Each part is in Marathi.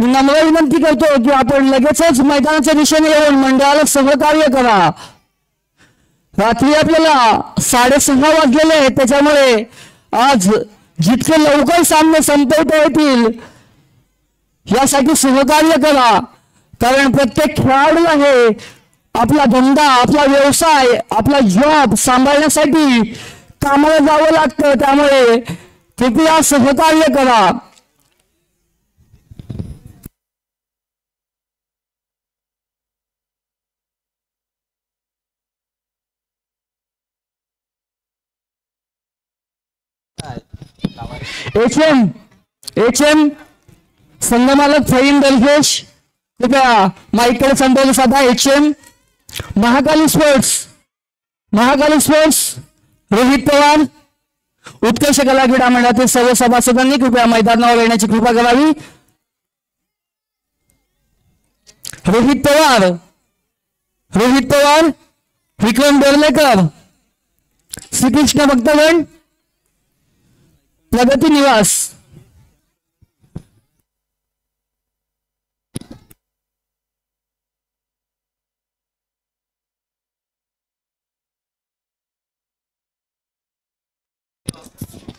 मी नम्र विनंती करतो की आपण लगेचच मैदानाच्या दिशेने येऊन मंडळाला सहकार्य करा. रात्री आपल्याला 6:30 वाजलेले आहेत, त्याच्यामुळे आज जितके लवकर सामने संपवता येतील यासाठी सहकार्य करा. कारण प्रत्येक खेळाडू आहे आपला धंदा, आपला व्यवसाय, आपला जॉब सांभाळण्यासाठी कामाला जावं लागतं, त्यामुळे कृपया सहकार्य करा. एच.एम. संघमालक फहीम दलखेश कृपया माईकडे संपर्क साधा. एच.एम. महाकाली स्पोर्ट्स रोहित पवार. उत्कर्ष कला क्रीडा मंडळातील सर्व सभासदांनी कृपया मैदानावर येण्याची कृपा करावी. रोहित पवार, विक्रम बेर्लेकर, श्रीकृष्ण भक्तगण, प्रगती निवास.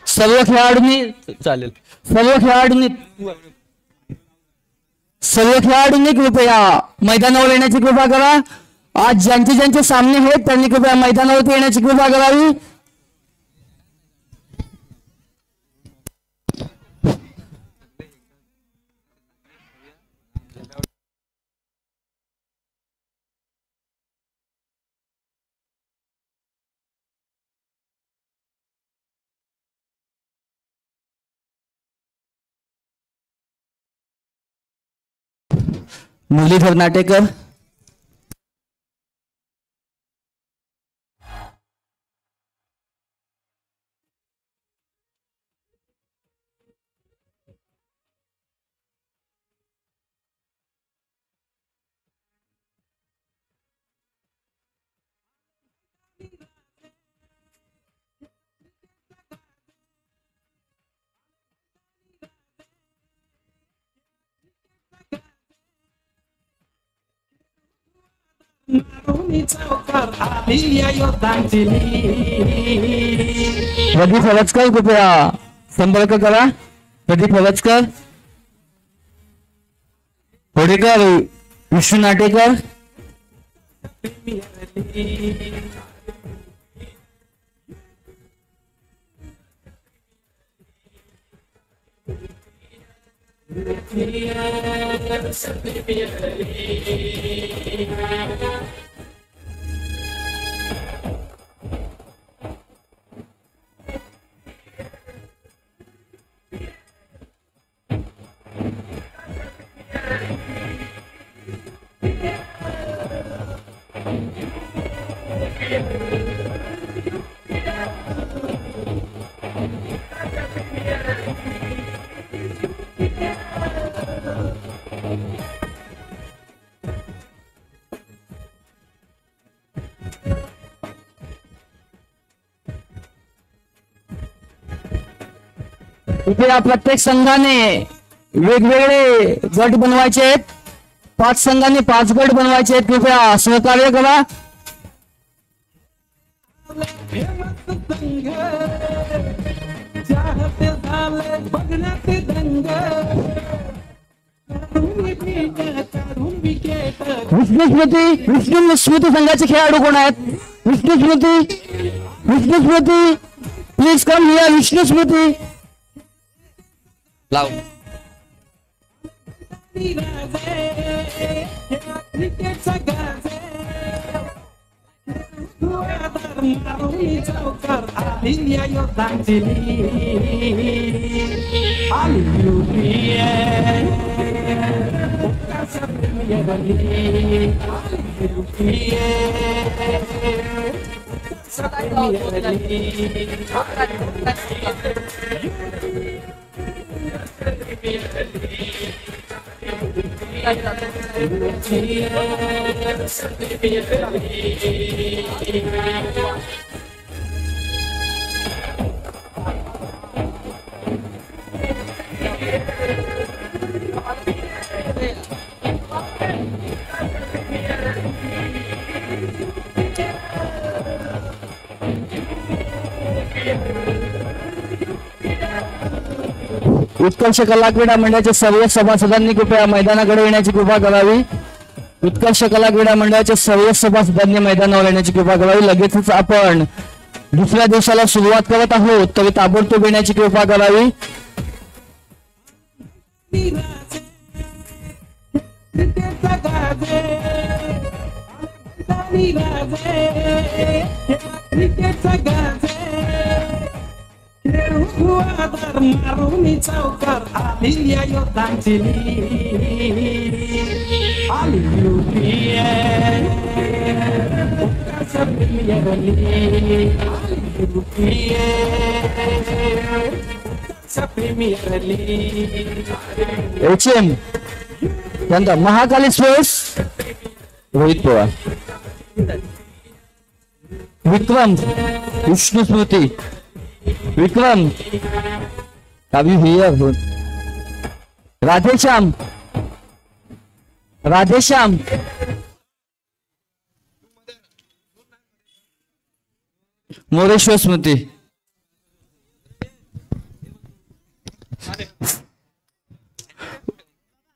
सर्व खेळाडूंनी कृपया मैदानावर येण्याची कृपा करा. आज ज्यांचे सामने आहेत त्यांनी कृपया मैदानावरती येण्याची कृपा करावी. मुरलीधर नाटेकर. प्रदीप हवचकर कृपया संपर्क करा. प्रदीप हवचकर, होडेकर विष्णू नाटेकर. इथे या प्रत्येक संघाने वेगवेगळे गट बनवायचे आहेत. 5 संघांनी 5 गट बनवायचे आहेत. कृपया सहकार्य करा. विष्णू स्मृती संघाचे खेळाडू कोण आहेत? विष्णू स्मृती प्लीज कम हियर. विष्णू स्मृती लाव. उत्कर्ष कला क्रीडा मंडळाच्या सर्व सभासदांनी कृपया मैदानाकडे येण्याची कृपा करावी. उत्कर्ष कला क्रीडा मंडळाच्या सर्व सभासदांनी मैदानावर येण्याची कृपा करावी. लगेचच आपण दुसऱ्या दिवसाला सुरुवात करत आहोत, तरी ताबडतोब येण्याची कृपा करावी. मारुनी चौकार आली या योद्धांची HM त्यांचा महाकाली स्पोर्ट्स रोहित पवार, विक्रम विष्णू स्मृती, विक्रम काव्य हियर, राधेश्याम राधेश्याम मोरेश्वर स्मृती,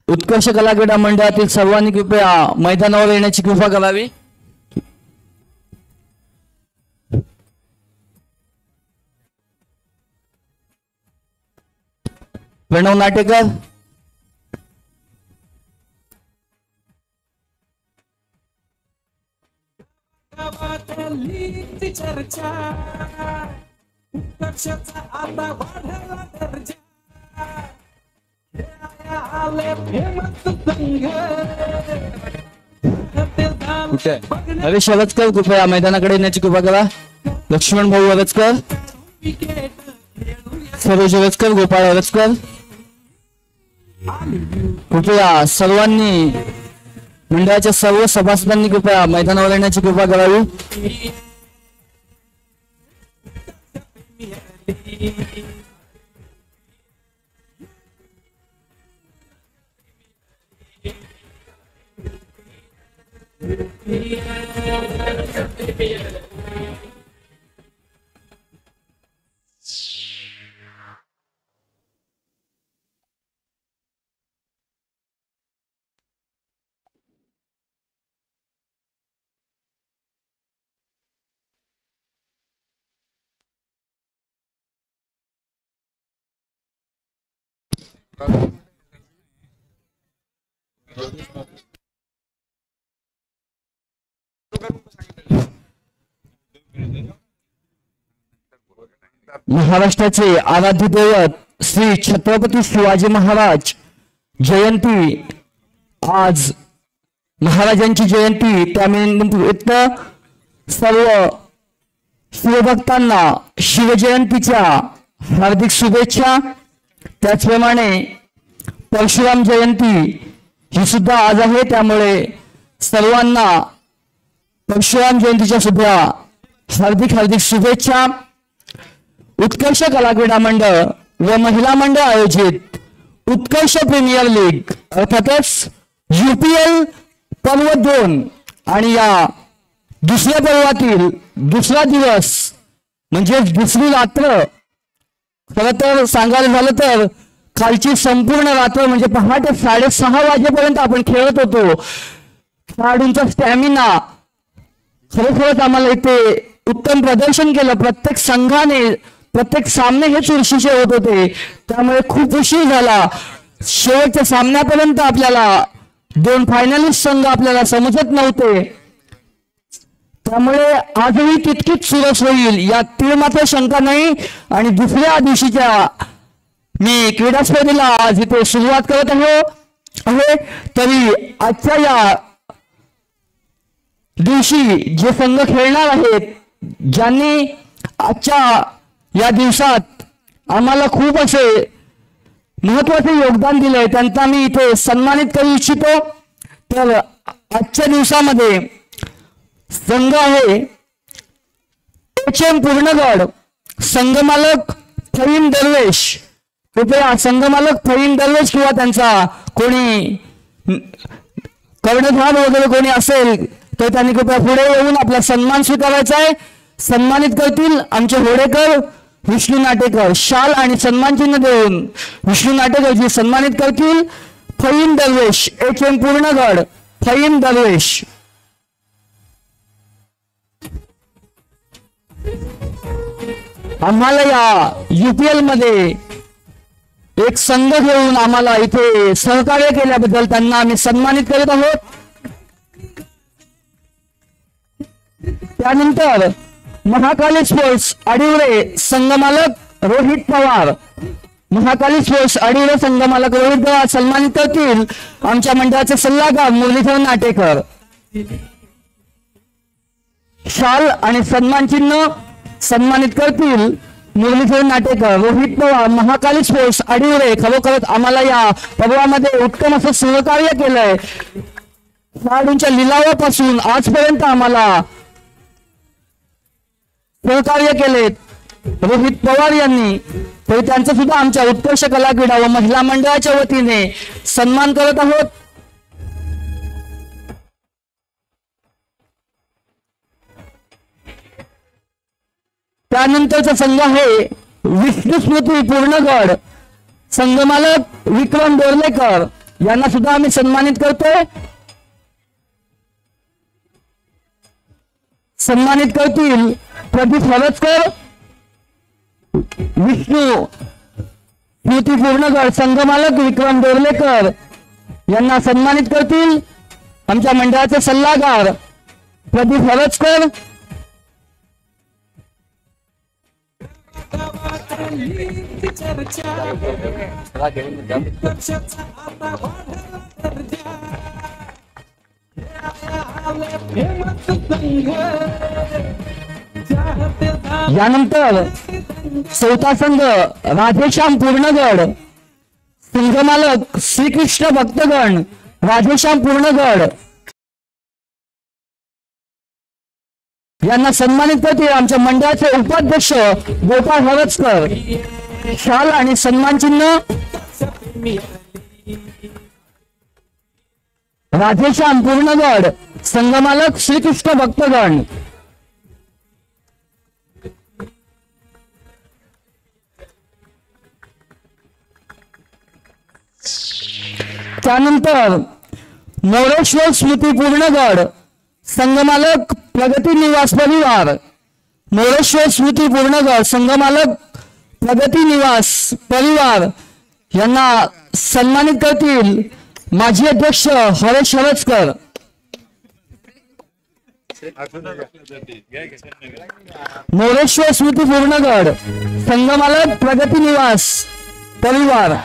उत्कर्ष कला क्रीडा मंडळातील सर्वांनी कृपया मैदानावर येण्याची कृपा करावी. प्रणव नाटेकर, चर्चा उत्कर्षाचा आता वाढला दर्जा आले फेमस संघ. हरीश वरचकर कृपया मैदानाकडे येण्याची कृपा करा. लक्ष्मण भाऊ वरचकर, सरोज वरचकर, गोपाळ वरचकर, कृपया सर्वांनी मंडळाच्या सर्व सभासदांनी कृपया मैदानावर येण्याची कृपा करावी. महाराष्ट्राचे आराध्य दैवत श्री छत्रपती शिवाजी महाराज जयंती, आज महाराजांची जयंती, त्यानिमित्त सर्व शिवभक्तांना शिवजयंतीच्या हार्दिक शुभेच्छा. त्याचप्रमाणे परशुराम जयंती ही सुद्धा आज आहे, त्यामुळे सर्वांना परशुराम जयंतीच्या सुद्धा हार्दिक हार्दिक शुभेच्छा. उत्कर्ष कला क्रीडा मंडळ व महिला मंडळ आयोजित उत्कर्ष प्रीमियर लीग अर्थातच UPL पर्व 2 आणि या दुसऱ्या पर्वातील दुसरा दिवस म्हणजे दुसरी रात्र, खरं तर सांगायला झालं तर कालची संपूर्ण रात्र म्हणजे पहाटे 6:30 वाजेपर्यंत आपण खेळत होतो. खेळाडूंचा स्टॅमिना खरोखरच आम्हाला इथे उत्तम प्रदर्शन केलं. प्रत्येक संघाने प्रत्येक सामने हे चुरशीचे होत होते, त्यामुळे खूप उशीर झाला. शेवटच्या सामन्यापर्यंत आपल्याला 2 फायनलिस्ट संघ आपल्याला समजत नव्हते, त्यामुळे आजही तितकीच सुरस होईल यात मात्र शंका नाही. आणि दुसऱ्या दिवशीच्या मी क्रीडा स्पर्धेला आज इथे सुरुवात करत आहे. तरी आजच्या या दिवशी जे संघ खेळणार आहेत, ज्यांनी आजच्या या दिवसात आम्हाला खूप असे महत्वाचे योगदान दिले, त्यांचा मी इथे सन्मानित करू इच्छितो. तर आजच्या दिवसामध्ये संघ आहे HM पूर्णगड, संघमालक फहीम दरवेश. कृपया संघमालक फहीम दरवेश किंवा त्यांचा कोणी कर्णधार वगैरे कोणी असेल तर त्यांनी कृपया पुढे येऊन आपला सन्मान स्वीकारायचा आहे. सन्मानित करतील आमचे होडेकर विष्णू नाटेकर. शाल आणि सन्मान चिन्ह देऊन विष्णू नाटेकरजी सन्मानित करतील. फईन दरवेश HM पूर्णगड. फईन दरवेश. आम्हाला या UPL मध्ये एक संघ घेऊन आम्हाला इथे सहकार्य केल्याबद्दल त्यांना आम्ही सन्मानित करीत आहोत. त्यानंतर महाकाली स्पोर्ट्स अडिवरे संघमालक रोहित पवार. महाकाली स्पोर्ट्स अडिवरे संघमालक रोहित पवार सन्मानित करतील आमच्या मंडळाचे सल्लागार मुरलीधर नाटेकर. शाल आणि सन्मान चिन्ह सन्मानित करतील मुरलीधर नाटेकर. रोहित पवार महाकाली स्पोर्ट्स अडिवरे खरोखरच आम्हाला या पर्वामध्ये उत्तम असं सहकार्य केलंय. खेळाडूंच्या लिलावापासून आजपर्यंत आम्हाला सहकार्य केलेत रोहित पवार यांनी. तरी त्यांचं सुद्धा आमच्या उत्कृष्ट कला क्रीडा व महिला मंडळाच्या वतीने सन्मान करत आहोत. त्यानंतरचा संघ आहे विष्णू स्मृती पूर्णगड. संघमालक विक्रम बोर्लेकर यांना सुद्धा आम्ही सन्मानित करतोय. सन्मानित करतील प्रदीप हरजकर. विष्णू स्मृती पूर्णगड संघमालक विक्रम बोर्लेकर यांना सन्मानित करतील आमच्या मंडळाचे सल्लागार प्रदीप हरजकर. चर्चा पक्षाचा आता वाढला दर्जा. फेमस संघ चाहते यानंतर चौथा संघ राधेश्याम पूर्णगड. संघमालक श्रीकृष्ण भक्तगण राधेश्याम पूर्णगड यांना सन्मानित करतील आमच्या मंडळाचे उपाध्यक्ष गोपाळ हरजकर. शाल आणि सन्मान चिन्ह राधेश्याम पूर्णगड संघमालक श्रीकृष्ण भक्तगण. त्यानंतर मोरेश्वर स्मृती पूर्णगड संघमालक प्रगती निवास परिवार. मोरेश्वर स्मृती पूर्णगड संघमालक प्रगती निवास परिवार यांना सन्मानित करतील माजी अध्यक्ष हरेश हरजकर. मोरेश्वर स्मृती पूर्णगड संघमालक प्रगती निवास परिवार.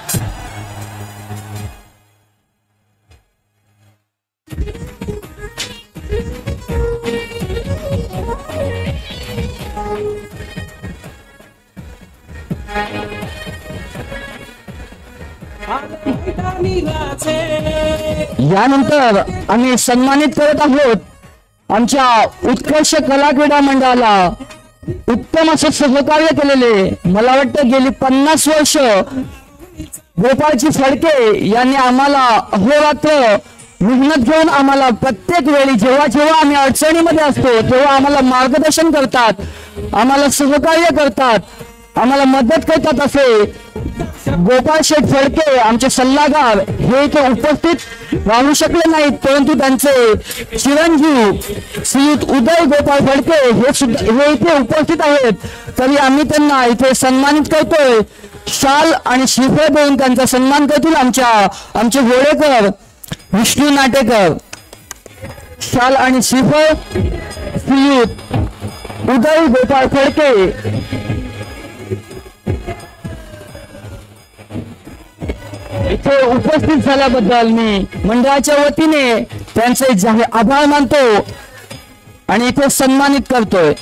यानंतर आम्ही सन्मानित करत आहोत आमच्या उत्कृष्ट कला क्रीडा मंडळाला उत्तम असं सहकार्य केलेले मला वाटतं गेली 50 वर्ष गोपाळजी फडके यांनी आम्हाला अहोरात्र मेहनत घेऊन आम्हाला प्रत्येक वेळी जेव्हा जेव्हा आम्ही अडचणीमध्ये असतो तेव्हा आम्हाला मार्गदर्शन करतात, आम्हाला सहकार्य करतात, आम्हाला मदत करतात. असे गोपाळ शेठ फडके आमचे सल्लागार हे इथे उपस्थित राहू शकले नाहीत, परंतु त्यांचे चिरंजीव श्रीयुत उदय गोपाळ फडके हे इथे उपस्थित आहेत. तरी आम्ही त्यांना इथे सन्मानित करतोय. शाल आणि श्रीफळ देऊन त्यांचा सन्मान करतील आमचे होळेकर विष्णू नाटेकर. शाल आणि श्रीफळ श्रीयुत उदय गोपाळ फडके. इथे उपस्थित झाल्याबद्दल मी मंडळाच्या वतीने त्यांचे जाहीर आभार मानतो आणि इथे सन्मानित करतोय.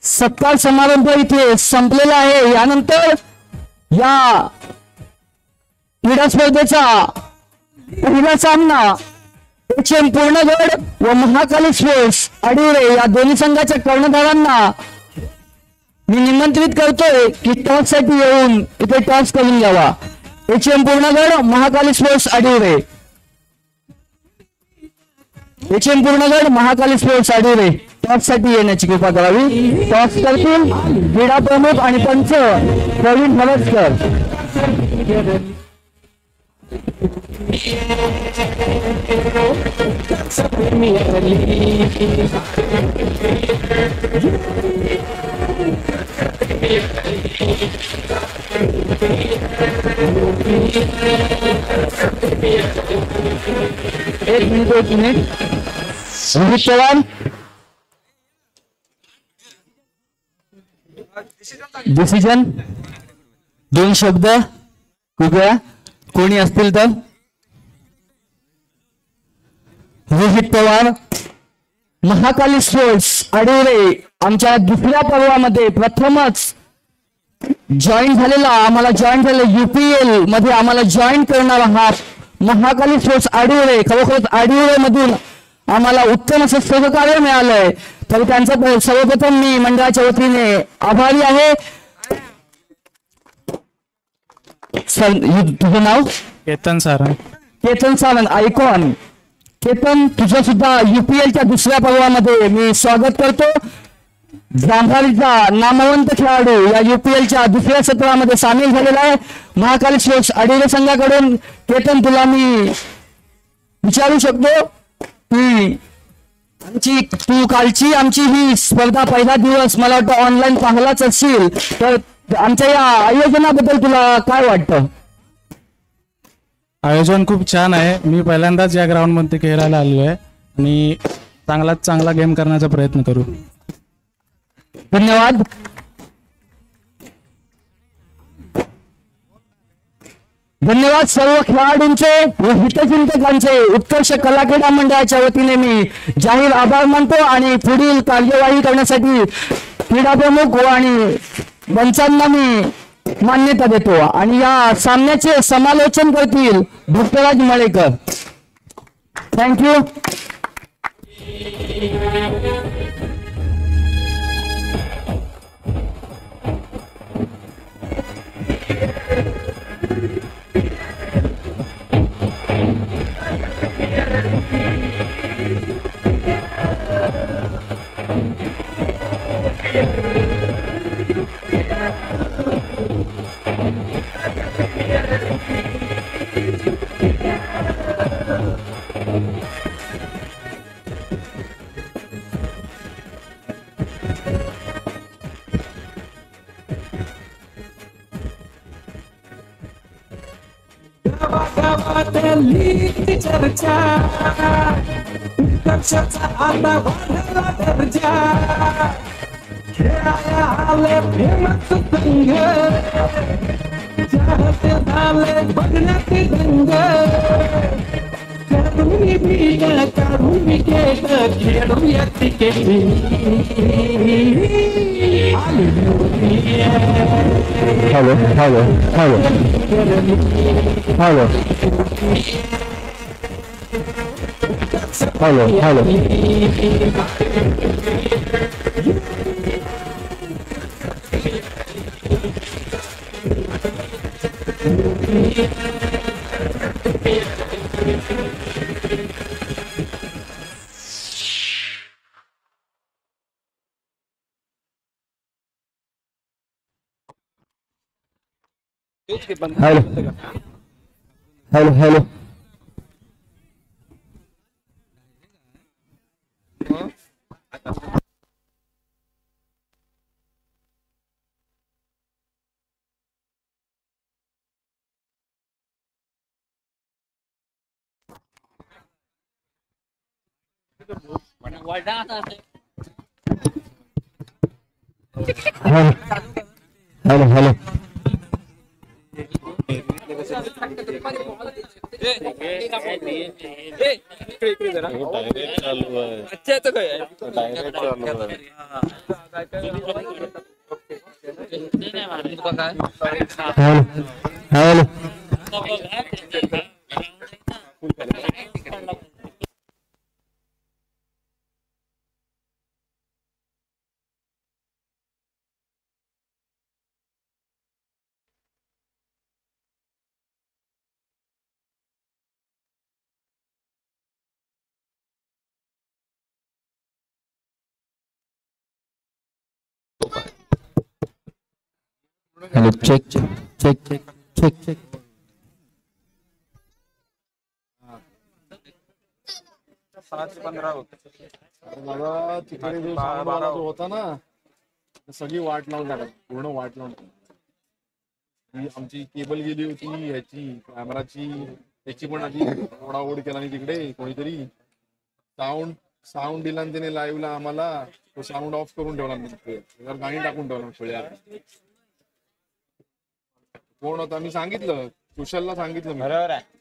सत्कार समारंभ इथे संपलेला आहे. यानंतर या क्रीडा स्पर्धेचा पहिला सामना HM पूर्णगड व महाकाली स्पोर्ट्स अडिवरे या दोन्ही संघाच्या कर्णधारांना मी निमंत्रित करतोय की टॉस साठी येऊन इथे टॉस करून घ्यावा. HM Purnagad Mahakali sports Adivare. HM Purnagad Mahakali sports Adivare toss साठी येण्याची कृपा करावी. टॉस करतील क्रीडा प्रमुख आणि पंच प्रवीण हवसकर. एक मिनिट रोहित चव्हाण. डिसिजन 2 शब्द कृपया कोणी असतील तर. रोहित पवार. महाकाली स्पोर्ट्स आडिवरे आमच्या दुसऱ्या पर्वामध्ये प्रथमच जॉईन झालेला, आम्हाला जॉईन झालेला UPL मध्ये आम्हाला जॉईन करणारा हा महाकाली स्पोर्ट्स आडिवरे. खरोखरच आडिवरे मधून आम्हाला उत्तम असं सहकार्य मिळालंय. तर त्यांचा सर्वप्रथम मी मंडळाच्या वतीने आभारी आहे. सर तुझं नाव? केतन सारंग. केतन सारंग आयकॉन. केतन तुझं सुद्धा UPLच्या दुसऱ्या पर्वामध्ये मी स्वागत करतो. जांभारीचा नामवंत खेळाडू या UPLच्या दुसऱ्या सत्रामध्ये सामील झालेला आहे. महाकाली स्पोर्ट्स आडिवरे संघाकडून केतन तुला मी विचारू शकतो की तू कालची आमची ही स्पर्धा पहिला दिवस मला वाटतं ऑनलाईन पाहिलाच असशील, तर आमच्या या आयोजनाबद्दल तुला काय वाटतं? आयोजन खूप छान आहे. मी पहिल्यांदाच या ग्राउंड मध्ये खेळायला आलो आहे आणि चांगला गेम करण्याचा प्रयत्न करू. धन्यवाद. धन्यवाद सर्व खेळाडूंचे व हितचिंतकांचे. उत्कर्ष कला क्रीडा मंडळाच्या वतीने मी जाहीर आभार मानतो आणि पुढील कार्यवाही करण्यासाठी क्रीडा प्रमुख व आणि पंचांना मी मान्यता देतो. आणि या सामन्याचे समालोचन करतील भक्तराज मळेकर. थँक्यू. गावागावातली चर्चा उत्कर्षाचा आता वाढला दर्जा खेळाया आले फेमस संघ चाहते झाले बघण्याचे दंग काढून बिग काढून विकेट खेळूया cricket hello hello hello hello hello hello. Hello hello hello. Hello hello. Hello hello. Hello check check check check मला तिकडे जो साऊंडवाला जो होता ना सगळी वाट लावून टाकत पूर्ण वाट लावून ही आमची केबल गेली होती ह्याची कॅमेराची त्याची पण आधी ओढाओढ केला नाही तिकडे कोणीतरी साऊंड साऊंड दिला आणि त्याने लाईव्हला आम्हाला तो साऊंड ऑफ करून ठेवला नंतर गाणी टाकून ठेवला खुळ्या कोण होता मी सांगितलं कुशलला सांगितलं मी बरोबर आहे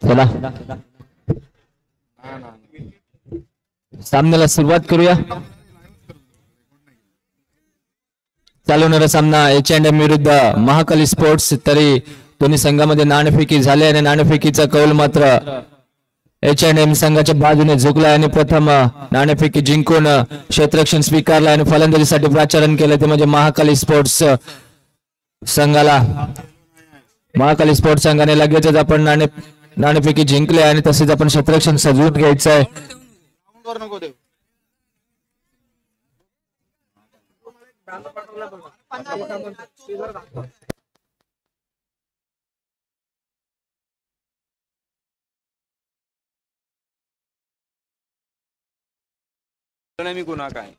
चला सामन्याला सुरुवात करूया. चालवणारा सामना H&M विरुद्ध महाकाली स्पोर्ट्स. तरी दोन्ही संघामध्ये नाणेफेकी झाले आणि नाणेफेकीचा कौल मात्र H&M संघाच्या बाजूने झुकला आणि प्रथम नाणेफेकी जिंकून क्षेत्ररक्षण स्वीकारला आणि फलंदाजीसाठी प्राचारण केलं ते म्हणजे महाकाली स्पोर्ट्स संघाला. महाकाली स्पोर्ट्स संघाने लगेचच आपण नाणेफेकी जिंकले आणि तसेच आपण क्षेत्ररक्षण सजवून घ्यायचं आहे. मी गुन्हा काय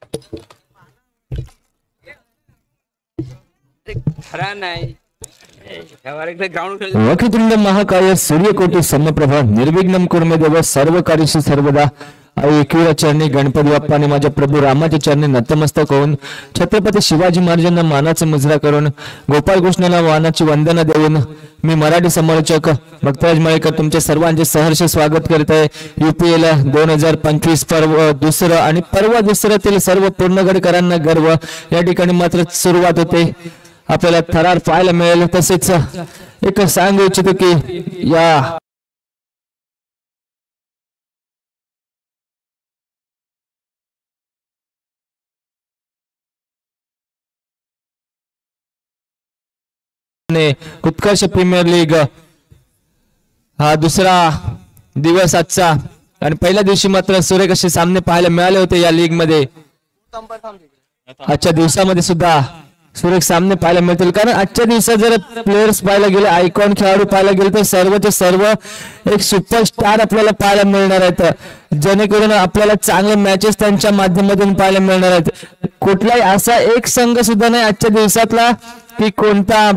खरा नाही वक्रतुंड महाकाय सूर्यकोटी समप्रभा निर्विघ्नं कुर्मे देव सर्व कार्यशी सर्वदा. आई एकविरा चरणी गणपती बाप्पा आणि माझ्या प्रभू रामाच्या चरणी नतमस्तक होऊन छत्रपती शिवाजी महाराजांना मानाचा मुजरा करून गोपाळ कृष्णाला वाहनाची वंदना देऊन मी मराठी समालोचक भक्तराज मळेकर तुमच्या सर्वांचे सहर्ष स्वागत करत आहे. UPL 2025 पर्व दुसरं आणि पर्व दुसऱ्यातील सर्व पूर्णगडकरांना गर्व या ठिकाणी मात्र सुरुवात होते. आपल्याला थरार पाहायला मिळेल. तसेच एक सांगू इच्छितो की या उत्कर्ष प्रीमियर लीग हा दुसरा दिवस आजचा आणि पहिल्या दिवशी मात्र सुरेख असे सामने पाहायला मिळाले होते या लीग मध्ये. आजच्या दिवसामध्ये सुद्धा सुरेख सामने पाहायला मिळतील कारण आजच्या दिवसात जर प्लेयर्स पाहायला गेले आयकॉन खेळाडू पाहायला गेले तर सर्वचे सर्व एक सुपरस्टार आपल्याला पाहायला मिळणार आहेत जेणेकरून आपल्याला चांगले मॅचेस त्यांच्या माध्यमातून पाहायला मिळणार आहेत. कुठलाही असा एक संघ सुद्धा नाही आजच्या दिवसातला की कोणता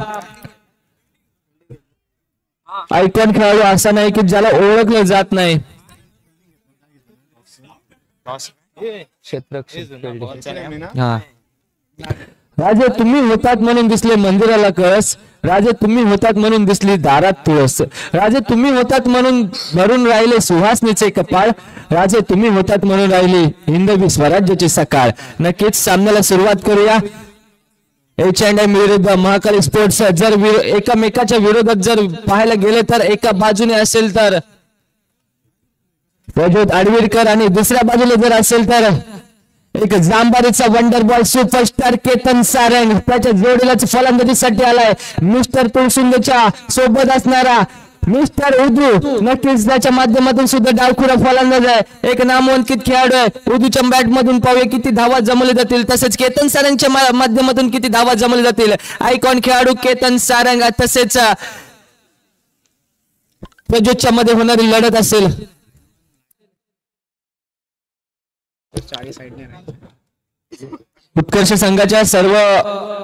आयकॉन खेळाडू असा नाही की ज्याला ओळखलं जात नाही. हा राजे तुम्ही होतात म्हणून दिसले मंदिराला कळस. राजे तुम्ही होतात म्हणून दिसली दारात तुळस. राजे तुम्ही होतात म्हणून भरून राहिले सुहासनीचे कपाळ. राजे तुम्ही होतात म्हणून राहिली हिंदवी स्वराज्याची सकाळ. नक्कीच सामन्याला सुरुवात करूया. H&M विरुद्ध महाकाली स्पोर्ट्स. जर एकमेकाच्या विरोधात जर पाहायला गेले तर एका बाजूने असेल तर प्रज्योत आडवीरकर आणि दुसऱ्या बाजूला जर असेल तर एक जांबारीचा wonder boy superstar Ketan Sarang. त्याच्या जोडीलाच फलंदाजीसाठी आलाय मिस्टर तुळसुंदेच्या सोबत असणारा मिस्टर उदू. नक्कीच त्याच्या माध्यमातून सुद्धा डावखुरा फलंदाज आहे. एक नामवंतित खेळाडू आहे. उदूच्या बॅट मधून पाहूया किती धावा जमले जातील. तसेच केतन सारंगच्या माध्यमातून किती धावा जमले जातील. आयकॉन खेळाडू केतन सारंग तसेच प्रज्योतच्या मध्ये होणारी लढत असेल. उत्कर्ष संघाच्या सर्व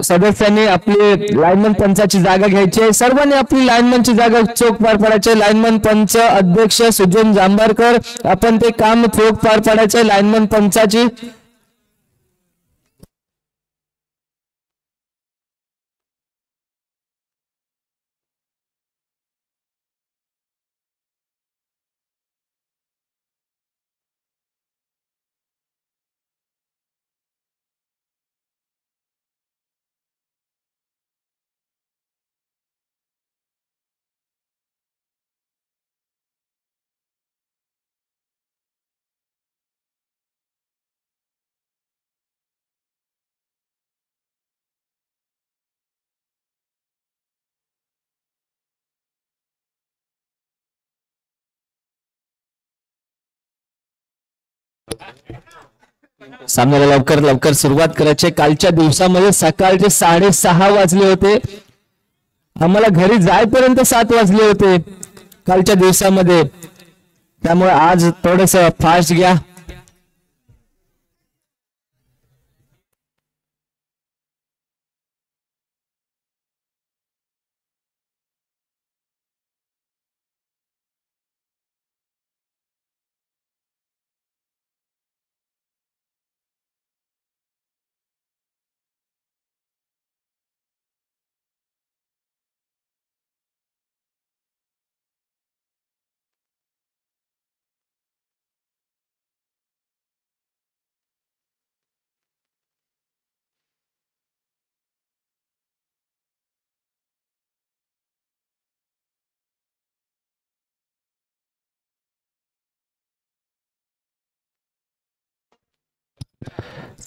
सदस्यांनी आपली लाईनमन पंचाची जागा घ्यायची आहे. सर्वांनी आपली लाईनमनची जागा चोख पार पाडायचे. लाईनमन पंच अध्यक्ष सुजन जांभारकर आपण ते काम चोख पार पाडायचे लाईनमन पंचाची. सामन्याला लवकर लवकर सुरुवात करायची. कालच्या दिवसामध्ये सकाळचे 6:30 वाजले होते. आम्हाला घरी जायपर्यंत 7 वाजले होते कालच्या दिवसामध्ये. त्यामुळे आज थोडस फास्ट घ्या.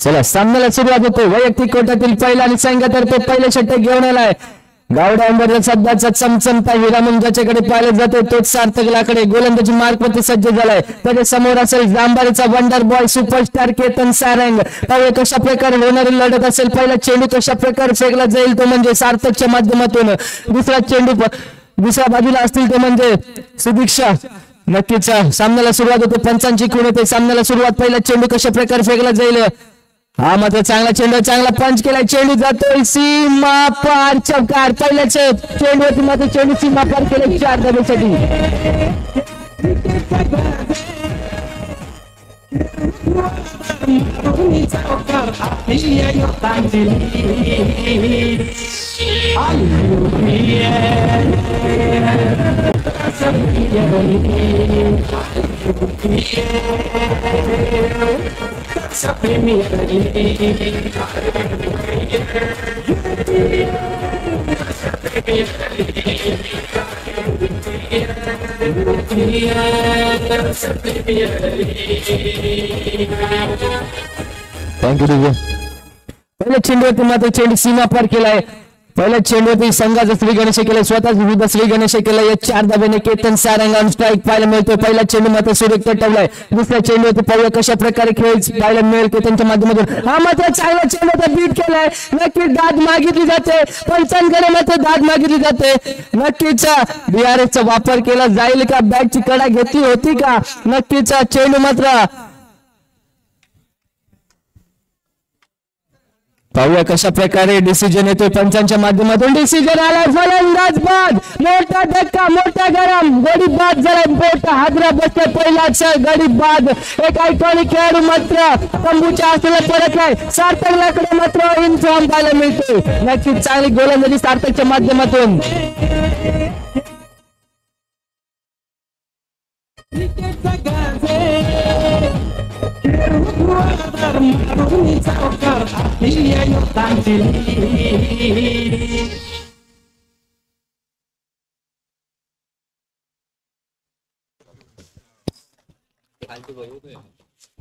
चला सामन्याला सुरुवात होते. वैयक्तिक कोट्यातील पहिला आणि संघातर्फे पहिले षटक घेऊन आलाय. गावड्यांवर सध्याचा चमचमता हिरा म्हणून ज्याच्याकडे पाहिले जाते तोच सार्थक लाकडे गोलंदाजी मार्गप्रती सज्ज झालाय. त्याच्या समोर असेल जांभारीचा wonder boy superstar Ketan Sarang. पाहूया कशा प्रकारे होणारी लढत असेल. पहिला चेंडू कशा प्रकारे फेकला जाईल तो म्हणजे सार्थकच्या माध्यमातून. दुसरा चेंडू दुसऱ्या बाजूला असतील ते म्हणजे सुदीक्षा. नक्कीच सामन्याला सुरुवात होते. पंचांची खूण होते. सामन्याला सुरुवात. पहिला चेंडू कशा प्रकारे फेकला जाईल. हा मात्र चांगला चेंडू चांगला पंच केलाय. चेंडू जातोय सीमा पार. चौकार. पहिल्याच चेंडूवरती मात्र चेंडू सीमा पार केले 4 धावेसाठी. थँक्यू. पहिल्या चेंडूवरती मात्र चेंडू सीमा पार केलाय. पहिल्या चेंडूवरती संघाचा श्री गणेश केला. स्वतःच विरुद्ध श्री गणेश केला. या 4 धाब्याने केतन सारंग स्ट्राईक पाहायला मिळतोय. पहिला चेंडू मात्र सुरेख ठेवलाय. दुसऱ्या चेंडूवरती पाहूया कशा प्रकारे खेळ पाहायला मिळेल केतनच्या माध्यमातून. हा मात्र चांगला चेंडू होता. बीट केलाय. नक्कीच दाद मागितली जाते. पंचांकडे मात्र दाद मागितली जाते. नक्कीच DRS चा वापर केला जाईल का. बॅटची कडा घेतली होती का. नक्कीच चेंडू मात्र पाहूया कशा प्रकारे डिसिजन येतोय पंचांच्या माध्यमातून. डिसिजन आलाय. फलंदाज बाद. मोठा धक्का. मोठा गरम. गडी बाद झालाय. मोठा हादरा बसतोय. पहिलाच गडी बाद. एक आयकॉनिक खेळाडू मात्र तंबूच्या आसला परतलाय. सार्थक लाकडे मात्र इन्फॉर्म पाहायला मिळतोय. नक्कीच चांगली गोलंदाजी सार्थकच्या माध्यमातून.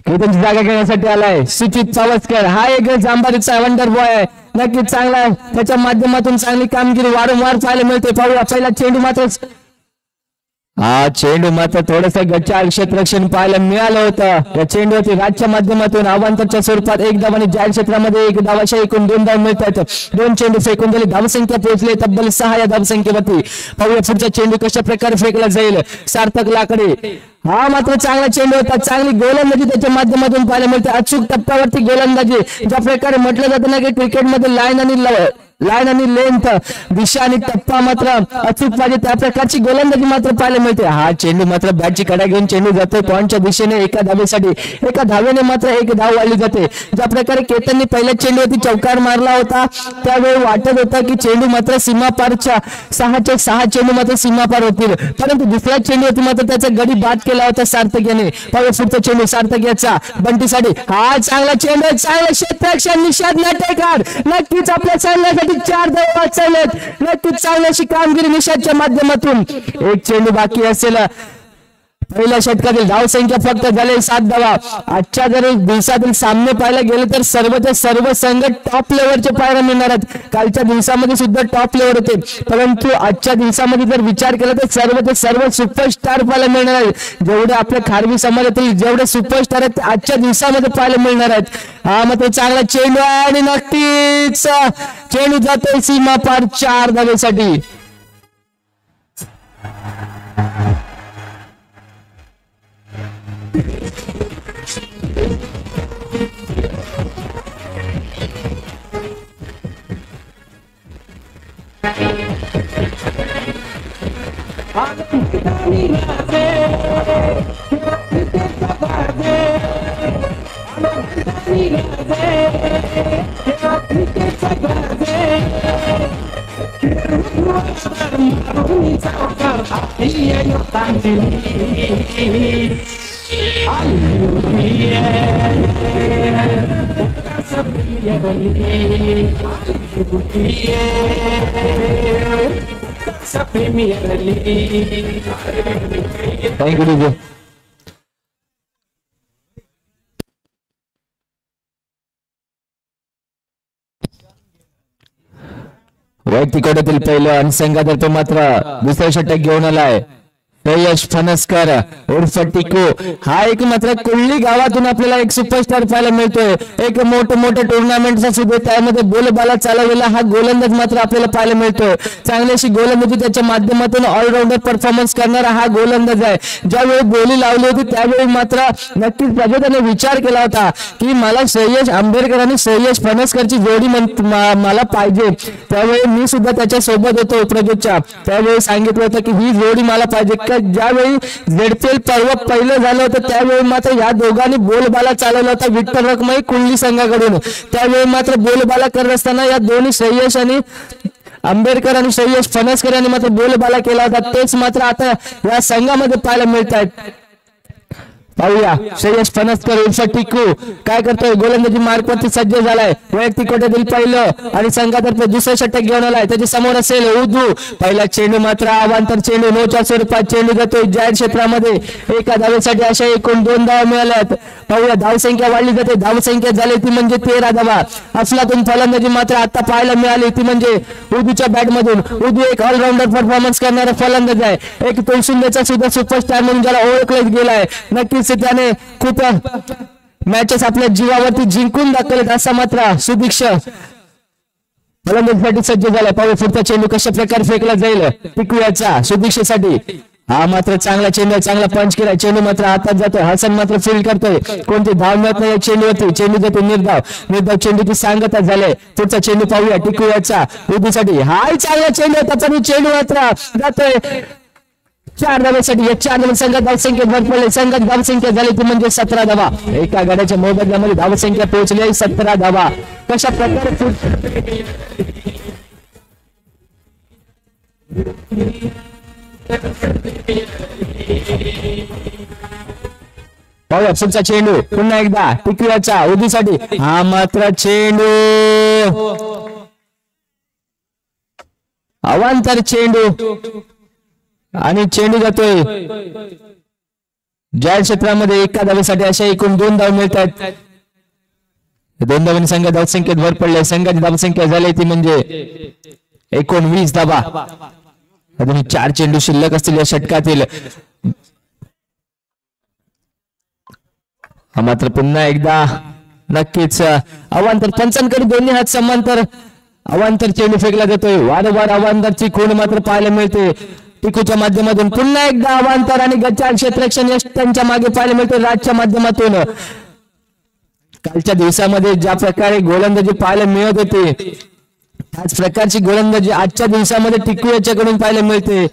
केतनची जागा घेण्यासाठी आलाय सुचित चावस्कर. हा एक जांभारीचा वंडर बॉय आहे. नक्कीच चांगला त्याच्या माध्यमातून चांगली कामगिरी वारंवार पाहायला मिळते. पाहूया पहिला चेंडू मात्र हा चेंडू मात्र थोडस गच्च्या क्षेत्ररक्षण पाहायला मिळालं होतं. या चेंडूवरती राजच्या माध्यमातून अवांतरच्या स्वरूपात 1 धाव आणि जाहीर क्षेत्रामध्ये 1 धावाशा एकूण 2 धाव मिळतात. 2 चेंडू फेकून दिले. धावसंख्या पोहोचले तब्बल 6 या धावसंख्येवरती. पाहूया पुढचा चेंडू कशा प्रकारे फेकला जाईल. सार्थक लाकडे. हा मात्र चांगला चेंडू होता. चांगली गोलंदाजी त्याच्या माध्यमातून पाहायला मिळते. अचूक टप्प्यावरती गोलंदाजी. ज्या प्रकारे म्हटलं जातं ना की क्रिकेटमध्ये लाईन आणि लेंथ दिशा आणि टप्पा मात्र अचूक पाहिजे त्या प्रकारची गोलंदाजी मात्र पाहायला मिळते. हा चेंडू मात्र बॅटची कडा घेऊन चेंडू जातोय पॉईंटच्या दिशेने. एका धावेसाठी 1 धावेने मात्र 1 धाव वाढली जाते. ज्या प्रकारे केतनने पहिल्या चेंडूवरती चौकार मारला होता त्यावेळी वाटत होतं की चेंडू मात्र सीमापारच्या 6चे 6 चेंडू मात्र सीमापार होतील. परंतु दुसऱ्या चेंडूवरती मात्र त्याचा गडी बाद केला होता सार्थक याने. पुढचा चेंडू सार्थक याचा बंटीसाठी. हा चांगला चेंडू. चांगला क्षेत्ररक्षण. निषाद नाटेकर. नक्कीच आपल्या संघासाठी 4 धावा वाचवलेत. नक्कीच चांगली अशी कामगिरी निषादच्या माध्यमातून. एक चेंडू बाकी असेल. पहिल्या षटकातील धावसंख्या फक्त झाले 7 धावा. आजच्या जर दिवसातील सामने पाहायला गेले तर सर्वच्या सर्व संघ टॉप लेवलचे पाहायला मिळणार आहेत. कालच्या दिवसामध्ये सुद्धा टॉप लेवल होते, परंतु आजच्या दिवसामध्ये जर विचार केला तर सर्वचे सर्व सुपरस्टार पाहायला मिळणार आहेत. जेवढे आपल्या खारवी समाजातील जेवढे सुपरस्टार आहेत ते आजच्या दिवसामध्ये पाहायला मिळणार आहेत. हा मात्र चांगला चेंडू आहे आणि नक्कीच चेंडू जातोय सीमा पार 4 धावेसाठी. Thank you, DJ. वैयक्तिक कोट्यातील पहिलं आणि संघातर्फे मात्र दुसऱ्या षटक घेऊन आलाय श्रेयश फणसकर उर्फ टिकू. हा एक मात्र कुल्ली गावातून आपल्याला एक सुपरस्टार पाहायला मिळतोय. एक मोठ्या टुर्नामेंटचा सुद्धा त्यामध्ये बोलबाला चालवलेला हा गोलंदाज मात्र आपल्याला पाहायला मिळतोय. चांगलीशी गोलंदाजी त्याच्या माध्यमातून ऑलराऊंडर परफॉर्मन्स करणारा हा गोलंदाज आहे. ज्यावेळी बोली लावली होती त्यावेळी मात्र नक्कीच प्रजोताने विचार केला होता की मला श्रेयश आंबेडकर आणि श्रेयश फणसकरची जोडी मला पाहिजे. त्यावेळी मी सुद्धा त्याच्या सोबत होतो प्रजोतच्या. त्यावेळी सांगितलं होतं की ही जोडी मला पाहिजे. ज्यावेळी झेडपीएल पर्व पहिलं झालं होतं त्यावेळी मात्र या दोघांनी बोलबाला चालवला होता विठ्ठल रखमाई कुल्ली संघाकडून. त्यावेळी मात्र बोलबाला करत असताना या दोन्ही श्रेयश आणि आंबेडकर आणि श्रेयश फणसकर यांनी मात्र बोलबाला केला होता. तेच मात्र आता या संघामध्ये पाहायला मिळत आहेत. पाहूया श्रेयश फणसकर उर्फ टिकू काय करतोय. गोलंदाजी मार्गवरती सज्ज झालाय. वैयक्तिक कोट्यातील पहिलं आणि संघातर्फे दुसरं षटक घेऊन आलाय. त्याच्या समोर असेल उदू. पहिला चेंडू मात्र अवांतर चेंडू नोच्या स्वरूपात चेंडू जातोय जाहीर क्षेत्रामध्ये. एका धावेसाठी अशा एकूण 2 धावा मिळाल्यात. पाहूया धावसंख्या वाढली जाते. धावसंख्या झाली ती म्हणजे 13 धावा. अफलातून फलंदाजी मात्र आता पाहायला मिळाली ती म्हणजे उदूच्या बॅट मधून. उदू एक ऑलराऊंडर परफॉर्मन्स करणारा फलंदाज आहे. एक तोलसुंदेचा सुद्धा सुपरस्टार म्हणून ज्याला ओळखलं गेलाय. नक्कीच त्याने खूप मॅचेस आपल्या जीवावरती जिंकून दाखवलेत असा मात्र सुदीक्ष फलंदाजीसाठी सज्ज झालाय. पाहू पुढचा चेंडू कशा प्रकारे फेकला जाईल टिकूयाचा सुदीक्षेसाठी. हा मात्र चांगला चेंडू चांगला पंच केलाय. चेंडू मात्र हातात जातोय. हसन मात्र फील्ड करतोय. कोणती धाव मिळत नाही चेंडूवरती. चेंडू जातो निर्धाव चेंडूची सांगता झाले. पुढचा चेंडू पाहूया टिकूयाचा उदूसाठी. हाय चांगला चेंडू होता पण चेंडू मात्र जातोय 4 धावेसाठी. या 4 धाव संघात धावसंख्या भर पडले. संघात धावसंख्या झाली ती म्हणजे 17 धावा. एका गाड्याच्या मोबदल्यामध्ये धावसंख्या पोहोचली 17 धावा. कशा प्रकारे पाहूया पुढचा चेंडू पुन्हा एकदा टिकूयाचा उदूसाठी. हा मात्र चेंडू अवांतर चेंडू आणि चेंडू जातोय जाहीर क्षेत्रामध्ये. एका धावेसाठी अशा एकूण 2 धाव मिळत आहेत. 2 धावांनी संघ धावसंख्येत भर पडले. संघाची धावसंख्या झाली ती म्हणजे 19 धावा. अजून 4 चेंडू शिल्लक असतील या षटकातील. मात्र पुन्हा एकदा नक्कीच अवांतर पंचांकडे दोन्ही हात समांतर अवांतर चेंडू फेकला जातोय. वारंवार अवांतरची खूण मात्र पाहायला मिळते टिकूच्या माध्यमातून. पुन्हा एकदा अवांतर आणि गच्चाळ क्षेत्ररक्षण यश त्यांच्या मागे पाहायला मिळते राजच्या माध्यमातून. कालच्या दिवसामध्ये ज्या प्रकारे गोलंदाजी पाहायला मिळत होती त्याच प्रकारची गोलंदाजी आजच्या दिवसामध्ये टिकू याच्याकडून पाहायला मिळते.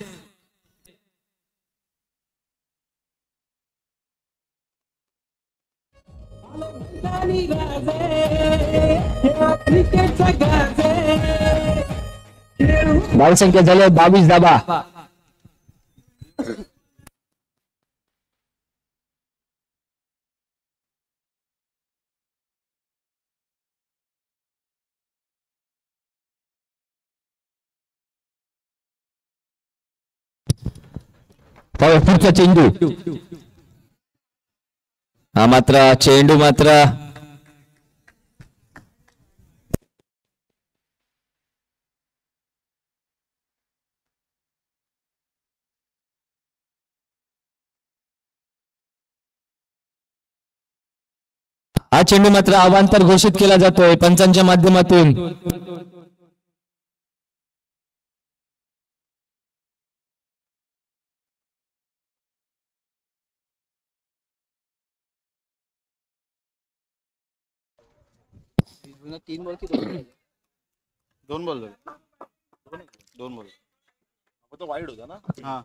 धावसंख्या झाली 22 धावा. पुढचा चेंडू हा मात्र चेंडू मात्र हा चेंडू मात्र अवांतर घोषित केला जातोय पंचांच्या माध्यमातून. दोन बॉल तो वाईड होता ना.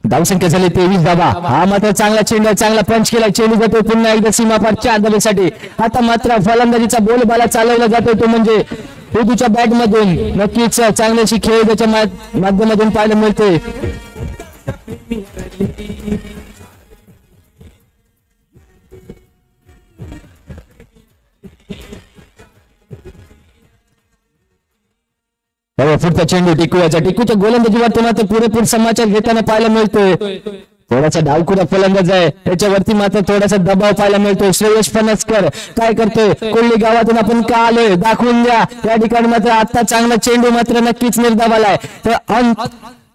धावसंख्या झाली 23 धावा. हा मात्र चांगला चेंडू चांगला पंच केला. चेंडू जातोय पुन्हा एकदा सीमापार 4 धावेसाठी. आता मात्र फलंदाजीचा बोलबाला चालवला जातोय तो म्हणजे उदूच्या बॅट मधून. नक्कीच चांगल्याशी खेळ त्याच्या माध्यमातून पाहायला मिळते. पुढचा चेंडू टिकूच्या गोलंदाजीवर मात्र पुरेपूर समाचार घेताना पाहायला मिळतोय. थोडासा डावखुरा फलंदाज आहे त्याच्यावरती मात्र थोडासा दबाव पाहायला मिळतोय. श्रेयस फणसकर काय करतोय. कोल्ही गावातून आपण का आलोय दाखवून द्या. या ठिकाणी मात्र आता चांगला चेंडू मात्र नक्कीच निर्धावालाय. तर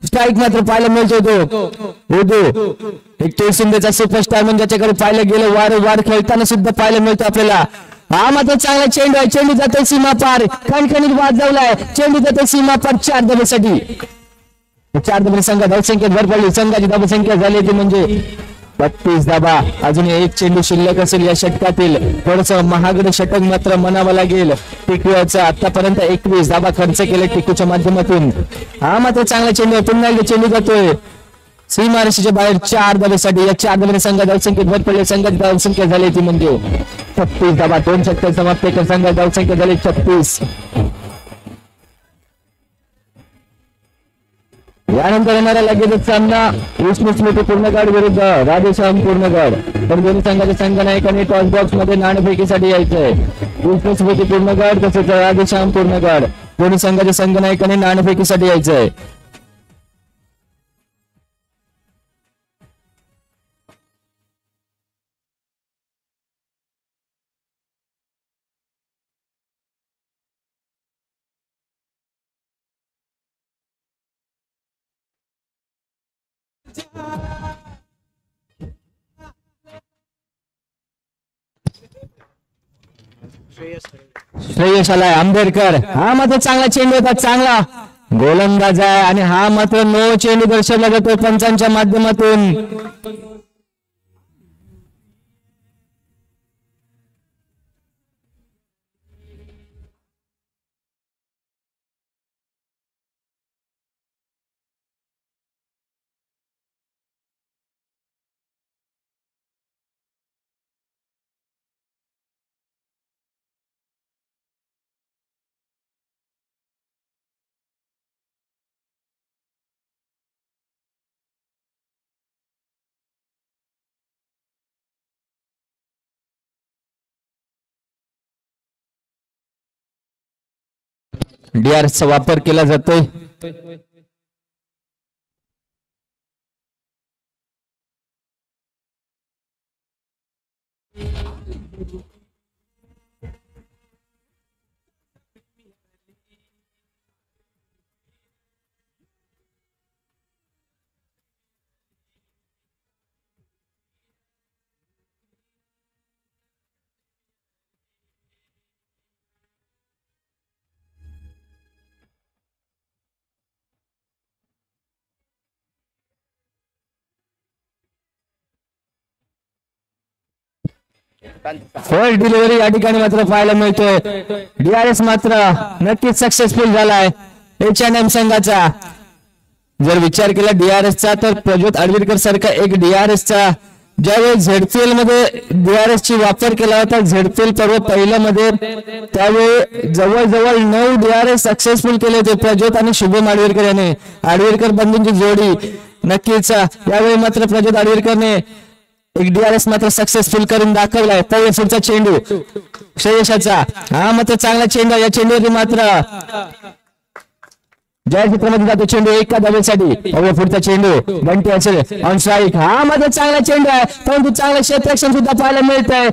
स्ट्राईक मात्र पाहायला मिळतोय तो उदू. एक तो शिंदेचा सुपरस्टार म्हणजे ज्याच्याकडे पाहिलं गेलं वारंवार खेळताना सुद्धा पाहायला मिळतो आपल्याला. हा मात्र चांगला चेंडू आहे. चेंडू जातोय सीमा पार. खणखणीत वाजवलाय. चेंडू जातोय सीमा पार 4 धावेसाठी. 4 धावे संघ धावसंख्येत भर पडली. संघाची धावसंख्या झाली ती म्हणजे 32 धावा. अजून एक चेंडू शिल्लक असेल या षटकातील. थोडस महागड षटक मात्र म्हणावं लागेल टिकूचा. आतापर्यंत 21 धावा खर्च केले टिकूच्या माध्यमातून. हा मात्र चांगला चेंडू. पुन्हा एकदा चेंडू जातोय सीमारेषेच्या बाहेर 4 धावेसाठी. या 4 धावे संघ धावसंख्येत भर पडले. संघाची धावसंख्या झाली ती म्हणजे 36 धावा. 2 षटक समाप्त कर. संघाची धावसंख्या झाली 36. यानंतर येणारा लगेचच सामना विष्णू स्मृती पूर्णगड विरुद्ध राधेश्याम पूर्णगड. तर दोन्ही संघाच्या संघनायकांनी टॉस बॉक्स मध्ये नाणेफेकीसाठी यायचंय. विष्णू स्मृती पूर्णगड तसेच राधेश्याम पूर्णगड दोन्ही संघाच्या संघनायकांनी नाणेफेकीसाठी यायचंय. श्रेयस आलाय आंबेडकर. हा मात्र चांगला चेंडू होता. चांगला गोलंदाज आहे आणि हा मात्र नो चेंडू दर्शवला जातो पंचांच्या माध्यमातून. DRS चा वापर केला जातोय. फर्स्ट डिलिव्हरी या ठिकाणी मात्र पाहायला मिळतोय. DRS मात्र नक्कीच सक्सेसफुल झालाय H&M संघाचा. जर विचार केला DRS चा तर प्रज्योत आडवीरकर सारखा एक DRS चा ज्यावेळी ZPL मध्ये DRS ची वापर केला होता ZPL पर्व पहिल्या मध्ये त्यावेळी जवळजवळ 9 DRS सक्सेसफुल केले होते प्रज्योत आणि शुभम आडवीरकर याने. आडवीरकर बंधूंची जोडी नक्कीच यावेळी मात्र प्रज्योत आडवीरकरने एक DRS मात्र सक्सेसफुल करून दाखवलाय. तर पुढचा चेंडू श्रेयशाचा. हा मात्र चांगला चेंडू. या चेंडूवरती मात्र जय क्षेत्रामध्ये जातो चेंडू एका धावेसाठी. पुढचा चेंडू बंटी असेल ऑन स्ट्राईक. हा मात्र चांगला चेंडू आहे परंतु चांगलं क्षेत्ररक्षण सुद्धा पाहायला मिळत आहे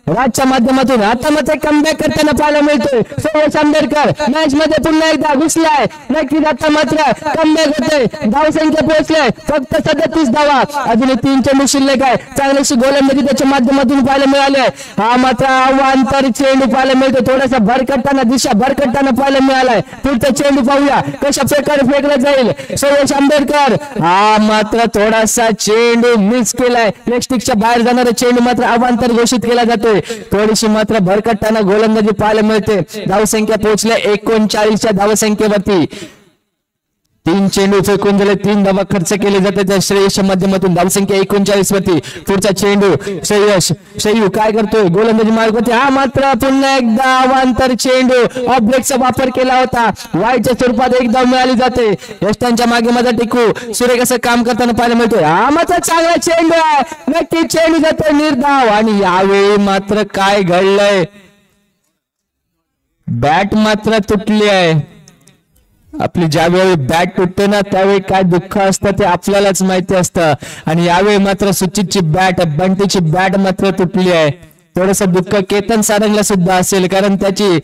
राजच्या माध्यमातून. आता मात्र कमबॅक करताना पाहायला मिळतोय सुरेश आंबेडकर. मॅच मध्ये पुन्हा एकदा घुसलाय नक्कीच. आता मात्र कमबॅक होतोय. धावसंख्या पोहोचलाय फक्त 37 धावा. अजून 3 चेंडू शिल्लक आहे. चांगलीशी गोलंदाजी त्याच्या माध्यमातून पाहायला मिळाली आहे. हा मात्र अवांतर चेंडू पाहायला मिळतो. थोडासा भरकटताना दिशा भरकटताना पाहायला मिळालाय. पुढचा चेंडू पाहूया कशा प्रकारे फेकला जाईल. सुरेश आंबेडकर हा मात्र थोडासा चेंडू मिस केलाय. लेग स्टिकच्या बाहेर जाणारा चेंडू मात्र अवांतर घोषित केला जातोय. थोडीशी मात्र भरकटताना गोलंदाजी पाहायला मिळते. धावसंख्या पोहोचल्या 39च्या धावसंख्येवरती. 3 चेंडू फेकून दिले 3 धावा खर्च केले जाते त्या श्रेयसच्या माध्यमातून. धावसंख्या 39 वरती. पुढचा चेंडू श्रेयू काय करतोय गोलंदाजी मार्ग होते. हा मात्र पुन्हा एकदा अवांतर चेंडू ऑफ ब्रेकचा वापर केला होता. वाईच्या स्वरूपात एक धाव मिळाली जाते. यष्टांच्या मागे मध्ये टिकू सुरेख असं काम करताना पाहायला मिळतोय. हा मात्र चांगला चेंडू आहे. नक्की चेंडू जातोय निर्धाव. आणि यावेळी मात्र काय घडलंय बॅट मात्र तुटली आहे. आपली ज्यावेळी बॅट तुटते ना त्यावेळी काय दुःख असतं ते आपल्यालाच माहिती असतं. आणि यावेळी मात्र सुचितची बॅट बंटीची बॅट मात्र तुटली आहे. थोडस दुःख केतन सारंगला सुद्धा असेल कारण त्याची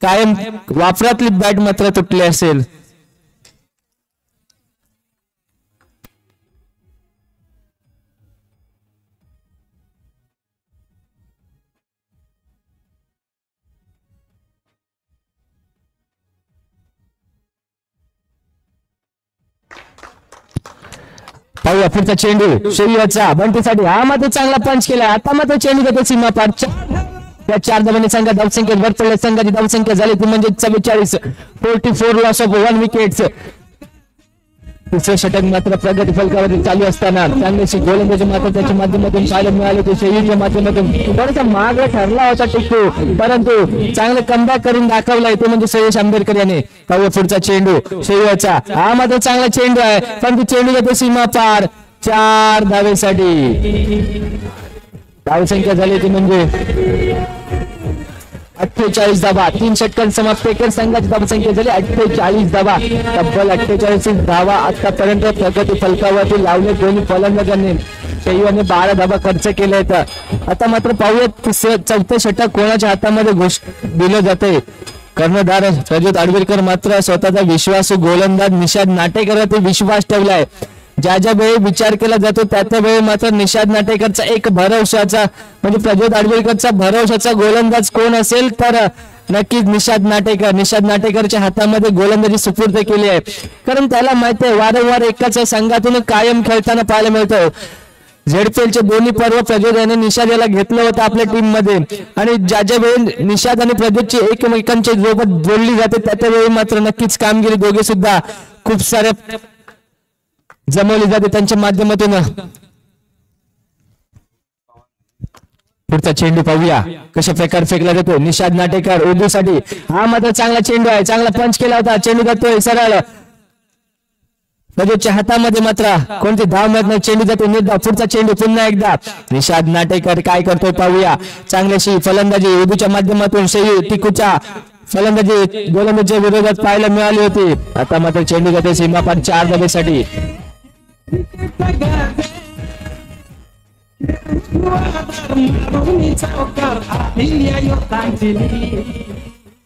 कायम वापरातली बॅट मात्र तुटली असेल. पाहूया पुढचा चेंडू शरीराचा बंटीसाठी. हा मात्र चांगला पंच केला. आता मात्र चेंडू जातो सीमा पार. त्या 4 धावांनी संघ धावसंख्येत भर पडले. संघाची धावसंख्या झाली ती म्हणजे 44. 44 लॉस ऑफ 1 विकेट्स. तिसरे षटक मात्र प्रगती फलकावरती चालू असताना चांगलीशी गोलंदाजी मात्र त्याच्या माध्यमातून पाहायला मिळाले. ते शरीरच्या माध्यमातून थोडासा मागे ठरला होता टिकू परंतु चांगलं कमबॅक करून दाखवलाय ते म्हणजे सुरेश आंबेडकर याने. पाहूया पुढचा चेंडू शरीराचा. हा मात्र चांगला चेंडू आहे परंतु चेंडू जातो सीमा पार 4 धावेसाठी. धावसंख्या झाली ती म्हणजे 48 धावा. 3 षटकांत समाप्त केले. संघाची धावसंख्या झाली 48 धावा. तब्बल 48 धावा आतापर्यंत प्रगती फलकावरती लावले दोन्ही फलंदाजांनी. शैवाने 12 धावा खर्च केले आहेत. आता मात्र पाहूयात 4थं षटक कोणाच्या हातामध्ये दिलं जाते. कर्णधार प्रज्योत आडवेलकर मात्र स्वतःचा विश्वासू गोलंदाज निषाद नाटेकरवरती विश्वास ठेवलाय. ज्या ज्या वेळी विचार केला जातो त्या वेळी मात्र निषाद नाटेकरचा एक भरवशाचा म्हणजे प्रज्योत आडवेलकरचा भरवशाचा गोलंदाज कोण असेल तर नक्कीच निषाद नाटेकर. निषाद नाटेकरच्या हातामध्ये गोलंदाजी सुपूर्द केली आहे कारण त्याला माहिती आहे वारंवार एकाच संघातून कायम खेळताना पाहायला मिळतं. झेडपीएलचे दोन्ही पर्व प्रज्योत याने निषाद याला घेतलं होतं आपल्या टीम मध्ये. आणि ज्या ज्या वेळी निषाद आणि प्रज्योतची एकमेकांच्या सोबत जोडली जाते त्या वेळी मात्र नक्कीच कामगिरी दोघे सुद्धा खूप साऱ्या जमवली जाते त्यांच्या माध्यमातून. पुढचा चेंडू पाहूया कशा प्रकारे फेकला जातो. निषाद नाटेकर उर्दूसाठी. हा मात्र चांगला चेंडू आहे. चांगला पंच केला होता. चेंडू जातोय सरळ प्रज्योतच्या हातामध्ये मात्र कोणती धाव मिळत नाही. चेंडू जातो निर्धाव. पुढचा चेंडू पुन्हा एकदा निषाद नाटेकर काय करतोय पाहूया. चांगल्याशी फलंदाजी उर्दूच्या माध्यमातून शैयू टिकूच्या फलंदाजी गोलंदाजीच्या विरोधात पाहायला मिळाली होती. आता मात्र चेंडू जाते सीमापार 4 धावेसाठी.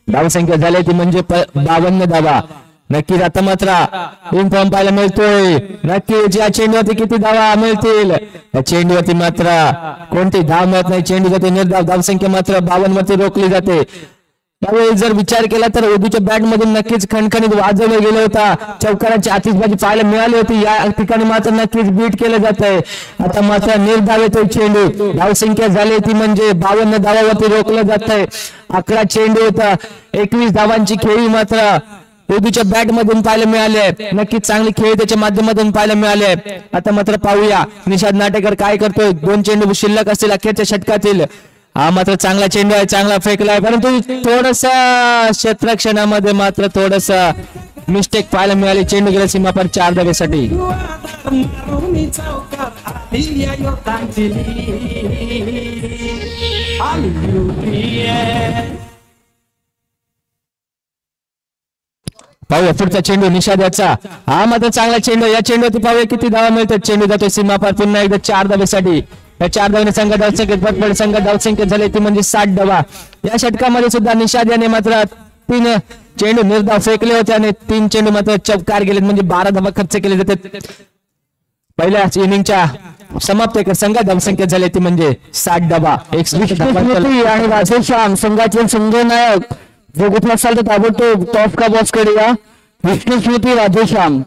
धावसंख्या झाली ती म्हणजे 52 धावा. नक्कीच आता मात्र इन्फॉर्म पाहायला मिळतोय. नक्कीच या चेंडूवरती किती धावा मिळतील. या चेंडूवरती मात्र कोणती धाव मिळत नाही. चेंडू जाते निर्धाव. धावसंख्या मात्र 52 वरती रोखली जाते. त्यावेळी जर विचार केला तर उर्दूच्या बॅट मधून नक्कीच खणखणीत वाजवला गेला होता. चौकाराची आतिषबाजी पाहायला मिळाली होती. या ठिकाणी मात्र नक्कीच बीट केलं जात आहे. आता मात्र निर्धाव येतोय चेंडू. धावसंख्या झाली ती म्हणजे 52 धावावरती रोखलं जात आहे. 11 चेंडू होता. 21 धावांची खेळी मात्र उर्दूच्या बॅट मधून पाहायला मिळाले आहे. नक्कीच चांगली खेळ त्याच्या माध्यमातून पाहायला मिळाले आहे. आता मात्र पाहूया निषाद नाटेकर काय करतोय. 2 चेंडू शिल्लक असतील अखेरच्या षटकातील. हा मात्र चांगला चेंडू आहे. चांगला फेकलाय परंतु थोडस क्षेत्ररक्षणामध्ये मात्र थोडस मिस्टेक पाहायला मिळाली. चेंडू गेला सीमापार 4 धावेसाठी. पाहूया पुढचा चेंडू निषाद्याचा. हा मात्र चांगला चेंडू. या चेंडूवरती पाहूया किती धावा मिळतात. चेंडू जातोय सीमापार पुन्हा एकदा 4 धावेसाठी. या 4 धावाने संघ धावसंख्येत भरपड संघ धावसंख्येत झाले ती म्हणजे 60 धावा. या षटकामध्ये सुद्धा निषाद याने मात्र 3 चेंडू निर्धाव फेकले होते आणि 3 चेंडू मात्र चौकार गेले म्हणजे 12 धावा खर्च केले जातात. पहिल्या इनिंगच्या समाप्त संघ धावसंख्येत झाले ती म्हणजे 60 धावा. आणि राधेश्याम संघाचे संघनायक जो कुठला असाल तर ताबडतोब टॉप का बॉक्स कडे या. विष्णू स्मृती राधेश्याम.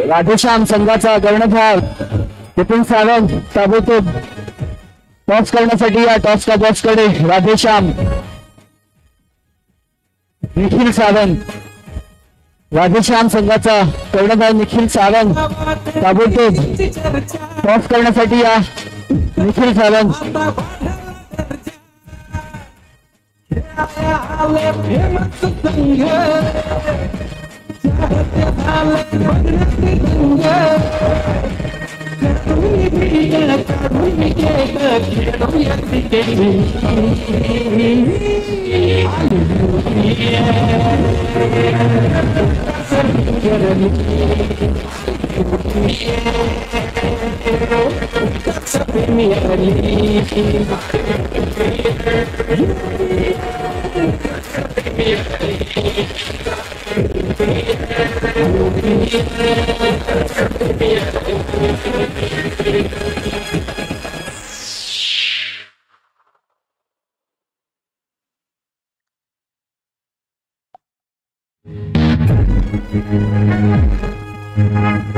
राधेश्याम संघाचा कर्णधार विपिन सावंत ताबडतोब टॉस करण्यासाठी या. टॉस का बॉक्स कडे राधेश्याम. निखिल सावंत. राधेश्याम संघाचा कर्णधार निखिल सावंत ताबडतोब टॉस करण्यासाठी या. निखिल सावंत.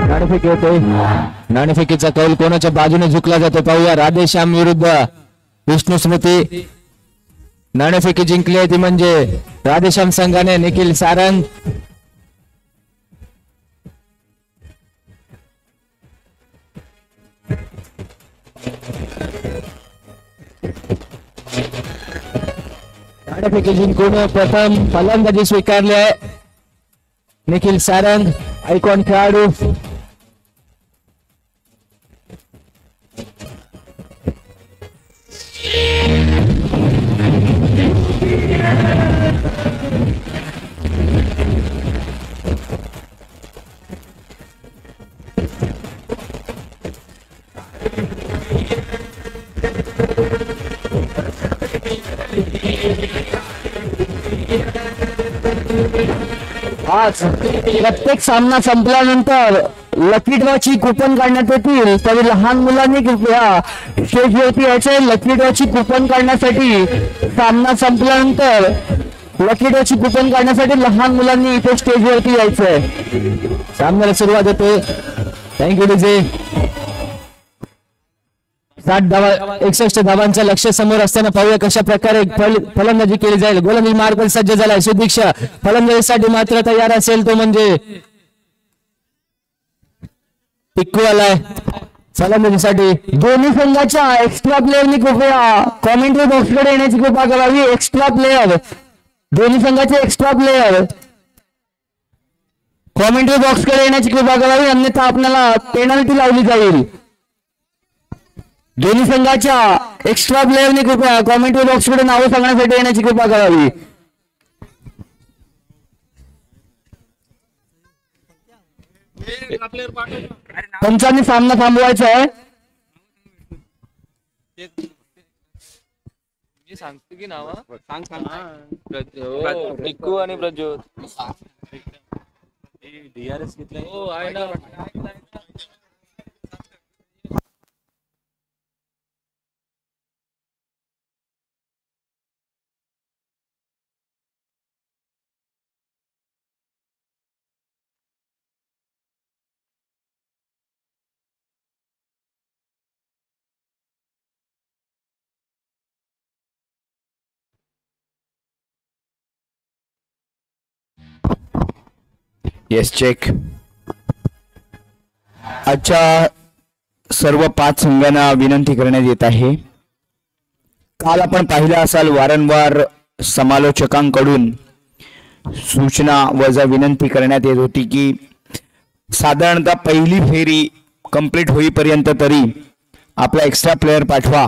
नाणेफेक होते. नाणेफेकीचा कौल कोणाच्या बाजूने झुकला जातो पाहूया. राधेश्याम विरुद्ध विष्णू स्मृती. नाणेफेकी जिंकली आहे ती म्हणजे राधेश्याम संघाने. निखिल सारंग. नाणेफेकी जिंकून प्रथम फलंदाजी स्वीकारली आहे निखिल सारंग आयकॉन खेळाडू. आज प्रत्येक सामना संपल्यानंतर लकी ड्रॉची कुपन काढण्यात येतील. तरी लहान मुलांनी कृपया स्टेजवरती यायचे. लकी ड्रॉची कुपन काढण्यासाठी सामना संपल्यानंतर लकी ड्रॉची कुपन काढण्यासाठी लहान मुलांनी इथे स्टेजवरती यायचंय. सामन्याला सुरुवात होते. Thank you DJ. 60 धावा 61 धावांच्या लक्ष्य समोर असताना पाहूया कशा प्रकारे फलंदाजी केली जाईल. गोलंदाजी मार्ग सज्ज झालाय. सुदीक्षा फलंदाजीसाठी मात्र तयार असेल तो म्हणजे टिक्कू आलाय फलंदाजीसाठी. दोन्ही संघाच्या एक्स्ट्रा प्लेअरनी कृपया कॉमेंट्री बॉक्स कडे येण्याची कृपा करावी. एक्स्ट्रा प्लेअर दोन्ही संघाचे एक्स्ट्रा प्लेअर कॉमेंट्री बॉक्स कडे येण्याची कृपा करावी. अन्यथा आपल्याला पेनल्टी लावली जाईल. दोन्ही संघाच्या एक्स्ट्रा प्लेअरने कृपया कॉमेंट्री बॉक्स कडे नावं सांगण्यासाठी येण्याची कृपा करावी. पंचांनी सामना थांबवायचा आहे. मी सांगतो की नाव सांग टिक्कू आणि प्रज्योत. DRS घेतलाय. Yes check. आजच्या सर्व 5 संघांना विनंती करण्यात येत आहे. काल आपण पाहिलं असाल वारंवार समालोचकांकडून सूचना वजा विनंती करण्यात येत होती की साधारणतः पहिली फेरी कंप्लीट होईपर्यंत तरी आपला एक्स्ट्रा प्लेयर पाठवा,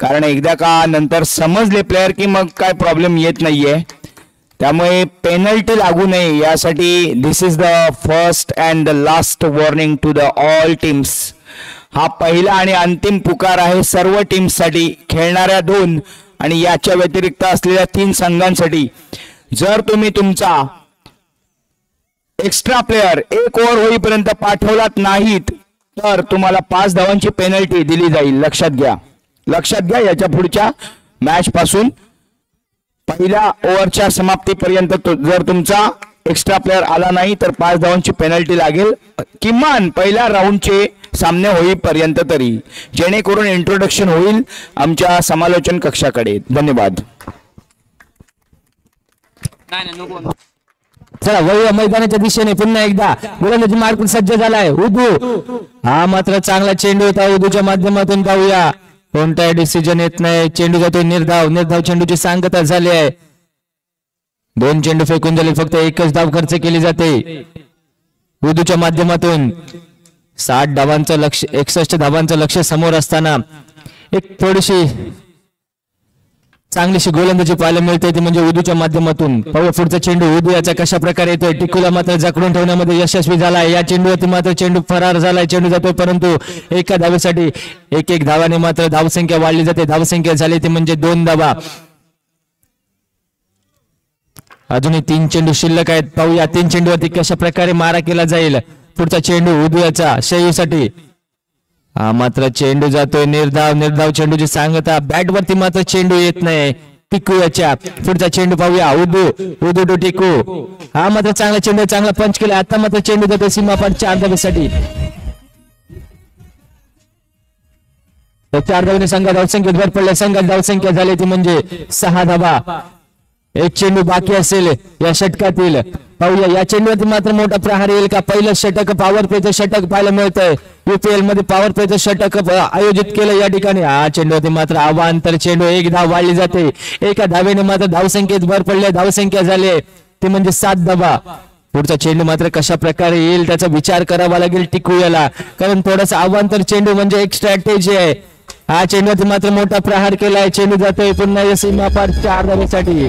कारण एकदा का नंतर समजले प्लेयर की मग काय प्रॉब्लेम येत नाहीये. त्यामुळे पेनल्टी लागू नये यासाठी this is the first and the last warning to the all teams. हा पहिला आणि अंतिम पुकार आहे सर्व टीम्ससाठी, खेळणाऱ्या 2 आणि याच्या व्यतिरिक्त असलेल्या 3 संघांसाठी. जर तुम्ही तुमचा एक्स्ट्रा प्लेयर 1 ओव्हर होईपर्यंत पाठवलात नाहीत तर तुम्हाला 5 धावांची पेनल्टी दिली जाईल. लक्षात घ्या. याच्या पुढच्या मॅच पासून पहिल्या ओव्हरच्या समाप्तीपर्यंत जर तुमचा एक्स्ट्रा प्लेयर आला नाही तर 5 धावांची पेनल्टी लागेल, किमान पहिल्या राऊंडचे सामने होईपर्यंत तरी, जेणेकरून इंट्रोडक्शन होईल आमच्या समालोचन कक्षाकडे. धन्यवाद. चला वळूया मैदानाच्या दिशेने. पुन्हा एकदा गोलंदाजी मार्ग सज्ज झालाय उदू. हा मात्र चांगला चेंडू होता. उदूच्या माध्यमातून पाहूया कोणताही डिसिजन येत नाही. चेंडू जातोय निर्धाव चेंडूची सांगता झाली आहे. 2 चेंडू फेकून झाले, फक्त 1च धाव खर्च केली जाते उदूच्या माध्यमातून. 60 धावांचं लक्ष, 61 धावांचं लक्ष समोर असताना एक थोडीशी चांगलीशी गोलंदाजी पाहायला मिळते ती म्हणजे उदूच्या माध्यमातून. पाहूया पुढचा चेंडू उदू याचा कशा प्रकारे येतोय. टिकूला मात्र जखडून ठेवण्यामध्ये यशस्वी झालाय. या चेंडूवरती मात्र चेंडू फरार झालाय. चेंडू जातोय परंतु एका धावेसाठी 1-1 धावाने मात्र धावसंख्या वाढली जाते. धावसंख्या झाली ती म्हणजे 2 धावा. अजूनही 3 चेंडू शिल्लक आहेत. पाहूया 3 चेंडूवरती कशा प्रकारे मारा केला जाईल. पुढचा चेंडू उदू याचा शैयूसाठी. हा मात्र चेंडू जातोय निर्धाव चेंडूची सांगता. बॅट वरती मात्र चेंडू येत नाही टिकू याच्या. पुढचा चेंडू पाहूया उदू टू टिकू. हा मात्र चांगला चेंडू, चांगला पंच केला. आता मात्र चेंडू जातोय सीमापार 4 धावेसाठी. 4 धावेने संघात धावसंख्येत भर पडल्या. संघात धावसंख्या झाली ती म्हणजे 6 धावा. 1 चेंडू बाकी असेल या षटकातील. पाहूया या चेंडूवरती मात्र मोठा प्रहार येईल का. पहिलं षटक पॉवर प्लेचं षटक पाहायला मिळतंय. UPL मध्ये पॉवर प्लेचं षटक आयोजित केलं या ठिकाणी. हा चेंडूवरती मात्र अवांतर चेंडू, 1 धाव वाढली जाते. एका धावेने मात्र धावसंख्येत भर पडले. धावसंख्या झाली ती म्हणजे 7 धावा. पुढचा चेंडू मात्र कशा प्रकारे येईल त्याचा विचार करावा लागेल टिकू याला, कारण थोडासा अवांतर चेंडू म्हणजे एक स्ट्रॅटेजी आहे. हा चेंडूवरती मात्र मोठा प्रहार केलाय. चेंडू जातोय पुन्हा सीमापार 4 धावेसाठी.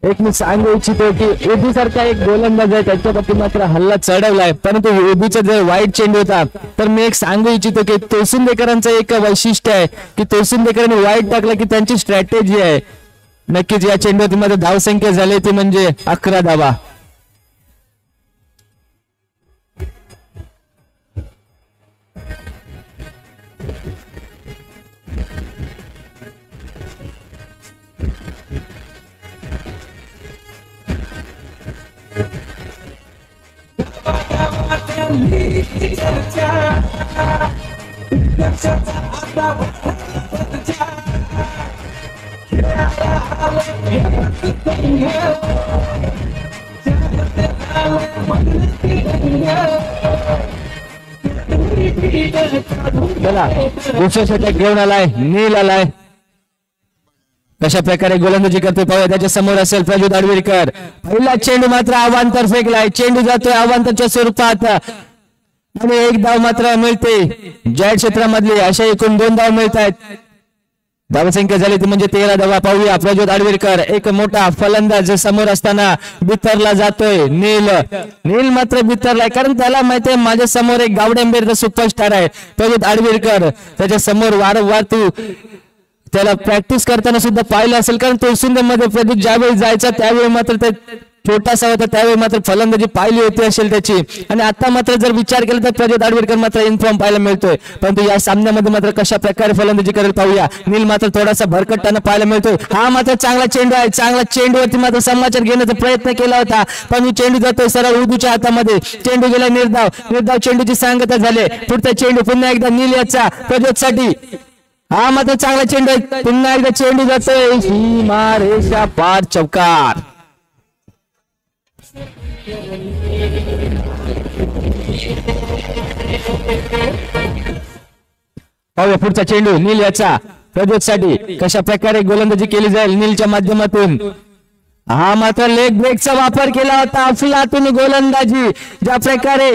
एक मी सांगू इच्छितो की उदू सारखा एक गोलंदाज आहे त्याच्यावरती मात्र हल्ला चढवलाय, परंतु उदूचा जर वाईट चेंडू होता तर मी एक सांगू इच्छितो की तोसिंदेकरांचं एक वैशिष्ट्य आहे की तोसिंदेकरांनी वाईट टाकलं की त्यांची स्ट्रॅटेजी आहे. नक्कीच या चेंडूवरती मात्र धावसंख्या झाली ती म्हणजे 11 धावा. चला दुसरं षटक घेऊन आलाय नील आलाय. कशा प्रकारे गोलंदाजी करतोय पाहूया. त्याच्या समोर असेल प्रज्योत आडवीरकर. पहिला चेंडू मात्र अवांतर फेकलाय. चेंडू जातोय अवांतरच्या स्वरूपात आणि 1 धाव मात्र मिळते. जाहीर क्षेत्रामधली अशा एकूण 2 धाव मिळत आहेत. धावसंख्या झाली ती म्हणजे 13 धावा. पाहूया प्रज्योत आडवीरकर एक मोठा फलंदाज समोर असताना बिथरला जातोय. नील मात्र बिथरलाय कारण त्याला माहितीये माझ्या समोर एक गावडेंबेरचा सुपरस्टार आहे प्रज्योत आडवीरकर. त्याच्या समोर वारंवार तू त्याला प्रॅक्टिस करताना सुद्धा पाहिलं असेल, कारण तोसिंदेमध्ये प्रदीप ज्यावेळी जायचा त्यावेळी मात्र ते छोटासा होता त्यावेळी मात्र फलंदाजी पाहिली होती असेल त्याची. आणि आता मात्र जर विचार केला तर प्रज्योत आडवीरकर मात्र इन्फॉर्म पाहायला मिळतोय, परंतु या सामन्यामध्ये मात्र कशा प्रकारे फलंदाजी करेल पाहूया. नील मात्र थोडासा भरकटताना पाहायला मिळतोय. हा मात्र चांगला चेंडू आहे. चांगला चेंडूवरती मात्र समाचार घेण्याचा प्रयत्न केला होता, पण चेंडू जातोय सरळ उदूच्या हातामध्ये. चेंडू गेला निर्धाव चेंडूची सांगता झाले. पुढचा चेंडू पुन्हा एकदा नील याचा प्रज्योत साठी. हा मात्र चांगला चेंडू आहे. पुन्हा एकदा चेंडू जातोय सीमा रेषा पार चौकार. पाहूया पुढचा चेंडू नील याचा प्रज्योतसाठी कशा प्रकारे गोलंदाजी केली जाईल नीलच्या माध्यमातून. हा मात्र लेग ब्रेकचा वापर केला होता अफलातून गोलंदाजी. ज्या प्रकारे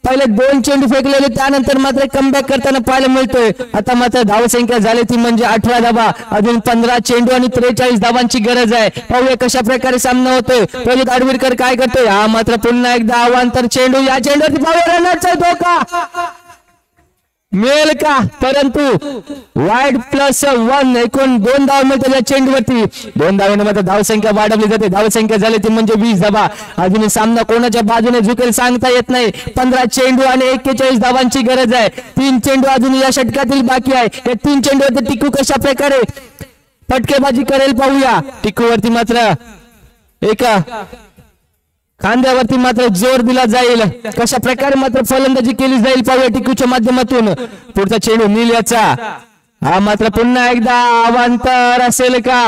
पहिले 2 चेंडू फेकलेले त्यानंतर मात्र कमबॅक करताना पाहायला मिळतोय. आता मात्र धावसंख्या झाली ती म्हणजे 18 धावा. अजून 15 चेंडू आणि 43 धावांची गरज आहे. पाहूया कशा प्रकारे सामना होतोय. प्रज्योत आडवीरकर काय करतोय. हा मात्र पुन्हा एकदा अवांतर चेंडू. या चेंडूवरती पाहूया रनचा धोका मिळेल का, परंतु वाईड +1 एकूण 2 धाव मिळतात या चेंडूवरती. 2 धावांनी मात्र धावसंख्या वाढवली जाते. धावसंख्या झाली ती म्हणजे 20 धावा. अजून सामना कोणाच्या बाजूने झुकेल सांगता येत नाही. 15 चेंडू आणि 41 धावांची गरज आहे. 3 चेंडू अजून या षटकातील बाकी आहे. या 3 चेंडूवरती टिकू कशा प्रकारे फटकेबाजी करेल पाहूया. टिकूवरती मात्र एका खांद्यावरती मात्र जोर दिला जाईल. कशा प्रकारे मात्र फलंदाजी केली जाईल पाहूया टिकूच्या माध्यमातून. पुढचा चेंडू नील याचा. हा मात्र पुन्हा एकदा अवांतर असेल का.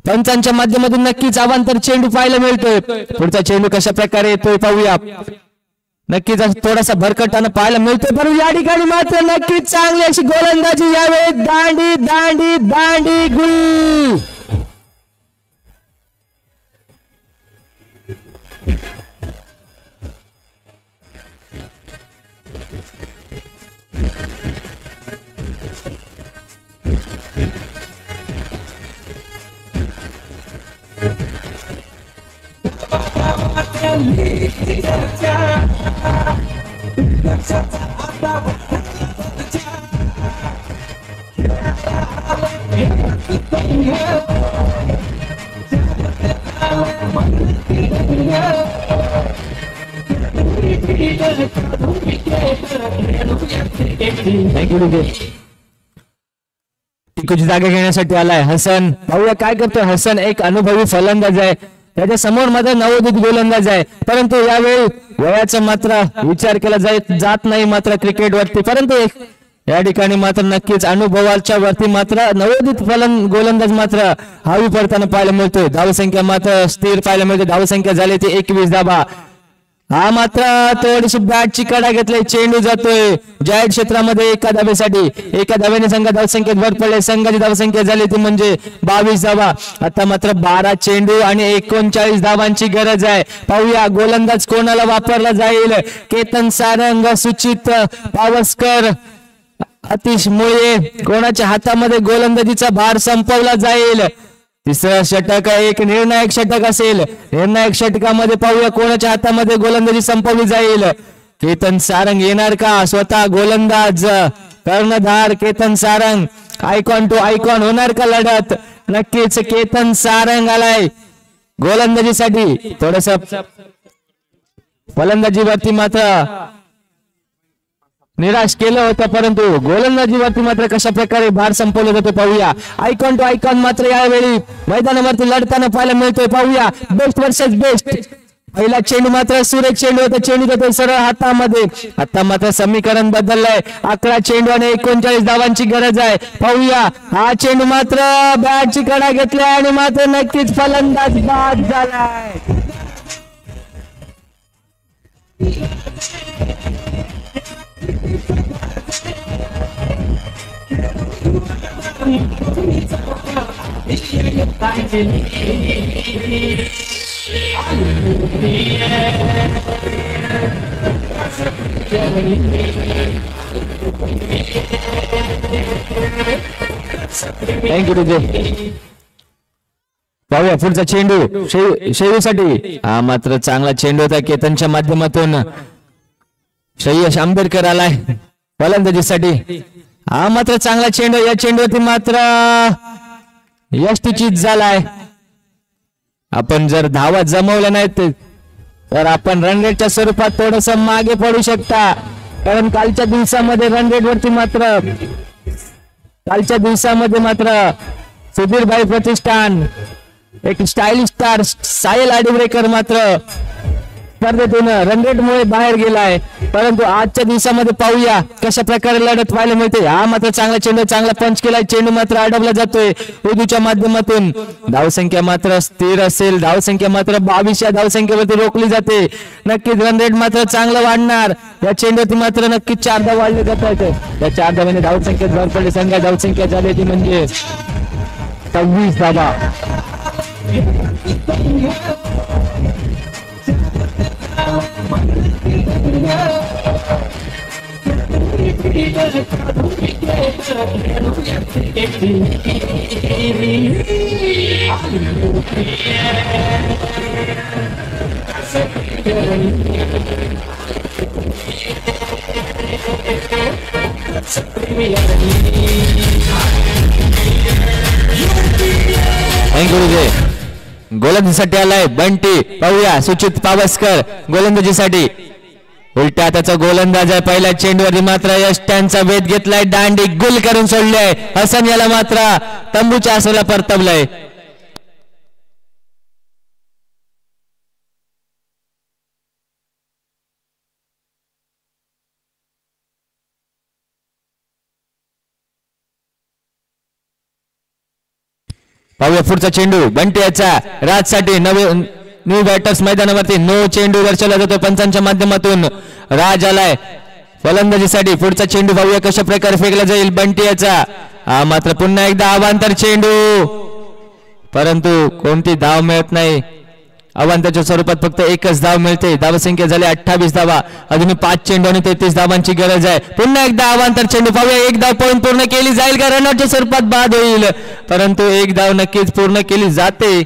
पंचांच्या माध्यमातून नक्कीच अवांतर चेंडू पाहायला मिळतोय. पुढचा चेंडू कशा प्रकारे येतोय पाहूया. नक्कीच थोडासा भरकटानं पाहायला मिळतोय, परंतु या ठिकाणी मात्र नक्कीच चांगली अशी गोलंदाजी यावेळी. दांडी दांडी दांडी गुल. टिकूची जागा घेण्यासाठी आलाय हसन. पाहूया काय करतोय हसन. एक अनुभवी फलंदाज आहे. त्याच्या समोर मात्र नवोदित गोलंदाज आहे, परंतु यावेळी वयाचा मात्र विचार केला जात नाही मात्र क्रिकेटवरती. परंतु या ठिकाणी मात्र नक्कीच अनुभवाच्या वरती मात्र नवोदित गोलंदाज मात्र हावी पडताना पाहायला मिळतोय. धावसंख्या मात्र स्थिर पाहायला मिळते. धावसंख्या झाली ती 21 धावा. हा मात्र थोडीशी बॅटची कडा घेतली. चेंडू जातोय जाहीर क्षेत्रामध्ये एका धावेसाठी. एका धावेने संघ धावसंख्येत भर पडले. संघाची धावसंख्या झाली ती म्हणजे 22 धावा. आता मात्र 12 चेंडू आणि 39 धावांची गरज आहे. पाहूया गोलंदाज कोणाला वापरला जाईल. केतन सारंग, सुचित पावसकर, अतिश मोये कोणाच्या हातामध्ये गोलंदाजीचा भार संपवला जाईल. तिसरं षटक एक निर्णायक षटक असेल. निर्णायक षटकामध्ये पाहूया कोणाच्या हातामध्ये गोलंदाजी संपवली जाईल. केतन सारंग येणार का. स्वतः गोलंदाज कर्णधार Ketan Sarang. Icon to icon होणार का लढत. नक्कीच केतन सारंग आलाय गोलंदाजीसाठी. थोडस फलंदाजीवरती मात्र निराश केलं होतं, परंतु गोलंदाजीवरती मात्र कशा प्रकारे भार संपवला जातो पाहूया. आयकॉन टू आयकॉन मात्र यावेळी मैदानावरती लढताना पाहायला मिळतोय. पाहूया बेस्ट वर्सेस बेस्ट. पहिला चेंडू मात्र सुरेख चेंडू होता. चेंडू जातो सरळ हातामध्ये. आता मात्र समीकरण बदललंय. 11 चेंडू आणि 39 धावांची गरज आहे. पाहूया हा चेंडू मात्र बॅटची कडा घेतल्या आणि मात्र नक्कीच फलंदाज बाद झालाय. Thank you DJ. पाहूया पुढचा चेंडू शेयूसाठी. हा मात्र चांगला चेंडू होता केतनच्या माध्यमातून. श्रेयस आंबेडकर आलाय फलंदाजीसाठी. हा मात्र चांगला चेंडू. या चेंडूवरती मात्र यष्टीचीत झालाय. आपण जर धावा जमवल्या नाहीत तर आपण रन रेटच्या स्वरूपात थोडस मागे पडू शकता, कारण कालच्या दिवसामध्ये रन रेट वरती मात्र सुधीरभाई प्रतिष्ठान, एक स्टायलिश स्टार साहिल आडिवरेकर मात्र स्पर्धेतून रन रेटमुळे बाहेर गेलाय, परंतु आजच्या दिवसामध्ये पाहूया कशा प्रकारे लढत पाहायला मिळते. हा मात्र चांगला चेंडू, चांगला पंच केलाय, चेंडू मात्र अडवला जातोय उदूच्या माध्यमातून. धावसंख्या मात्र स्थिर असेल, धावसंख्या मात्र 22 या धावसंख्येवरती रोखली जाते. नक्कीच रन रेट मात्र चांगलं वाढणार. या चेंडूवरती मात्र नक्कीच 4 धाव वाढले जात आहेत. या 4 धावांनी धावसंख्येत भर पडली. संघा धावसंख्या झाली ती म्हणजे 26 धावा. गोलंदाजीसाठी आलाय बंटी. पाहूया सुचित पावसकर गोलंदाजीसाठी. उलट्या हाताचा गोलंदाज आहे. पहिल्या चेंडूवरती मात्र यष्ट्यांचा वेध घेतलाय, दांडी गुल करून सोडलाय. हसन याला मात्र तंबूच्या आसोला परतवलंय. पाहूया पुढचा चेंडू बंटी याचा राजसाठी. न्यू बॅटर्स मैदानावरती नो चेंडू दर्शवला जातो पंचांच्या माध्यमातून. राज आलाय फलंदाजीसाठी. पुढचा चेंडू पाहूया कशा प्रकारे फेकला जाईल बंटी याचा. हा मात्र पुन्हा एकदा अवांतर चेंडू, परंतु कोणती धाव मिळत नाही. अवांतरच्या स्वरूपात फक्त एकच धाव मिळते. धावसंख्या झाली 28 धावा. अजून 5 चेंडू आणि 33 धावांची गरज आहे. पुन्हा एकदा अवांतर चेंडू पाहूया. एक धाव पॉईंट पूर्ण केली जाईल का रनआउटच्या स्वरूपात बाद होईल, परंतु एक धाव नक्कीच पूर्ण केली जाते.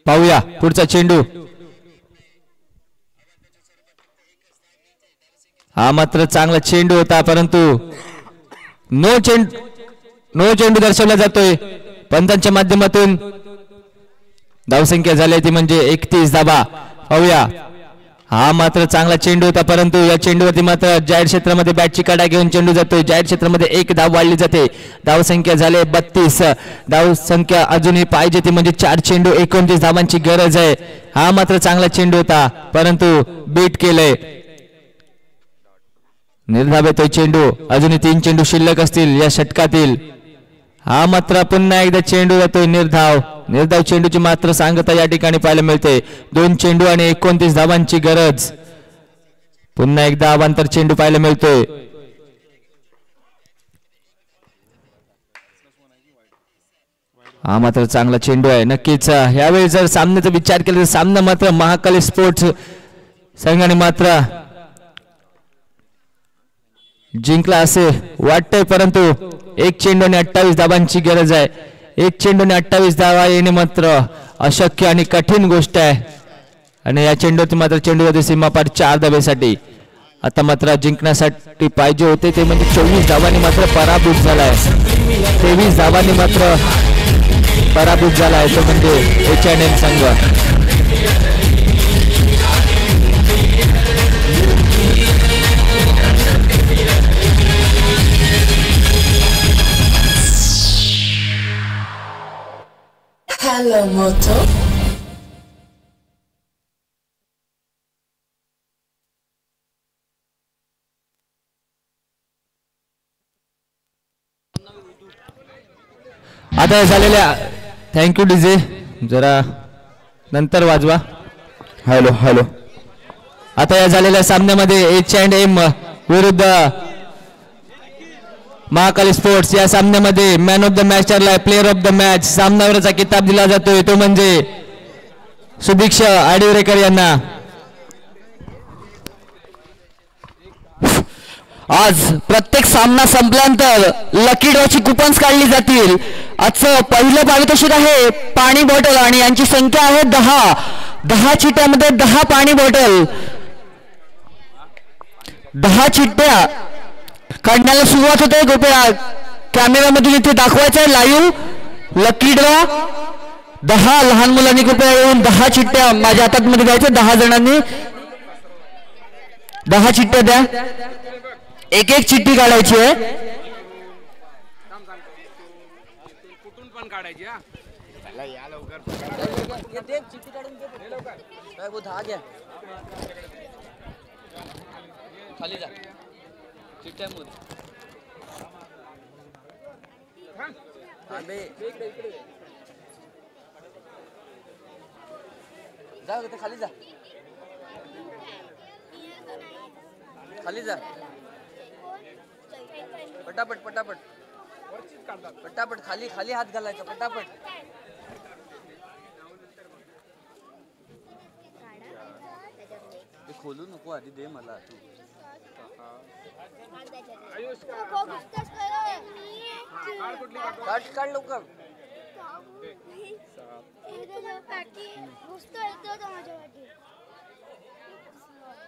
पाहूया पुढचा चेंडू. हा मात्र चांगला चेंडू होता, परंतु नो चेंडू दर्शवला जातोय पंचांच्या माध्यमातून. धावसंख्या झाली ती म्हणजे 31 धावा. पाहूया हा मात्र चांगला चेंडू होता, परंतु या चेंडूवरती मात्र जाहीर क्षेत्रामध्ये बॅटची कडा घेऊन चेंडू जातोय. जाहीर क्षेत्रामध्ये 1 धाव वाढली जाते. धावसंख्या झाली 32. धावसंख्या अजूनही पाहिजे ती म्हणजे 4 चेंडू 29 धावांची गरज आहे. हा मात्र चांगला चेंडू होता, परंतु बीट केलंय. निर्धाव येतोय चेंडू. अजूनही 3 चेंडू शिल्लक असतील या षटकातील. हा मात्र पुन्हा एकदा चेंडू जातोय निर्धाव. चेंडूची मात्र सांगता या ठिकाणी पाहायला मिळते. 2 चेंडू आणि 29 धावांची गरज. पुन्हा एकदा अवांतर चेंडू पाहायला मिळतोय. हा मात्र चांगला चेंडू आहे. नक्कीच यावेळी जर सामन्याचा विचार केला तर सामना मात्र महाकाली स्पोर्ट्स संघाने मात्र जिंकला असे वाटतंय, परंतु 1 चेंडू आणि 28 धावांची गरज आहे. 1 चेंडू आणि 28 धावा येणे मात्र अशक्य आणि कठीण गोष्ट आहे. आणि या चेंडूवरती मात्र चेंडूवरती सीमापार 4 धावेसाठी. आता मात्र जिंकण्यासाठी पाहिजे होते ते म्हणजे 24 धावांनी मात्र पराभूत झालाय. 23 धावांनी मात्र पराभूत झालाय तो म्हणजे H&M संघ. Hello Moto. आता झालेल्या थँक्यू डीजे जरा नंतर वाजवा. Hello hello. आता या झालेल्या सामन्यामध्ये H&M विरुद्ध महाकाली स्पोर्ट्स या सामन्यामध्ये man of the match player. Of of the मॅच सामनावरचा किताब दिला जातोय तो म्हणजे सुदीक्षा आडिवरेकर यांना. आज प्रत्येक सामना संपल्यानंतर लकी ड्रॉची कुपन्स काढली जातील. आजचं पहिलं पारितोषिक आहे पाणी बॉटल आणि यांची संख्या आहे 10. 10 चिट्ट्यामध्ये 10 पाणी बॉटल. 10 चिट्ट्या काढण्याला सुरुवात होते. कृपया कॅमेरामधून इथे दाखवायचं आहे लाईव्ह लकी ड्रॉ. 10 लहान मुलांनी कृपया येऊन 10 चिट्ट्या माझ्या हातात मध्ये द्यायच्या. 10 जणांनी 10 चिठ्ठ्या द्या. एक एक चिठ्ठी काढायची आहे. खाली जा चिठ्ठ्या मोज. जा तिथे खाली जा. खाली जा पटापट पटापट पटापट. खाली खाली हात घालायचा पटापट. खोलू नको आधी दे मला तू. काढ लवकर.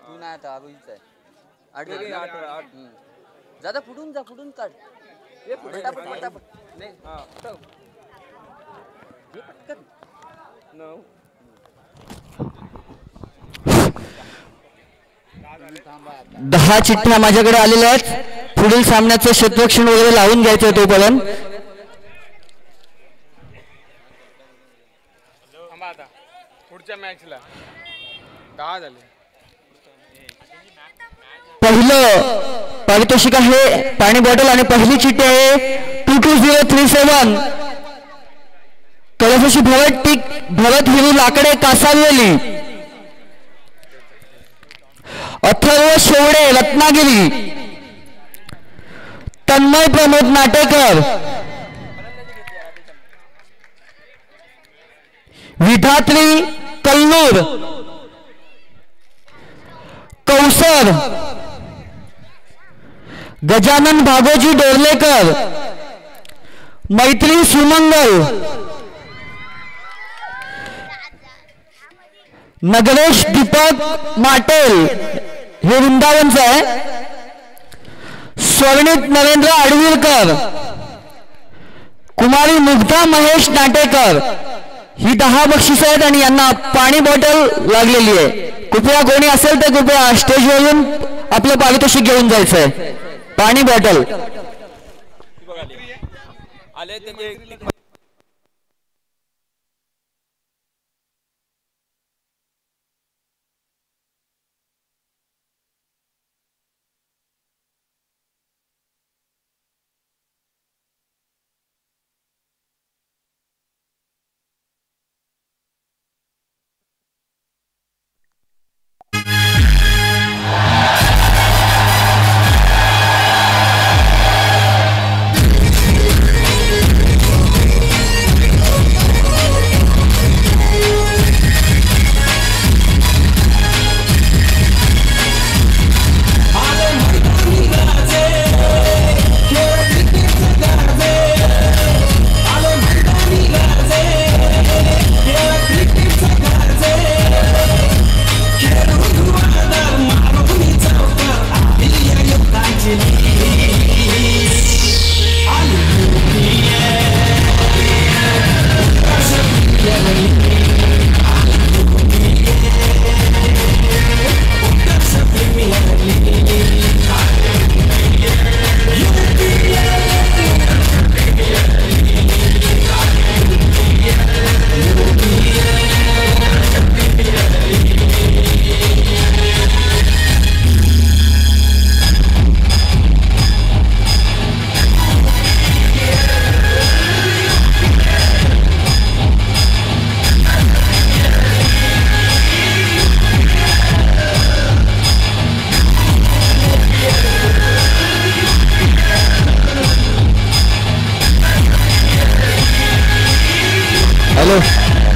तू नाही आता आरोहीच आहे. आठ जादा फुटून जा. फुटून काढ पटापट पटापट. पटकन 10 चिठ्ठ्या माझ्याकडे आलेल्या आहेत. पुढील सामन्याचं क्षेत्ररक्षण वगैरे लावून घ्यायचं तोपर्यंत. पुढच्या मॅचला 10 झाले. पहिलं पारितोषिक आहे पाणी बॉटल आणि पहिली चिठ्ठी आहे 22037 कळसाशी भरत हिरू लाकडे कासारवेली. अथर्व शेवडे रत्नागिरी. तन्मय प्रमोद नाटेकर. विधात्री कल्लूर. कौसर. गजानन भागोजी डोरलेकर. मैत्री सुमंगल. नगरेश दीपक माटेल हे वृंदावनचं आहे. स्वर्णित नरेंद्र आडविलकर. कुमारी मुग्धा महेश नाटेकर. ही 10 बक्षीस आहेत आणि यांना पाणी बॉटल लागलेली आहे. कृपया कोणी असेल तर कृपया स्टेजवरून आपलं पारितोषिक घेऊन जायचंय. पाणी बॉटल आले ते.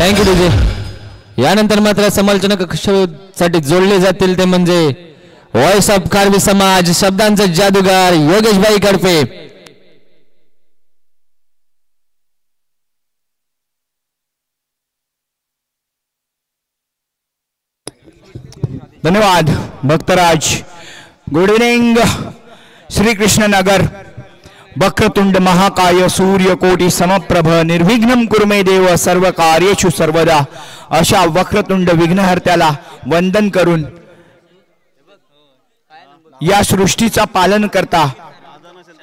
Thank you DJ. यानंतर मात्र समालोचना कक्षासाठी जोडले जातील ते म्हणजे व्हॉइस ऑफ कार्बी समाज शब्दांचा जादूगार योगेशभाई कडपे. धन्यवाद भक्तराज. Good evening. श्रीकृष्ण नगर. वक्रतुंड महाकाय सूर्यकोटी समप्रभ निर्विघ्नं कुरु मे देव सर्व कार्येषु सर्वदा अशा वक्रतुंड विघ्नहर्त्याला वंदन करून या सृष्टीचा पालन करता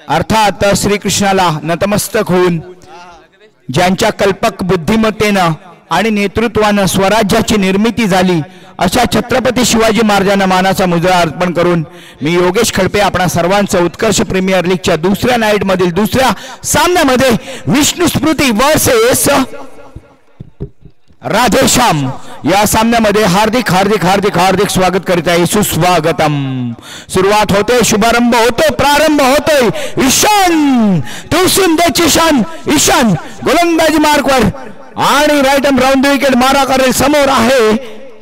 अर्थात श्रीकृष्णाला नतमस्तक होऊन ज्यांच्या कल्पक बुद्धिमत्तेनं आणि नेतृत्वानं स्वराज्याची निर्मिती झाली अशा छत्रपती शिवाजी महाराजांना मानाचा मुजरा अर्पण करून मी योगेश खडपे आपणा सर्वांचं उत्कर्ष प्रीमियर लीगच्या दुसऱ्या नाईट मधील दुसऱ्या सामन्यामध्ये विष्णू स्मृती वर्सेस राधेश्याम या सामन्यामध्ये हार्दिक हार्दिक हार्दिक हार्दिक स्वागत करीत आहे. सुस्वागतम. सुरुवात होते, शुभारंभ होतो, प्रारंभ होतोय. ईशान तुळसुंदेची शान. ईशान गोलंदाजी मार्कवर आणि राईट अँड राऊंड विकेट मारा करेल. समोर आहे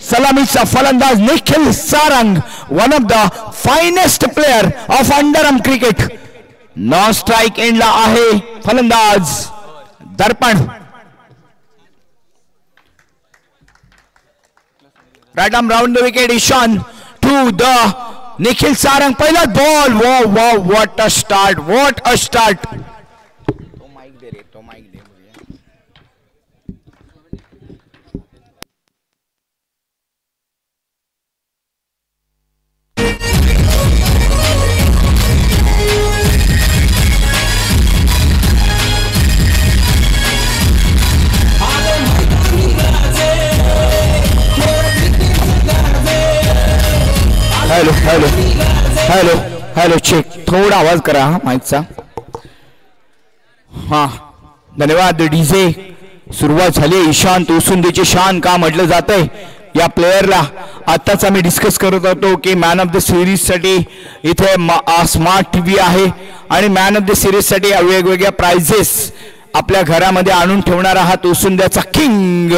सलामीचा फलंदाज Nikhil Sarang, one of the finest player of underarm cricket. Non strike एंडला आहे फलंदाज Darpan. Right arm round the wicket. Ishan to the Nikhil Sarang. पहिला ball. Whoa whoa what a start, what a start. तो माइक दे रे, तो माइक दे. Hello hello hello hello check. थोडा आवाज करा माईकचा. हा धन्यवाद डीजे. सुरुवात झाली. ईशान तुळसुंदेची शान का म्हटलं जातंय या प्लेयरला. आताच आम्ही डिस्कस करत होतो की मॅन ऑफ द सिरीज साठी इथे स्मार्ट टीव्ही आहे आणि मॅन ऑफ द सिरीज साठी वेगवेगळ्या प्राइजेस आपल्या घरामध्ये आणून ठेवणारा हा तुळसुंद्याचा किंग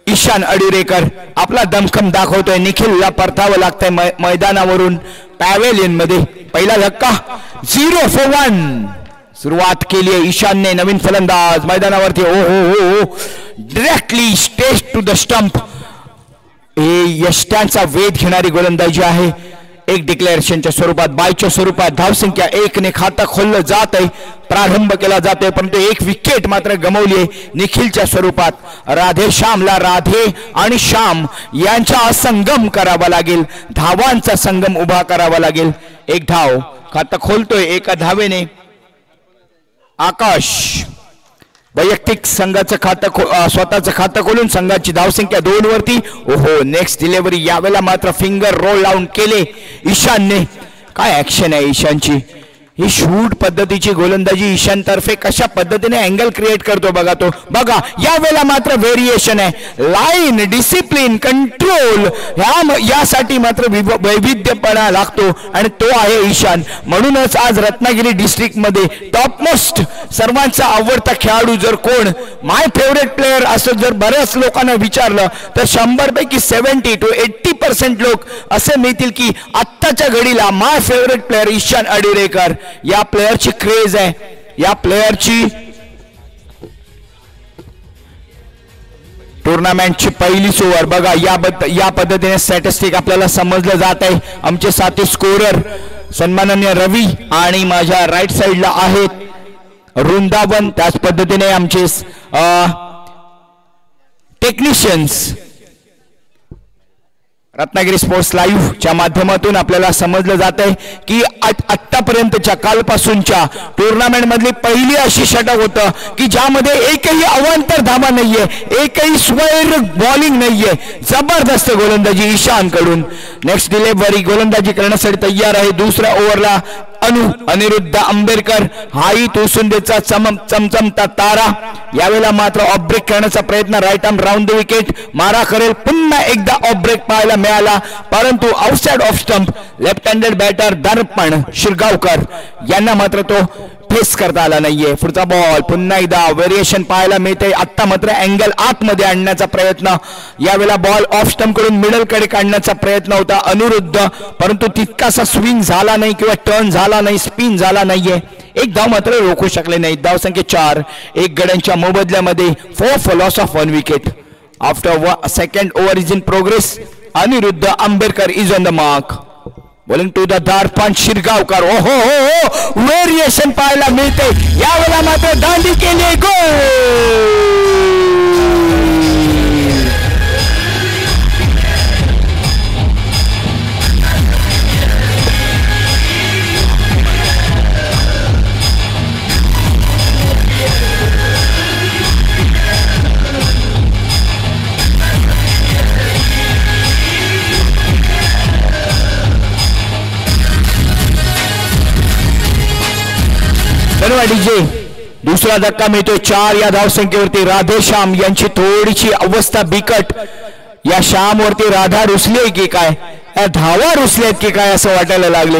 ईशान अडिरेकर आपला दमखम दाखवतोय. निखिलला परतावं लागतंय मैदानावरून पॅवेलियन मध्ये. पहिला धक्का 0 for 1. सुरुवात केली आहे ईशानने. नवीन फलंदाज मैदानावरती. ओ हो हो directly straight to the stump. हे यष्ट्यांचा वेध घेणारी गोलंदाजी आहे. एक डिक्लेरेशनच्या स्वरूपात, बायच्या स्वरूपात धावसंख्या 1 ने खातं खोललं जात आहे. प्रारंभ केला जातोय परंतु एक विकेट मात्र गमावली आहे निखिलच्या स्वरूपात. राधेश्यामला राधे आणि श्याम यांचा संगम करावा लागेल. धावांचा संगम उभा करावा लागेल. एक धाव खातं खोलतोय एका धावेने आकाश. वैयक्तिक संघाचं खातं स्वतःचं खातं खोलून संघाची धावसंख्या 2 वरती. ओहो नेक्स्ट डिलिव्हरी. यावेळेला मात्र फिंगर रोल लावून केले ईशानने. काय ऍक्शन आहे ईशानची. ही शूट पद्धतीची गोलंदाजी ईशान तर्फे कशा पद्धतीने अँगल क्रिएट करतो बघा तो. बघा यावेळेला मात्र व्हेरिएशन आहे. लाईन डिसिप्लिन कंट्रोल यासाठी मात्र वैविध्यपणा लागतो आणि तो आहे ईशान. म्हणूनच आज रत्नागिरी डिस्ट्रिक्ट मध्ये टॉपमोस्ट सर्वांचा आवडता खेळाडू जर कोण, माय फेवरेट प्लेयर असं जर बऱ्याच लोकांना विचारलं तर 100 पैकी 70 to 80% लोक असे मिळतील की आत्ताच्या घडीला माय फेवरेट प्लेयर ईशान अडिरेकर. या प्लेयरची क्रेज आहे. या प्लेयरची टुर्नामेंटची पहिलीच ओव्हर बघा. या पद्धतीने स्टॅटिस्टिक आपल्याला समजलं जात आहे. आमचे साथी स्कोरर सन्माननीय रवी आणि माझ्या राईट साइडला आहेत वृंदावन. त्याच पद्धतीने आमचे टेक्निशियन्स रत्नागिरी स्पोर्ट्स लाईव्हच्या माध्यमातून आपल्याला समजलं जात आहे की आतापर्यंतच्या कालपासूनच्या टुर्नामेंट मधली पहिली अशी षटक होतं की ज्यामध्ये एकही अवांतर धावा नाहीये, एकही स्वैर बॉलिंग नाहीये. जबरदस्त गोलंदाजी ईशान कडून. नेक्स्ट डिलिव्हरी गोलंदाजी करण्यासाठी तयार आहे दुसऱ्या ओव्हरला अनिरुद्ध आंबेडकर. हाही तुळसुंदेचा चमचमता तारा. यावेळेला मात्र ऑफ ब्रेक करण्याचा प्रयत्न. Right arm round the wicket मारा करेल. पुन्हा एकदा ऑफ ब्रेक पाहायला मिळाला परंतु outside off stump left handed batter Darpan Shirgaonkar यांना मात्र तो फेस करता आला नाहीये. पुढचा बॉल पुन्हा एकदा व्हेरिएशन पाहायला मिळते. आता मात्र अँगल आतमध्ये आणण्याचा प्रयत्न. यावेळेला बॉल ऑफ स्टंप कडून मिडल कडे काढण्याचा प्रयत्न होता अनिरुद्ध परंतु तितकासा स्विंग झाला नाही किंवा टर्न झाला नाही, स्पिन झाला नाहीये. एक धाव मात्र रोखू शकले नाही. धाव संख्या 4. एक गड्यांच्या मोबदल्यामध्ये 4 for loss of 1 wicket. After second over is in progress. Aniruddha Ambedkar is on the mark. Bowling to the Darpan Shirgaonkar. ओहो हो व्हेरिएशन पाहायला मिळते. यावेळेला मात्र दांडी केली. गोल. बनवा डीजे. दुसरा धक्का मिळतोय 4 या धावसंख्येवरती. राधेश्याम यांची थोडीशी अवस्था बिकट. या श्याम वरती राधा रुसली की काय, या धावा रुसल्यात की काय असं वाटायला लागले.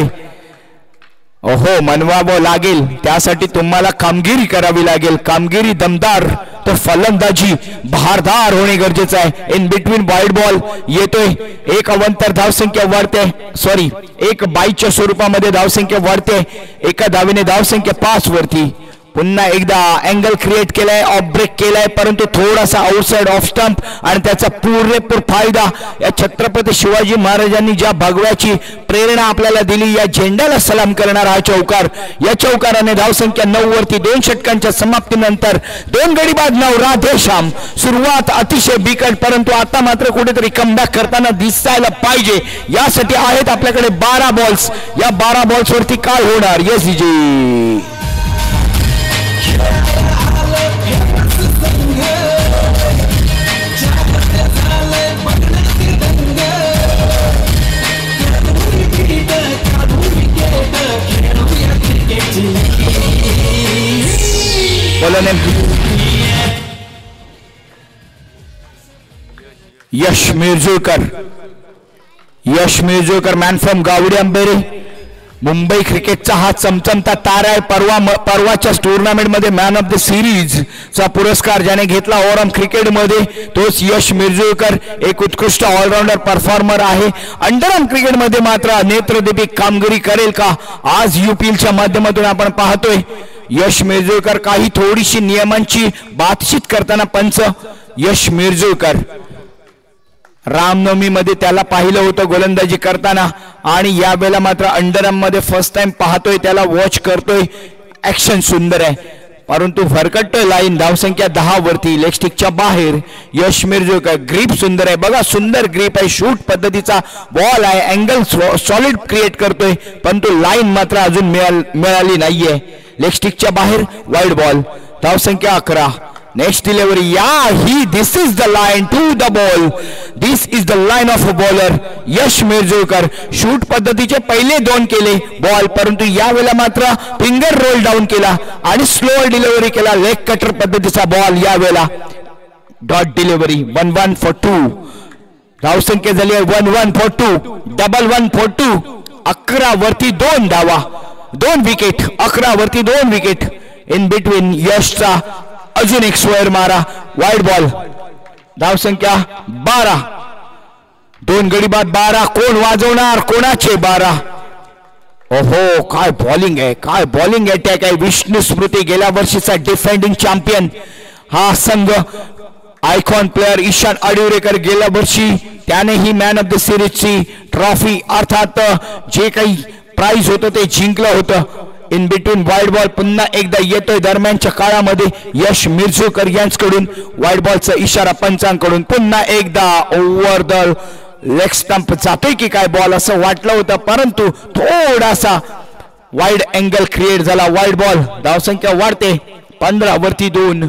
ओहो, मनवावं लागेल. त्यासाठी तुम्हाला कामगिरी करावी लागेल. कामगिरी दमदार तर फलंदाजी भारदार होणे गरजेचं आहे. इन बिटवीन वाईड बॉल येतोय. एक अवंतर धावसंख्या वाढते, सॉरी 1 बाईच्या स्वरूपामध्ये धावसंख्या वाढते. एका धावेने धावसंख्या 5 वरती. पुन्हा एकदा अँगल क्रिएट केलाय, ऑफ ब्रेक केलाय, परंतु थोडासा आउटसाइड ऑफ स्टंप आणि त्याचा पुरेपूर फायदा. या छत्रपती शिवाजी महाराजांनी ज्या भगव्याची प्रेरणा आपल्याला दिली, या झेंड्याला सलाम करणारा हा चौकार. या चौकाराने धावसंख्या 9 वरती. 2 षटकांच्या समाप्तीनंतर 2 गडी बाद 9. राधेश्याम सुरुवात अतिशय बिकट, परंतु आता मात्र कुठेतरी कमबॅक करताना दिसायला पाहिजे. यासाठी आहेत आपल्याकडे 12 बॉल्स. या 12 बॉल्स वरती काय होणार? येस जी यश मिरजोळकर. Yash Mirjolkar man from Gawade Ambere. मुंबई क्रिकेटचा हा चमचमता तारा आहे. परवाच्या टुर्नामेंटमध्ये मॅन ऑफ द सिरीज चा पुरस्कार ज्याने घेतला ओरम क्रिकेटमध्ये, तोच यश मिरजोळकर. एक उत्कृष्ट ऑलराऊंडर परफॉर्मर आहे. अंडरआर्म क्रिकेटमध्ये मात्र नेत्रदीपिक कामगिरी करेल का, आज यूपीएलच्या माध्यमातून आपण पाहतोय. यश मिरजोळकर काही थोडीशी नियमांची बातचीत करताना पंच. यश मिरजोळकर रामनवमी मध्ये त्याला पाहिलं होतं गोलंदाजी करताना, आणि यावेळेला मात्र अंडरआर्म मध्ये फर्स्ट टाइम पाहतोय त्याला, वॉच करतोय. ऍक्शन सुंदर आहे, परंतु भरकटतोय लाईन. धावसंख्या 10 वरती. लेग स्टिकच्या बाहेर यश मिरजोळकर. ग्रीप सुंदर आहे बघा, सुंदर ग्रीप आहे. शूट पद्धतीचा बॉल आहे. अँगल सॉलिड क्रिएट करतोय, परंतु लाईन मात्र अजून मिळाली नाहीये. लेग स्टिकच्या बाहेर वाईड बॉल. धावसंख्या 11. Next delivery. This is the line to the ball. This is the line of a bowler. Yash Mirjolkar shoot पद्धतीचे पहिले 2 केले बॉल, परंतु यावेळेला मात्र फिंगर रोल डाऊन केला आणि स्लो डिलिव्हरी केला. लेग कटर पद्धतीचा बॉल. यावेळेला डॉट डिलिव्हरी. 1-1 फॉर 2. धावसंख्या झाली आहे 1-1 फॉर 2. 1-1 फॉर 2. 11 वरती 2 धावा, 2 विकेट. 11 वरती 2 विकेट. इन बिटवीन यशचा अजून एक स्क्वेअर मारा. Wide ball. धावसंख्या 12. 2 गडी बाद 12. कोण वाजवणार, कोणाचे 12? ओहो, काय बॉलिंग आहे, काय बॉलिंग अटॅक आहे. विष्णू स्मृती गेल्या वर्षीचा डिफेंडिंग चॅम्पियन हा संघ. आयकॉन प्लेअर ईशान आडिवरेकर गेल्या वर्षी त्याने he man of the सिरीजची trophy अर्थात जे काही प्राइज होतं ते जिंकलं होतं. इन बिटवीन वाईड बॉल पुन्हा एकदा येतोय दरम्यानच्या काळामध्ये यश मिरजोळकर यांच्याकडून. वाईड बॉलचा इशारा पंचांकडून. पुन्हा एकदा ओव्हर द लेग स्टंप जातोय की काय बॉल असं वाटलं होतं, परंतु थोडासा वाईड अँगल क्रिएट झाला. Wide ball. धावसंख्या वाढते 15 वरती 2.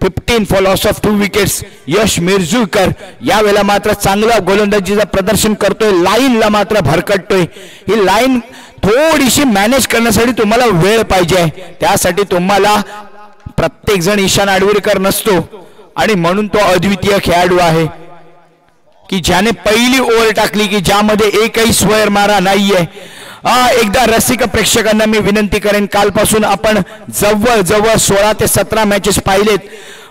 15 फॉर लॉस ऑफ 2 विकेट्स. यश मिरजोळकर यावेळेला मात्र चांगलं गोलंदाजीचं प्रदर्शन करतोय. लाईनला मात्र भरकटतोय. ही लाईन थोडीशी मॅनेज करण्यासाठी तुम्हाला वेळ पाहिजे. त्यासाठी तुम्हाला प्रत्येक जण ईशान आडवरेकर नसतो, आणि म्हणून तो अद्वितीय खेळाडू आहे की ज्याने पहिली ओव्हर टाकली की ज्यामध्ये एकही स्क्वेअर मारा नाहीये. एकदा रसिक प्रेक्षकांना मी विनंती करेन, कालपासून आपण जवळ 16 ते 17 मॅचेस पाहिलेत.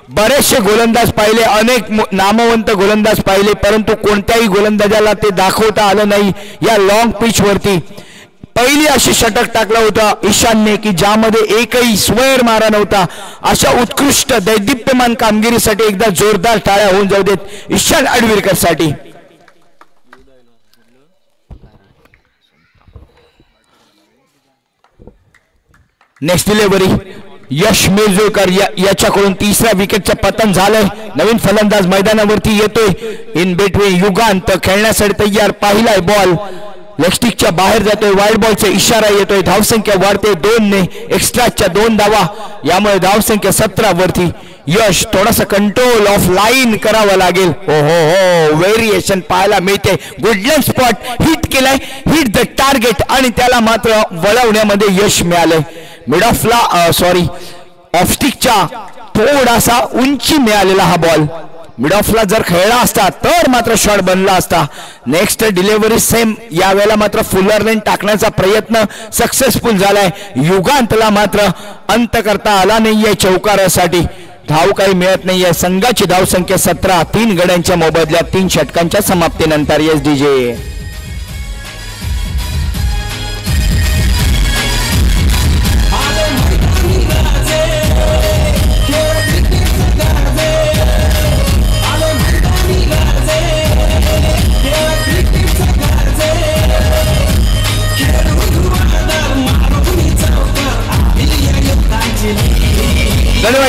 बरेचसे गोलंदाज पाहिले, अनेक नामवंत गोलंदाज पाहिले, परंतु कोणत्याही गोलंदाजाला ते दाखवता आलं नाही. या लॉंग पिच वरती पहिली अशी षटक टाकलं होतं ईशानने की ज्यामध्ये एकही स्क्वेअर मारा नव्हता. अशा उत्कृष्ट दैदिप्यमान कामगिरीसाठी एकदा जोरदार टाळ्या होऊन जाऊ देत ईशान आडवरेकर साठी. Next delivery. यश मिरजोळकर याच्याकडून 3ऱ्या विकेटचं पतन झालंय. नवीन फलंदाज मैदानावरती येतोय. इन बिटवीन युगांत खेळण्यासाठी तयार. पाहिलाय बॉल लेग स्टिकच्या बाहेर जातोय. वाईड बॉलचा इशारा येतोय. धावसंख्या वाढते 2 ने. एक्स्ट्राच्या 2 धावा. यामुळे धावसंख्या 17 वरती. यश थोडासा कंट्रोल ऑफ लाईन करावा लागेल. हो व्हेरिएशन पाहायला मिळते. गुडलँड स्पॉट हिट केलाय. हिट द टार्गेट आणि त्याला मात्र वळवण्यामध्ये यश मिळालंय. मिड ऑफला सॉरी ऑफस्टिकच्या थोडासा उंची मिळालेला हा बॉल मिड ऑफला जर खेळला असता तर मात्र शॉट बनला असता. नेक्स्ट डिलिव्हरी सेम, यावेळेला मात्र फुलर लेन टाकण्याचा प्रयत्न सक्सेसफुल झालाय. युगांतला मात्र अंत करता आला नाहीये चौकारासाठी. धाव काही मिळत नाहीये. संघाची धाव संख्या 17, 3 गड्यांच्या मोबदल्यात 3 षटकांच्या समाप्तीनंतर. S DJ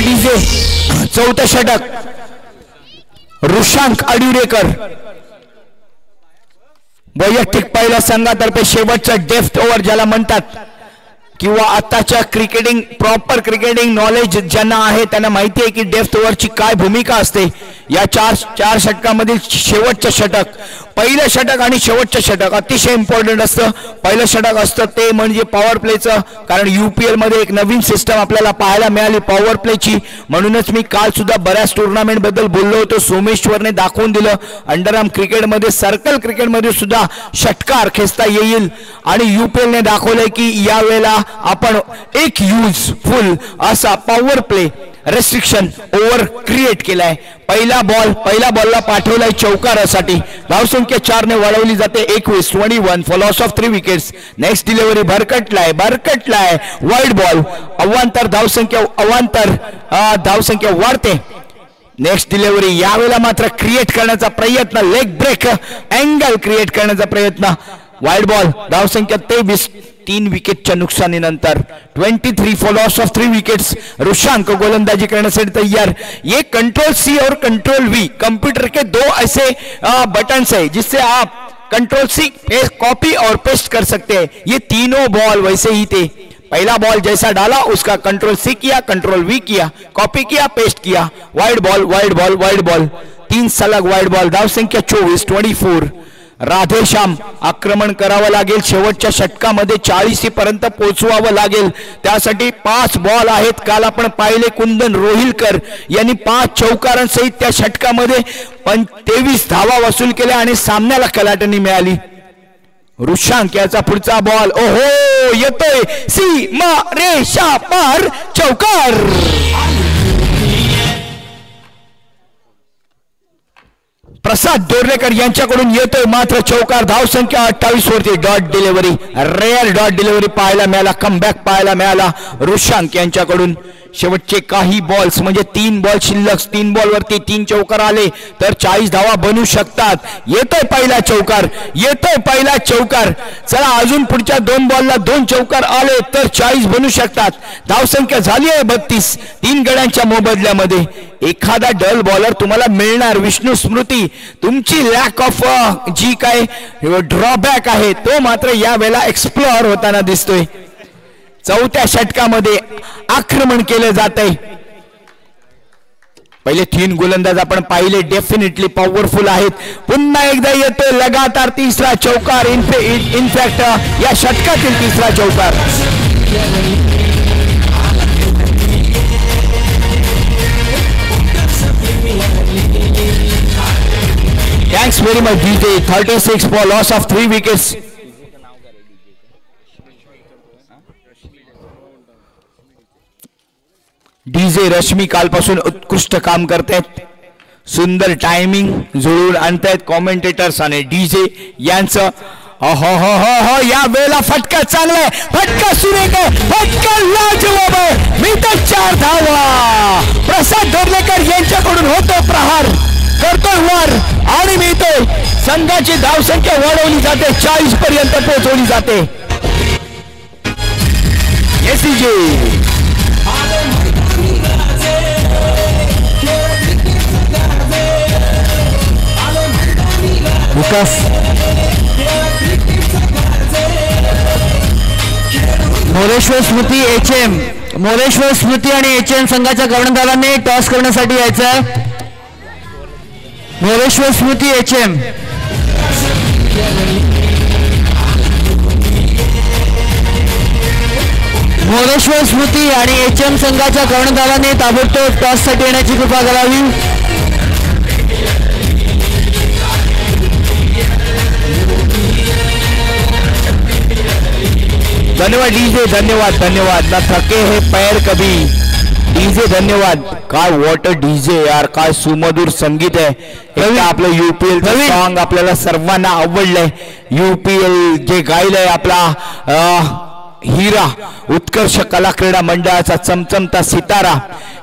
DJ. चौथं षटक ऋषांक अडिवडेकर वैयक्तिक पहिल्या संघातर्फे शेवटचं डेफ्थ ओव्हर ज्याला म्हणतात किंवा आताच्या क्रिकेटिंग प्रॉपर क्रिकेटिंग नॉलेज ज्यांना आहे त्यांना माहिती आहे की डेफ्थ ओव्हरची काय भूमिका असते. या चार षटकामधील शेवटचं षटक, पहिलं षटक आणि शेवटचं षटक अतिशय इम्पॉर्टंट असतं. पहिलं षटक असतं ते म्हणजे पॉवर प्लेचं, कारण UPL मध्ये एक नवीन सिस्टम आपल्याला पाहायला मिळाली पॉवर प्लेची. म्हणूनच मी काल सुद्धा बऱ्याच टुर्नामेंट बद्दल बोललो होतो. सोमेश्वरने दाखवून दिलं अंडरआर्म क्रिकेटमध्ये, सर्कल क्रिकेटमध्ये सुद्धा षटकार खेचता येईल. आणि UPL ने दाखवलंय की यावेळेला आपण एक युजफुल असा power play restriction over create केलाय. पहिला बॉलला पाठवलाय चौकारासाठी. धावसंख्या 4 ने वाढवली जाते 21-21 for loss of 3 wickets. Next delivery भरकटलाय वाईड बॉल. अवांतर धावसंख्या वाढते. नेक्स्ट डिलिव्हरी यावेळेला मात्र क्रिएट करण्याचा प्रयत्न, लेग ब्रेक अँगल क्रिएट करण्याचा प्रयत्न. Wide ball. धावसंख्या 23, 3 विकेटच्या नुकसानीनंतर 23 for loss of 3 wickets. Rishank गोलंदाजी करण्यासाठी तैयार. ये कंट्रोल C और कंट्रोल V कंप्यूटर के 2 ऐसे बटन्स है जिससे आप कंट्रोल C कॉपी और पेस्ट कर सकते हैं. ये तीनों बॉल वैसे ही थे. पहला बॉल जैसा डाला उसका कंट्रोल C किया, कंट्रोल V किया, कॉपी किया, पेस्ट किया. वाइड बॉल 3 सलग वाइड बॉल. धावसंख्या 24-24. राधेश्याम आक्रमण करावं लागेल. शेवटच्या षटकामध्ये 40 पर्यंत पोहोचवावं लागेल. त्यासाठी 5 बॉल आहेत. काल आपण पाहिले कुंदन रोहिलकर यांनी 5 चौकारांसहित त्या षटकामध्ये 23 धावा वसूल केल्या आणि सामन्याला कलाटणी मिळाली. ऋषांक याचा पुढचा बॉल ओहो येतोय सीमा रेषा पार चौकार. प्रसाद दोर्लेकर यांच्याकडून येतोय मात्र चौकार. धावसंख्या 28 वरती. Dot delivery, rare dot delivery पाहायला मिळाला, कमबॅक पाहायला मिळाला ऋषांक यांच्याकडून. शेवटचे काही बॉल्स म्हणजे 3 बॉल शिल्लक, 3 बॉल वरती 3 चौकार आले तर 40 धावा बनू शकतात. येतोय पहिला चौकार. चला अजून पुढच्या 2 बॉलला 2 चौकार आले तर 40 बनू शकतात. धावसंख्या झाली आहे 32, 3 गड्यांच्या मोबदल्यामध्ये. एखादा डल बॉलर तुम्हाला मिळणार. विष्णू स्मृती, तुमची लॅक ऑफ जी काय ड्रॉबॅक आहे तो मात्र या वेळेला एक्सप्लोअर होताना दिसतोय. चौथ्या षटकामध्ये आक्रमण केले जाते. पहिले 3 गोलंदाज आपण पाहिले डेफिनेटली पॉवरफुल आहेत. पुन्हा एकदा येतोय लगातार तिसरा चौकार. इनफॅक्ट या षटकातील तिसरा चौकार. Thanks very much DJ. 36 for loss of 3 wickets. DJ Rashmi कालपासून उत्कृष्ट काम करतायत. सुंदर टायमिंग जुळवून आणतायत कॉमेंटेटर्स आणि डीजे यांचं. हो या वेळेला फटका चांगला आहे, फटका सुरेख आहे, फटका लाजवाब आहे. मी तर 4 धावा. प्रसाद दोर्लेकर यांच्याकडून होतो प्रहार, करतोय वर आणि मिळतोय. संघाची धावसंख्या वाढवली जाते, 40 पर्यंत पोहोचवली जाते. एसडीजे विकास मोरेश्वर स्मृती मोरेश्वर स्मृती आणि HM संघाच्या कर्णधारांनी टॉस करण्यासाठी यायचं आहे. मोरेश्वर स्मृती HM. मोरेश्वर स्मृती आणि HM संघाच्या कर्णधाराने ताबडतोब टॉससाठी येण्याची कृपा करावी. धन्यवाद डीजे, धन्यवाद धन्यवाद. ना थके हे पैर कभी. डीजे धन्यवाद. काय वॉट डीजे यार, काय सुमधुर संगीत आहे. आपलं UPL सॉन्ग आपल्याला सर्वांना आवडलंय. UPL जे गायलंय आपला हिरा उत्कर्ष कला क्रीडा मंडळाचा चमचमता सितारा,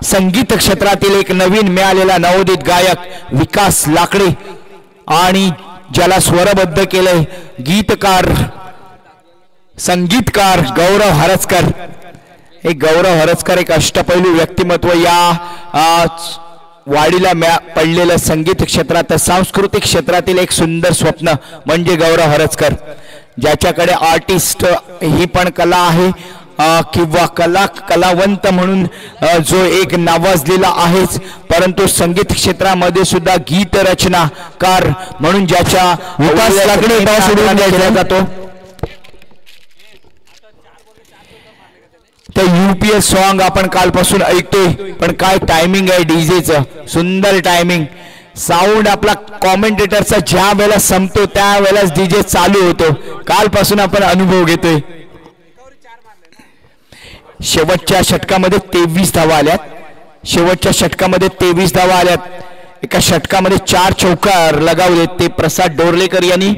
संगीत क्षेत्रातील एक नवीन मिळालेला नवोदित गायक विकास लाकडे आणि ज्याला स्वरबद्ध केलंय गीतकार संगीतकार गौरव हरजकर. हे गौरव हरजकर एक अष्टपैलू व्यक्तिमत्व. या वाडीला पडलेलं संगीत क्षेत्रात सांस्कृतिक क्षेत्रातील एक सुंदर स्वप्न म्हणजे गौरव हरजकर, ज्याच्याकडे आर्टिस्ट ही पण कला आहे किंवा कलावंत म्हणून जो एक नावाजलेला आहेच, परंतु संगीत क्षेत्रामध्ये सुद्धा गीत रचनाकार म्हणून ज्याच्या विकास लाकडे सोडून द्यायला जातो. ते UPL सॉन्ग आपण कालपासून ऐकतोय, पण काय टायमिंग आहे डीजेचं, सुंदर टायमिंग. साऊंड आपला कॉमेंटेटरचा ज्या वेळेला संपतो त्या वेळेलाच डीजे चालू होतो. कालपासून आपण अनुभव घेतोय. शेवटच्या षटकामध्ये 23 धावा आल्यात. शेवटच्या षटकामध्ये 23 धावा आल्यात. एका षटकामध्ये 4 चौकार लगावले ते प्रसाद डोरलेकर यांनी.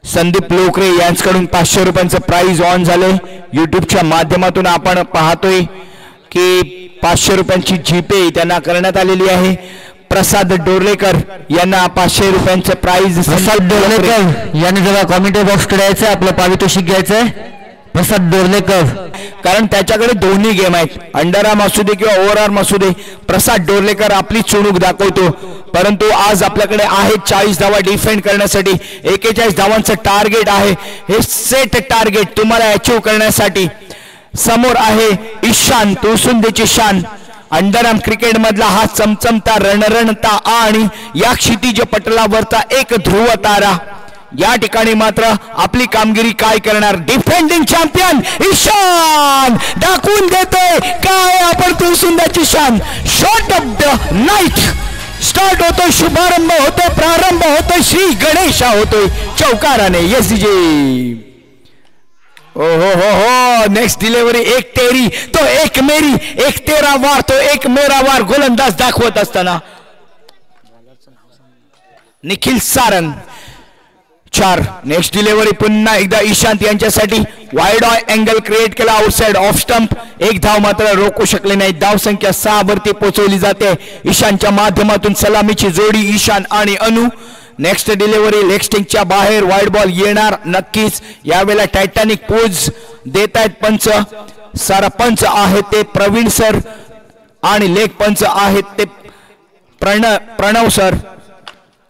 संदीप लोकरे यांच्याकडून 500 रुपयांचं प्राइज ऑन झाले. युट्यूबच्या माध्यमातून आपण पाहतोय की 500 रुपयांची जीपे त्यांना करण्यात आलेली आहे. प्रसाद डोरलेकर यांना 500 रुपयांचं प्राइज. प्रसाद डोरलेकर यांनी जरा कॉमेंट्री बॉक्सकडे यायचं, आपलं पारितोषिक घ्यायचंय. प्रसाद डोरलेकर, कारण त्याच्याकडे दोन्ही गेम आहेत, अंडरआर्म असू दे किंवा ओव्हरआर्म असू दे. प्रसाद डोरलेकर आपली चुणूक दाखवतो, परंतु आज आपल्याकडे आहे 40 धावा डिफेंड करण्यासाठी. 41 धावांचं टार्गेट आहे. हे सेट टार्गेट तुम्हाला अचीव करण्यासाठी समोर आहे ईशान तुळसुंदेची शान. अंडरआर्म क्रिकेट मधला हा चमचमता रणरणता आणि या क्षितिज पटलावरचा एक ध्रुव तारा. या ठिकाणी मात्र आपली कामगिरी काय करणार. डिफेंडिंग चॅम्पियन ईशान दाखवून देतोय काय आपण तुळसुंदाची शान. Shot of the night start होतोय, शुभारंभ होतोय, प्रारंभ होतोय, श्री गणेशा होतोय चौकाराने. Yes DJ. ओ हो नेक्स्ट डिलिव्हरी एक तेरी तो एक मेरी, एक तेरा वार तो एक मेरा वार गोलंदाज दाखवत असताना निखिल सारंग 4. नेक्स्ट डिलिव्हरी पुन्हा एकदा ईशांत यांच्यासाठी. वाईड अँगल क्रिएट केला आउटसाइड ऑफ स्टंप. एक धाव मात्र रोखू शकले नाही. धाव संख्या 6 वरती पोहोचवली जाते. ईशानच्या माध्यमातून सलामीची जोडी ईशान आणि अनु. नेक्स्ट डिलिव्हरी लेग स्टिंगच्या बाहेर वाईड बॉल येणार नक्कीच. यावेळेला टायटॅनिक पोज देत आहेत पंच. सरपंच आहेत ते प्रवीण सर आणि लेग पंच आहेत ते प्रणव सर.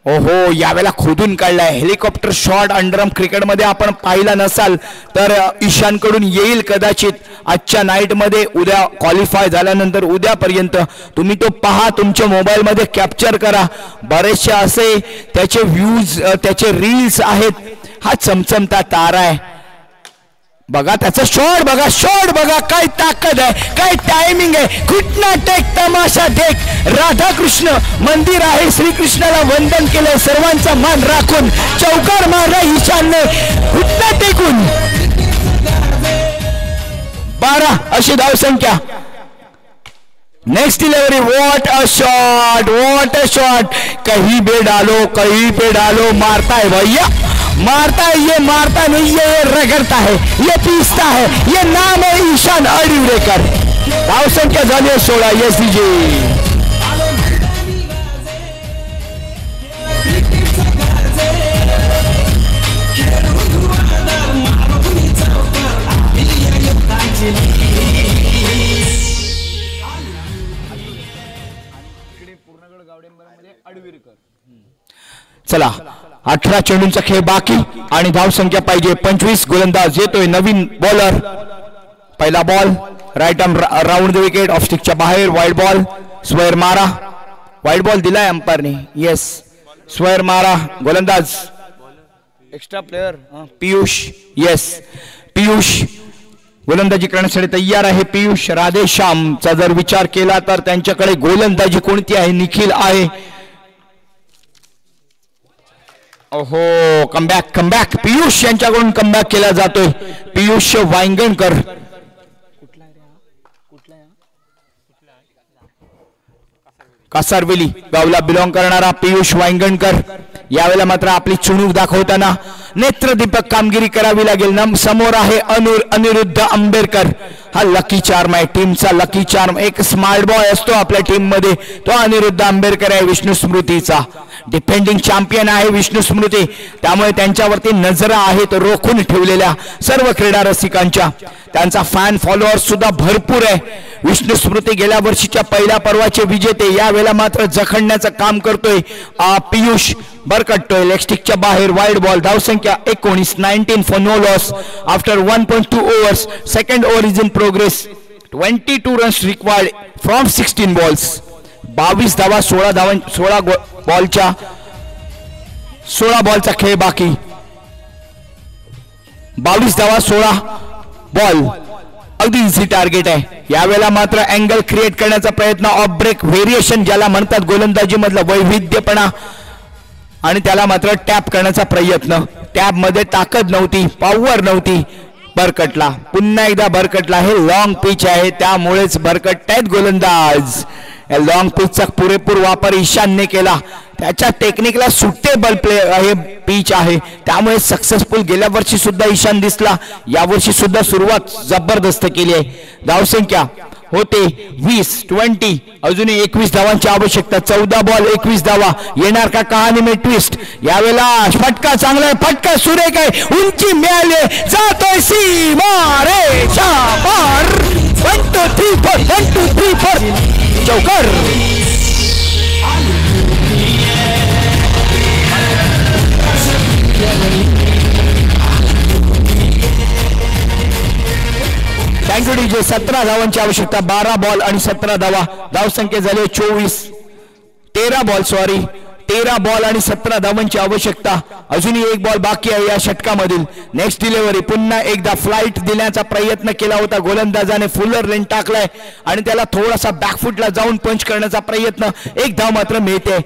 ओहो यावेळेला खोदून काढलाय. हेलिकॉप्टर शॉट अंडरआर्म क्रिकेटमध्ये आपण पाहिला नसाल तर ईशानकडून येईल कदाचित आजच्या नाईटमध्ये. उद्या क्वालिफाय झाल्यानंतर उद्यापर्यंत तुम्ही तो पहा, तुमच्या मोबाईलमध्ये कॅप्चर करा. बरेचसे असे त्याचे व्ह्यूज त्याचे रील्स आहेत. हा चमचमता तारा आहे. बघा त्याचा शॉट, बघा शॉट, बघा काय ताकद आहे, काय टायमिंग आहे. घुटना टेक तमाशा देख. राधाकृष्ण मंदिर आहे, श्रीकृष्णाला वंदन केलंय सर्वांचा मान राखून. चौकार मारला ईशानने घुटना टेकून. 12 अशी धावसंख्या. Next delivery. What a shot, what a shot. कहीं पे डालो मारता है भैया, मारता है. ये मारता नहीं है, ये रगड़ता है, ये पीसता है. ये नाम है ईशान अडिवरेकर. धावसंख्या झाली 16. Yes DJ. चला 18 चेंडूंचा खेळ बाकी आणि धावसंख्या पाहिजे 25. गोलंदाज येतोय नवीन बॉलर. पहिला ball right arm round the wicket off स्टिकच्या बाहेर. वाईड बॉल स्क्वेअर मारा. वाईड बॉल दिलाय अंपायरने. येस स्क्वेअर मारा. गोलंदाज extra player Piyush. Yes Piyush गोलंदाजी करण्यासाठी तयार आहे पियुष राधेश्यामचा जर विचार केला तर त्यांच्याकडे गोलंदाजी कोणती आहे? निखिल आहे. ओहो कमबॅक पियुष यांच्याकडून कमबॅक केला जातोय. पियुष वांगणकर कासारवेली गावला बिलॉंग करणारा पियुष वांगणकर यावेळेला मात्र आपली चुणूक दाखवताना नेत्रदीपक कामगिरी करावी लागेल. समोर आहे अनिरुद्ध आंबेडकर. हा लकी चार्म आहे टीमचा. लकी चार्म एक स्मार्ट बॉय असतो आपल्या टीम मध्ये, तो अनिरुद्ध आंबेडकर आहे विष्णू स्मृतीचा. डिफेंडिंग चॅम्पियन आहे विष्णू स्मृती, त्यामुळे त्यांच्यावरती नजरा आहेत रोखून ठेवलेल्या सर्व क्रीडा रसिकांच्या. त्यांचा फॅन फॉलोअर सुद्धा भरपूर आहे. विष्णू स्मृती गेल्या वर्षीच्या पहिल्या पर्वाचे विजेते, यावेळेला मात्र जखडण्याचं काम करतोय पियुष. बरकटतोय लेगस्टिकच्या बाहेर. Wide ball. धावसंख्या 19 for no loss after 1.2 overs. Second over is in progress. 22 runs required from 16 balls. 22 धावा 16 बॉलचा खेळ बाकी. 22 धावा 16 बॉल अगदी इझी टार्गेट आहे. यावेळेला मात्र अँगल क्रिएट करण्याचा प्रयत्न. ऑफ ब्रेक व्हेरिएशन ज्याला म्हणतात गोलंदाजी मधला वैविध्यपणा, आणि त्याला मात्र टॅप करण्याचा प्रयत्न. टॅप मध्ये ताकद नव्हती, पॉवर नव्हती. बरकटला पुन्हा एकदा बरकटला. हे लॉंग पिच आहे त्यामुळेच बरकटतायत गोलंदाज. या लॉंग पिचचा पुरेपूर वापर ईशानने केला. त्याच्या टेक्निकला सुटेबल पिच आहे त्यामुळे सक्सेसफुल. गेल्या वर्षी सुद्धा ईशान दिसला, यावर्षी सुद्धा सुरुवात जबरदस्त केली आहे. धावसंख्या होते 20 अजूनही 21 धावांची आवश्यकता. 14 बॉल 21 धावा. येणार का कहाणी में ट्विस्ट? यावेळेला फटका चांगला आहे, फटका सुरेख आहे, उंची मिळाली, जातोय सीमा रेषा पार. 1 2 3 4 1 2 3 4 चौकार. Thank you DJ. 17 धावांची आवश्यकता. 12 बॉल आणि 17 धावा. धावसंख्या झाली 13 बॉल आणि 17 धावांची आवश्यकता. अजूनही एक बॉल बाकी आहे या षटकामधील. Next delivery. पुन्हा एकदा फ्लाइट देण्याचा प्रयत्न केला होता गोलंदाजाने. फुलर लेन टाकलाय आणि त्याला थोडासा बॅकफुटला जाऊन पंच करण्याचा प्रयत्न. एक धाव मात्र मिळते.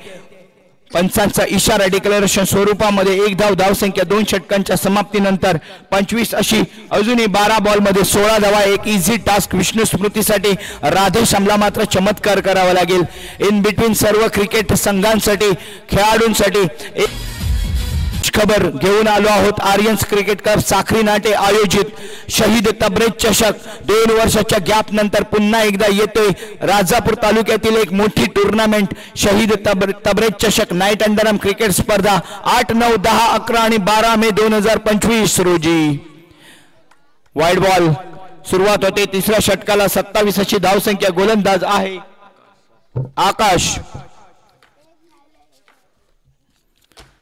पंचांचा इशारा डिक्लेरेशन स्वरूपामध्ये. एक धाव. धावसंख्या 2 षटकांच्या समाप्तीनंतर 25 अशी. अजूनही 12 बॉल मध्ये 16 धावा. एक इझी टास्क विष्णू स्मृतीसाठी. राधेश्यामला मात्र चमत्कार करावा लागेल. इन बिटवीन सर्व क्रिकेट संघांसाठी खेळाडूंसाठी खबर घेऊन आलो आहोत. आर्यन्स क्रिकेट क्लब साखरी नाटे आयोजित शहीद तबरेज चषक 2 वर्षाच्या गॅप नंतर पुन्हा एकदा येतोय. राजापूर तालुक्यातील एक मोठी टुर्नामेंट शहीद तबरेज चषक नाईट अंडरआर्म क्रिकेट स्पर्धा 8, 9, 10, 11 आणि 12 मे 2025 रोजी. Wide ball. सुरुवात होते तिसऱ्या षटकाला. 27 अशी धावसंख्या. गोलंदाज आहे आकाश.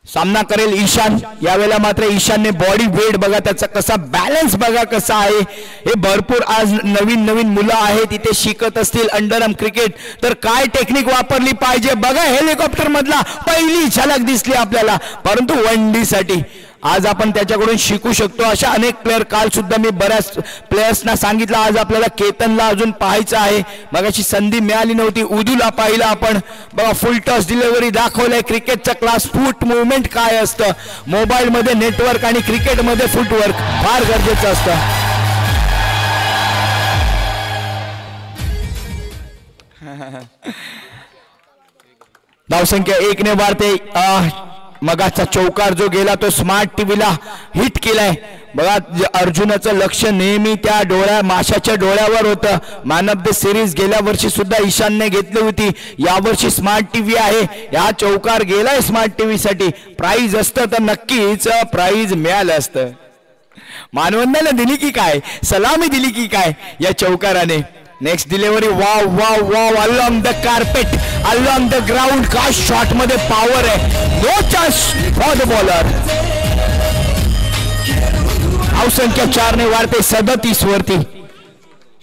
सामना करेल ईशान. यावेळेला मात्र ईशानने बॉडी वेट बघा, त्याचा कसा बॅलन्स बघा कसा आहे. हे भरपूर आज नवीन मुलं आहेत तिथे शिकत असतील अंडरआर्म क्रिकेट, तर काय टेक्निक वापरली पाहिजे बघा. हेलिकॉप्टर मधला पहिली झलक दिसली आपल्याला, परंतु 1 डे साठी आज आपण त्याच्याकडून शिकू शकतो. अशा अनेक प्लेयर. काल सुद्धा मी बऱ्याच प्लेयर्सना सांगितलं आज आपल्याला केतनला अजून पाहायचं आहे. मगाशी संधी मिळाली नव्हती. उदूला पाहिलं आपण बघा. फुल टॉस डिलिव्हरी दाखवलंय. क्रिकेटचा क्लास. फूट मुवमेंट काय असतं मोबाईल मध्ये, नेटवर्क आणि क्रिकेटमध्ये फुटवर्क फार गरजेचं असतं. धावसंख्या 1 ने वाढते. मगाचा चौकार जो गेला तो स्मार्ट टीव्हीला हिट केलाय बघा. अर्जुनाचं लक्ष नेहमी त्या माशाच्या डोळ्यावर होतं. मॅन ऑफ द सिरीज गेल्या वर्षी सुद्धा ईशानने घेतली होती. यावर्षी स्मार्ट टीव्ही आहे. या चौकार गेलाय स्मार्ट टीव्ही साठी. प्राइज असतं तर नक्कीच प्राइज मिळालं असतं. मानवंदना दिली की काय, सलामी दिली की काय या चौकाराने. Next delivery. Wow wow wow. Along the carpet, along the ground. का शॉट मध्ये पॉवर आहे. No chance for the bowler. धावसंख्या 4 ने वाढते 37 वरती.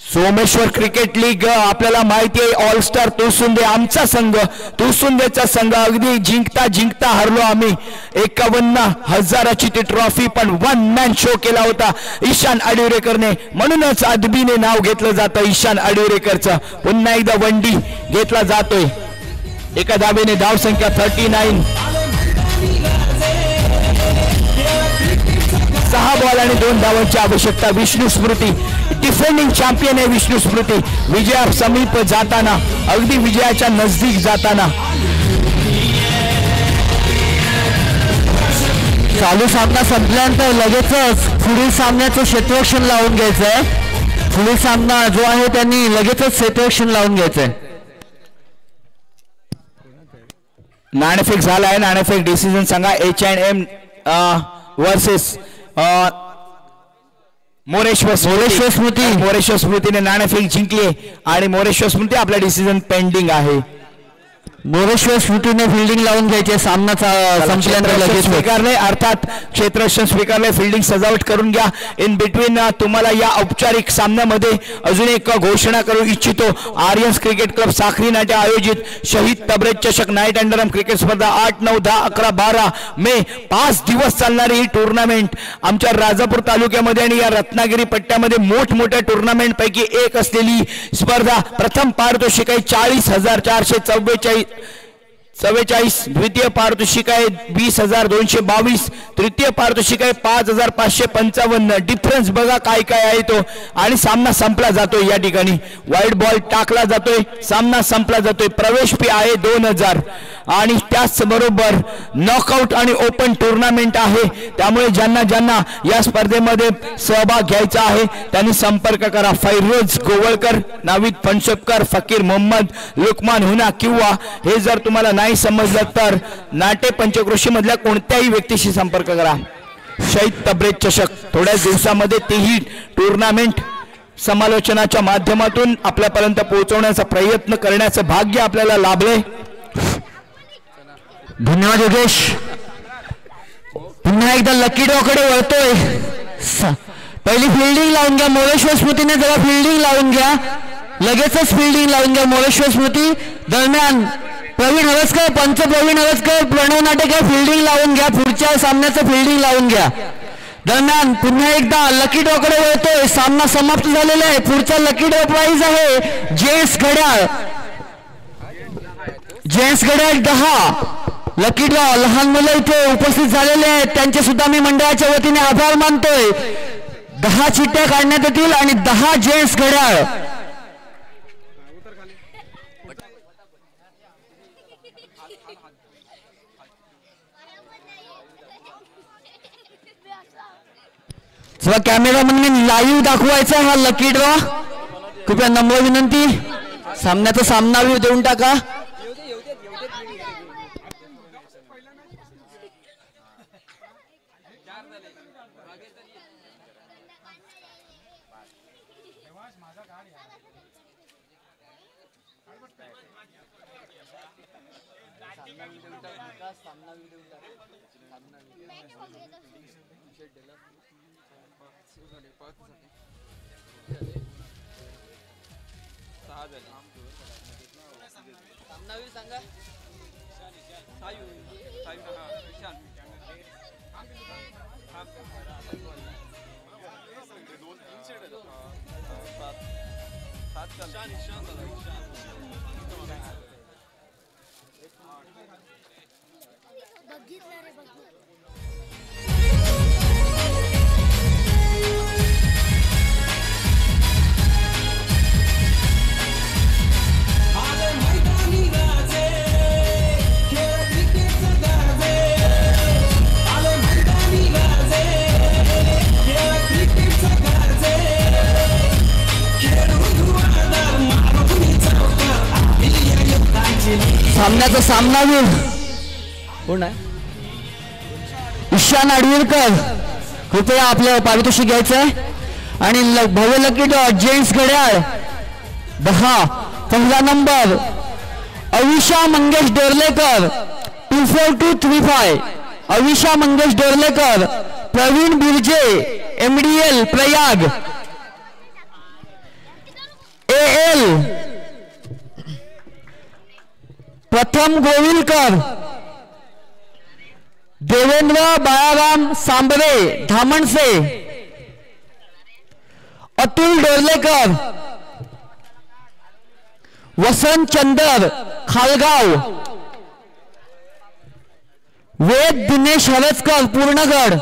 सोमेश्वर क्रिकेट लीग आपल्याला माहिती आहे ऑल स्टार तुसुंदे आमचा संघ तुसुंदेचा संघ अगदी जिंकता हरलो आम्ही 51,000ची ती ट्रॉफी पण वन मॅन शो केला होता ईशान आडिवरेकरने म्हणूनच अदबीने नाव घेतलं जातं ईशान आडिवरेकरचं पुन्हा एकदा वंडी घेतला जातोय एका धावेने धावसंख्या 39 6 बॉल आणि 2 धावांची आवश्यकता विष्णू स्मृती डिफेंडिंग चॅम्पियन आहे विष्णू स्मृती विजया समीप जाताना अगदी विजयाच्या नजदीक जाताना चालू सामना संपल्यानंतर लगेचच पुढील सामन्याचं क्षेत्ररक्षण लावून घ्यायचंय पुढील सामना जो आहे त्यांनी लगेचच क्षेत्ररक्षण लावून घ्यायचंय नाणेफेक झाला आहे नाणेफेक डिसिजन सांगा H&M वर्सेस मोरेश्वर स्मृतीने नाणेफेक जिंकली आणि मोरेश्वर स्मृती आपला डिसिजन पेंडिंग आहे मोरेश्वर स्मृतीने फिल्डिंग लावून घ्यायचे सामना संपल्यानंतर लगेच स्वीकारले अर्थात क्षेत्ररक्षण स्वीकारले फिल्डिंग सजावट करून घ्या इन बिटवीन तुम्हाला या औपचारिक सामन्यामध्ये अजून एक घोषणा करू इच्छितो आर्यन्स क्रिकेट क्लब साखरी नाट्य आयोजित शहीद तबरेज चषक नाईट अंडरआर्म क्रिकेट स्पर्धा 8, 9, 10, 11, 12 मे 5 दिवस चालणारी ही टुर्नामेंट आमच्या राजापूर तालुक्यामध्ये आणि या रत्नागिरी पट्ट्यामध्ये मोठमोठ्या टुर्नामेंट पैकी एक असलेली स्पर्धा प्रथम पारितोषिक आहे 40,444 द्वितीय पारितोषिक आहे 20,222 तृतीय पारितोषिक आहे 5,555 डिफरन्स बघा काय काय आहे तो आणि सामना संपला जातोय या ठिकाणी वाईट बॉल टाकला जातोय सामना संपला जातोय प्रवेश फी आहे 2,000 आणि त्याचबरोबर नॉकआउट आणि ओपन टुर्नामेंट आहे त्यामुळे ज्यांना या स्पर्धेमध्ये सहभाग घ्यायचा आहे त्यांनी संपर्क करा फैरोज गोवळकर नाविद फणसपकर फकीर मोहम्मद लुकमान हुना किंवा हे जर तुम्हाला नाही समजलं तर नाटे पंचक्रोशी मधल्या कोणत्याही व्यक्तीशी संपर्क करा शहीद तबरेज चषक थोड्याच दिवसामध्ये तेही टुर्नामेंट समालोचनाच्या माध्यमातून आपल्यापर्यंत पोहोचवण्याचा प्रयत्न करण्याचं भाग्य आपल्याला लाभले धन्यवाद योगेश पुन्हा एकदा लकी ड्रॉ कडे वळतोय पहिली फिल्डिंग लावून घ्या मोरेश्वर स्मृतीने जरा फिल्डिंग लावून घ्या लगेचच फिल्डिंग लावून घ्या मोरेश्वर स्मृती दरम्यान प्रवीण हवसकर पंच प्रवीण हवसकर प्रणव नाटेकर फिल्डिंग लावून घ्या पुढच्या सामन्याचं फिल्डिंग लावून घ्या दरम्यान पुन्हा एकदा लकी ड्रॉ कडे वळतोय सामना समाप्त झालेला आहे पुढचा लकी ड्रॉ प्राइज आहे जेंट्स घड्याळ 10 लकी ड्रॉ लहान मुलं इथे उपस्थित झालेले आहेत त्यांचे सुद्धा मी मंडळाच्या वतीने आभार मानतोय 10 चिठ्ठ्या काढण्यात येतील आणि 10 जेंट्स घड्याळ कॅमेरामॅनने लाईव्ह दाखवायचा हा लकी ड्रॉ कृपया नम्र विनंती सामन्याचा सामना देऊन टाका सामन्याचा सामनावीर कोण आहे ईशान आडविरकर कृपया आपलं पारितोषिक घ्यायचं आहे आणि भव्य लकी ड्रॉ जेंट्स घड्याळ 10 पहिला number Avisha Mangesh Dorlekar 24235 Avisha Mangesh Dorlekar Pravin Birje MDL Prayag KL Pratham Govilkar, Devendra Balaram Sambare धामणसे, Atul Dorlekar, वसंत चंदर खालगाव, वेद दिनेश हरसकर पूर्णगड,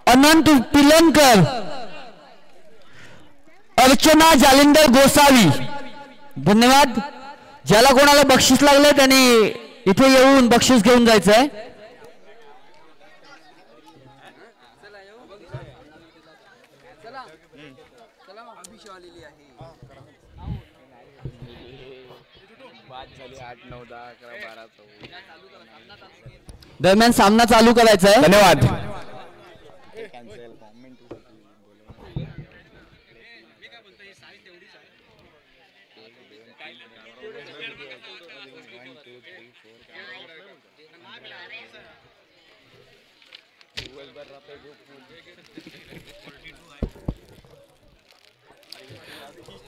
अनंत पिलनकर, अर्चना जालिंदर गोसावी. धन्यवाद. ज्याला कोणाला बक्षीस लागले त्यांनी इथे येऊन बक्षीस घेऊन जायचंय. दरम्यान सामना चालू करायचा आहे. धन्यवाद.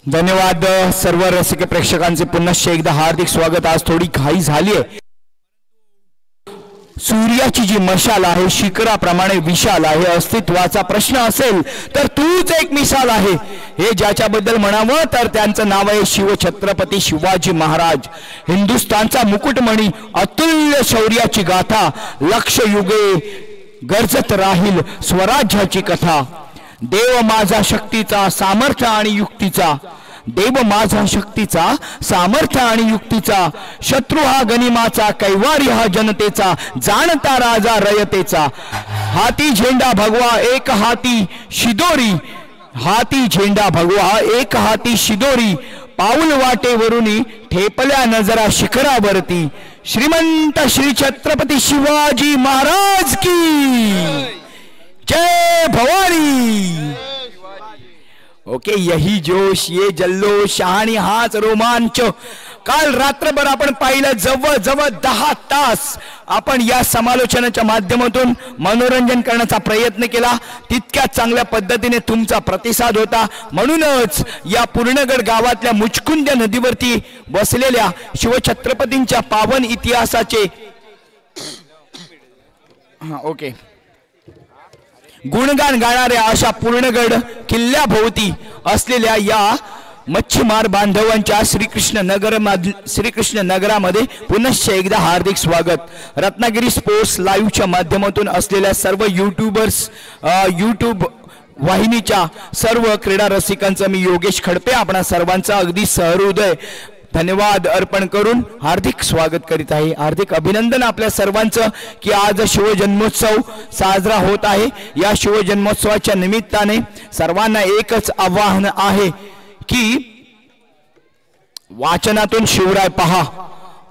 धन्यवाद सर्व रसिक प्रेक्षकांचे पुन्हा एकदा हार्दिक स्वागत. आज थोडी घाई झाली आहे. सूर्याची जी मशाल आहे शिखराप्रमाणे विशाल आहे. अस्तित्वाचा प्रश्न असेल तर तूच एक मिसाल आहे. हे ज्याच्याबद्दल म्हणावं तर त्यांचं नाव आहे शिवछत्रपती शिवाजी महाराज. हिंदुस्थानचा मुकुटमणी, अतुल्य शौर्याची गाथा, लक्ष युगे गरजत राहील स्वराज्याची कथा. देव माझा शक्तीचा सामर्थ्य आणि युक्तीचा, देव माझा शक्तीचा सामर्थ्य आणि युक्तीचा, शत्रू हा गनिमाचा, कैवारी हा जनतेचा, जाणता राजा रयतेचा. हाती झेंडा भगवा एक हाती शिदोरी, हाती झेंडा भगवा एक हाती शिदोरी, पाऊल वाटेवरुनी ठेपल्या नजरा शिखरावरती. श्रीमंत श्री छत्रपती शिवाजी महाराज की जय भवानी. ओके, यही जोश ये जल्लोष आणि हाच रोमांच. काल रात्रभर आपण पाहिलं. जवळजवळ 10 तास आपण या समालोचनाच्या माध्यमातून मनोरंजन करण्याचा प्रयत्न केला. तितक्या चांगल्या पद्धतीने तुमचा प्रतिसाद होता. म्हणूनच या पूर्णगड गावातल्या मुचकुंद नदीवरती बसलेल्या शिवछत्रपतींच्या पावन इतिहासाचे ओके गुणगान गाणाऱ्या अशा पूर्णगड किल्ल्याभोवती असलेल्या या मच्छीमार बांधवांच्या श्रीकृष्ण नगरामध्ये पुनश्च एकदा हार्दिक स्वागत. रत्नागिरी स्पोर्ट्स लाईव्हच्या माध्यमातून असलेल्या सर्व यूट्यूब वाहिनीच्या सर्व क्रीडा रसिकांचं मी योगेश खडपे आपणा सर्वांचा अगदी सहृदय धन्यवाद अर्पण करून हार्दिक स्वागत करीत आहे. हार्दिक अभिनंदन आपल्या सर्वांचं की आज शिवजन्मोत्सव साजरा होत आहे. या शिवजन्मोत्सवाच्या निमित्ताने सर्वांना एकच आवाहन आहे की वाचनातून शिवराय पहा,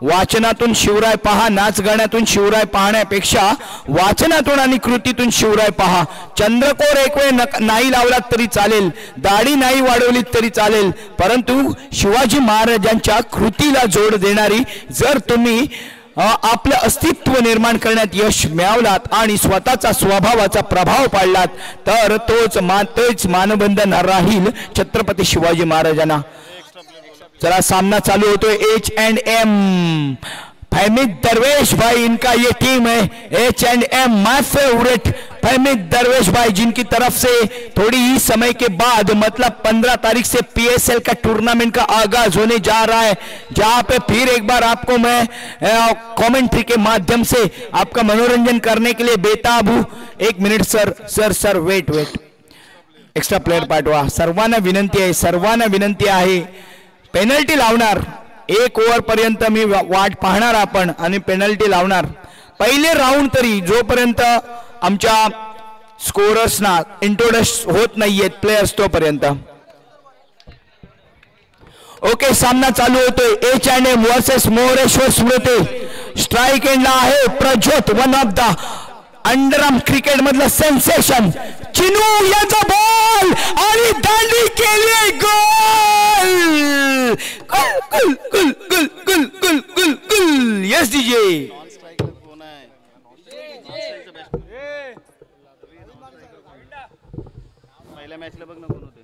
वाचनातून शिवराय पहा. नाच गाण्यातून शिवराय पाहण्यापेक्षा वाचनातून आणि कृतीतून शिवराय पहा. चंद्रकोर एक वेळ नाही लावलात तरी चालेल, दाढी नाही वाढवली तरी चालेल, परंतु शिवाजी महाराजांच्या कृतीला जोड देणारी जर तुम्ही आपलं अस्तित्व निर्माण करण्यात यश मिळवलात आणि स्वतःचा स्वभावाचा प्रभाव पाडलात तर तोच मानबंधन राहील छत्रपती शिवाजी महाराजांना. चला सामना चालू होतोय. H&M फहमीद दरवेश भाई इनका ये टीम है. H&M माय फेवरेट फहमीद दरवेश भाई जिनकी तरफ से थोड़ी ही समय के बाद मतलब 15 तारीख से PSL का टूर्नामेंट का आगाज होने जा रहा है, जहां पे फिर एक बार आपको मैं कमेंट्री के माध्यम से आपका मनोरंजन करने के लिए बेताब हूं. एक minute sir wait extra player पाठवा. सर्वांना विनंती आहे पेनल्टी लावणार. 1 ओव्हर पर्यंत मी वाट पाहणार आपण आणि पेनल्टी लावणार. पहिले राऊंड तरी जोपर्यंत आमच्या स्कोरर्सना इंट्रोड्यूस होत नाहीयेत प्लेयर्स तोपर्यंत. ओके सामना चालू होतोय. H&M वर्सेस मोरेश्वर स्मृती. स्ट्राइक एंडला आहे Prajyot, one of the underarm cricket मधलं सेन्सेशन. चिनू याचा बॉल आणि दांडी केली गोल. गुल गुल गुल गुल गुल गुल गुल. Yes DJ. पहिल्या मॅचला बघ ना कोण होते.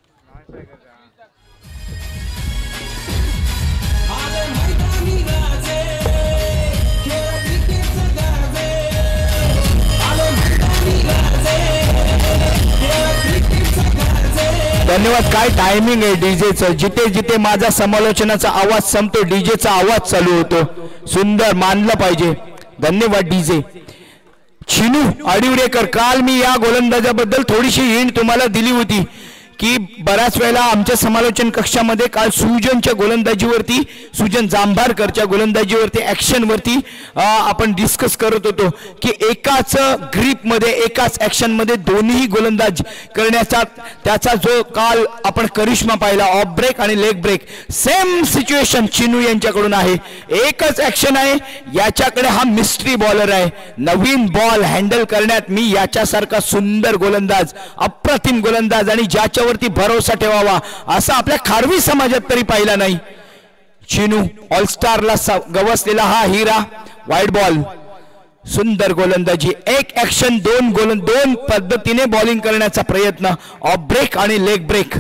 धन्यवाद. काय टायमिंग आहे डीजेचं, जिथे जिथे माझा समालोचनाचा आवाज संपतो डीजेचा आवाज चालू होतो. सुंदर, मानलं पाहिजे. धन्यवाद डीजे. चिनू आडिवरेकर, काल मी या गोलंदाजाबद्दल थोडीशी हिंट तुम्हाला दिली होती की बऱ्याच वेळेला आमच्या समालोचन कक्षामध्ये काल सुजनच्या गोलंदाजीवरती, सुजन जांभारकरच्या गोलंदाजीवरती, ॲक्शनवरती आपण डिस्कस करत होतो की एकाच ग्रीपमध्ये एकाच ॲक्शनमध्ये दोन्ही गोलंदाज करण्याचा त्याचा जो काल आपण करिश्मा पाहिला, ऑफ ब्रेक आणि leg break, same situation Chinu यांच्याकडून आहे. एकच ॲक्शन आहे, याच्याकडे हा मिस्ट्री बॉलर आहे. नवीन बॉल हँडल करण्यात मी याच्यासारखा सुंदर गोलंदाज, अप्रतिम गोलंदाज आणि ज्याच्या वरती भरोसा ठेवावा असा आपल्या खारवी समाजात तरी पाहिला नाही. चिनू ऑलस्टारला गवसलेला हा हिरा. वाईड बॉल, सुंदर गोलंदाजी, एक ऍक्शन, दोन पद्धतीने बॉलिंग करण्याचा प्रयत्न, ऑफ ब्रेक आणि लेग ब्रेक.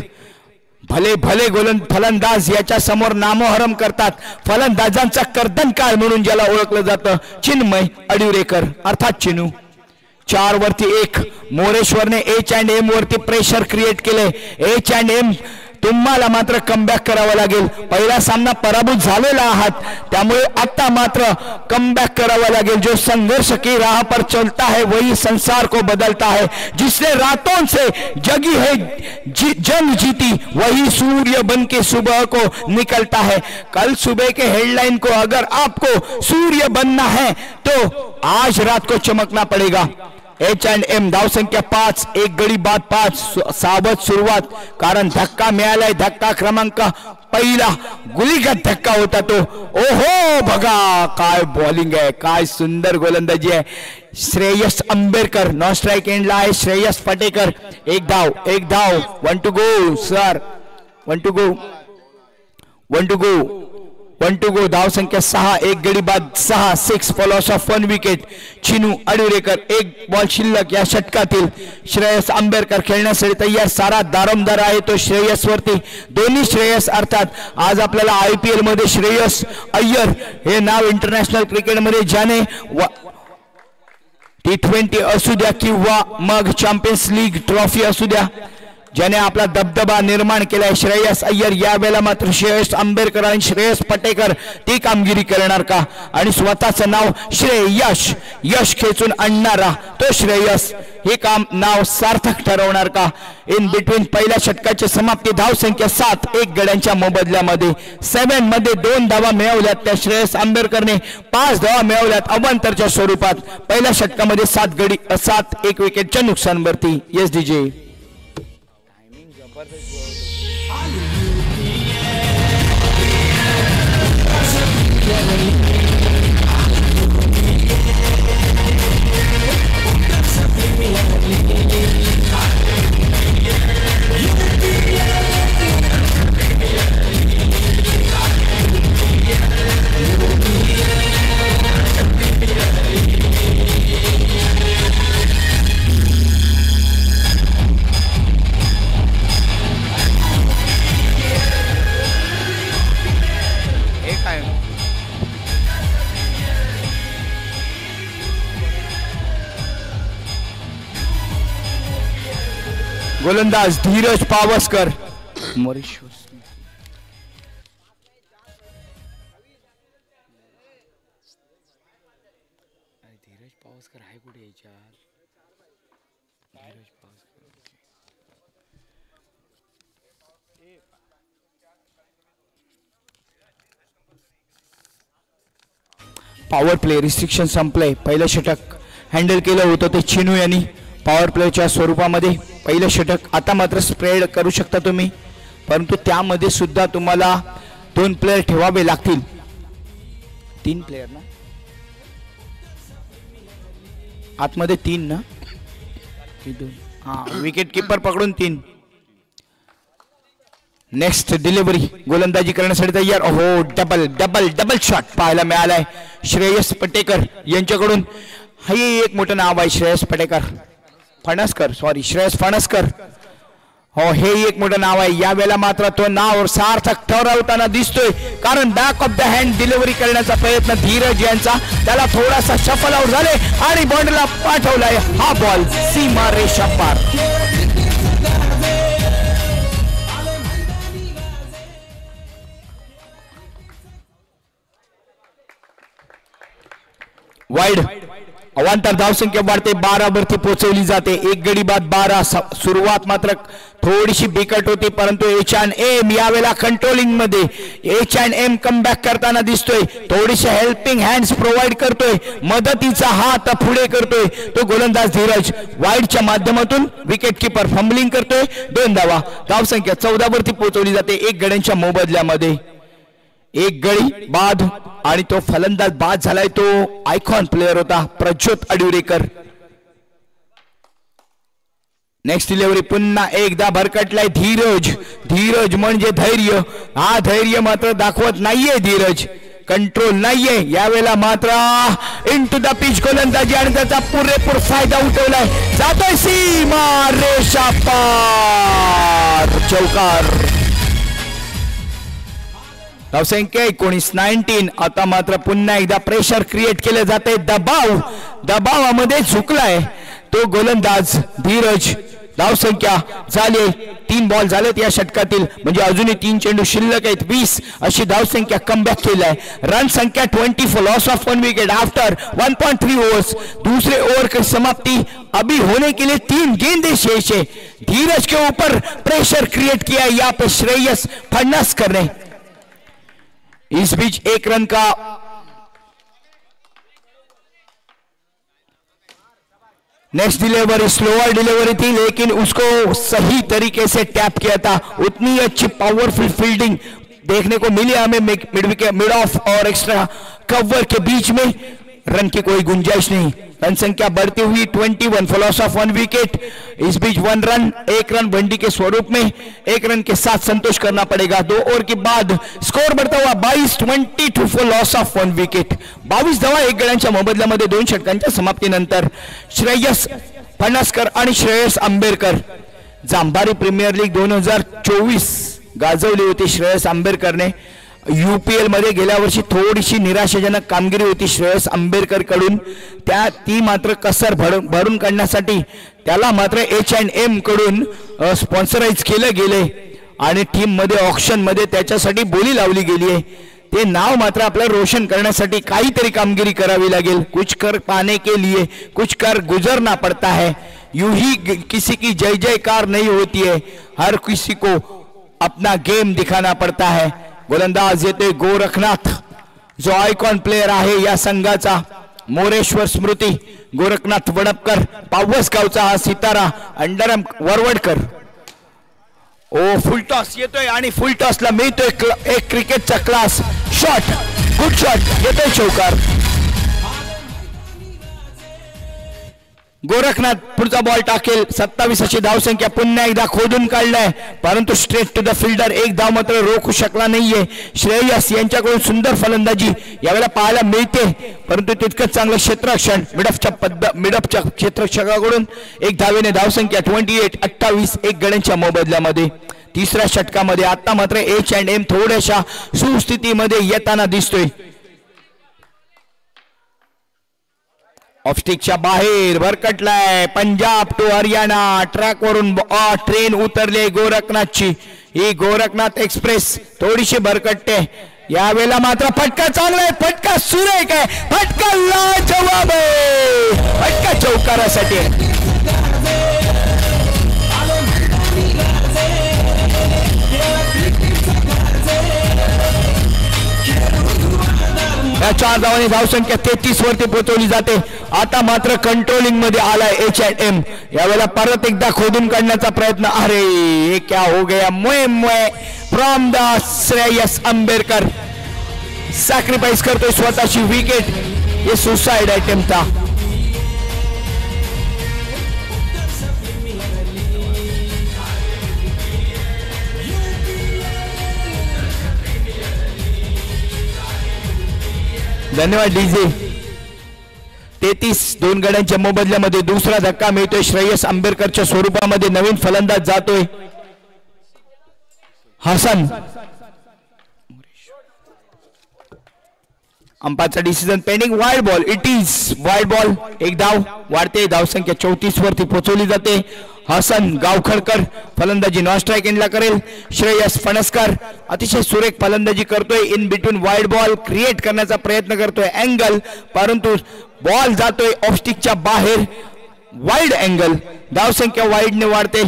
भले भले फलंदाज याच्या समोर नामोहरम करतात. फलंदाजांचा कर्दनकाळ म्हणून ज्याला ओळखलं जातं, चिन्मय आडिवरेकर अर्थात चिनू. 4 वरती 1. मोरेश्वरने H&M वरती प्रेशर क्रिएट केले. H&M तुम्हाला मात्र कमबॅक करावं लागेल. पहिला सामना पराभूत झालेला आहात, त्यामुळे आता मात्र कमबॅक करावा लागेल. जो संघर्ष की राह पर चलता है वही संसार को बदलता है. जिसने रातों से जगी है जंग जीती वही सूर्य बन के सुबह को निकलता है. कल सुबह के हेडलाइन को अगर आपको सूर्य बनना है तो आज रात को चमकना पड़ेगा. H&M धावसंख्या 5, एक गडी बाद 5. सावध सुरुवात, कारण धक्का मिळालाय. धक्का क्रमांक पहिला, गुलीगत धक्का होता तो. ओहो, बघा काय बॉलिंग आहे, काय सुंदर गोलंदाजी आहे. श्रेयस आंबेडकर नॉन स्ट्राइक एंडला आहे. श्रेयस पटेकर, एक धाव. 1 to go sir, 1 to go. धाव संख्या 6, एक गडी बाद 6. 6 for loss of 1 wicket. Chinu Adivarekar, एक बॉल शिल्लक या षटकातील. श्रेयस आंबेडकर खेळण्यासाठी तयार. सारा दारोमदार आहे तो श्रेयस वरती. दोन्ही श्रेयस अर्थात आज आपल्याला IPL मध्ये श्रेयस अय्यर हे नाव इंटरनॅशनल क्रिकेटमध्ये ज्याने T20 असू द्या किंवा मग चॅम्पियन्स लीग ट्रॉफी असू द्या, ज्याने आपला दबदबा निर्माण केलाय, श्रेयस अय्यर. यावेळेला मात्र श्रेयस आंबेडकर आणि श्रेयस पटेकर ती कामगिरी करणार का? आणि स्वतःचं नाव श्रेयश, यश खेचून आणणारा तो श्रेयस हे काम नाव सार्थक ठरवणार का? इन बिटवीन पहिल्या षटकाची समाप्ती. धाव संख्या 7, 1 गड्यांच्या मोबदल्यामध्ये. 7 मध्ये 2 धावा मिळवल्यात त्या श्रेयस आंबेडकरने. 5 धावा मिळवल्यात अवांतरच्या स्वरूपात. पहिल्या षटकामध्ये 7 गडी 7 1 विकेटच्या नुकसानवरती. Yes DJ. गोलंदाज धीरज पावसकर. मॉरिशस धीरज पावसकर आहे कुठे याच्यात? Dhiraj Pawaskar power play restriction संपलंय. पहिलं षटक हँडल केलं होतं ते चिनू यांनी पॉवर प्लेच्या स्वरूपामध्ये. पहिलं षटक आता मात्र स्प्रेड करू शकता तुम्ही, परंतु त्यामध्ये सुद्धा तुम्हाला 2 प्लेयर ठेवावे लागतील. 3 प्लेयर ना आतमध्ये, 3 ना, 2. हा, विकेट किपर पकडून 3. नेक्स्ट डिलिव्हरी गोलंदाजी करण्यासाठी तयार. ओहो, डबल शॉट पाहायला मिळालाय श्रेयस पटेकर यांच्याकडून. हे एक मोठं नाव आहे श्रेयस पटेकर, श्रेयस फणसकर. हो, हे एक मोठं नाव आहे. यावेळेला मात्र तो नाव सार्थक ठरवताना दिसतोय, कारण back of the hand delivery करण्याचा प्रयत्न धीरज यांचा. त्याला थोडासा शफल आउट झाले आणि बॉन्डला पाठवलाय. हा बॉल सीमा रेषा पार. वाईड अवांतर धावसंख्या वाढते 12 वरती पोहोचवली जाते. एक गडी बाद 12. सुरुवात मात्र थोडीशी बिकट होती परंतु H&M यावेळेला कंट्रोलिंग मध्ये H&M कमबॅक करताना दिसतोय. थोडीशी हेल्पिंग हँड्स प्रोव्हाइड करतोय, मदतीचा हात पुढे करतोय तो गोलंदाज धीरज. वाईडच्या माध्यमातून विकेट किपर फंबलिंग करतोय. 2 धावा. धावसंख्या 14 वरती पोहोचवली जाते. 1 गड्यांच्या मोबदल्यामध्ये. 1 गडी बाद आणि तो फलंदाज बाद झालाय तो आयकॉन प्लेयर होता प्रज्योत अडुरेकर. नेक्स्ट डिलिव्हरी पुन्हा एकदा भरकटलाय धीरज. धीरज म्हणजे धैर्य. हा धैर्य मात्र दाखवत नाहीये धीरज. कंट्रोल नाहीये यावेळेला मात्र इनटू द पिच गोलंदाजी आणि त्याचा पुरेपूर फायदा उठवलाय. जातोय सीमा रेषा पार. चौकार. धावसंख्या 19. आता मात्र पुन्हा एकदा प्रेशर क्रिएट केले जाते. दबावामध्ये झुकलाय तो गोलंदाज धीरज. धावसंख्या झाली 3 बॉल झालेत या षटकातील म्हणजे अजूनही 3 चेंडू शिल्लक आहेत. 20 अशी धावसंख्या कमबॅक केलाय. रन संख्या 24. Loss of 1 wicket after 1.3 overs. दूसरे ओवर की समाप्ति अभी होने के लिए 3 गेंदें शेष है. धीरज के ऊपर प्रेशर क्रिएट किया यहाँ पे श्रेयस फडणसकर ने. इस बीच 1 रन का नेक्स्ट डिलीवरी स्लोअर डिलीवरी थी लेकिन उसको सही तरीके से टैप किया था. उतनी अच्छी पावरफुल फील्डिंग देखने को मिली हमें मिड ऑफ और एक्स्ट्रा कवर के बीच में. रन की कोई गुंजाइश नहीं. रन संख्या बढ़ती हुई 21 फॉर लॉस ऑफ 1 विकेट. इस बीच 1 रन 1 रन बंडी के स्वरूप में 1 रन के साथ संतोष करना पड़ेगा. 2 ओवर के बाद स्कोर बढ़ता हुआ 22-22 फॉर लॉस ऑफ 1 विकेट. 22 धावा 1 गड्यांच्या मोबदल्यामध्ये 2 षटकांच्या समाप्तीनंतर श्रेयस फडणसकर आणि श्रेयस आंबेडकर. जांभारी प्रीमियर लीग 2024 गाजवली होती श्रेयस आंबेडकरने. UPL मध्ये गेल्या वर्षी थोडीशी निराशाजनक कामगिरी होती श्रेयस आंबेडकर कडून. ती मात्र कसर भरून काढण्यासाठी त्याला मात्र H&M कडून स्पॉन्सराइज केलं गेले आणि टीम मध्ये ऑक्शन मध्ये त्याच्यासाठी बोली लावली गेली आहे. ते नाव मात्र आपलं रोशन करण्यासाठी काहीतरी कामगिरी करावी लागेल. कुछ कर पाने के लिए कुछ कर गुजरना पड़ता है. यूं ही किसी की जय जयकार नहीं होती है. हर किसी को अपना गेम दिखाना पड़ता है. गोलंदाज येते गोरखनाथ जो आयकॉन प्लेयर आहे या संघाचा. मोरेश्वर स्मृती गोरखनाथ वडपकर. पावस गावचा हा सितारा अंडरम वरवडकर. ओ फुल टॉस येतोय आणि फुल टॉसला मिळतोय एक क्रिकेटचा क्लास शॉट. Good shot. येतोय चौकार. गोरखनाथ पुढचा बॉल टाकेल. 27 अशी धावसंख्या पुन्हा एकदा खोदून काढलाय परंतु स्ट्रेट टू द फिल्डर. 1 धाव मात्र रोखू शकला नाहीये. श्रेयस यांच्याकडून सुंदर फलंदाजी यावेळेला पाहायला मिळते परंतु तितकंच चांगलं क्षेत्ररक्षण मिडअपच्या क्षेत्ररक्षकाकडून. 1 धावेने धावसंख्या 28-28 1 गड्यांच्या मोबदल्यामध्ये. तिसऱ्या षटकामध्ये आता मात्र H&M थोड्याशा सुस्थितीमध्ये येताना दिसतोय. ऑफस्टिकच्या बाहेर भरकटलाय. पंजाब टू हरियाणा ट्रॅक वरून ट्रेन उतरले गोरखनाथची. ही गोरखनाथ एक्सप्रेस थोडीशी भरकटते. यावेळेला मात्र फटका चांगला आहे. फटका सुरेख आहे. फटका लाजवाब आहे. फटका चौकारासाठी. या 4 धावांनी धावसंख्या 33 वरती पोहोचवली जाते. आता मात्र कंट्रोलिंग मध्ये आलाय H&M. यावेळेला परत एकदा खोदून काढण्याचा प्रयत्न. अरे ये क्या हो गया. मोए from the Shreyas Ambedkar sacrifice करतोय स्वतःची विकेट. ये सुसाइड अटेम्प्ट था. धन्यवाद डीजे. 33 2 गड्यांच्या मोबदल्यामध्ये दुसरा धक्का मिळतोय. श्रेयस आंबेडकरच्या स्वरूपामध्ये नवीन फलंदाज जातोय हसन. अंपायरचा decision pending. Wide ball. It is wide ball. 1 धाव वाढते. धावसंख्या 34 वरती पोहोचवली जाते. हसन गावखडकर फलंदाजी नॉन स्ट्राइक एंडला करेल. श्रेयस फडणसकर अतिशय सुरेख फलंदाजी करतोय. In between wide ball create करण्याचा प्रयत्न करतोय. अँगल परंतु बॉल जातोय ऑफस्टिकच्या बाहेर, वाईड अँगल, धावसंख्या वाईडने वाढते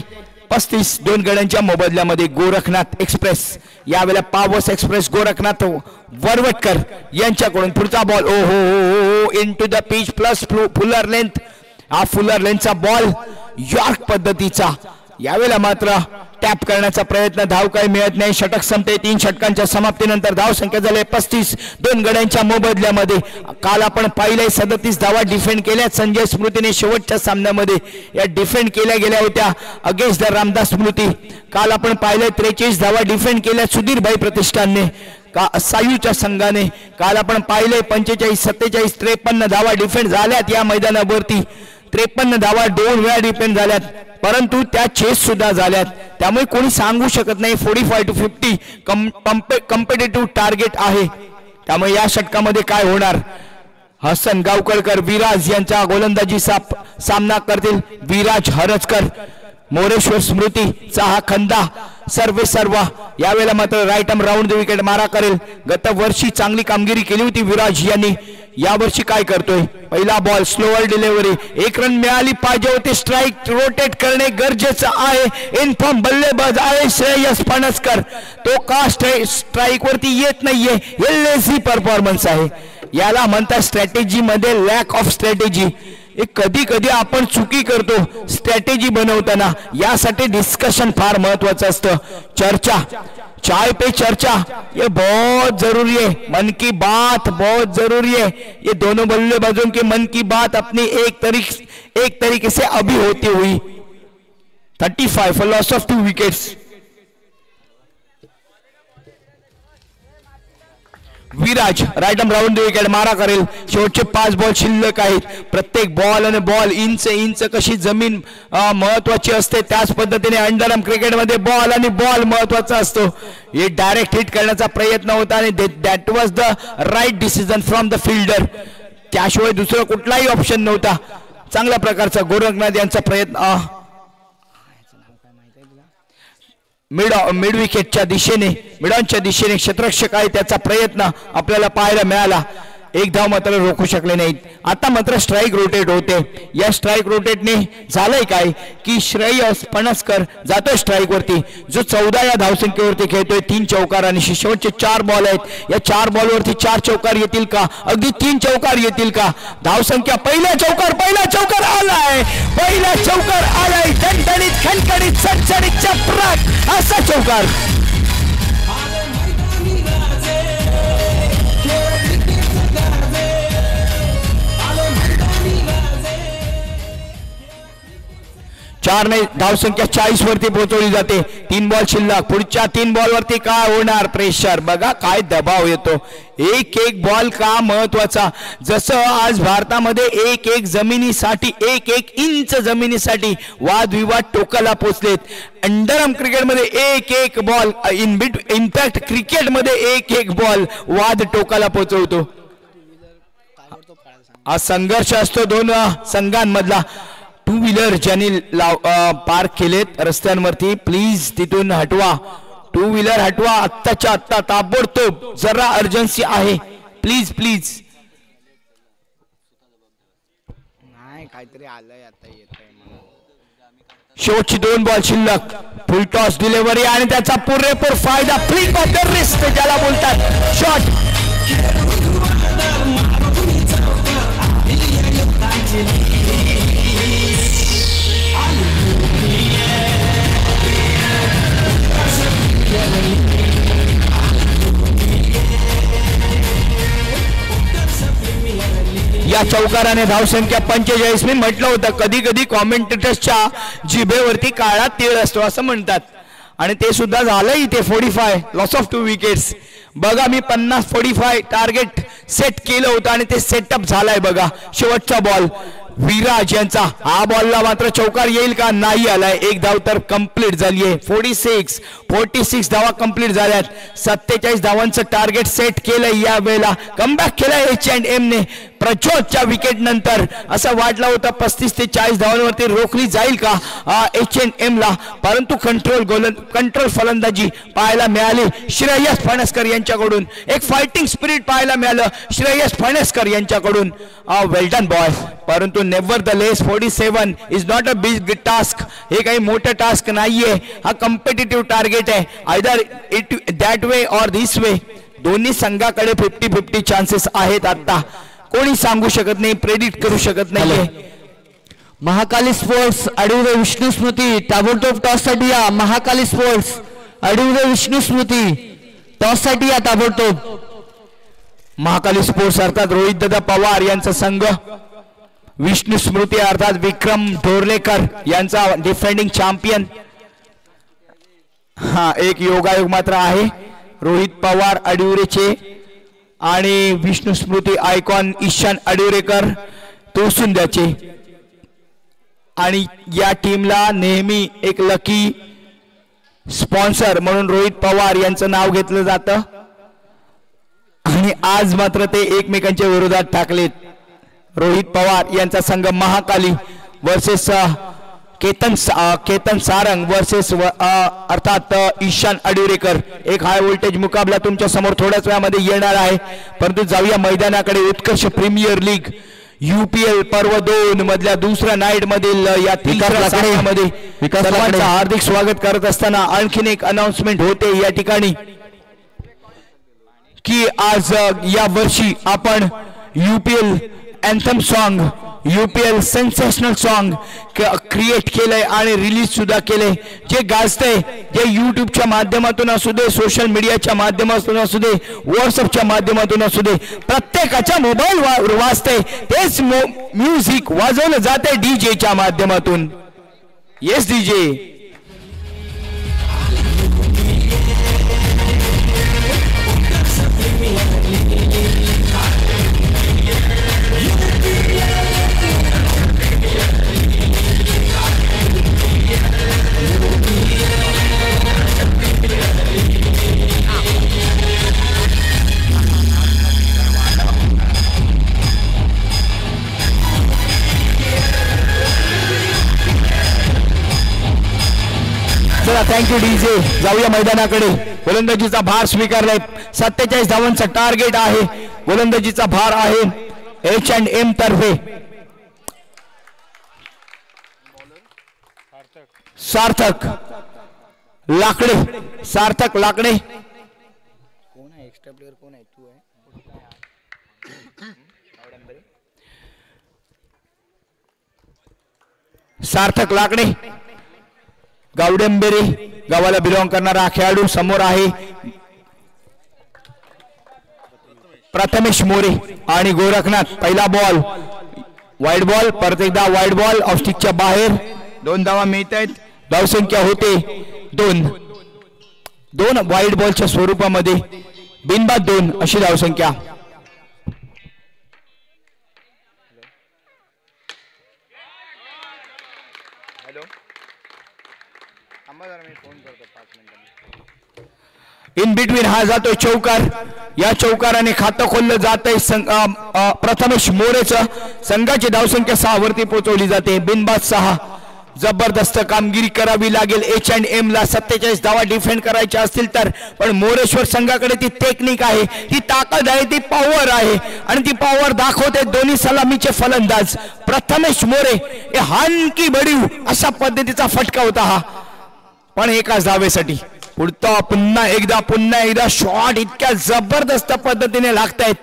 35. 2 गड्यांच्या मोबदल्यामध्ये गोरखनाथ एक्सप्रेस, यावेळेला पावस एक्सप्रेस गोरखनाथ वरवटकर यांच्याकडून पुढचा बॉल ओ हो into the pitch plus Fuller length. हा फुलर लेंथचा बॉल यॉर्क पद्धतीचा, यावेळेला मात्र टॅप करण्याचा प्रयत्न, धाव काही मिळत नाही. षटक संपते. 3 षटकांच्या समाप्तीनंतर धाव संख्या झाली 35. 2 गड्यांच्या मोबदल्यामध्ये. काल आपण पाहिले 37 धावा डिफेंड केल्या संजय स्मृतीने शेवटच्या सामन्यामध्ये, या डिफेंड केल्या गेल्या होत्या अगेन्स्ट द रामदास स्मृती. काल आपण पाहिले 43 धावा डिफेंड केल्या सुधीरभाई प्रतिष्ठानने सायूच्या संघाने. काल आपण पाहिले 45, 47, 53 धावा डिफेंड झाल्यात या मैदानावरती. 53 धावा 2 वेळा डिफेंड झाल्यात, परंतु त्या चेस सुद्धा झाल्यात. त्यामुळे कोणी सांगू शकत नाही 45 to 50 कॉम्पिटेटिव्ह टार्गेट आहे. त्यामुळे या षटकामध्ये काय होणार, हसन गावकळकर विराज यांचा गोलंदाजीचा सामना करतील. विराज हरजकर, मोरेश्वर स्मृतीचा हा खंदा सर्व यावेळेला मात्र right arm round the wicket मारा करेल. गत वर्षी चांगली कामगिरी केली होती विराज यांनी, यावर्षी काय करतोय. पहिला बॉल स्लोअर डिलिव्हरी, 1 रन मिळाली पाहिजे होती. स्ट्राईक रोटेट करणे गरजेचं आहे. इनफॉर्म बल्लेबाज आहे श्रेयस फणसकर, तो का स्ट्राईक वरती येत नाहीये, हे लेझी परफॉर्मन्स आहे. याला म्हणतात स्ट्रॅटेजी मध्ये लॅक ऑफ स्ट्रॅटेजी. कधी कधी आपण चुकी करतो स्ट्रॅटेजी बनवताना, यासाठी डिस्कशन फार महत्वाचं असतं. चर्चा, चाय पे चर्चा ये बहुत जरूरी है. मन की बात बहुत जरूरी है. ये दोनों बल्लेबाजों की मन की बात अपनी एक तरीके से अभी होती हुई. 35 for loss of 2 wickets. Viraj right arm round the wicket मारा करेल. शेवटचे 5 बॉल शिल्लक आहेत. प्रत्येक बॉल आणि बॉल इंच कशी जमीन महत्वाची असते, त्याच पद्धतीने अंडर आर्म क्रिकेटमध्ये बॉल आणि बॉल महत्वाचा असतो. हे डायरेक्ट हिट करण्याचा प्रयत्न होता आणि that was the right decision from the fielder. त्याशिवाय दुसरा कुठलाही ऑप्शन नव्हता. चांगल्या प्रकारचा गोरखनाथ यांचा प्रयत्न मिड विकेटच्या दिशेने, मिडॉनच्या दिशेने क्षेत्ररक्षक आहे, त्याचा प्रयत्न आपल्याला पाहायला मिळाला. 1 धाव मात्र रोखू शकले नाहीत. आता मात्र स्ट्राईक रोटेट होते. या स्ट्राईक रोटेटने झालंय काय की श्रेयस फणसकर जातोय स्ट्राईक वरती, जो 14 या धावसंख्येवरती खेळतोय. 3 चौकार आणि शेवटचे 4 बॉल आहेत. या 4 बॉलवरती 4 चौकार येतील का, अगदी 3 चौकार येतील का. धावसंख्या पहिला चौकार आलाय, पहिला चौकार आलाय. दणदणीत खणखणीत चणचणीत चपराक असा चौकार. चार ने धावसंख्या 40 वरती पोहोचवली जाते. 3 बॉल शिल्लक. पुढच्या 3 बॉल वरती काय होणार, प्रेशर बघा काय दबाव येतो. एक बॉल का महत्वाचा. जसं आज भारतामध्ये एक जमिनीसाठी 1 इंच जमिनीसाठी वादविवाद टोकाला पोचलेत. अंडर आर्म क्रिकेटमध्ये एक बॉल इनफॅक्ट क्रिकेटमध्ये एक बॉल वाद टोकाला पोहोचवतो. हा संघर्ष असतो 2 संघांमधला. 2 व्हीलर ज्यांनी पार्क केलेत रस्त्यांवरती, प्लीज तिथून हटवा. 2 व्हीलर हटवा आत्ताच्या आत्ता, ताबडतोब. जरा अर्जन्सी आहे, प्लीज. नाही काहीतरी आलंय आता येतंय. शेवटची 2 बॉल शिल्लक. फुल टॉस डिलिव्हरी आणि त्याचा पुरेपूर फायदा. फ्लिक ऑफ द रिस्ट ज्याला बोलतात, शॉट. या चौकाराने धावसंख्या 45. मी म्हटलं होतं कधी कधी कॉमेंटेटर्सच्या जिभेवरती काळा तीळ असतो असं म्हणतात, आणि ते सुद्धा झालं इथे. 45 लॉस ऑफ 2 विकेट्स. बघा मी 50-45 टार्गेट सेट केलं होतं आणि ते सेटअप झालंय बघा. शेवटचा बॉल विराज यांचा. हा बॉलला मात्र चौकार येईल का, नाही आलाय. 1 धाव तर कंप्लीट झाली आहे. 46 धावा कंप्लीट झाल्यात. 47 धावांचं टार्गेट सेट केलंय. या वेळेला कमबॅक केलंय H&M ने. प्रज्योतच्या विकेट नंतर असं वाटलं होतं 35 ते 40 धावांवरती रोखली जाईल का H&M ला, परंतु कंट्रोल फलंदाजी पाहायला मिळाली श्रेयस फणसकर यांच्याकडून. एक फायटिंग स्पिरिट पाहायला मिळालं श्रेयस फणसकर यांच्याकडून. वेल डन बॉय. परंतु never the less 47 is not a big task. हे काही मोठं टास्क नाहीये, हा कॉम्पिटिटिव्ह टार्गेट आहे. Either it that way or this way. दोन्ही संघाकडे 50-50 चान्सेस आहेत. आता कोणी सांगू शकत नाही, प्रेडिक्ट करू शकत नाहीये. महाकाली स्पोर्ट्स अडीवरे विष्णू स्मृती ताबडतोब टॉस साठी या. महाकाली स्पोर्ट्स अडीवरे विष्णू स्मृती टॉस साठी या ताबडतोब. महाकाली स्पोर्ट्स अर्थात रोहित दादा पवार यांचा संघ, विष्णू स्मृती अर्थात विक्रम ढोर्लेकर यांचा डिफेंडिंग चॅम्पियन. हा एक योगायोग मात्र आहे रोहित पवार अडिवरेचे आणि विष्णू स्मृती आयकॉन ईशान अडिवरेकर तोसुंद्याचे. आणि या टीमला नेहमी एक लकी स्पॉन्सर म्हणून रोहित पवार यांचं नाव घेतलं जातं आणि आज मात्र ते एकमेकांच्या विरोधात टाकलेत. रोहित पवार यांचा संघ महाकाली वर्सेस केतन सारंग वर्सेस अर्थात ईशान अडिवरेकर. एक हाय व्होल्टेज मुकाबला तुमच्या समोर थोड्याच वेळामध्ये येणार आहे. परंतु जाऊया मैदानाकडे. उत्कर्ष प्रीमियर लीग UPL पर्व 2 मधल्या दुसऱ्या नाईट मधील या मध्ये सर्वांचं हार्दिक स्वागत करत असताना आणखीन एक अनाउन्समेंट होते या ठिकाणी की आज या वर्षी आपण UPL anthem song, UPL sensational song create केलंय आणि रिलीज सुद्धा केले. जे गाजतंय, जे युट्यूबच्या माध्यमातून असू दे, सोशल मीडियाच्या माध्यमातून असू दे, व्हॉट्सअपच्या माध्यमातून असू दे, प्रत्येकाच्या मोबाईल वाजते तेच म्युझिक वाजवलं जाते डीजेच्या माध्यमातून. Yes DJ. चला थँक्यू डीजे. जाऊया मैदानाकडे. गोलंदाजीचा भार स्वीकारलाय. 47 धावांचा टार्गेट आहे. गोलंदाजीचा भार आहे H&M तर्फे. सार्थक लाकडे. सार्थक लाकडे. कोण आहे एक्स्ट्रा प्लेयर? कोण आहे? तू आहे. सार्थक लाकडे गावडेंबेरे गावाला बिलॉंग करणारा खेळाडू समोर आहे. प्रथमेश मोरे आणि गोरखनाथ. पहिला बॉल वाईड बॉल, परत एकदा वाईड बॉल ऑफ स्टिकच्या बाहेर. 2 धावा मिळत आहेत. धावसंख्या होते 2 वाईड बॉलच्या स्वरूपामध्ये बिनबाद 2 अशी धावसंख्या. इन बिटवीन हा जातोय चौकार. या चौकाराने खातं खोललं जात आहे प्रथमेश मोरेचं. संघाची धावसंख्या 6 वरती पोहोचवली जाते. बिनबाद 6. जबरदस्त कामगिरी करावी लागेल H&M ला. 47 धावा डिफेंड करायच्या असतील तर. पण मोरेश्वर संघाकडे ती टेक्निक आहे, ती ताकद आहे, ती पॉवर आहे आणि ती पॉवर दाखवते दोन्ही सलामीचे फलंदाज. प्रथमेश मोरे हे हानकी बडीव अशा पद्धतीचा फटका होता हा, पण एकाच धावेसाठी. पुढचा पुन्हा एकदा शॉट इतक्या जबरदस्त पद्धतीने लागतायत.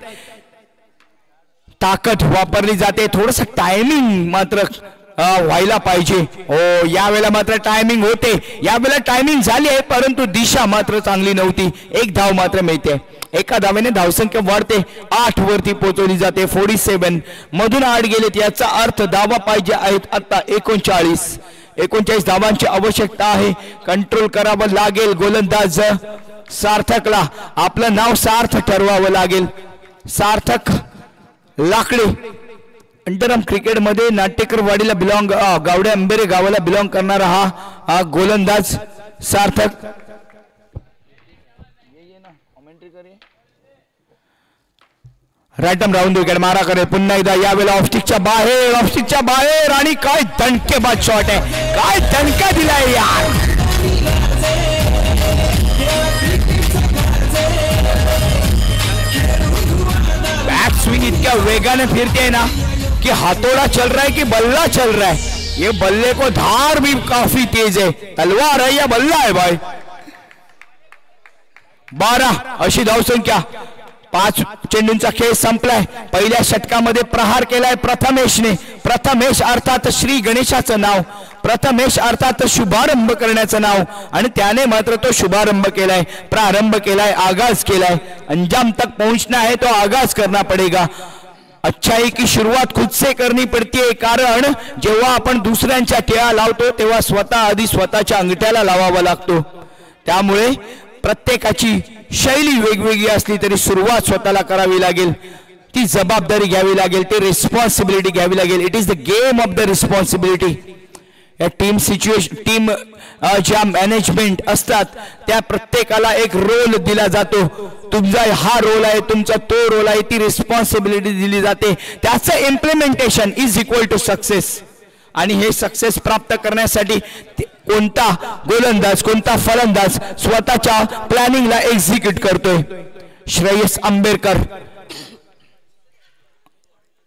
ताकद वापरली जाते. थोडस टायमिंग मात्र व्हायला पाहिजे. हो, यावेळेला मात्र टायमिंग होते. यावेळेला टायमिंग झाली आहे, परंतु दिशा मात्र चांगली नव्हती. 1 धाव मात्र मिळते. एका धावेने धावसंख्या वाढते. 8 वरती पोहोचवली जाते. 47 मधून 8 गेलेत. याचा अर्थ धावा पाहिजे आहेत आता 39 धावांची आवश्यकता आहे. कंट्रोल करावं लागेल गोलंदाज सार्थकला. आपलं नाव सार्थ ठरवावं लागेल. सार्थक लाकडे अंडरआर्म क्रिकेट मध्ये नाट्यकरवाडीला बिलॉंग, गावडे अंबेरे गावाला बिलॉंग करणारा हा गोलंदाज सार्थक. राईटम राऊंड विकेट मारा करेल पुन्हा एकदा यावेळेला ऑफस्टिकच्या बाहेर आणि काय दणकेबाज शॉट आहे, काय दणका दिलाय यार. बैक स्विंग इतक्या वेगाने फिरते ना कि हाथोड़ा चल रहा है कि बल्ला चल रहा है. ये बल्ले को धार भी काफी तेज है, तलवार है या बल्ला है भाई. 12 अशी धावसंख्या. 5 चेंडूंचा खेळ संपलाय. पहिल्या षटकामध्ये प्रहार केलाय प्रथमेशने. प्रथमेश अर्थात श्री गणेशाचं नाव, प्रथमेश अर्थात शुभारंभ करण्याचं नाव, आणि त्याने मात्र तो शुभारंभ केलाय, प्रारंभ केलाय, आगाज केलाय. अंजाम तक पहुंचना है तो आगाज करना पड़ेगा. अच्छाई की शुरुआत खुद से करनी पड़ती है, कारण जेव्हा आपण दुसऱ्यांच्या टिळा लावतो तेव्हा स्वतः आधी स्वतःच्या अंगठ्याला लावावा लागतो. त्यामुळे प्रत्येकाची शैली वेगवेगळी असली तरी सुरुवात स्वतःला करावी लागेल, ती जबाबदारी घ्यावी लागेल, ती रिस्पॉन्सिबिलिटी घ्यावी लागेल. It is the game of the responsibility. या टीम सिच्युएशन ज्या मॅनेजमेंट असतात त्या प्रत्येकाला एक रोल दिला जातो. तुमचा हा रोल आहे, तुमचा तो रोल आहे, ती रिस्पॉन्सिबिलिटी दिली जाते. त्याचं implementation is equal to success. आणि हे सक्सेस प्राप्त करण्यासाठी कोणता गोलंदाज कोणता फलंदाज स्वतःच्या प्लॅनिंगला एक्झिक्यूट करतोय. श्रेयस आंबेडकर.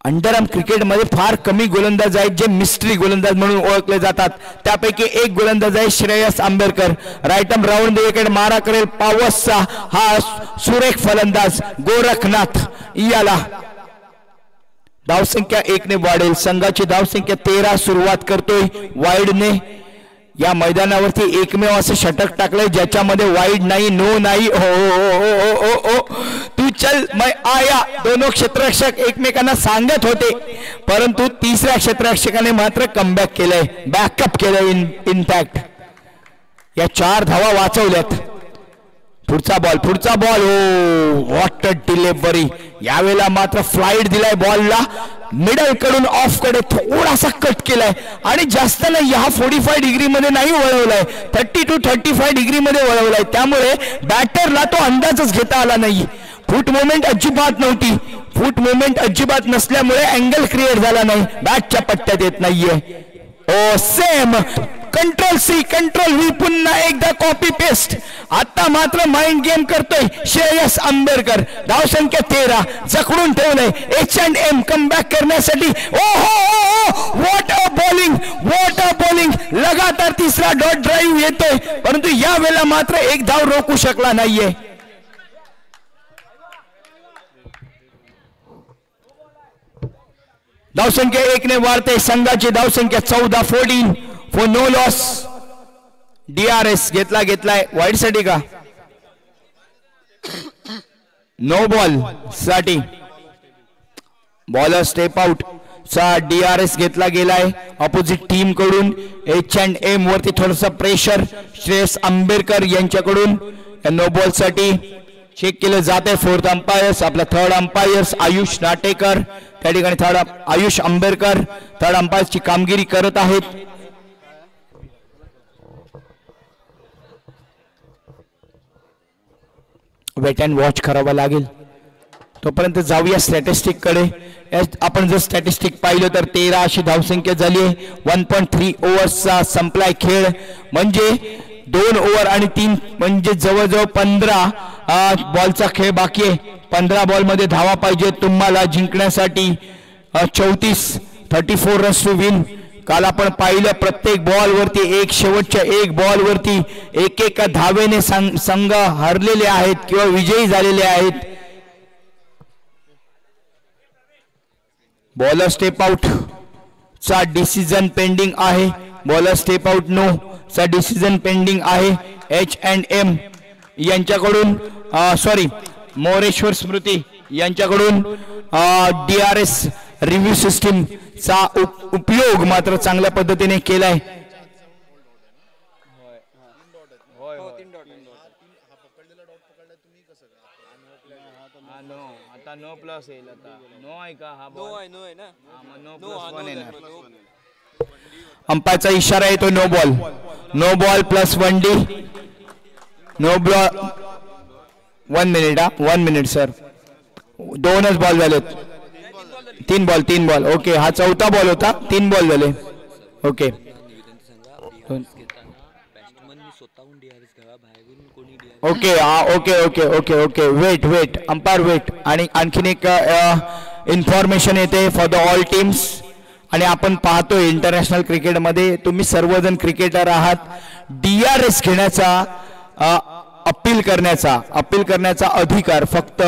अंडरआर्म क्रिकेटमध्ये फार कमी गोलंदाज आहेत जे मिस्ट्री गोलंदाज म्हणून ओळखले जातात. त्यापैकी एक गोलंदाज आहे श्रेयस आंबेडकर. राईटम राऊंड विकेट मारा करेल पावसचा हा सुरेख फलंदाज गोरखनाथ. याला धावसंख्या 1 ने वाढेल. संघाची धावसंख्या 13 सुरुवात करतोय वाईडने. या मैदानावरती एकमेव असं षटक टाकलंय ज्याच्यामध्ये वाईड नाही, नो नाही. ओ तू चल मैं आया. दोनों क्षेत्ररक्षक एकमेकांना सांगत होते, परंतु तिसऱ्या क्षेत्ररक्षकाने मात्र कमबॅक केलंय, बॅकअप केलंय. इनफॅक्ट या 4 धावा वाचवल्यात. पुढचा ball. Oh what a delivery. यावेळेला मात्र फ्लाइट दिलाय बॉलला, मिडल कडून ऑफ कडे थोडासा कट केलाय आणि जास्त नाही. हा 45 डिग्री मध्ये नाही वळवलाय, 30 to 35 डिग्री मध्ये वळवलाय. त्यामुळे बॅटरला तो अंदाजच घेता आला नाही. फूट मुवमेंट अजिबात नव्हती. फूट मुवमेंट अजिबात नसल्यामुळे अँगल क्रिएट झाला नाही, बॅटच्या पट्ट्यात येत नाहीये. Oh same control C control V. पुन्हा एकदा कॉपी पेस्ट. आता मात्र माइंड गेम करतोय श्रेयस आंबेडकर. धावसंख्या 13 जखडून ठेवलंय. H&M कमबॅक करण्यासाठी. ओहो व्हॉट अ बॉलिंग. लगातार तिसरा डॉट ड्राईव्ह येतोय, परंतु या वेळेला मात्र एक धाव रोखू शकला नाहीये. धावसंख्या 1 ने वाढते. संघाची धावसंख्या 14 फॉर नो लॉस. DRS घेतलाय वाईड साठी का नो बॉल साठी. बॉलर स्टेप आउट चा DRS घेतला गेलाय ऑपोजिट टीम कडून. H&M वरती थोडस प्रेशर श्रेयस आंबेडकर यांच्याकडून नो बॉल साठी चेक केलं जाते. 4th अंपायर्स आपला 3rd अंपायर्स आयुष नाटेकर, त्या ठिकाणी आयुष आंबेडकर 3rd अंपायर्सची कामगिरी करत आहेत. वेट अँड वॉच करावा लागेल. तोपर्यंत जाऊया स्टॅटिस्टिक कडे. आपण जर स्टॅटिस्टिक पाहिलं तर 13 अशी धावसंख्या झाली आहे. 1.3 ओव्हर्सचा संपलाय खेळ, म्हणजे 2 ओव्हर आणि 3 म्हणजे जवळजवळ 15 बॉलचा खेळ बाकी आहे. 15 बॉल मध्ये धावा पाहिजे तुम्हाला जिंकण्यासाठी. 34 रन्स टू विन. काल आपण पाहिलं प्रत्येक बॉल वरती शेवटच्या 1 बॉल वरती एक धावेने संघ हरलेले आहेत किंवा विजयी झालेले आहेत. बॉलर स्टेप आउट चा डिसिजन पेंडिंग आहे. बॉलर स्टेप आउट नो चा डिसिजन पेंडिंग आहे. H&M यांच्याकडून मोरेश्वर स्मृती यांच्याकडून DRS रिव्ह्यू सिस्टीम चा उपयोग मात्र चांगल्या पद्धतीने केलाय. आता नो प्लस येईल. आता नो आहे का हा बॉल? नो आहे ना. नो प्लस 1 येणार. अंपायरचा इशारा येतो no ball plus 1D. No ball 1 minute. 1 minute sir. 2च बॉल झालेत. 3 बॉल ओके. हा 4था बॉल होता. 3 बॉल झाले. Okay okay okay okay okay okay wait umpire wait. आणि आणखीन एक इन्फॉर्मेशन येते फॉर द ऑल टीम्स. आणि आपण पाहतोय इंटरनॅशनल क्रिकेटमध्ये तुम्ही सर्वजण क्रिकेटर आहात. DRS घेण्याचा अपील करण्याचा अधिकार फक्त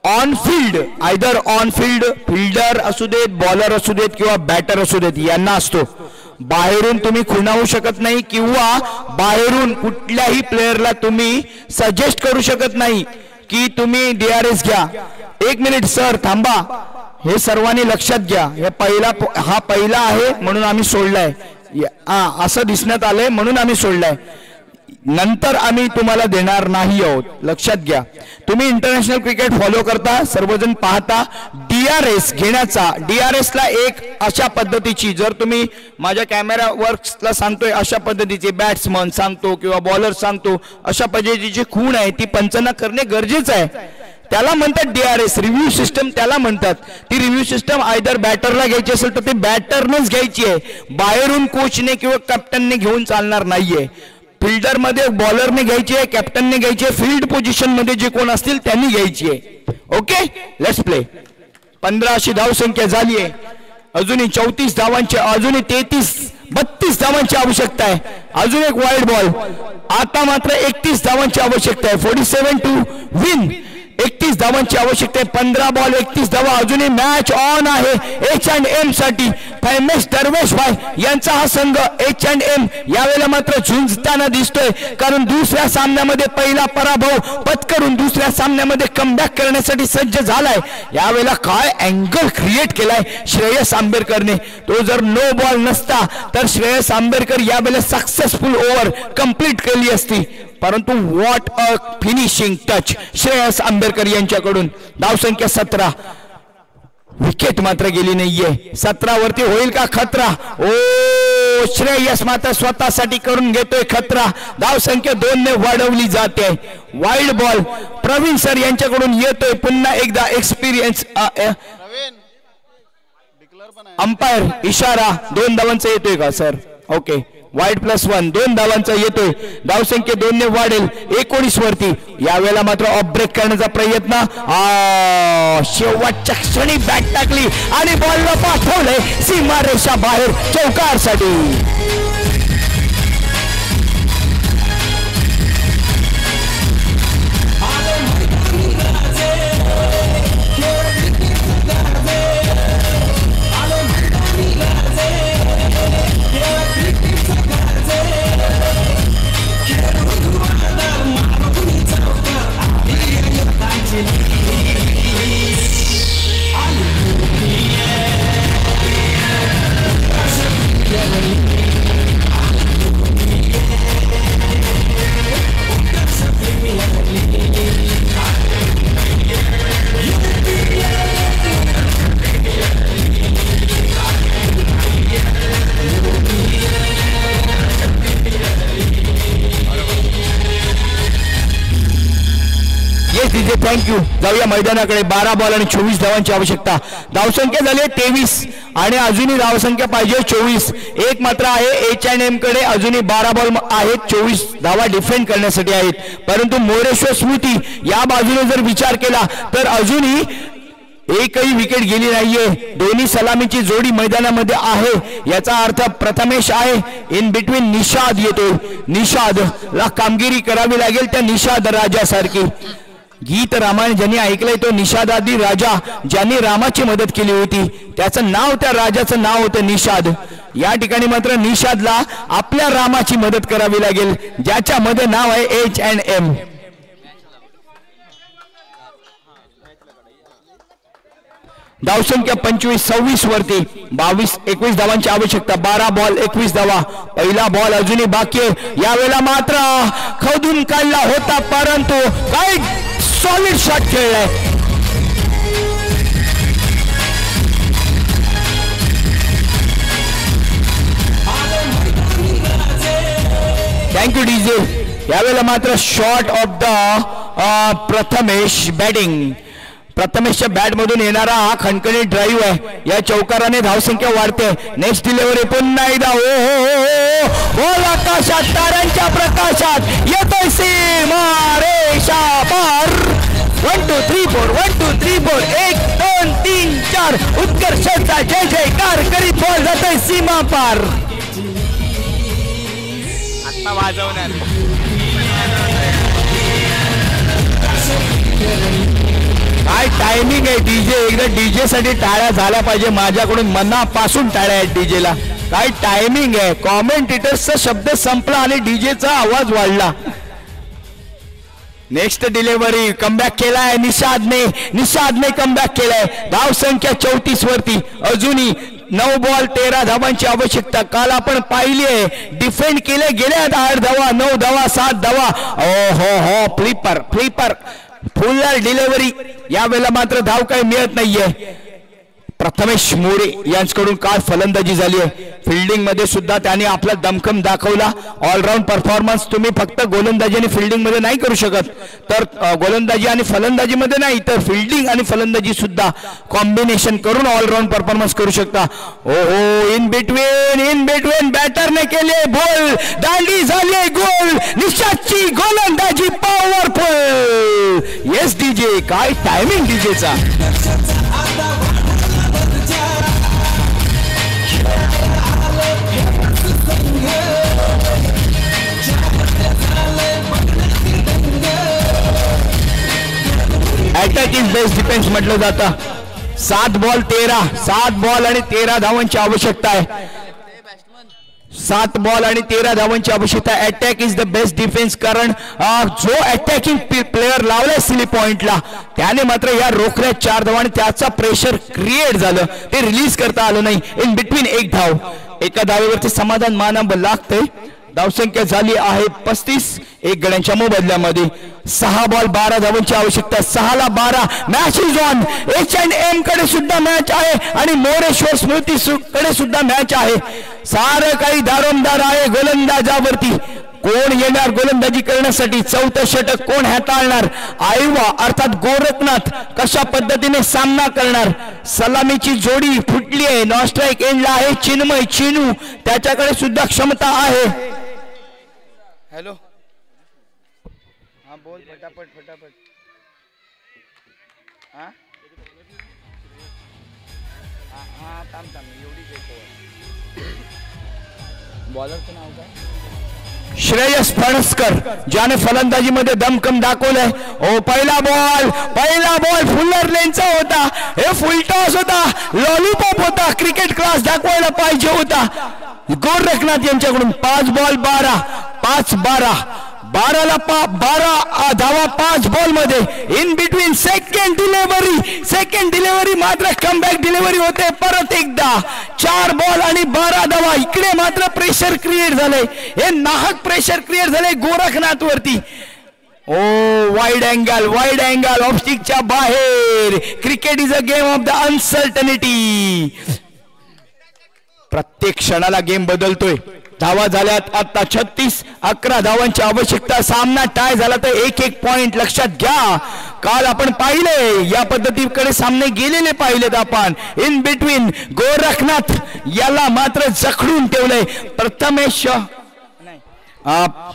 on field either on field fielder असू देत, बॉलर असू देत किंवा बॅटर असू देत यांना असतो. बाहेरून तुम्ही खुणावू शकत नाही किंवा बाहेरून कुठल्याही प्लेयरला तुम्ही सजेस्ट करू शकत नाही की तुम्ही DRS घ्या. 1 मिनिट सर थांबा. हे सर्वांनी लक्षात घ्या. हा पहिला आहे म्हणून आम्ही सोडलाय. असं दिसण्यात आलंय म्हणून आम्ही सोडलाय. नंतर आम्ही तुम्हाला देणार नाही आहोत. लक्षात घ्या. तुम्ही इंटरनॅशनल क्रिकेट फॉलो करता, सर्वजण पाहता. DRS घेण्याचा DRS ला एक अशा पद्धतीची, जर तुम्ही माझ्या कॅमेरा वर्क्सला सांगतोय अशा पद्धतीची बॅट्समन सांगतो किंवा बॉलर सांगतो अशा पद्धतीची खूण आहे ती पंचांना करणे गरजेचं आहे. त्याला म्हणतात DRS रिव्ह्यू सिस्टम त्याला म्हणतात. ती रिव्ह्यू सिस्टम आयदर बॅटरला घ्यायची असेल तर ते बॅटरनेच घ्यायची आहे. बाहेरून कोचने किंवा कॅप्टनने घेऊन चालणार नाहीये. फिल्डर मध्ये बॉलरने घ्यायची आहे, कॅप्टनने घ्यायची आहे, फील्ड पोझिशन मध्ये जे कोण असतील त्यांनी घ्यायची आहे. Okay let's play. 15 अशी धावसंख्या झाली आहे. अजूनही 34 धावांची, अजूनही 32 धावांची आवश्यकता आहे. अजून एक वाईड बॉल. आता मात्र 31 धावांची आवश्यकता आहे. 47 टू विन. 31 धावांची आवश्यकता आहे. 15 बॉल 31 धावा. अजूनही मॅच ऑन आहे H&M साठी. फैमेश दरवेश भाई यांचा हा संघ H&M यावेळेला मात्र झुंजताना दिसतोय, कारण दुसऱ्या सामन्यामध्ये पहिला पराभव पत्करून दुसऱ्या सामन्यामध्ये कमबॅक करण्यासाठी सज्ज झालाय. यावेळेला काय अँगल क्रिएट केलाय श्रेयस आंबेडकरने. तो जर नो बॉल नसता तर श्रेयस आंबेडकर यावेळेला सक्सेसफुल ओव्हर कंप्लीट केली असती. परंतु what a finishing touch Shreyas Ambedkar यांच्याकडून. धावसंख्या 17. विकेट मात्र गेली नाहीये. 17 वरती होईल का खतरा? ओ श्रेयस मात्र स्वतःसाठी करून घेतोय खतरा. धावसंख्या 2 ने वाढवली जाते. वाईड बॉल प्रवीण सर यांच्याकडून येतोय पुन्हा एकदा. एक्सपिरियन्स अंपायर इशारा 2 धावांचा येतोय का सर? ओके वाईड +1 2 धावांचा येतोय. धावसंख्या 2 ने वाढेल 19 वरती. यावेळेला मात्र ऑफ ब्रेक करण्याचा प्रयत्न. शेवटच्या क्षणी बॅट टाकली आणि बॉलला पाठवलंय सीमारेषा बाहेर चौकारसाठी. थँक्यू. जाऊया मैदानाकडे. 12 बॉल आणि 24 धावांची आवश्यकता. धावसंख्या झाली 23 आणि अजूनही धावसंख्या पाहिजे 24. एक मात्र आहे H&M कडे. अजूनही 12 बॉल आहेत. 24 धावा डिफेंड करण्यासाठी आहेत. परंतु मोरेश्वर स्मृती या बाजूने जर विचार केला तर अजूनही एकही विकेट गेली नाहीये. दोन्ही सलामीची जोडी मैदानामध्ये आहे. याचा अर्थ प्रथमेश आहे. इन बिटवीन निषाद येतो. निषादला कामगिरी करावी लागेल त्या निषाद राजासारखी. गीत रामायण ज्यांनी ऐकलंय तो निषादादी राजा, ज्यांनी रामाची मदत केली होती त्याचं नाव, त्या राजाचं नाव होतं निषाद. या ठिकाणी मात्र निषादला आपल्या रामाची मदत करावी लागेल ज्याच्यामध्ये नाव आहे H&M. धावसंख्या 25-26 वरती. 22-21 धावांची आवश्यकता. 12 बॉल 21 धावा. पहिला बॉल अजूनही बाकी आहे. यावेळेला मात्र खोदून काढला होता परंतु काय सॉलिड शॉट खेळलाय. Thank you DJ. यावेळेला मात्र shot of the Prathamesh batting. प्रथमेशच्या बॅट मधून येणारा हा खणखणीत ड्राईव्ह आहे, या चौकाराने धावसंख्या वाढते. नेक्स्ट डिलिव्हरी पुन्हा एकदा बॉल आकाशात ताऱ्यांच्या प्रकाशात येतोय सीमा रेषा पार. 1 2 3 4 1 2 3 4 1 2 3 4 उत्कर्षाचा जय जयकार करीत बॉल जातोय सीमा पार. आता वाजवणार काय टायमिंग आहे डीजे. एकदा डीजे साठी टाळ्या झाल्या पाहिजे माझ्याकडून, मनापासून टाळ्या आहेत डीजेला. काय टायमिंग आहे. कॉमेंटेटर्सचा शब्द संपला आणि डीजेचा आवाज वाढला. नेक्स्ट डिलिव्हरी कमबॅक केलाय निषादने कमबॅक केलाय. धाव संख्या 34 वरती. अजूनही 9 बॉल 13 धावांची आवश्यकता. काल आपण पाहिली आहे डिफेंड केले गेले 8 धावा 9 धावा 7 धावा. हो फ्लिपर फुल डिलिव्हरी. यावेळेला मात्र धाव काही मिळत नाहीये. प्रथमेश मोरे यांच्याकडून काल फलंदाजी झाली आहे. फिल्डिंग मध्ये सुद्धा त्यांनी आपला दमखम दाखवला. ऑलराऊंड परफॉर्मन्स तुम्ही फक्त गोलंदाजी आणि फिल्डिंग मध्ये नाही करू शकत, तर गोलंदाजी आणि फलंदाजी मध्ये नाही तर फिल्डिंग आणि फलंदाजी सुद्धा कॉम्बिनेशन करून ऑलराऊंड परफॉर्मन्स करू शकता. ओहो इन बिटवीन बॅटरने केले बॉल, दांडी झाली गोल. निषादची गोलंदाजी पॉवरफुल. येस डीजे, काय टायमिंग डीजेचा. अटॅक इज बेस्ट डिफेन्स म्हटलं जातं. 7 बॉल आणि 13 धावांची आवश्यकता आहे. 7 बॉल आणि 13 धावांची आवश्यकता. Attack is the best defence. कारण जो अटॅकिंग प्लेअर लावलाय सिली पॉइंटला त्याने मात्र या रोखल्या 4 धावा आणि त्याचा प्रेशर क्रिएट झालं, ते रिलीज करता आलं नाही. इन बिटवीन 1 धाव. एका धावेवरती समाधान मानावं लागतंय. धावसंख्या झाली आहे 35 1 गड्यांच्या मोबदल्यामध्ये. 6 बॉल 12 धावांची आवश्यकता. 6 ला 12. Match is on. H&M कडे सुद्धा मॅच आहे आणि मोरेश्वर स्मृती कडे सुद्धा मॅच आहे. सारं काही दारोमदार आहे गोलंदाजावरती. कोण येणार गोलंदाजी करण्यासाठी. 4थं षटक कोण हाताळणार. आयवा अर्थात गोरखनाथ कशा पद्धतीने सामना करणार. सलामीची जोडी फुटली आहे. नॉन स्ट्राईक एंडला आहे चिन्मय चिनू, त्याच्याकडे सुद्धा क्षमता आहे. हॅलो हा बोल फटाफट. हा थांब एवढीच येतो. बॉलरचं नाव काय. श्रेयस फणसकर, ज्याने फलंदाजीमध्ये दमखम दाखवलंय. पहिला बॉल फुल्लर लेनचा होता. हे फुल टॉस होता, लॉलीपॉप होता. क्रिकेट क्लास दाखवायला पाहिजे होता गोरखनाथ यांच्याकडून. 5 बॉल 12 12ला 12 धावा 5 बॉल मध्ये. इन बिटवीन सेकंड डिलिव्हरी मात्र कमबॅक डिलिव्हरी होते. परत एकदा 4 बॉल आणि 12 धावा. इकडे मात्र प्रेशर क्रिएट झालंय. हे नाहक प्रेशर क्रिएट झालंय गोरखनाथ वरती. वाईड अँगल ऑफस्टिकच्या बाहेर. Cricket is a game of the uncertainty. प्रत्येक क्षणाला गेम बदलतोय. धावा झाल्यात आता 36. 11 धावांची आवश्यकता. सामना टाय झाला तर 1-1 पॉइंट. लक्षात घ्या, काल आपण पाहिले या पद्धतीकडे सामने गेलेले पाहिलेत आपण. इन बिटवीन गोरखनाथ याला मात्र जखडून ठेवलंय. प्रथमेश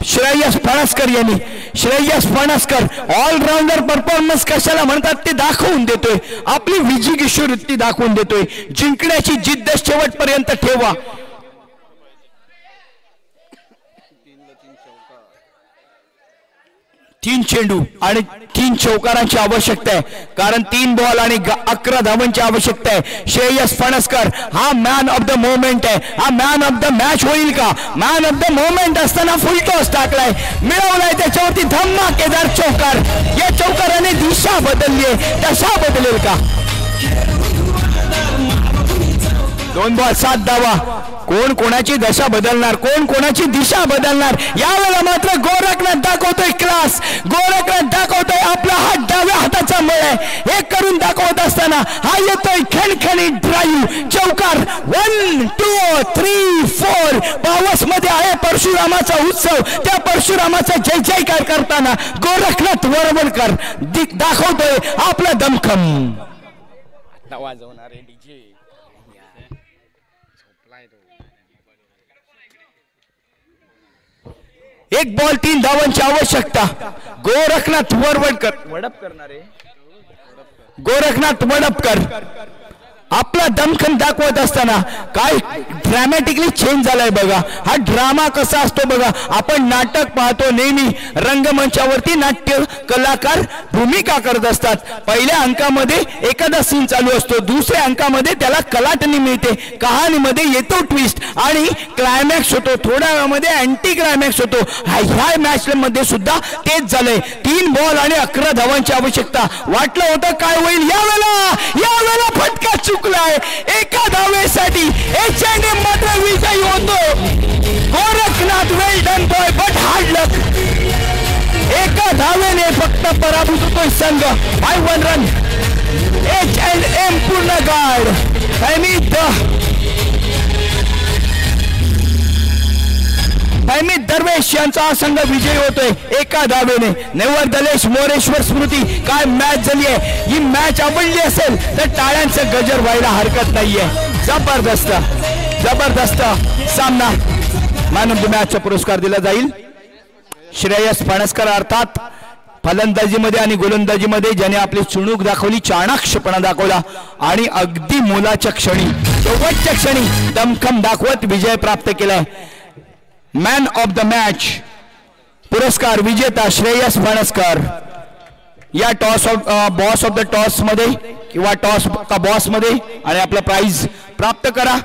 श्रेयस फणसकर ऑलराऊंडर परफॉर्मन्स कशाला म्हणतात ते दाखवून देतोय. आपली विजिगीषू वृत्ती दाखवून देतोय. जिंकण्याची जिद्द शेवटपर्यंत ठेवा. 3 चेंडू आणि 3 चौकारांची आवश्यकता आहे. कारण 3 बॉल आणि 11 धावांची आवश्यकता आहे. श्रेयस फणसकर हा मॅन ऑफ द मोमेंट आहे. हा मॅन ऑफ द मॅच होईल का. मॅन ऑफ द मोमेंट असताना फुल टॉस टाकलाय, मिळवलाय त्याच्यावरती धमाकेदार चौकार. या चौकाराने दिशा बदलली आहे, दशा बदलेल का. 2 बॉल 7 धावा. कोण कोणाची दशा बदलणार, कोण कोणाची दिशा बदलणार. यावेळेला मात्र गोरखनाथ दाखवतोय क्लास, गोरखनाथ दाखवतोय आपला हात डाव्या हाताचा मळ आहे हे करून दाखवत असताना हा येतोय खणखणी ड्राईव्ह चौकार. 1 2 3 4 पावस मध्ये आहे परशुरामाचा उत्सव. त्या परशुरामाचा जय जयकार करताना गोरखनाथ वरवलकर दाखवतोय आपला दमखम. वाजवणार आहे डीजे. 1 बॉल 3 धावांची आवश्यकता. गोरखनाथ वरवडकर वडप करणारे गोरखनाथ वडपकर आपला दमखम दाखवत असताना काय ड्रॅमॅटिकली चेंज झालाय बघा. हा ड्रामा कसा असतो बघा. आपण नाटक पाहतो नेहमी रंगमंचावरती नाट्य कलाकार भूमिका करत असतात. पहिल्या अंकामध्ये एखादा सीन चालू असतो, दुसऱ्या अंकामध्ये त्याला कलाटणी मिळते, कहाणीमध्ये येतो ट्विस्ट आणि क्लायमॅक्स होतो, थोड्या वेळामध्ये अँटी क्लायमॅक्स होतो. ह्या मॅच मध्ये सुद्धा तेच झालंय. 3 बॉल आणि 11 धावांची आवश्यकता. वाटलं होतं काय होईल, यावेळेला फटका चुकलाय. एका धावेसाठी H&M मात्र विजयी होतो. गोरखनाथ वेल डन बॉय बट हार्ड लक. एका धावेने फक्त पराभूत होतोय संघ. 5 रन. H&M पूर्ण गार्ड फैमी दरवेश यांचा हा संघ विजयी होतोय एका धावेने. नेवरदलेश मोरेश्वर स्मृती काय मॅच झाली आहे. ही मॅच आवडली असेल तर टाळ्यांचं गजर व्हायला हरकत नाहीये. जबरदस्त जबरदस्त सामना. मॅन ऑफ द मॅचचा पुरस्कार दिला जाईल श्रेयस फणसकर, अर्थात फलंदाजीमध्ये आणि गोलंदाजीमध्ये ज्याने आपली चुणूक दाखवली, चाणाक्षपणा दाखवला आणि अगदी मोलाच्या क्षणी शेवटच्या क्षणी दमखम दाखवत विजय प्राप्त केलाय. मॅन ऑफ द मॅच पुरस्कार विजेता श्रेयस फणसकर. या toss of boss of the toss मध्ये किंवा टॉस का बॉस मध्ये आणि आपला प्राइज प्राप्त करा.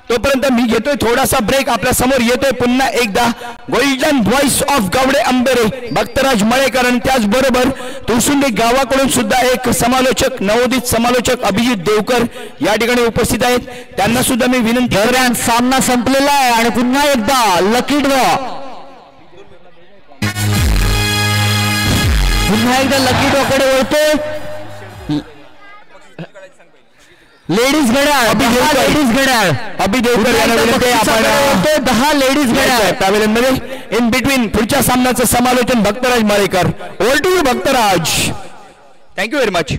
तोपर्यंत मी घेतोय थोडासा ब्रेक. आपल्या समोर येतोय पुन्हा एकदा गोल्डन व्हॉइस ऑफ गावडे अंबेरे भक्तराज मळेकर आणि त्याचबरोबर तुळसुंडे गावाकडून सुद्धा एक समालोचक, नवोदित समालोचक अभिजित देवकर या ठिकाणी उपस्थित आहेत. त्यांना सुद्धा मी विनंती. दरम्यान सामना संपलेला आहे आणि पुन्हा एकदा लकी ड्रॉ, पुन्हा एकदा लकी ड्रॉ कडे वळतोय. लेडीज घड्याळ, लेडीज घड्याळ अभि देवकर यांना विनंती आपण 10 लेडीज घड्याळ तावेमध्ये इन बिटवीन पुढच्या सामन्याचं समालोचन Bhaktraj Malekar. Over to you Bhaktraj. Thank you very much.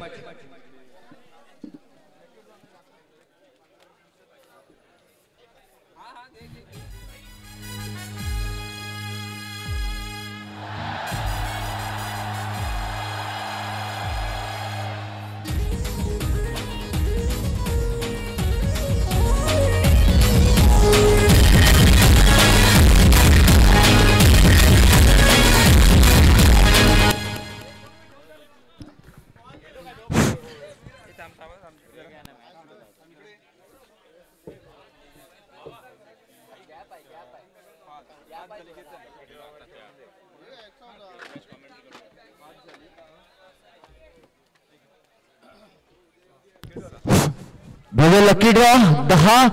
Lucky draw 10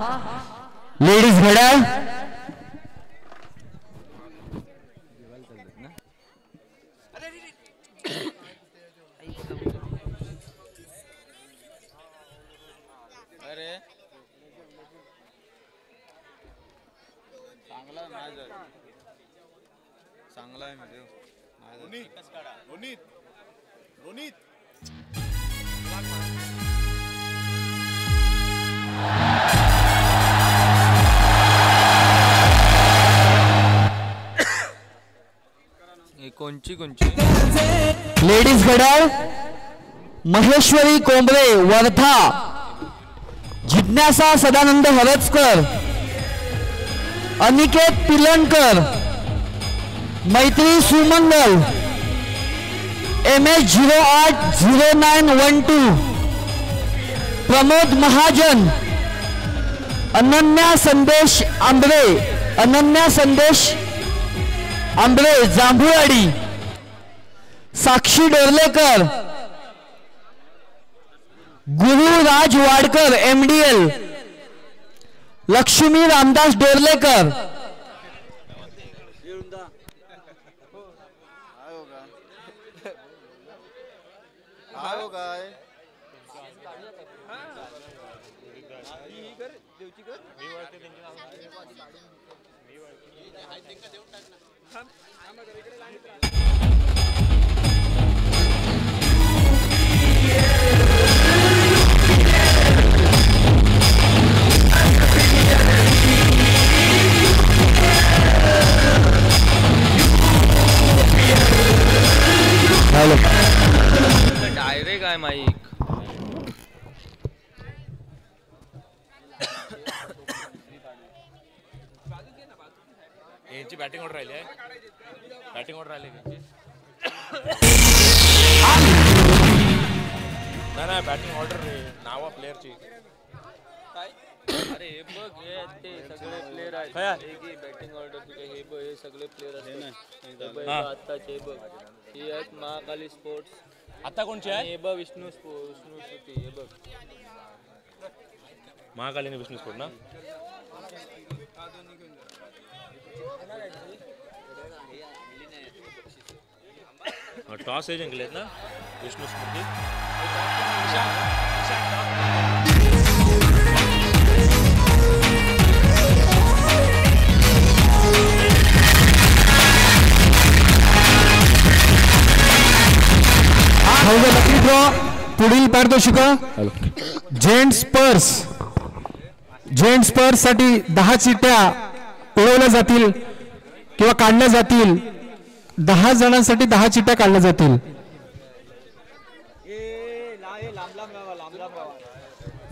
ladies घड्याळ. चांगला आहे रोनित कोणची लेडीज घड्याळ महेश्वरी कोंबरे वर्धा, जिज्ञासा सदानंद हरचकर, अनिकेत पिलणकर, मैत्री सुमंगल, MS 080912, प्रमोद महाजन, अनन्या संदेश आंबरे जांभुळवाडी, साक्षी डोरलेकर, गुरु राज वाडकर MDL, लक्ष्मी रामदास डोरलेकर, डायरेक्ट आहे माईक. यांची बॅटिंग ऑर्डर राहिली आहे. बॅटिंग ऑर्डर राहिली यांची. नाही बॅटिंग ऑर्डर नाव प्लेअरची. अरे हे बघ हे ते सगळे प्लेयर आहेत. बॅटिंग ऑर्डर तुझे हे बघ हे सगळे प्लेयर असतात. आत्ताचे बघ हे आहेत महाकाली स्पोर्ट्स. आता कोणची आहे? हे बघ विष्णू श्रुती. हे बघ महाकालीने विष्णू स्पोर्ट ना. टॉस हे जिंकलेत ना विष्णू स्फूर्ती. लकी ड्रॉ पुढील पारितोषिक जेंट्स पर्स साठी 10 चिठ्ठ्या उडवल्या जातील किंवा काढल्या जातील. 10 जणांसाठी 10 चिठ्ठ्या काढल्या जातील.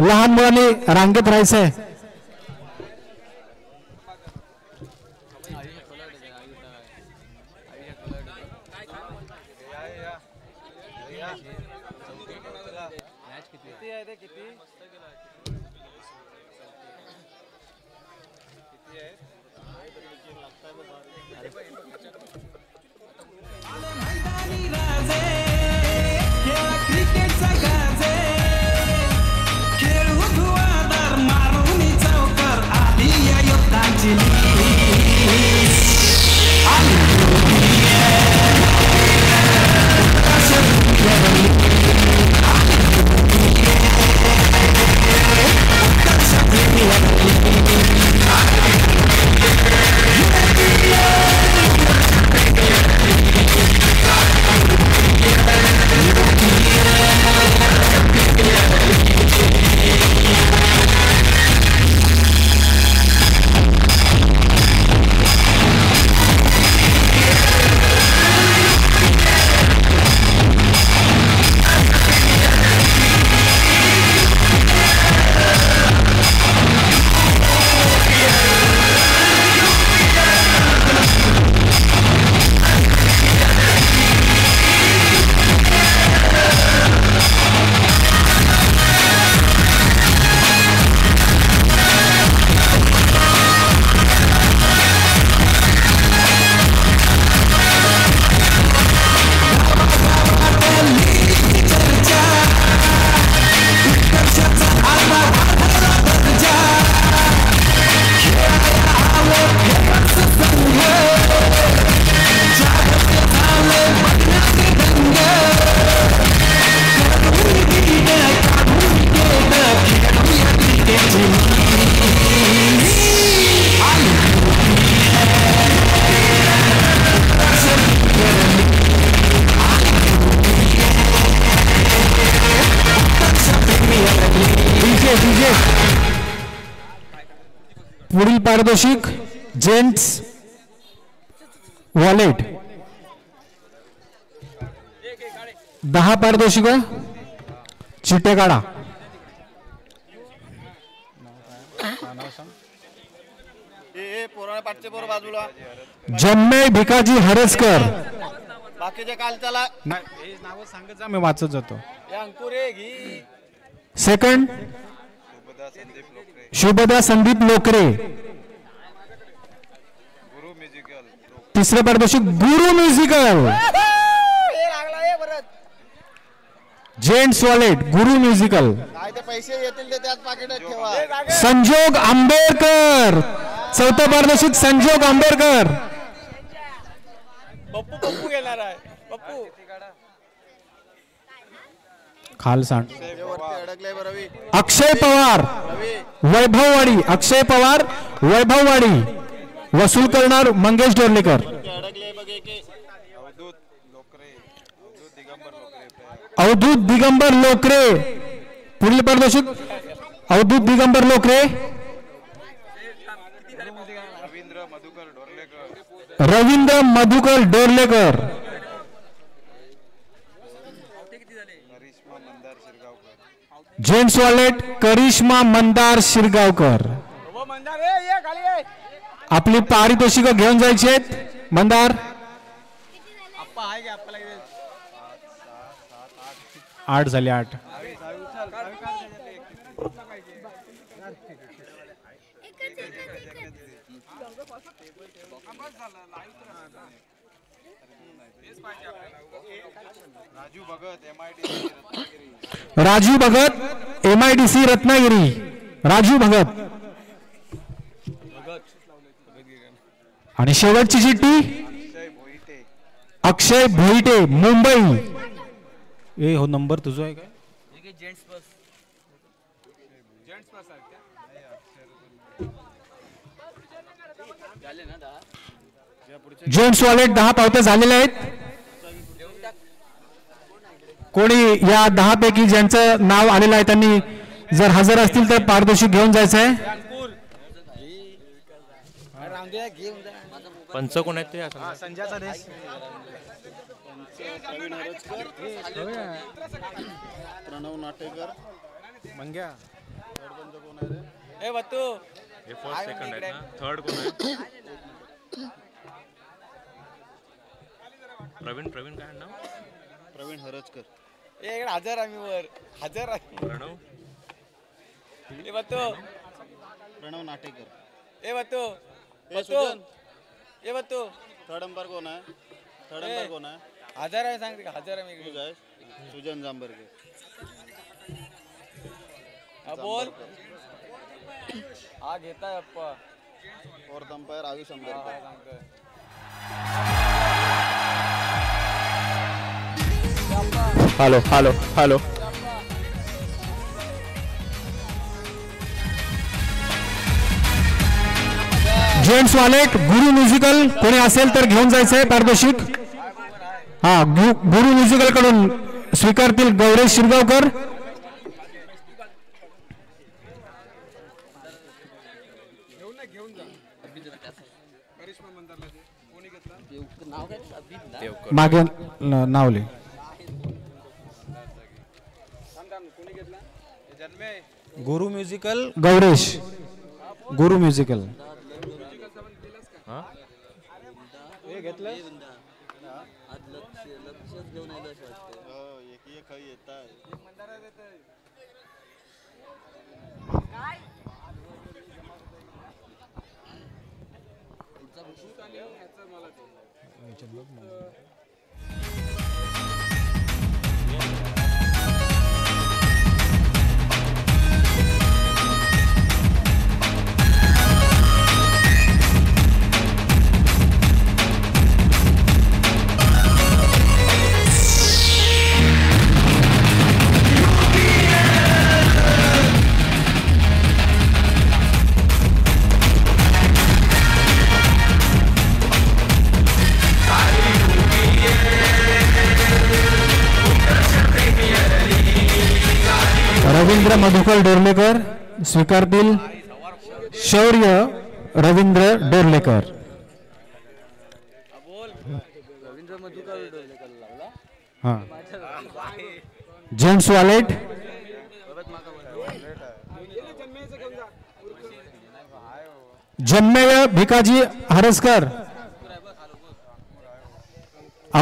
लहान मुलांनी रांगेत राहायचंय. पुढील पारितोषिक जेंट्स वॉलेट 10 पारितोषिक चिट्टे काढा. बाजूला जम्मे भिकाजी हरसकर. बाकीचे काल त्याला नाव सांगत जा मी वाचत जातो. सेकंड शुभदा संदीप लोकरे. तिसरे पारितोषिक गुरु musical. Gents wallet Guru musical. पैसे येतील ते त्यात पाकिटात ठेवा. संजोग आंबेडकर, चौथं पारितोषिक संजोग आंबेडकर. पप्पू घेणार आहे. पप्पू खालसांड. अडकले रवी. अक्षय पवार वैभववाडी, अक्षय पवार वैभववाडी. वसूल करणार मंगेश डोर्लेकर. अवधूत दिगंबर लोकरे, पुढील पारितोषिक अवधूत दिगंबर लोकरे. रवींद्र मधुकर डोर्लेकर. Gents wallet Karishma Mandar Shirgaonkar. आपली पारितोषिक घेऊन जायची आहेत. मंदार 8 झाले 8. राजू भगत MIDC रत्नागिरी. राजू भगत. आणि शेवटची चिठ्ठी अक्षय भोईटे मुंबई. ए हो नंबर तुझा आहे काय? जेम्स वॉलेट 10 पावत्या झालेल्या आहेत. कोणी या 10 पैकी ज्यांचं नाव आलेलं आहे त्यांनी जर हजर असतील तर पारितोषिक घेऊन जायचं आहे. पंच कोण आहेत ते संजयचा देश. प्रणव नाटेकर. मंग्या. ए बत्तू हे फर्स्ट सेकंड आहेत ना. थर्ड कोण आहे? प्रवीण काय नाव? प्रवीण हरजकर. ए हजार आम्ही वर हजार आहे. प्रणव. ए बत्तू प्रणव नाटेकर. ए बत्तू ए सुजन. ए बत्तू थर्ड अंपायर कोण आहे? थर्ड अंपायर कोण आहे? हजार आहे सांगते का? हजार आहे मी. तुझा आहे सुजन जांभरकर. बोल. हा घेताय अप्पा. Fourth umpire Ayush Ambedkar. Hello hello hello. Gents wallet Guru musical कोणी असेल तर घेऊन जायचंय पारितोषिक. हा गुरु म्युझिकल कडून स्वीकारतील गौरेश शिरगावकर. मागे नाव लिह. गुरु म्युझिकल गौरेश. गुरु म्युझिकल. रवींद्र मधुकर डोर्लेकर स्वीकारतील शौर्य रवींद्र डोर्लेकर. हा. Gents wallet. जन्मेय भिकाजी हरसकर.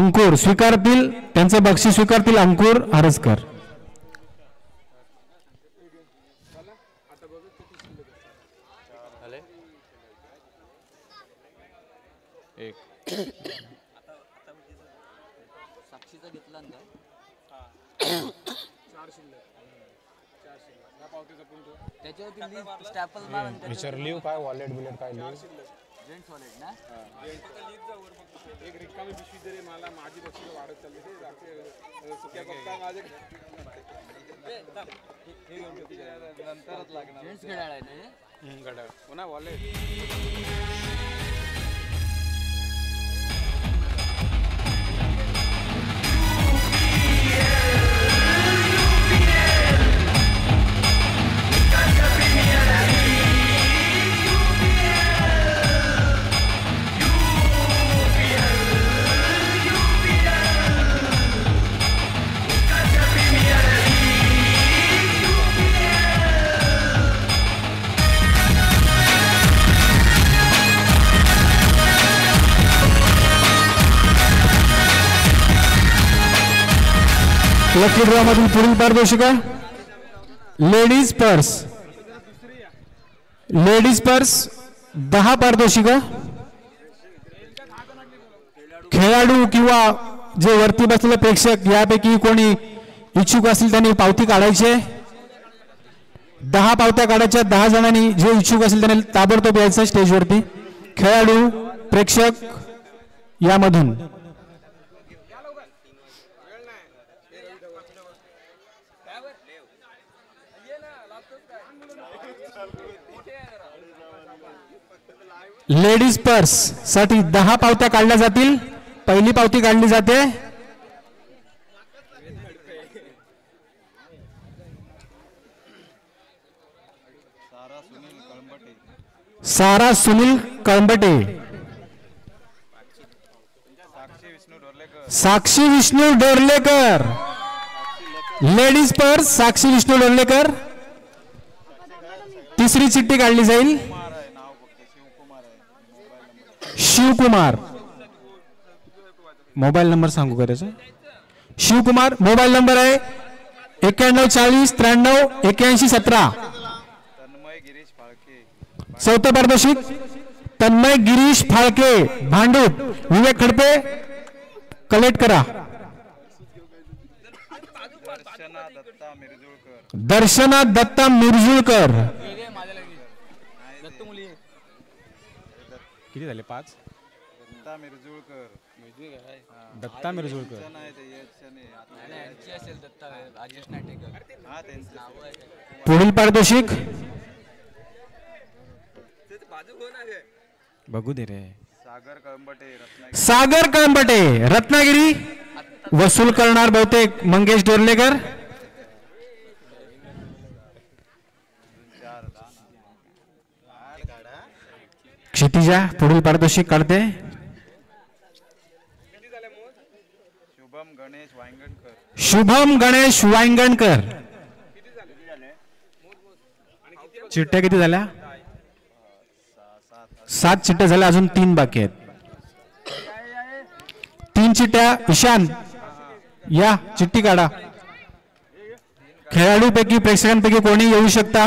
अंकुर स्वीकारतील त्यांचं बक्षीस स्वीकारतील अंकुर हरसकर. साक्षीचा घेतला ना. त्याच्यावरती स्टॅपल मारा विचार लिव काय वॉलेट बिलेट काय लिव जेंट्स वॉलेट ना एक रिकामी पिशवी तरी मला माझी बक्षीस वाढत चालली ते सुक्या पक्का माझे नंतरच लागणार जेंट्स घड्याळ आहे ना हे घड्याळ पुन्हा वॉलेट लकी ड्रॉ मधील पुढील पारदर्शिका लेडीज पर्स 10 पारदर्शिका खेळाडू किंवा जे वरती बसलेले प्रेक्षक यापैकी कोणी इच्छुक असतील त्यांनी पावती काढायची 10 पावत्या काढायच्या 10 जणांनी जे इच्छुक असेल त्यांनी ताबडतोब यायचं स्टेजवरती खेळाडू प्रेक्षक यामधून लेडीज पर्स साठी 10 पावत्या काढल्या जातील पहिली पावती काढली जाते सारा सुनील कळंबटे साक्षी विष्णू डोरलेकर लेडीज पर्स साक्षी विष्णू डोरलेकर तिसरी चिठ्ठी काढली जाईल शिवकुमार मोबाईल नंबर सांगू का त्याचा शिवकुमार मोबाईल नंबर आहे 9140938117 चौथं पारदर्शिक तन्मय गिरीश फाळके भांडूप विवेक खडपे कलेक्ट करा दर्शना दत्ता मिरजुळकर किती झाले 5 दत्ता मिरजुळकर पुढील पारितोषिक बघू दे रे सागर कळंबटे रत्नागिरी वसूल करणार बहुतेक मंगेश डोरलेकर क्षितिजा पुढील पारितोषिक काढते शुभम गणेश वांगणकर चिठ्ठ्या किती झाल्या 7 चिठ्ठ्या झाल्या अजून 3 बाकी आहेत 3 चिठ्ठ्या ईशान या चिठ्ठी काढा खेळाडूपैकी प्रेक्षकांपैकी कोणी येऊ शकता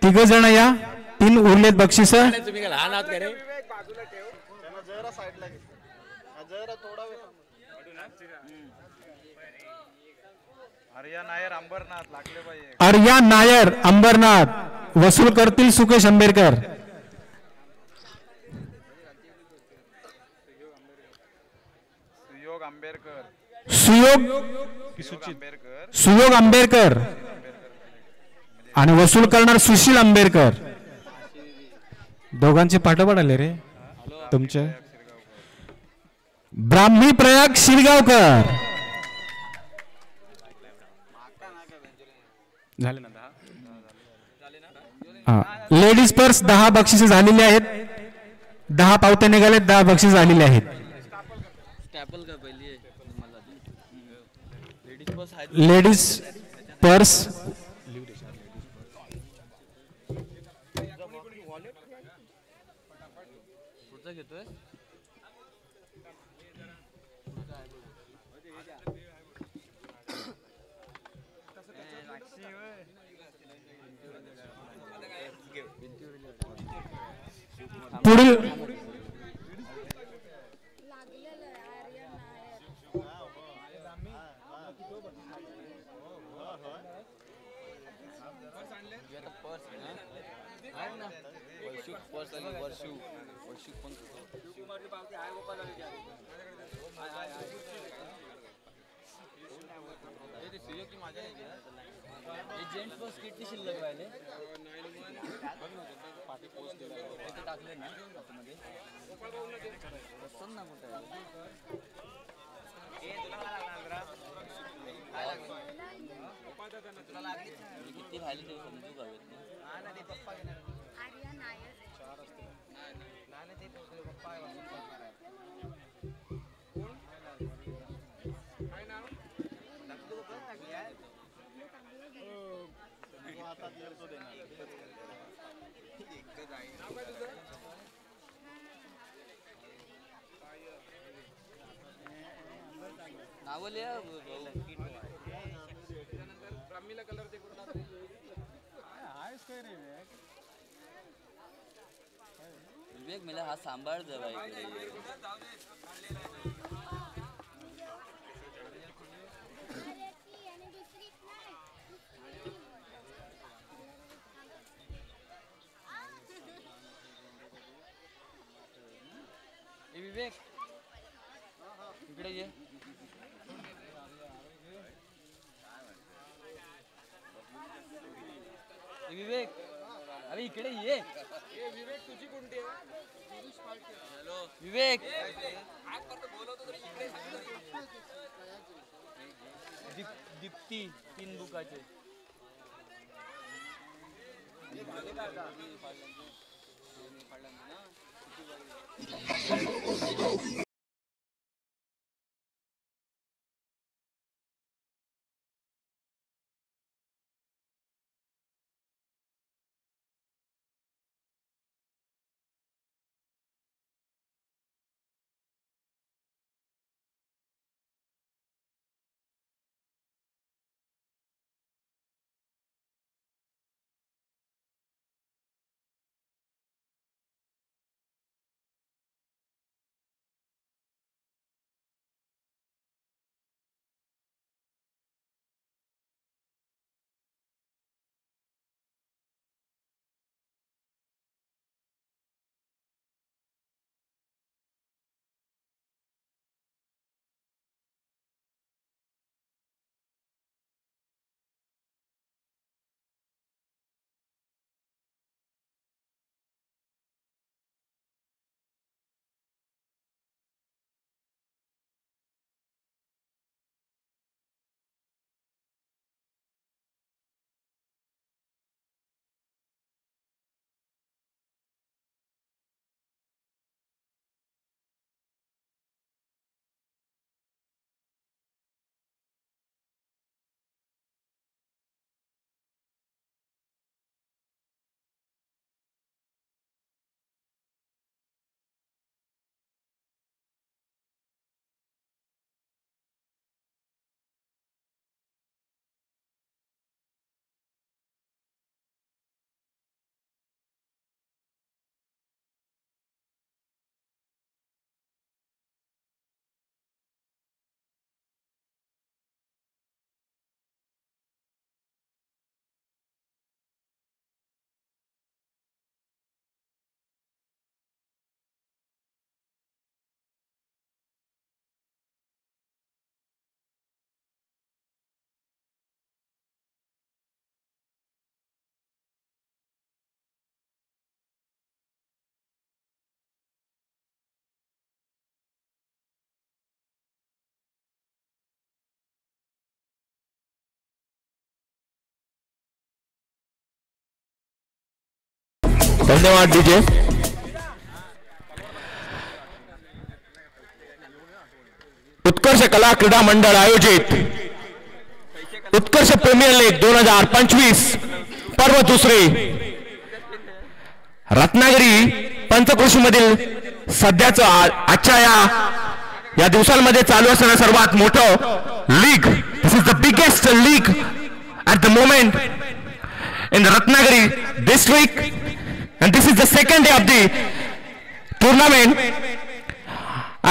3 जण या 3 उरलेत बक्षीस आर्या नायर अंबरनाथ वसूल करतील सुकेश आंबेडकर सुयोग आंबेडकर आणि वसूल करणार सुशील आंबेडकर दोघांचे पाठोपाठ आले रे तुमचे ब्राह्मी प्रयाग शिरगावकर झाले ना लेडीज पर्स 10 बक्षिसे झालेली आहेत 10 पावत्या निघालेत 10 बक्षीस झालेली आहेत लेडीज पर्स पुढील जेंट्स बस किती शिल्लक राहिले टाकले ना आतमध्ये ना कुठे किती राहिले ते समजू गावेत नाव लिहा विवेक मला हा सांभाळ जरा इकडे विवेक इकडे ये विवेक अरे इकडे ये विवेक तुझी कोणती आहे हॅलो विवेक दीप्ती 3 बुकाचे धन्यवाद डीजे। उत्कर्ष कला क्रीडा मंडळ आयोजित उत्कर्ष प्रीमियर लीग 2025 पर्व दुसरे रत्नागिरी पंचक्रोशी मधील सध्याचं आजच्या या दिवसांमध्ये चालू असणारं सर्वात मोठं league, this is the biggest league at the moment in the Ratnagiri district, and this is the second day of the tournament,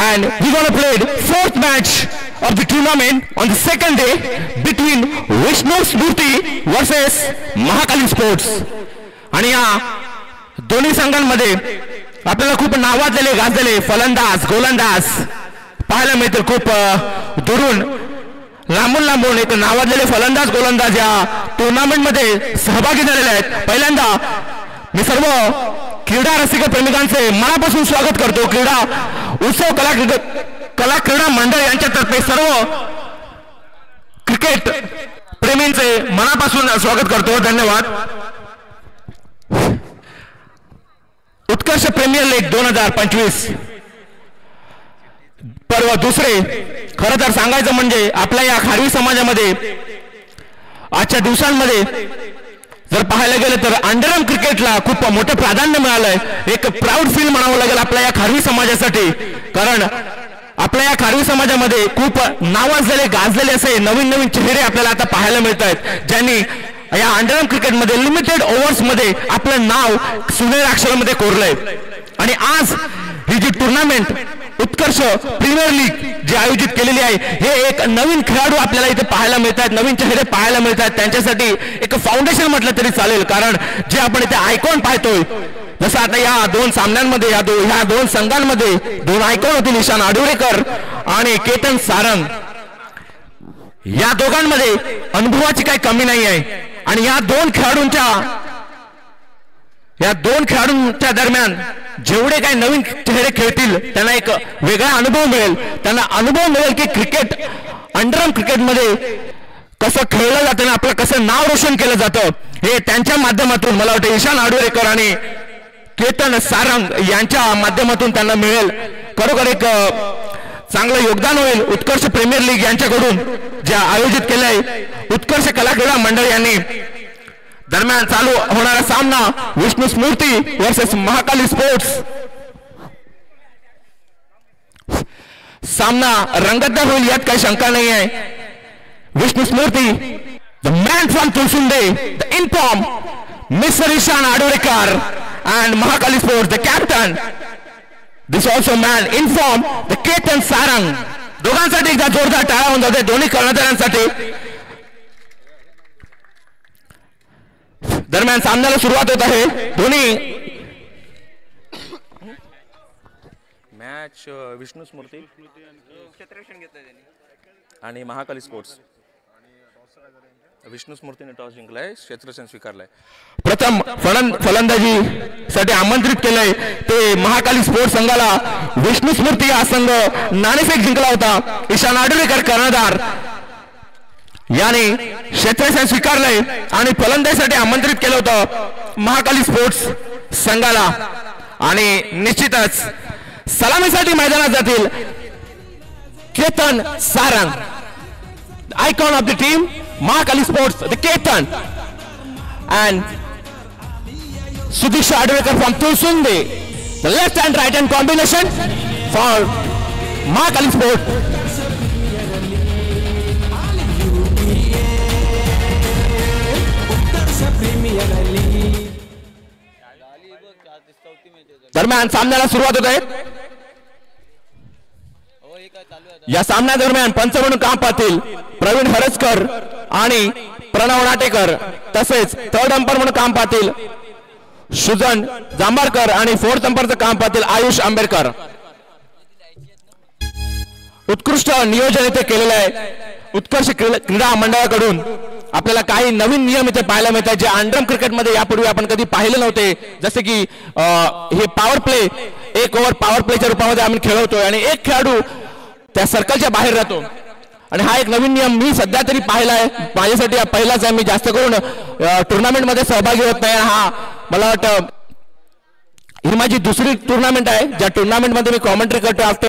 and we're going to play the fourth match of the tournament on the second day between Vishnu Smurti versus Mahakali Sports. आणि या दोन्ही संघांमध्ये आपल्याला खूप नावाजलेले गाजलेले फलंदाज गोलंदाज पाहायला मिळतील. खूप दुरून लांबून एक नावाजलेले फलंदाज गोलंदाज या टुर्नामेंट मध्ये सहभागी झालेले आहेत. पहिल्यांदा मी सर्व क्रीडा रसिक प्रेमिकांचे मनापासून स्वागत करतो. क्रीडा उत्सव कला क्रीडा मंडळ यांच्यातर्फे सर्व क्रिकेट प्रेमींचे मनापासून स्वागत करतो. धन्यवाद. उत्कर्ष प्रीमियर लीग 2025 पर्व दुसरे. खरं तर सांगायचं म्हणजे आपल्या या खारवी समाजामध्ये आजच्या दिवसांमध्ये जर पाहायला गेलं तर अंडरआर्म क्रिकेटला खूप मोठं प्राधान्य मिळालंय. एक प्राऊड फील म्हणावं लागेल आपल्या या खारवी समाजासाठी. कारण आपल्या या खारवी समाजामध्ये खूप नावाजलेले गाजलेले असे नवीन चेहरे आपल्याला आता पाहायला मिळत आहेत, ज्यांनी या अंडरआर्म क्रिकेटमध्ये लिमिटेड ओव्हर्स मध्ये आपलं नाव सुनेरी अक्षरामध्ये कोरलंय. आणि आज ही जी टुर्नामेंट उत्कर्ष प्रीमियर लीग जी आयोजित केलेली आहे, हे एक नवीन खेळाडू आपल्याला इथे पाहायला मिळत आहेत, नवीन चेहरे पाहायला मिळत आहेत. त्यांच्यासाठी एक फाउंडेशन म्हटलं तरी चालेल. कारण जे आपण इथे आयकॉन पाहतोय, जसं आता या दोन सामन्यांमध्ये ह्या दोन संघांमध्ये दोन आयकॉन होतील, ईशान आडुरेकर आणि केतन सारंग. या दोघांमध्ये अनुभवाची काही कमी नाही आहे. आणि या दोन खेळाडूंच्या दरम्यान जेवढे काही नवीन चेहरे खेळतील त्यांना एक वेगळा अनुभव मिळेल. त्यांना अनुभव मिळेल की क्रिकेट अंडरआर्म क्रिकेटमध्ये कसं खेळलं जातं आणि आपलं कसं नाव रोशन केलं जातं, हे त्यांच्या माध्यमातून मला वाटतं ईशान आडुरेकर आणि केतन सारंग यांच्या माध्यमातून त्यांना मिळेल. खरोखर एक चांगलं योगदान होईल उत्कर्ष प्रीमियर लीग यांच्याकडून जे आयोजित केलंय उत्कर्ष कला क्रीडा मंडळ यांनी. दरम्यान चालू होणारा सामना विष्णू स्मूर्ती वर्सेस महाकाली स्पोर्ट्स. सामना रंगतदार होईल यात काही शंका नाही आहे. Vishnu Smurti the man from Tulsunde, the in form mister Ishan Adurekar, and Mahakali Sports, the captain. This also man informed the Ketan Sarang. दोघांसाठी एकदा जोरदार टाळ्या होऊन जाते दोन्ही कर्णधारांसाठी. दरम्यान सामन्याला सुरुवात होत आहे. दोन्ही मॅच विष्णू स्मृती आणि महाकाली स्पोर्ट्स. विष्णू स्मृतीने टॉस जिंकलाय, क्षेत्ररक्षण स्वीकारलाय. प्रथम फलंदाजीसाठी आमंत्रित केलंय ते महाकाली स्पोर्ट्स संघाला विष्णू स्मृती हा संघ नाणेफेक जिंकला होता. ईशान आडुरेकर कर्णधार याने क्षेत्ररक्षण स्वीकारलंय आणि फलंदाजीसाठी आमंत्रित केलं होतं महाकाली स्पोर्ट्स संघाला. आणि निश्चितच सलामीसाठी मैदानात जातील Ketan Sarang, icon of the team Mahakali Sports, the Ketan, and Sudhisha Advekar from Tulsundi. The left and right hand combination for Mahakali Sports. दरम्यान सामन्याला सुरुवात होत आहे. या सामन्या दरम्यान पंच म्हणून काम पाहतील प्रवीण हरजकर आणि प्रणव नाटेकर, तसेच थर्ड अंपर म्हणून काम पाहतील सुजन जांभारकर आणि फोर्थ अंपरचं काम पाहतील आयुष आंबेडकर. उत्कृष्ट नियोजन इथे केलेलं आहे उत्कर्ष क्रीडा मंडळाकडून. आपल्याला काही नवीन नियम इथे पाहायला मिळतात जे अंडरआर्म क्रिकेटमध्ये यापूर्वी आपण कधी पाहिले नव्हते. जसे की हे पॉवर प्ले, एक ओव्हर पॉवर प्लेच्या रूपामध्ये आपण खेळवतोय आणि एक खेळाडू त्या सर्कलच्या बाहेर राहतो. आणि हा एक नवीन नियम मी सध्या तरी पाहिला आहे, माझ्यासाठी हा पहिलाच आहे. मी जास्त करून टुर्नामेंट मध्ये सहभागी होत नाही. हा मला वाटतं ही माझी दुसरी टुर्नामेंट आहे ज्या टुर्नामेंट मध्ये मी कॉमेंट्री करतो.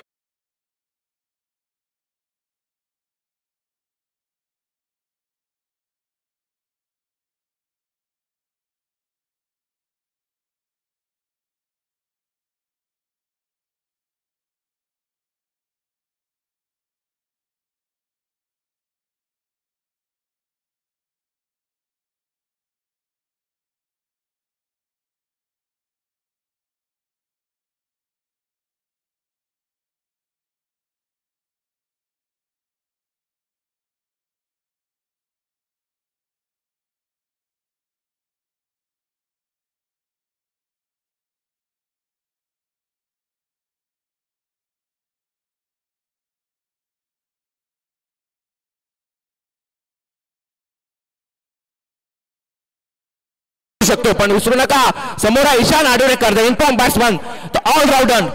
शकतो. पण विसरू नका समोर आहे Ishan Adurekar, the in form batsman, the allrounder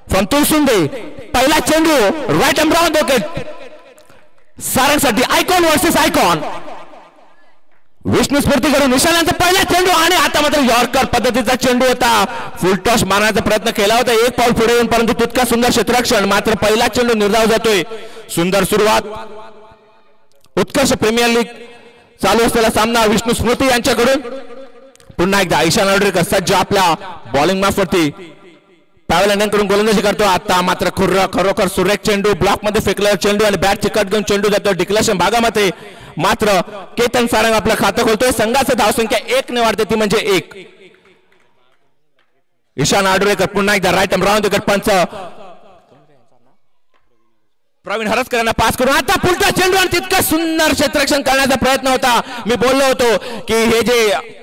from Tulsunde. पहिला चेंडू राईट एंड ब्राउन विकेट सारंगसाठी. Icon versus icon. विष्णू स्फूर्तीकडून ईशान यांचा पहिला चेंडू आणि आता मात्र यॉर्कर पद्धतीचा चेंडू होता. फुल टॉस मारण्याचा प्रयत्न केला होता, एक पाऊल पुढे येऊन, परंतु तितका सुंदर क्षेत्ररक्षण. मात्र पहिला चेंडू निर्धाव जातोय. सुंदर सुरुवात. उत्कर्ष प्रीमियर लीग चालू असलेला सामना विष्णू स्मृती यांच्याकडून. पुन्हा एकदा ईशान आडुरेकर सज्ज आपल्या बॉलिंग मार्फती पॅवेलियनकडून गोलंदाजी करतो. आता मात्र खरोखर सुरेख चेंडू, ब्लॉक मध्ये फेकलेला चेंडू आणि बॅट चिकट घेऊन चेंडू जातो डिक्लेरेशन भागामध्ये. मात्र केतन सारंग आपलं खातं खोलतोय. संघाचं धावसंख्या 1 ने वाढते, ती म्हणजे 1. ईशान आडुरेकर पुन्हा एकदा राईट एंड ब्राउन विकेट. पंच प्रवीण हरसकरांना पास करून आता पुलटा चेंडू आणि तितकं सुंदर क्षेत्ररक्षण करण्याचा प्रयत्न होता. मी बोललो होतो की हे जे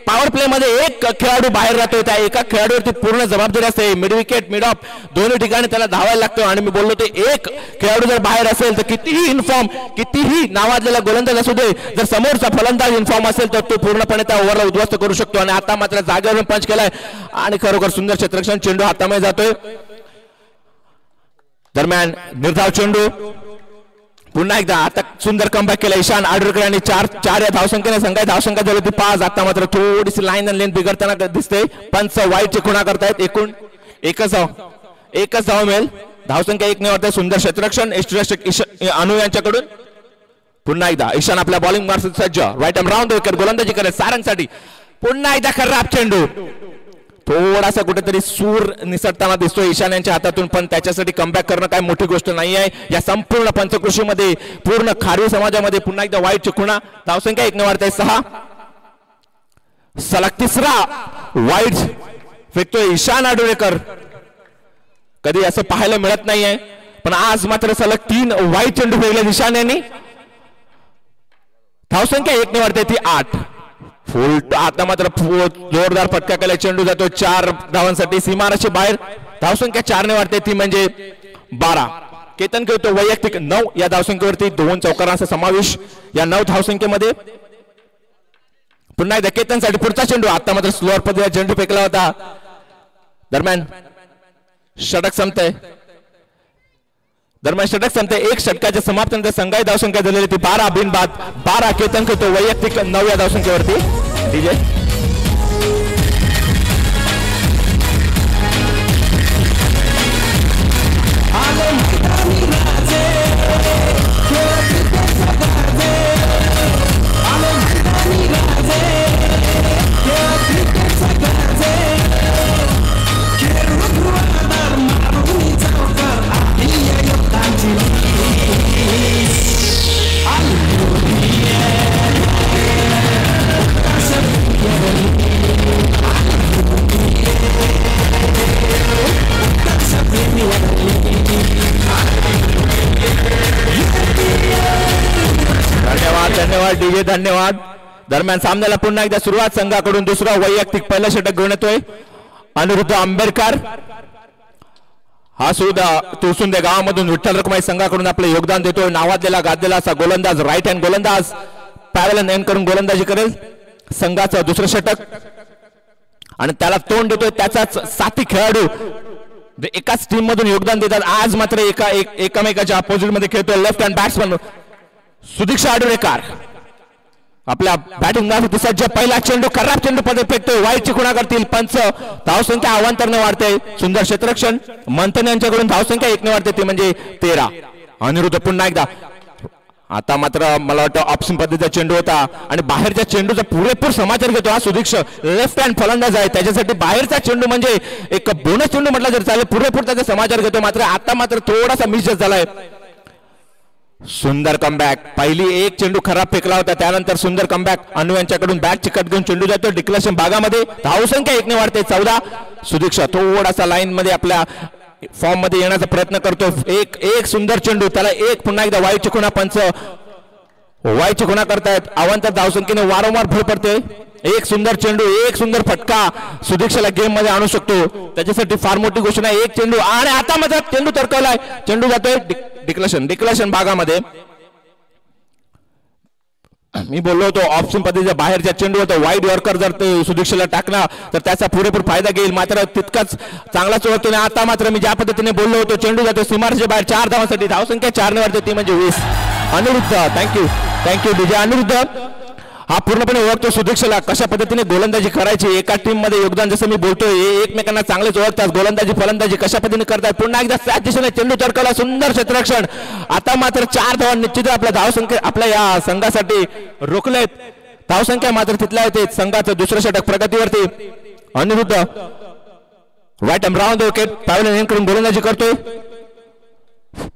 पॉवर प्ले मध्ये एक खेळाडू बाहेर राहतोय, त्या एका खेळाडूवरती पूर्ण जबाबदारी असते. मिड विकेट मिड ऑफ दोन्ही ठिकाणी त्याला धावायला लागतो. आणि मी बोललो ते एक खेळाडू जर बाहेर असेल तर कितीही इन्फॉर्म, कितीही नावाजलेला गोलंदाज असू दे, जर समोरचा फलंदाज इन्फॉर्म असेल तर तो पूर्णपणे त्या ओव्हरला उद्ध्वस्त करू शकतो. आणि आता मात्र जागेवरून पंच केलाय आणि खरोखर सुंदर क्षेत्ररक्षण. चेंडू हातामध्ये जातोय. दरम्यान निर्धाव चेंडू. पुन्हा एकदा आता सुंदर कमबॅक केला ईशान आडुरेकर यांनी. 4 या धावसंख्येने संघाची धावसंख्या झाली होती 5. आता मात्र थोडीशी लाईन आणि लेंथ बिघडताना दिसते. पंच वाईटची खुणा करतायत. एकूण एकच धाव मिळेल. धावसंख्या 1 ने वाढते. सुंदर क्षेत्ररक्षण अनु यांच्याकडून. पुन्हा एकदा ईशान आपल्या बॉलिंग मार्फत सज्ज. राईट एंड राऊंड विकेट गोलंदाजी करत सारंगसाठी. पुन्हा एकदा खराब चेंडू. थोडासा कुठेतरी सूर निसटताना दिसतोय ईशान यांच्या हातातून, पण त्याच्यासाठी कमबॅक करणं काय मोठी गोष्ट नाही आहे. या संपूर्ण पंचकृषीमध्ये, पूर्ण खारवी समाजामध्ये पुन्हा एकदा वाईट खुणा. धावसंख्या 1 ने वाढते 6. सलग 3रा वाईट फेकतोय ईशान आडुरेकर. कधी असं पाहायला मिळत नाहीये, पण आज मात्र सलग 3 वाईट चेंडू फेकले ईशान यांनी. धावसंख्या 1 ने वाढते ती 8. फुल आता मात्र जोरदार फटका केला. चेंडू जातो 4 धावांसाठी सीमारेषे बाहेर. धावसंख्या 4 ने वाढते ती म्हणजे 12. केतन खेळतो वैयक्तिक 9 या धावसंख्येवरती. 2 चौकारांचा समावेश या 9 धावसंख्येमध्ये. पुन्हा एकदा केतनसाठी पुढचा चेंडू. आता मात्र स्लोअर पद्धतीने चेंडू फेकला होता. दरम्यान षटक संपतंय. एक षटकाच्या समाप्तीनंतर संघाची धावसंख्या झालेली ती 12 बिनबाद 12. केतन खेळतो वैयक्तिक 9 या धावसंख्येवरती. डीजे धन्यवाद डीजे, धन्यवाद. दरम्यान सामन्याला पुन्हा एकदा सुरुवात. संघाकडून दुसरा वैयक्तिक पहिलं षटक घेऊन येतोय अनिरुद्ध आंबेडकर. हा सुद्धा तुळसुंदे गावामधून विठ्ठल रखुमाई संघाकडून आपले योगदान देतोय. नावाजलेला गाजलेला असा गोलंदाज, राईट हँड गोलंदाज. पॅवेलियन एंड करून गोलंदाजी करेल. संघाचं दुसरं षटक आणि त्याला तोंड देतोय त्याचाच साथी खेळाडू, एकाच टीम मधून योगदान देतात. आज मात्र एकमेकाच्या अपोजिट मध्ये खेळतोय left hand batsman Sudiksha Adurekar. आपल्या बॅटिंग मध्ये सज्ज. पहिला चेंडू खराब चेंडू पदे फेकतोय. वाईटची खुणा करतील पंच. धावसंख्या अवांतरने वाढते. सुंदर क्षेत्ररक्षण मंथन यांच्याकडून. धावसंख्या 1 ने वाढते ती म्हणजे 13. अनिरुद्ध पुन्हा एकदा. आता मात्र मला वाटतं ऑप्शन पद्धतीचा चेंडू होता आणि बाहेरच्या चेंडूचा पुरेपूर समाचार घेतो हा सुदीक्षा. लेफ्ट हँड फलंदाज आहे, त्याच्यासाठी बाहेरचा चेंडू म्हणजे एक बोनस चेंडू म्हटलं जर चालेल. पुरेपूर त्याचा समाचार घेतो. मात्र आता मात्र थोडासा मिस झालाय. सुंदर कमबॅक. पहिली एक चेंडू खराब फेकला होता, त्यानंतर सुंदर कमबॅक. अनु यांच्याकडून बॅट चिकट घेऊन चेंडू जातो डिक्लेरेशन भागामध्ये. धावसंख्या 1 ने वाढते 14. सुदीक्षा थोडासा लाईन मध्ये आपल्या फॉर्म मध्ये येण्याचा प्रयत्न करतो. एक सुंदर चेंडू, त्याला एक पुन्हा एकदा वाईटची खुणा. पंच वाईटची खुणा करतायत. अवांतर धावसंख्येने वारंवार भर पडते. एक सुंदर चेंडू, एक सुंदर फटका सुदीक्षाला गेम मध्ये आणू शकतो. त्याच्यासाठी फार मोठी घोषणा. एक चेंडू आणि आता मात्र चेंडू तरकवलाय. चेंडू जातोय डिक्लेरेशन भागामध्ये. मी बोललो होतो ऑप्शन पद्धतीच्या बाहेरच्या चेंडू होतो वाईड यॉर्कर जर ते सुदीक्षला टाकला तर त्याचा पुरेपूर फायदा घेईल मात्र तितकाच चांगलाच ओळखतो. आता मात्र मी ज्या पद्धतीने बोललो होतो चेंडू जातो सीमारेषेच्या बाहेर 4 धावांसाठी धावसंख्या 4 ने वाढते ती म्हणजे 20. अनिरुद्ध थँक्यू डीजे अनिरुद्ध हा पूर्णपणे ओळखतो सुदीक्षला कशा पद्धतीने गोलंदाजी करायची एका टीम मध्ये योगदान जसं मी बोलतोय एकमेकांना चांगलेच ओळखतात गोलंदाजी फलंदाजी कशा पद्धतीने करतात. पुन्हा एकदा त्याच दिशेने चेंडू तरकवला सुंदर क्षेत्ररक्षण. आता मात्र 4 धावा निश्चित आपल्या धावसंख्या आपल्या या संघासाठी रोखलेत. धावसंख्या मात्र तिथल्या येते संघाचं दुसरं षटक प्रगतीवरती. अनिरुद्ध वाईट राऊंड विकेट पॅव्हलियन कडून गोलंदाजी करतोय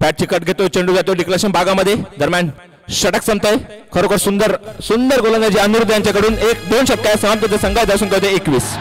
पॅटची कट घेतोय चेंडू जातो डिक्लेरेशन भागामध्ये दरम्यान षटक संपतंय. खरोखर सुंदर गोलंदाजी अनिरुद्ध यांच्याकडून 1-2 षटका समाप्त संघात धावसंख्या होते 21.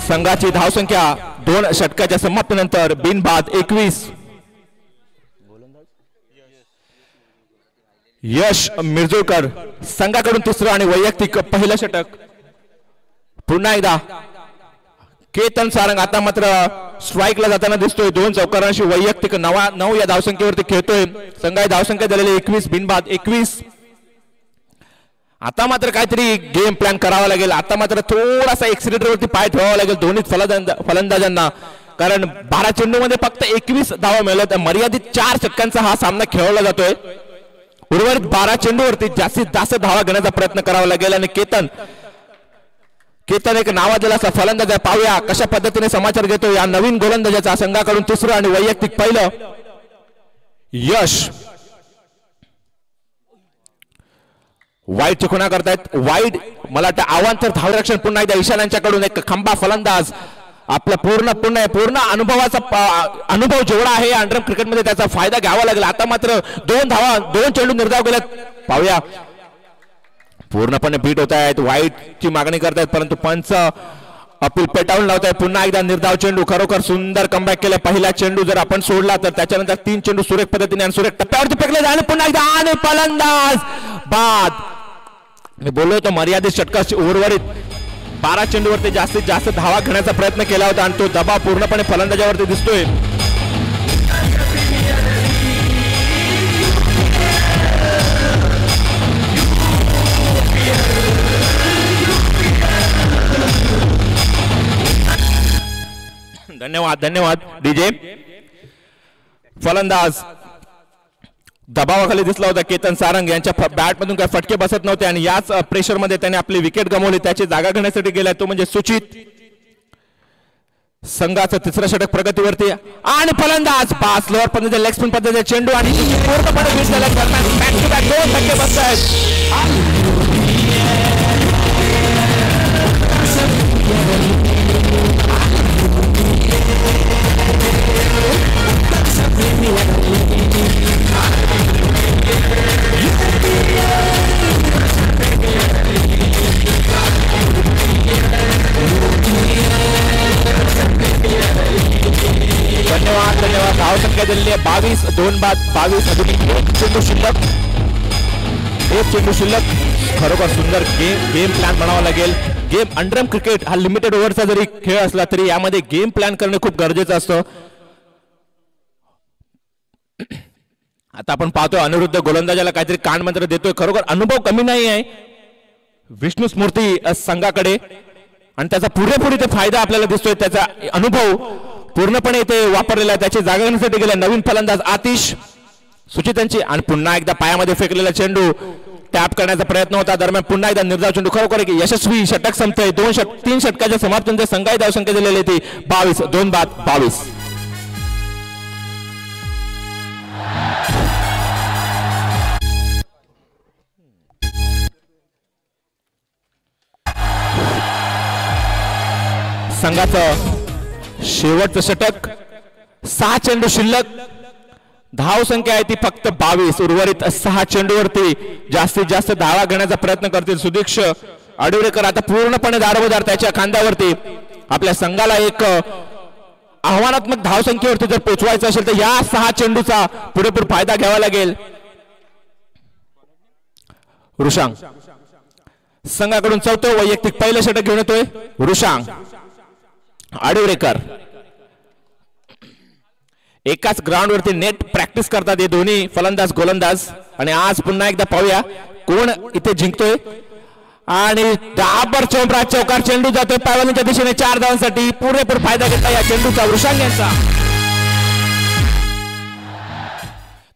संघाची धावसंख्या 2 षटकाच्या समाप्तीनंतर बिनबाद 21. यश मिर्जोळकर संघाकडून तिसरं आणि वैयक्तिक पहिलं षटक. पुन्हा एकदा केतन सारंग आता मात्र स्ट्राईकला जाताना दिसतोय 2 चौकारांशी वैयक्तिक 9 या धावसंख्येवरती खेळतोय. संघाची धावसंख्या झालेली 21 बिनबाद 21. आता मात्र काहीतरी गेम प्लॅन करावा लागेल. आता मात्र थोडासा एक्सिलेटरवरती पाय ठेवावा लागेल दोन्ही फलंदाजांना कारण 12 चेंडूमध्ये फक्त 21 धावा मिळाल्या. मर्यादित 4 षटकांचा हा सामना खेळवला जातोय. उर्वरित 12 चेंडूवरती जास्तीत जास्त धावा घेण्याचा प्रयत्न करावा लागेल आणि केतन एक नावाजलेला असा फलंदाज आहे. पाहूया कशा पद्धतीने समाचार घेतो या नवीन गोलंदाजाचा. संघाकडून तिसरं आणि वैयक्तिक पहिलं. यश वाईट खुणा करतायत वाईट मला वाटतं आव्हान तर धावरक्षण. पुन्हा एकदा ईशान यांच्याकडून एक खंबा फलंदाज आपला पूर्ण अनुभव जेवढा आहे अंडरम क्रिकेटमध्ये त्याचा फायदा घ्यावा लागेल. आता मात्र 2 चेंडू निर्धाव केल्यात. पाहूया पूर्णपणे बीट होत आहेत वाईटची मागणी करतायत परंतु पंच अपील पेटावून लावतायत. पुन्हा एकदा निर्धाव चेंडू. खरोखर सुंदर कमबॅक केलं. पहिला चेंडू जर आपण सोडला तर त्याच्यानंतर 3 चेंडू सुरेख पद्धतीने आणि सुरेख टप्प्यावरती फेकले आणि पुन्हा एकदा आणि फलंदाज बाद. मी बोललो होतो मर्यादित षटकाची उर्वरित 12 चेंडूवरती जास्तीत जास्त धावा घेण्याचा प्रयत्न केला होता आणि तो दबाव पूर्णपणे फलंदाजावरती दिसतोय. धन्यवाद डीजे. फलंदाज दबावाखाली दिसला होता. केतन सारंग यांच्या बॅट मधून काय फटके बसत नव्हते आणि याच प्रेशर मध्ये त्याने आपली विकेट गमावली. त्याची जागा घेण्यासाठी गेलाय तो म्हणजे सुचित. संघाचं तिसरं षटक प्रगतीवरती आणि फलंदाज पास लोअर पद्धतीने लेग स्पिन पद्धतीने चेंडू आणि पूर्णपणे बीट झाल्या. दरम्यान बॅक टू बॅक 2 फटके बसत आहेत. धन्यवाद धावसंख्या दिलेली आहे 22. 2 बाद 22. अजून 1 चेंडू शिल्लक. खरोखर सुंदर गेम प्लॅन बनावा लागेल. गेम अंडरम क्रिकेट हा लिमिटेड ओव्हरचा जरी खेळ असला तरी यामध्ये गेम प्लॅन करणे खूप गरजेचं असतं. आता आपण पाहतोय अनिरुद्ध गोलंदाजाला काहीतरी कान मंत्र देतोय. खरोखर अनुभव कमी नाही आहे विष्णू स्मृती संघाकडे आणि त्याचा पुरेपूर इथे फायदा आपल्याला दिसतोय. त्याचा अनुभव पूर्णपणे इथे वापरलेला आहे. त्याची जागा घेण्यासाठी गेला नवीन फलंदाज आतिश सुचितांची आणि पुन्हा एकदा पायामध्ये फेकलेला चेंडू टॅप करण्याचा प्रयत्न होता. दरम्यान पुन्हा एकदा निर्धाव चेंडू. खरोखर एक यशस्वी षटक संपतंय. 3 षटकाच्या समाप्तीनंतर संघाची धावसंख्या दिलेली ती 22. 2 बाद 22. संघाचं शेवटचं षटक. 6 चेंडू शिल्लक. धाव संख्या आहे ती फक्त 22. उर्वरित 6 चेंडूवरती जास्तीत जास्त धावा घेण्याचा प्रयत्न करतील सुदीक्ष आडुरेकर. आता पूर्णपणे दारोदार त्याच्या खांद्यावरती आपल्या संघाला एक आव्हानात्मक धावसंख्येवरती जर पोहोचवायचं असेल तर या 6 चेंडूचा पुरेपूर फायदा घ्यावा लागेल. रुशांग संघाकडून चौथं वैयक्तिक पहिलं षटक घेऊन येतोय रुशांग. आडुरेकर एकाच ग्राउंड वरती नेट प्रॅक्टिस करतात हे दोन्ही फलंदाज गोलंदाज. आणि आज पुन्हा एकदा पाहूया कोण इथे जिंकतोय. आणि दाबर चौकार चेंडू जातोय पॅव्हलियनच्या दिशेने 4 धावांसाठी. पुरेपूर फायदा घेतला या चेंडूचा वृषांग यांचा.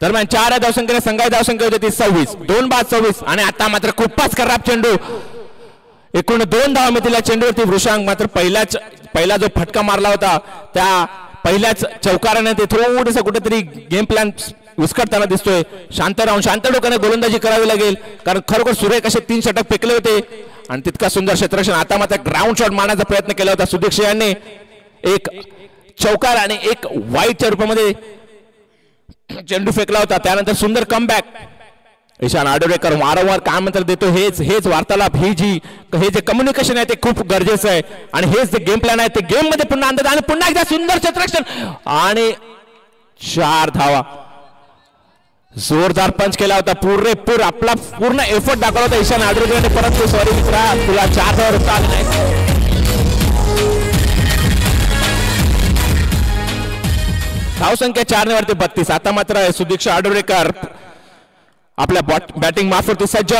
दरम्यान 4 धावसंख्येने संघाची धावसंख्या होती ती 26. 2 बाद 26. आणि आता मात्र खूपच खराब चेंडू. एकूण 2 धावा मिळतील या चेंडूवरती. वृषांग मात्र पहिला जो फटका मारला होता त्या पहिल्याच चौकाराने ते थोडंसं कुठेतरी गेम प्लॅन विस्कटताना दिसतोय. शांत राहून शांत डोक्याने गोलंदाजी करावी लागेल कारण खरोखर सुरेख असे 3 षटक फेकले होते आणि तितका सुंदर क्षेत्ररक्षण. आता मात्र ग्राउंड शॉट मारण्याचा प्रयत्न केला होता सुदीक्षा यांनी. एक चौकार आणि एक वाईटच्या रूपामध्ये चेंडू फेकला होता. त्यानंतर सुंदर कमबॅक. ईशान आडुरेकर वारंवार काय मंत्र देतो हेच वार्तालाप हे जे कम्युनिकेशन आहे ते खूप गरजेचं आहे. आणि हेच जे गेम प्लॅन आहे ते गेम मध्ये पुन्हा आणतात. आणि पुन्हा एकदा सुंदर क्षेत्ररक्षण आणि 4 धावा. जोरदार पंच केला होता. पुरेपूर आपला पूर्ण एफर्ट दाखवला होता ईशान आडुरेकरने. परंतु सॉरी मित्रा तुला 4 धावा रुपये आले नाही. धावसंख्या 4 वरती 32. आता मात्र सुदीक्षा आडुरेकर आपल्या बॅटिंग मार्फत सज्ज.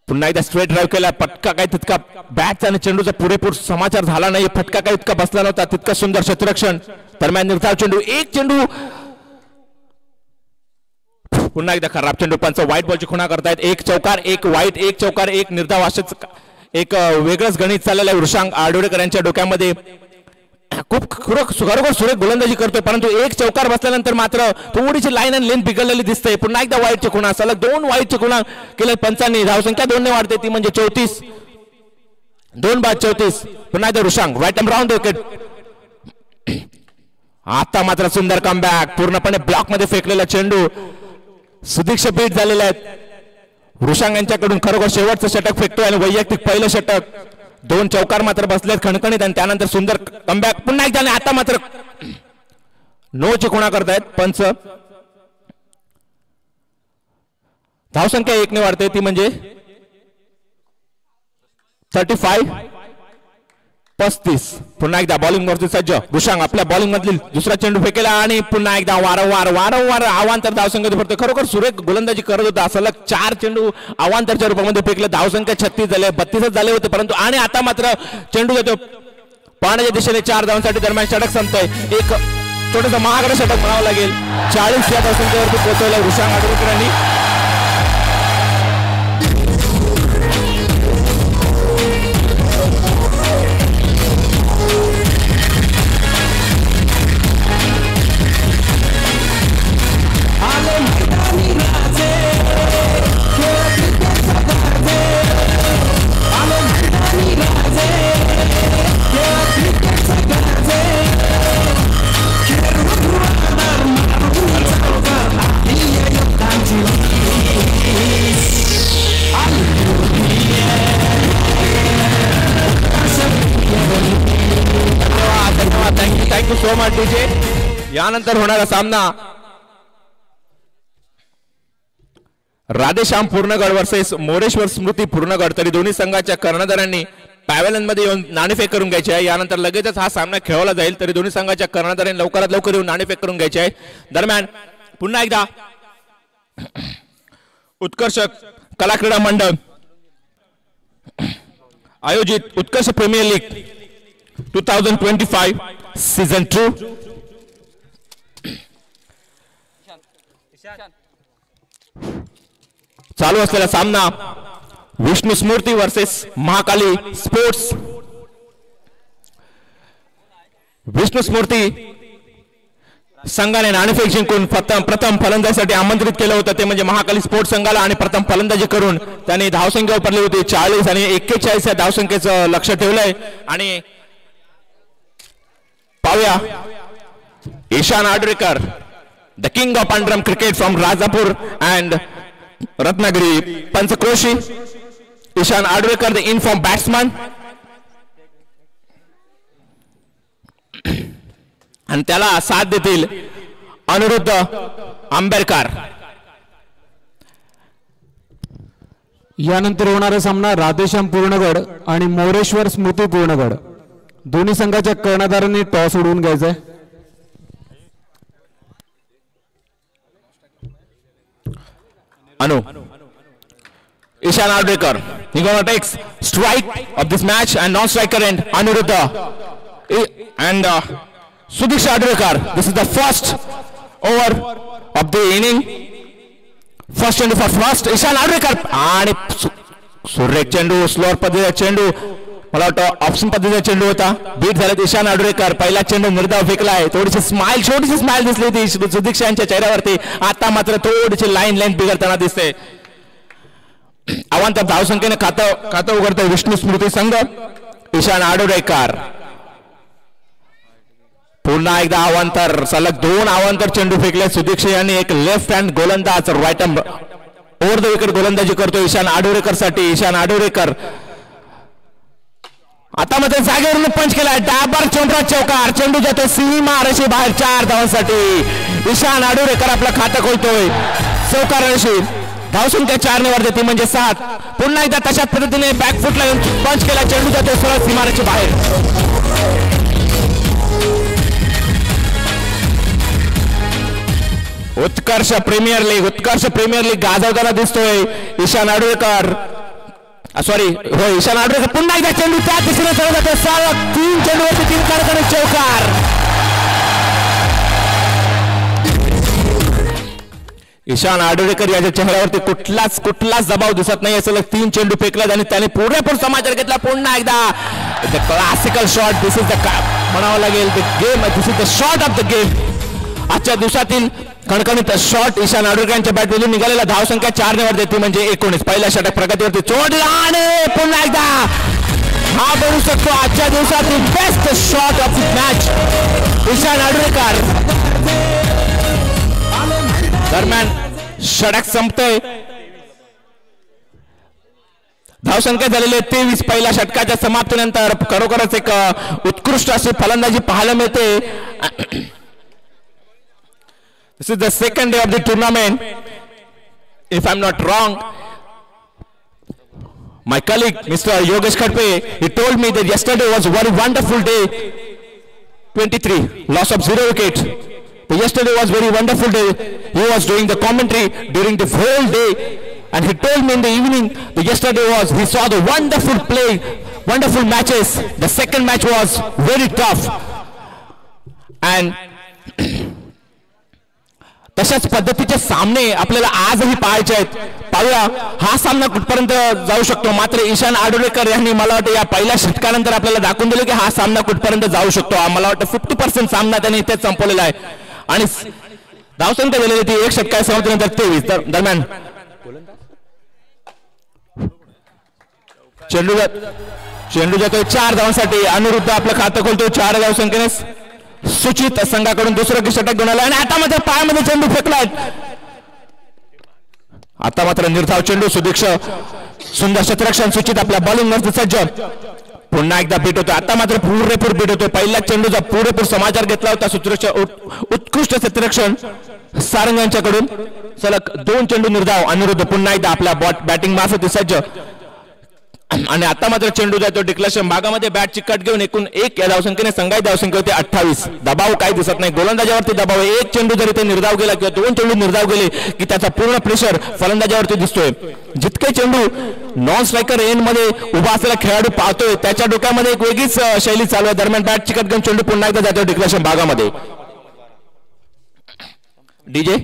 पुन्हा एकदा स्ट्रेट ड्राईव्ह केला. फटका काय तितका बॅटचा आणि चेंडूचा पुरेपूर समाचार झाला नाही. फटका काय इतका बसला नव्हता. तितका सुंदर क्षेत्ररक्षण. दरम्यान निर्धाव चेंडू. एक चेंडू पुन्हा एकदा खराब चेंडू. पंच व्हाईट बॉलची खुणा करतायत. एक चौकार एक वाईट. एक चौकार एक निर्धाव. असेच एक वेगळंच गणित चाललेलं आहे वृषांग आडुरेकर यांच्या डोक्यामध्ये. खूप खरोखर सुरेख गोलंदाजी करतोय परंतु एक चौकार बसल्यानंतर मात्र थोडीशी लाईन आणि लेन बिघडलेली दिसते. पुन्हा एकदा वाईटची खुणा. सलग 2 वाईटची खुणा केल्या पंचांनी. धावसंख्या 2 ने वाढते ती म्हणजे 34. 2 बाद 34. पुन्हा एकदा वृषांग राईट आर्म राऊंड विकेट. आता मात्र सुंदर कमबॅक. पूर्णपणे ब्लॉक मध्ये फेकलेला चेंडू. सुदीक्षा बीट झालेले आहेत. वृषांग यांच्याकडून खरोखर शेवटचं षटक फेकतोय आणि वैयक्तिक पहिलं षटक. 2 चौकार मात्र बसलेत खणखणीत आणि त्यानंतर सुंदर कमबॅक पुन्हा एकदा. आता मात्र नो ची खुणा करतायत पंच. धावसंख्या 1 ने वाढते ती म्हणजे 35. 35. पुन्हा एकदा बॉलिंग वरती सज्ज वृषांग. आपल्या बॉलिंग मधील दुसरा चेंडू फेकेला आणि पुन्हा एकदा वारंवार अवांतर धावसंख्या भरतो. खरोखर सुरेख गोलंदाजी करत होता. सलग 4 चेंडू अवांतरच्या रूपामध्ये फेकले. धावसंख्या 36 झाले. 32 झाले होते परंतु आणि आता मात्र चेंडू जातो पाण्याच्या दिशेने 4 धावांसाठी. दरम्यान षटक संपतोय. एक छोटंसं महागडं षटक म्हणावं लागेल. 40 या धावसंख्येवरती पोहोचवलं वृषांग आडुरेकरांनी. Thank you so much. यानंतर होणारा सामना राधेश्याम पूर्णगड वर्सेस मोरेश्वर स्मृती पूर्णगड. तरी दोन्ही संघाच्या कर्णधारांनी पॅव्हलियन मध्ये येऊन नाणेफेक करून घ्यायची आहे. यानंतर लगेचच हा सामना खेळवला जाईल. तरी दोन्ही संघाच्या कर्णधारांनी लवकरात लवकर येऊन नाणेफेक करून घ्यायची आहे. दरम्यान पुन्हा एकदा उत्कर्ष कला क्रीडा मंडळ आयोजित उत्कर्ष प्रीमियर लीग 2025 सीझन 2 चालू असलेला सामना विष्णू स्मृती वर्सेस महाकाली स्पोर्ट्स. विष्णू स्मृती संघाने नाणेफेक जिंकून प्रथम फलंदाजीसाठी आमंत्रित केलं होतं ते म्हणजे महाकाली स्पोर्ट्स संघाला. आणि प्रथम फलंदाजी करून त्यांनी धावसंख्या वापरली होती 40 आणि 41 या धावसंख्येचं लक्ष ठेवलंय. आणि पाहूया Ishan Adurekar the king of underarm cricket from Rajapur and Ratnagiri पंचक्रोशी. Ishan Adurekar the in form batsman. आणि त्याला साथ देतील अनिरुद्ध आंबेडकर. यानंतर होणारा सामना राधेश्याम पूर्णगड आणि मोरेश्वर स्मृती पूर्णगड. दोन्ही संघाच्या कर्णधारांनी टॉस उडवून घ्यायचा आहे. अनु Ishan Adrekar, he gonna takes strike of this match and non-striker and Anuruddha and Sudiksha Adrekar. This is the first over of the inning. First चेंडू for first Ishan Adrekar आणि सुरेख चेंडू स्लोअर पद्धतीचा चेंडू मला वाटतं ऑप्शन पद्धतीचा चेंडू होता. बीट झाले ईशान आडुळेकर. पहिला चेंडू निर्धाव फेकलाय. थोडीशी छोटीशी स्माइल दिसली होती सुदीक्षा यांच्या चेहऱ्यावरती. आता मात्र थोडीशी लाईन बिघडताना दिसते. अवांतर धावसंख्येने खातं उघडतोय विष्णू स्मृती संघ. ईशान आडुळेकर पुन्हा एकदा अवांतर. सलग 2 अवांतर चेंडू फेकले सुदीक्षा यांनी. एक लेफ्ट हँड गोलंदाज right hand over the wicket गोलंदाजी करतो ईशान आडुळेकर साठी. ईशान आडुळेकर आता मध्ये जागेवरून पंच केलाय. डाबर चोंडराज चौकार. चेंडू जातो सीमा रेषे बाहेर 4 धावांसाठी. ईशान आडुळेकर आपलं खातं खोलतोय चौकार रेषे. धावसंख्या 4 ने वर देते म्हणजे 7. पुन्हा एकदा तशाच पद्धतीने बॅकफुटला पंच केला. चेंडू जातो सरळ सीमारेषे बाहेर. उत्कर्ष प्रीमियर लीग गाजवताना दिसतोय ईशान आडुळेकर. सॉरी हो ईशान आडुळेकर. पुन्हा एकदा चेंडू त्या दिशेने सरळ जातो. सलग 3 चेंडूवरती 3 कारखाने चौकार. ईशान आडुळेकर याच्या चेहऱ्यावरती कुठलाच दबाव दिसत नाही. सलग 3 चेंडू फेकला आणि त्याने पुरेपूर समाचार घेतला. पुन्हा एकदा the classical shot. This is the म्हणावं लागेल the game. This is the shot of the game. आजच्या दिवसातील कणकणीत शॉट ईशान आडुळेकरांच्या बॅटमधून निघालेला. धावसंख्या 4 ने वर देते म्हणजे 19. पहिल्या षटक प्रगतीवरती चोडला आणि पुन्हा एकदा हा बनू शकतो आजच्या दिवसातील best shot of the match Ishan Adulekar. दरम्यान षटक संपतोय. धावसंख्या झालेली 23. पहिल्या षटकाच्या समाप्तीनंतर खरोखरच एक उत्कृष्ट अशी फलंदाजी पाहायला मिळते. This is the second day of the tournament. If I'm not wrong, my colleague Mr. Yogesh Khadpe, he told me that yesterday was a very wonderful day. 23 loss of 0 wickets. But yesterday was very wonderful day. He was doing the commentary during the whole day, and he told me in the evening that yesterday he saw the wonderful play, wonderful matches. The second match was very tough, and तशाच पद्धतीचे सामने आपल्याला आजही पाहायचे आहेत. पाहूया हा सामना कुठपर्यंत जाऊ शकतो. मात्र ईशान आडुळेकर यांनी मला वाटतं या पहिल्या षटकानंतर आपल्याला दाखवून दिलं की हा सामना कुठपर्यंत जाऊ शकतो. मला वाटतं 50% सामना त्यांनी इथेच संपवलेला आहे आणि धावसंख्या झालेली ती 1 षटका समाप्तीनंतर 23. दरम्यान चेंडू जातोय 4 धावांसाठी. अनिरुद्ध आपलं खातं खोलतोय 4 धावसंख्येने. सुचित संघाकडून दुसरं षटक घेऊन आलं आणि आता मात्र पायामध्ये चेंडू फेकलाय. आता मात्र निर्धाव चेंडू. सुदीक्षा सुंदर क्षेत्ररक्षण. सुचित आपल्या बॉलिंग वरती सज्ज. पुन्हा एकदा बीट होतो. आता मात्र पुरेपूर बीट होतो. पहिल्या चेंडूचा पुरेपूर समाचार घेतला होता सुचित. उत्कृष्ट क्षेत्ररक्षण सारंग यांच्याकडून. सलग 2 चेंडू निर्धाव. अनिरुद्ध पुन्हा एकदा आपल्या बॅटिंग मार्फत सज्ज आणि आता मात्र चेंडू जातो डिक्लेरेशन भागामध्ये. बॅटची कट घेऊन एकूण 1 या धावसंख्येने संघाची धावसंख्या होती 28. दबाव काही दिसत नाही. गोलंदाजावरती दबाव आहे. 1 चेंडू जरी ते निर्धाव गेला किंवा 2 चेंडू निर्धाव गेले की त्याचा पूर्ण प्रेशर फलंदाजावरती दिसतोय. जितके चेंडू नॉन स्ट्रायकर एंड मध्ये उभा असलेला खेळाडू पाहतोय त्याच्या डोक्यामध्ये एक वेगळीच शैली चालू आहे. दरम्यान बॅटची कट घेऊन चेंडू पुन्हा एकदा जातो डिक्लेरेशन भागामध्ये. डीजे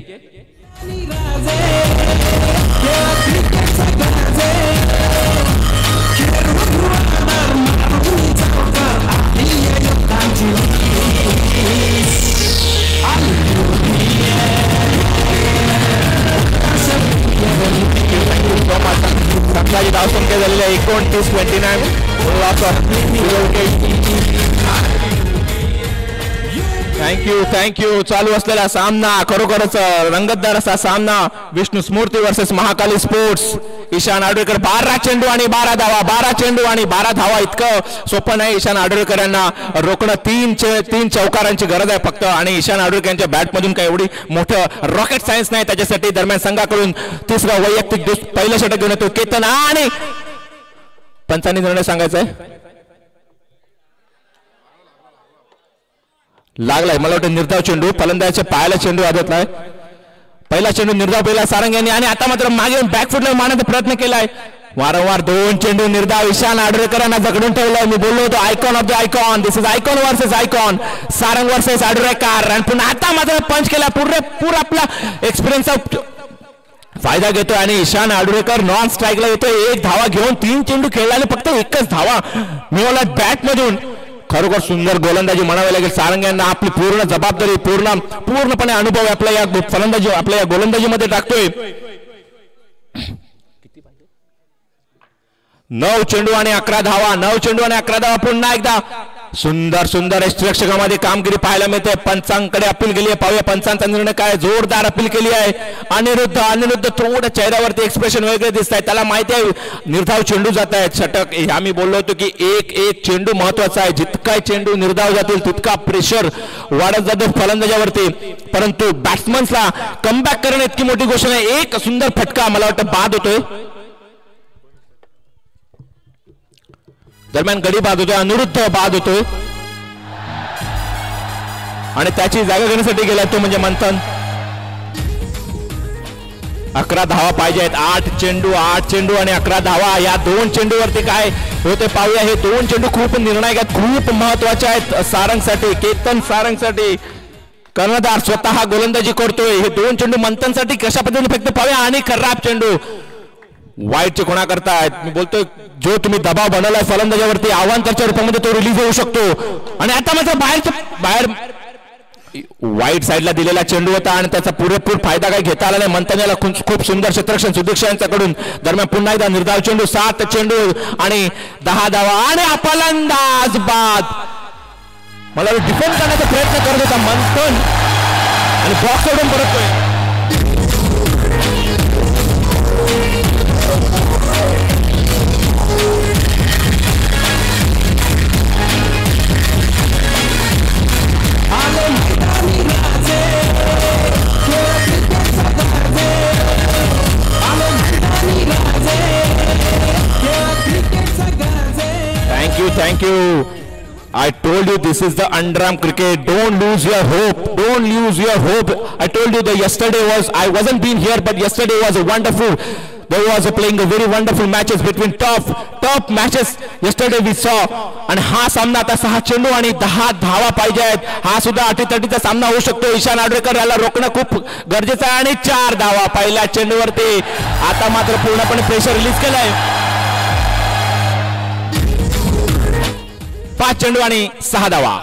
संघाची धावसंख्या झालेली आहे 29-29. Loss of 0 wicket. थँक्यू चालू असलेला सामना खरोखरच रंगतदार असा सामना विष्णू स्मूर्ती वर्सेस महाकाली स्पोर्ट्स. ईशान आडुळकर 12 चेंडू आणि 12 धावा, 12 चेंडू आणि 12 धावा इतकं सोपं नाही ईशान आडुळकर यांना रोखणं. 3 चौकारांची गरज आहे फक्त आणि ईशान आडुळकर यांच्या बॅट मधून काही एवढी मोठं रॉकेट सायन्स नाही त्याच्यासाठी. दरम्यान संघाकडून तिसरा वैयक्तिक पहिलं षटक घेऊन येतो केतन आणि पंचांनी निर्णय सांगायचा आहे. लागलाय मला वाटतं निर्धाव चेंडू, फलंदाजाच्या पायाला चेंडू आदतलाय. पहिला चेंडू निर्धाव पहिला सारंग यांनी आणि आता मात्र मागे बॅकफुटला मारण्याचा प्रयत्न केलाय. वारंवार 2 चेंडू निर्धाव ईशान आडुळकरांना जगडून ठेवलाय. मी बोललो होतो icon of the icon. This is icon versus icon. Sarang versus Adulkar आणि पुन्हा आता मात्र पंच केला. पूर्ण आपला एक्सपिरियन्सचा फायदा घेतोय आणि ईशान आडुळकर नॉन स्ट्राईकला येतोय. 1 धावा घेऊन 3 चेंडू खेळल्याने फक्त 1च धावा मिळवला बॅट मधून. खरोखर सुंदर गोलंदाजी म्हणावी लागेल. सारंग यांना आपली पूर्ण जबाबदारी पूर्णपणे अनुभव आपल्या या फलंदाजी आपल्या या गोलंदाजीमध्ये टाकतोय. 9 चेंडू आणि 11 धावा, 9 चेंडू आणि 11 धावा. पुन्हा एकदा सुंदर यष्टिरक्षकामध्ये कामगिरी पाहायला मिळते. पंचांकडे अपील केली आहे, पाहूया पंचांचा निर्णय काय. जोरदार अपील केली आहे. अनिरुद्ध थोडं चेहऱ्यावरती एक्सप्रेशन वेगळे दिसत आहे. त्याला माहिती आहे निर्धाव चेंडू जात आहेत. षटक आम्ही बोललो होतो की एक चेंडू महत्वाचा आहे. जितका चेंडू निर्धाव जातील तितका प्रेशर वाढत जातो फलंदाजावरती. परंतु बॅट्समन्सला कमबॅक करणे इतकी मोठी गोष्ट नाही. एक सुंदर फटका मला वाटतं बाद होतोय. दरम्यान गडी बाद होतोय, अनिरुद्ध बाद होतोय आणि त्याची जागा घेण्यासाठी गेला तो म्हणजे मंथन. 11 धावा पाहिजे आहेत. 8 चेंडू आणि 11 धावा. या 2 चेंडूवरती काय होते पाहूया. हे 2 चेंडू खूप निर्णायक आहेत, खूप महत्वाचे आहेत सारंगसाठी, केतन सारंगसाठी. कर्णधार स्वतः गोलंदाजी करतोय. हे 2 चेंडू मंथनसाठी कशा पद्धतीने फेकतो पाहूया. आणि खराब चेंडू वाईटचे कोणा करतायत. मी बोलतोय जो तुम्ही दबाव बनवलाय फलंदाजावरती आव्हानाच्या रूपामध्ये तो रिलीज होऊ शकतो. आणि आता मात्र बाहेर वाईट साईडला दिलेला चेंडू होता आणि त्याचा पुरेपूर फायदा काही घेता आला नाही. मंथनला खूप सुंदर क्षेत्ररक्षण सुदीक्षा यांच्याकडून. दरम्यान पुन्हा एकदा निर्धाव चेंडू, 7 चेंडू आणि 10 धावा आणि फलंदाज बाद. मला डिफेंड करण्याचा प्रयत्न करत होता मंथन आणि बॉक्स सोडून परततोय. Thank you. I told you this is the underarm cricket. Don't lose your hope. Don't lose your hope. I told you that yesterday I wasn't being here, but yesterday was a wonderful. There was playing a very wonderful matches between top matches yesterday we saw. आणि हा सामना आता 6 चेंडू आणि 10 धावा पाहिजे आहेत. हा सुद्धा अटीतटीचा सामना होऊ शकतो. ईशान आडुळकर याला रोखणं खूप गरजेचं आहे आणि 4 धावा पहिल्या चेंडूवरती. आता मात्र पूर्णपणे प्रेशर रिलीज केलाय. 5 चेंडू आणि 6 धावा.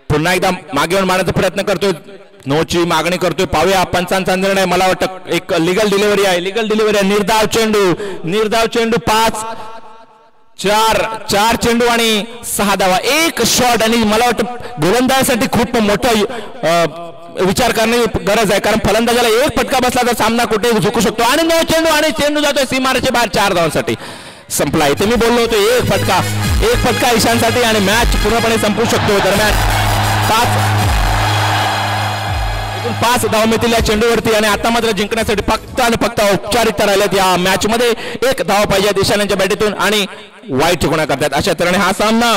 पुन्हा एकदा मागे येऊन मारण्याचा प्रयत्न करतोय. नोची मागणी करतोय. पाहूया पंचांचा निर्णय. मला वाटतं एक लीगल डिलिव्हरी आहे. निर्धाव चेंडू 5 4 चेंडू आणि 6 धावा. 1 शॉट आणि मला वाटतं गोलंदाजासाठी खूप मोठा विचार करण्याची गरज आहे. कारण फलंदाजाला 1 फटका बसला तर सामना कुठे झुकू शकतो. आणि 9 चेंडू आणि चेंडू जातोय सीमारेषे बाहेर 4 धावांसाठी. संपला. इथे मी बोललो होतो 1 फटका ईशानसाठी आणि मॅच पूर्णपणे संपू शकतो. दरम्यान 5 धावा मिळतील या चेंडूवरती आणि आता मात्र जिंकण्यासाठी फक्त आणि फक्त औपचारिकता राहिल्यात या मॅच मध्ये. 1 धावा पाहिजे ईशान यांच्या बॅटीतून आणि वाईट चुकणा करतात. अशा तऱ्हेने हा सामना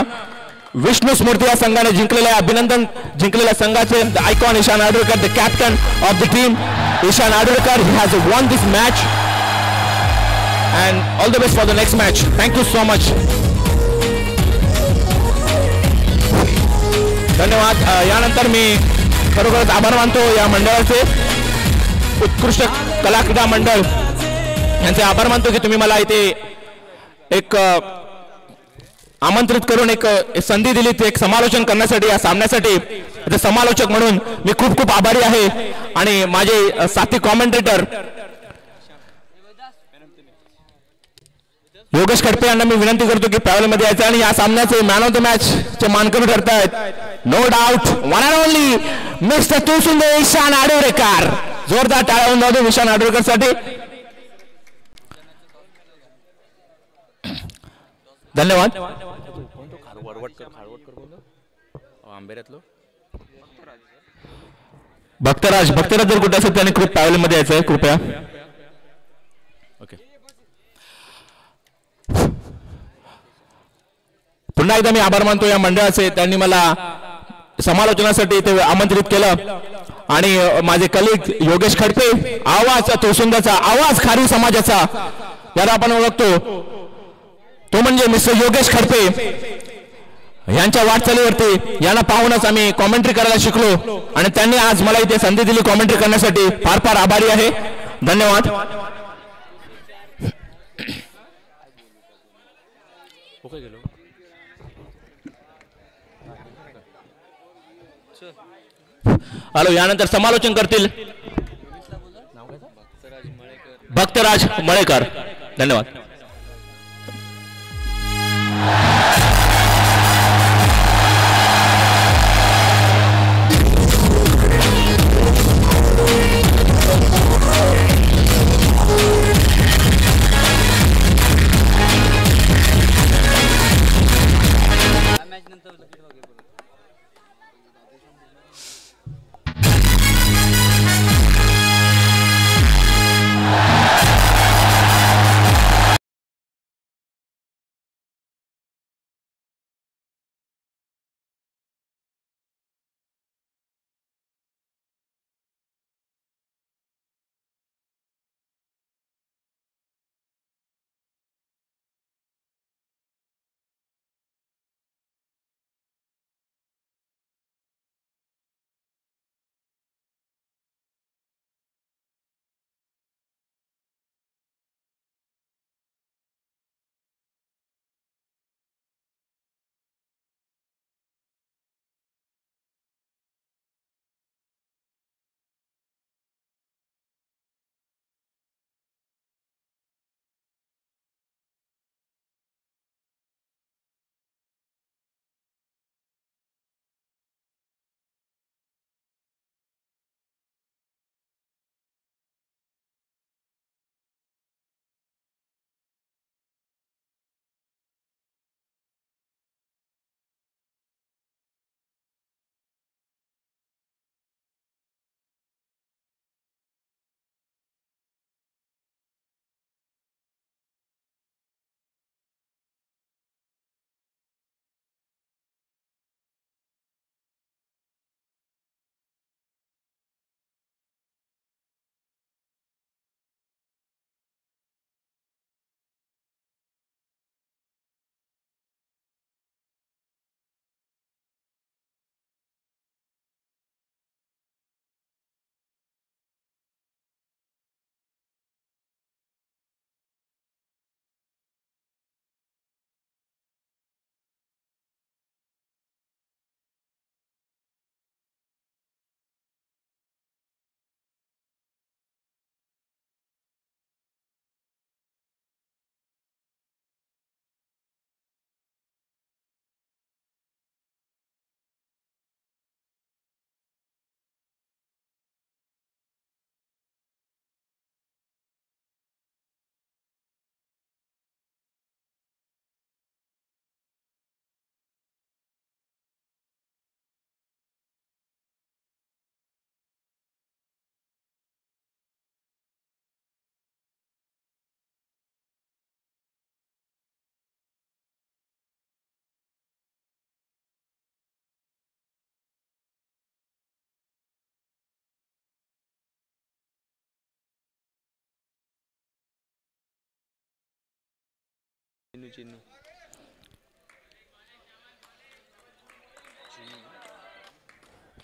विष्णू स्मृती या संघाने जिंकलेला आहे. अभिनंदन जिंकलेल्या संघाचे icon Ishan Adulkar, the captain of the team Ishan Adulkar. He has won this match and all the best for the next match. Thank you so much. धन्यवाद. यानंतर मी खरोखरच आभार मानतो या मंडळाचे, उत्कृष्ट कला क्रीडा मंडळ यांचे आभार मानतो की तुम्ही मला इथे एक आमंत्रित करून एक संधी दिली, एक समालोचन करण्यासाठी या सामन्यासाठी. समालोचक म्हणून मी खूप आभारी आहे. आणि माझे साथी कॉमेंटेटर योगेश खडपे यांना मी विनंती करतो की पॅवेलमध्ये यायचं आणि या सामन्याचे मॅन ऑफ द मॅच चे मानकरी ठरतायत no doubt one and only mister Tulsunde Ishan Adurekar. जोरदार टाळ्या होऊन जाऊ ईशान आडुरेकर साठी. धन्यवाद. भक्तराज जर कुठे असेल त्याने खूप मध्ये यायचं आहे कृपया. ओके. पुन्हा एकदा मी आभार मानतो या मंडळाचे. त्यांनी मला समालोचनासाठी इथे आमंत्रित केलं आणि माझे कलिग योगेश खडपे, आवाज तुळसुंदाचा, आवाज खारी समाजाचा, याला आपण ओळखतो तो म्हणजे मिस्टर योगेश खडपे. यांच्या वाटचालीवरती यांना पाहूनच आम्ही कॉमेंट्री करायला शिकलो आणि त्यांनी आज मला इथे संधी दिली कॉमेंट्री करण्यासाठी. फार फार आभारी आहे. धन्यवाद. हॅलो. यानंतर समालोचन करतील भक्तराज मळेकर. धन्यवाद.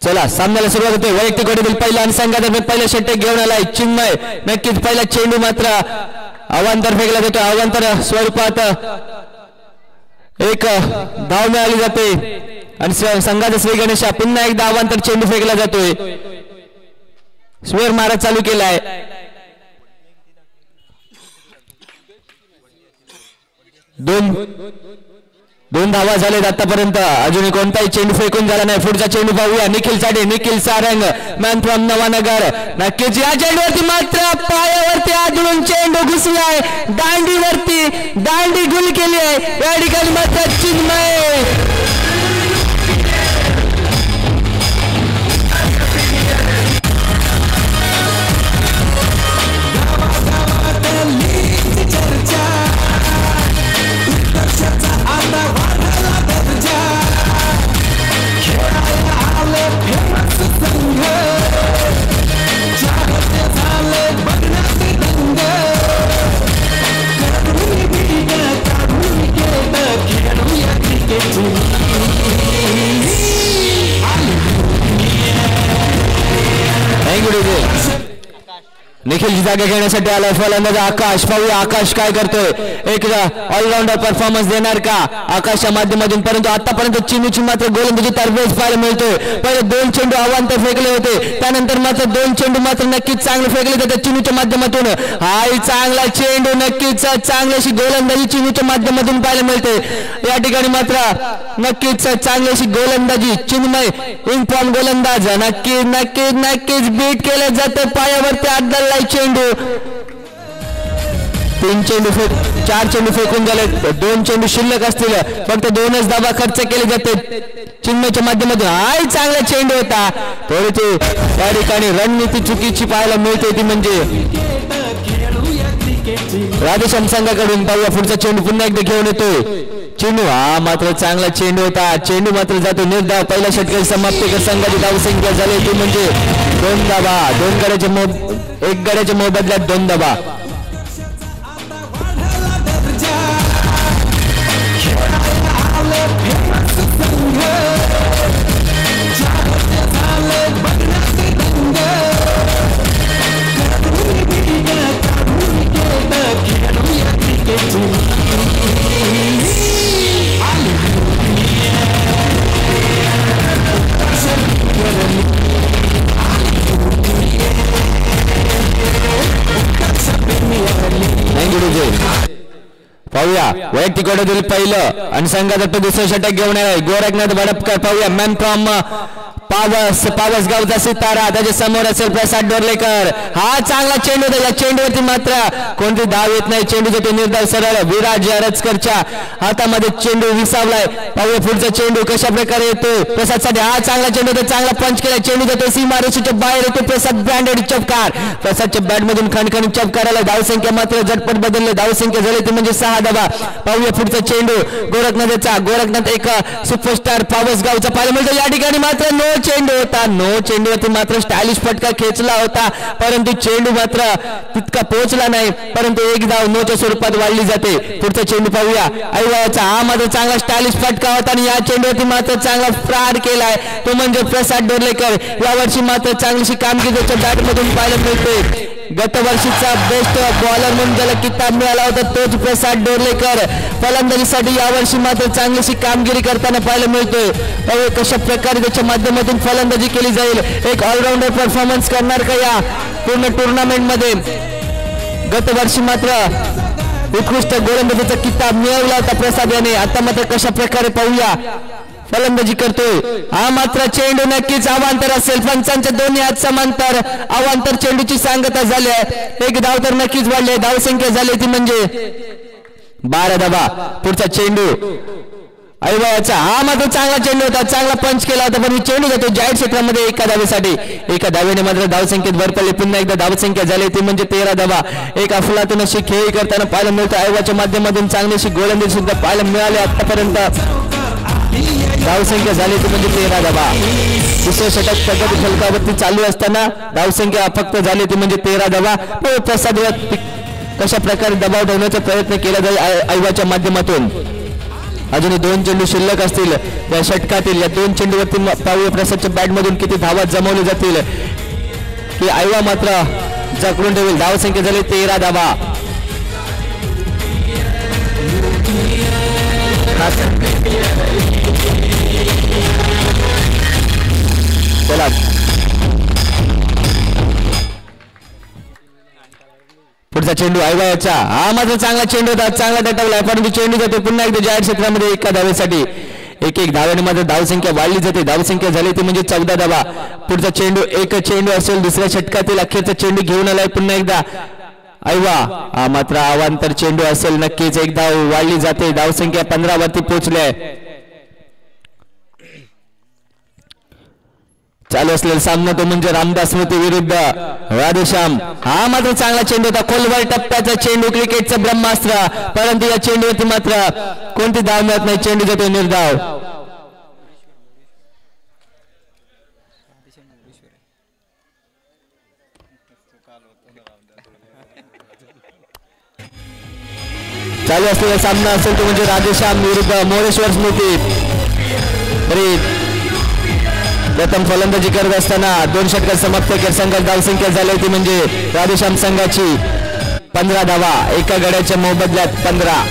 चला सामन्याला सुरुवात होते. वैयक्तिक गटातील पहिला आणि संघातर्फे पहिला षटक घेऊन आलाय चिन्मय. नक्कीच पहिला चेंडू मात्र अवांतर फेकला जातो. अवांतर स्वरूपात एक धाव मिळाली जाते आणि संघाचा श्री गणेशा पुन्हा एकदा अवांतर चेंडू फेकला जातोय. स्वेर मारा चालू केलाय. दोन 2 धावा झालेत आतापर्यंत, अजूनही कोणताही चेंडू फेकून झाला नाही. पुढचा चेंडू पाहूया निखिल साठी. Nikhil Sarang man from Navanagar. नक्कीच या चेंडूवरती मात्र पायावरती आदळून चेंडू घुसलाय, दांडीवरती दांडी गुल केली आहे. या ठिकाणी मात्र चिन्मय निखिलची जागा घेण्यासाठी आलाय फलंदाज आकाश. पाहूया आकाश काय करतोय, एक ऑलराऊंडर परफॉर्मन्स देणार का आकाशच्या माध्यमातून. परंतु आतापर्यंत चिन्नूची मात्र गोलंदाजी तरबेज पाहायला मिळतोय. पहिले 2 चेंडू अवांतर फेकले होते, त्यानंतर मात्र 2 चेंडू मात्र नक्कीच चांगले फेकले जातात चिन्नूच्या माध्यमातून. हाही चांगला चेंडू, नक्कीच चांगली अशी गोलंदाजी चिन्नूच्या माध्यमातून पाहायला मिळते. या ठिकाणी मात्र नक्कीच चांगली अशी गोलंदाजी चिन्मय इनफॉर्म गोलंदाज नक्कीच नक्कीच नक्कीच बीट केले जाते. पायावरती आदळलाय चेंडू. 3 चेंडू 4 चेंडू फेकून झाले, 2 चेंडू शिल्लक असतील, फक्त 2च धावा खर्च केले जाते चिन्मयच्या माध्यमातून. हाही चांगला चेंडू होता, थोडी त्या ठिकाणी रणनीती चुकीची पाहायला मिळते ती म्हणजे राधेश्याम संघाकडून. पाहूया पुढचा चेंडू पुन्हा एकदा घेऊन येतोय चेंडू. हा मात्र चांगला चेंडू होता, चेंडू मात्र जातो निर्धाव. पहिल्या षटकाची समाप्ती संघाची धावसंख्या झाली ती म्हणजे 2 धावा. 1 गड्याच्या मोबदल्यात 2 धावा. पाहूया वैयक्तिक ओढ्यातील पहिलं आणि संघाचा दुसरं षटक घेऊन आहे गोरखनाथ बडपकर. पाहूया मॅन फ्रॉम पावस गावचा सितारा, त्याच्या समोर असेल प्रसाद डोरलेकर. हा चांगला चेंडू होता, या चेंडूवरती मात्र कोणती धाव येत नाही. चेंडूचा तो निर्धाव सरळ विराज रचकरच्या हातामध्ये चेंडू विसावलाय. पाहूया पुढचा चेंडू कशा प्रकारे येतोय प्रसाद साठी. हा चांगला चेंडू होता, चांगला पंच केला. चेंडू जातो सीमारेषेच्या बाहेर येतो. प्रसाद ब्रँडेड चपकार, प्रसादच्या बॅट मधून खणखणीत चपकार आला. धावसंख्या मात्र झटपट बदलले, धावसंख्या झाली ती म्हणजे 6 धावा. पाहूया पुढचा चेंडू गोरखनाथचा. गोरखनाथ एक सुपरस्टार पावस गावचा पाहायला मिळतो. या ठिकाणी मात्र नो चेंडू होता, नो चेंडूवरती मात्र स्टायलिश फटका खेचला होता, परंतु चेंडू मात्र तितका पोहोचला नाही. परंतु 1 धाव नोच्या स्वरूपात वाढली जाते. पुढचा चेंडू पाहूया ऐवाचा. हा मात्र चांगला स्टायलिश फटका होता आणि या चेंडूवरती मात्र चांगला फ्रार केलाय तो म्हणजे प्रसाद डोरलेकर. यावर्षी मात्र चांगलीशी कामगिरी त्याच्या बॅट मधून पाहायला मिळते. गत वर्षीचा बेस्ट बॉलर म्हणून ज्याला किताब मिळाला होता तोच प्रसाद डोरलेकर. फलंदाजीसाठी यावर्षी मात्र चांगलीशी कामगिरी करताना पाहायला मिळतोय. कशा प्रकारे त्याच्या माध्यमातून फलंदाजी केली जाईल, एक ऑलराऊंडर परफॉर्मन्स करणार का या पूर्ण टुर्नामेंट मध्ये. गत वर्षी मात्र उत्कृष्ट गोलंदाजीचा किताब मिळवला होता प्रसाद याने. आता मात्र कशा प्रकारे पाहूया फलंदाजी करतोय. हा मात्र चेंडू नक्कीच अवांतर असेल, पंचांच्या दोन्ही हात समांतर अवांतर चेंडूची सांगता झाली आहे. 1 धाव तर नक्कीच वाढले, धावसंख्या झाली ती म्हणजे 12 धावा. पुढचा चेंडू ऐवयाचा. हा मात्र चांगला चेंडू होता, चांगला पंच केला होता, पण चेंडू जातो जाहीर क्षेत्रामध्ये 1 धावेसाठी. 1 धावेने मात्र धावसंख्येत भर पडली. पुन्हा एकदा धावसंख्या झाली ती म्हणजे 13 धावा. एक अफलातून अशी खेळी करताना पाहायला मिळतं. ऐवयाच्या माध्यमातून चांगलीशी गोलंदाजी सुद्धा पाहायला मिळाली. आतापर्यंत धावसंख्या झाली ती म्हणजे 13 धावा. दुसरं षटक प्रगती फलकावरती चालू असताना धावसंख्या फक्त झाली ती म्हणजे 13 धावा. प्रसाद कशा प्रकारे दबाव ठेवण्याचा प्रयत्न केला जाईल ऐवाच्या माध्यमातून. अजूनही 2 चेंडू शिल्लक असतील या षटकातील. या 2 चेंडूवरती पाहूया प्रसादच्या बॅट मधून किती धावा जमवले जातील की ऐवा मात्र जखडून ठेवेल. धावसंख्या झाली 13 धावा. चला पुढचा चेंडू आयवायाचा, हा मात्र चांगला चेंडू होता, चांगला टटवलाय, परंतु चेंडू जातो पुन्हा एकदा जाहीर क्षेत्रामध्ये एका धावेसाठी. एक धाव्याने मात्र धावसंख्या वाढली जाते. धावसंख्या झाली ती म्हणजे 14 धावा. पुढचा चेंडू एक चेंडू असेल, दुसऱ्या षटकातील अखेरचा चेंडू घेऊन आलाय पुन्हा एकदा आयवा, हा मात्र अवांतर चेंडू असेल, नक्कीच एक धाव वाढली जाते. धावसंख्या 15 वरती पोहोचली आहे. चालू असलेला सामना तो म्हणजे रामदास स्मृती विरुद्ध राधेश्याम, हा मात्र चांगला चेंडू होता, खोलवर टप्प्याचा चेंडू, क्रिकेटचं ब्रह्मास्त्र, परंतु या चेंडूवरती मात्र कोणती धाव मिळत नाही, चेंडू जातो निर्धाव. चालू असलेला सामना असेल तो म्हणजे राधेश्याम विरुद्ध मोरेश्वर स्मृती. प्रथम फलंदाजी करत असताना 2 षटकार समाप्त केले. संघात धावसंख्या झाली होती म्हणजे राधेश्याम संघाची 15 धावा, एका गड्याच्या मोबदल्यात 15.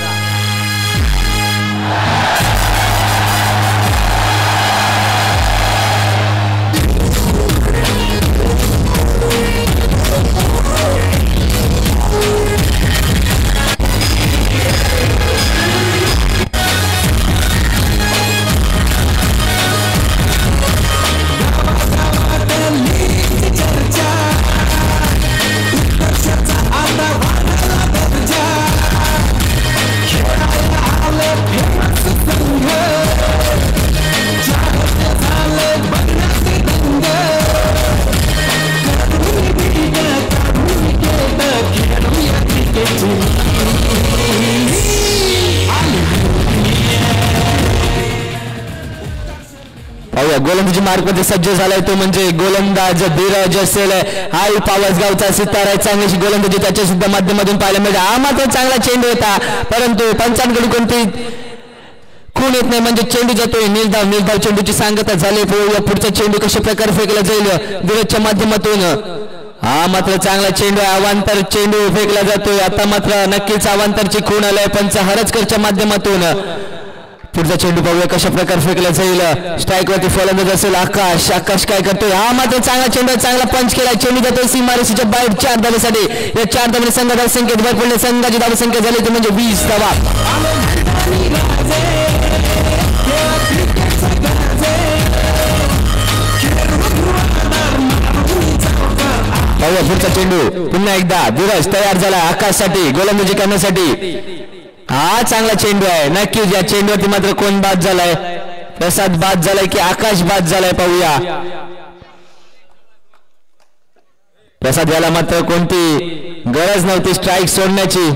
गोलंदाजी मार्गमध्ये सज्ज झालाय तो म्हणजे गोलंदाज धीरज असेल. हाही पावसगावचा सितारा आहे, चांगलीशी गोलंदाजी त्याच्या सुद्धा माध्यमातून पाहायला मिळते. हा मात्र चांगला चेंडू होता, परंतु पंचांकडून कोणती खूण येत नाही म्हणजे चेंडू जातोय निर्धाव. चेंडूची सांगता झाली. पुढचा चेंडू कशा प्रकारे फेकला जाईल धीरजच्या माध्यमातून. हा मात्र चांगला चेंडू आहे, अवांतर चेंडू फेकला जातोय. आता मात्र नक्कीच अवांतरची खूण आलाय पंच हरजकरच्या माध्यमातून. पुढचा चेंडू पाहूया कशा प्रकारे फेकला जाईल. स्ट्राईक वरती फलंदाज असेल आकाश. आकाश काय करतोय, हा मात्र चांगला चेंडू, चांगला पंच केला. चेंडू जातोय सीमारेषेच्या बाहेर 4 धावेसाठी. या 4 धावेने संघ धावसंख्येत भर पडले. संघाची धावसंख्या झाली ती म्हणजे 20 धावा. पाहूया पुढचा चेंडू पुन्हा एकदा धीरज तयार झाला आकाशसाठी गोलंदाजी करण्यासाठी. हा चांगला चेंडू आहे, नक्कीच या चेंडूवरती मात्र कोण बाद झालाय, प्रसाद बाद झालाय की आकाश बाद झालाय पाहूया. प्रसाद याला मात्र कोणती गरज नव्हती स्ट्राईक सोडण्याची,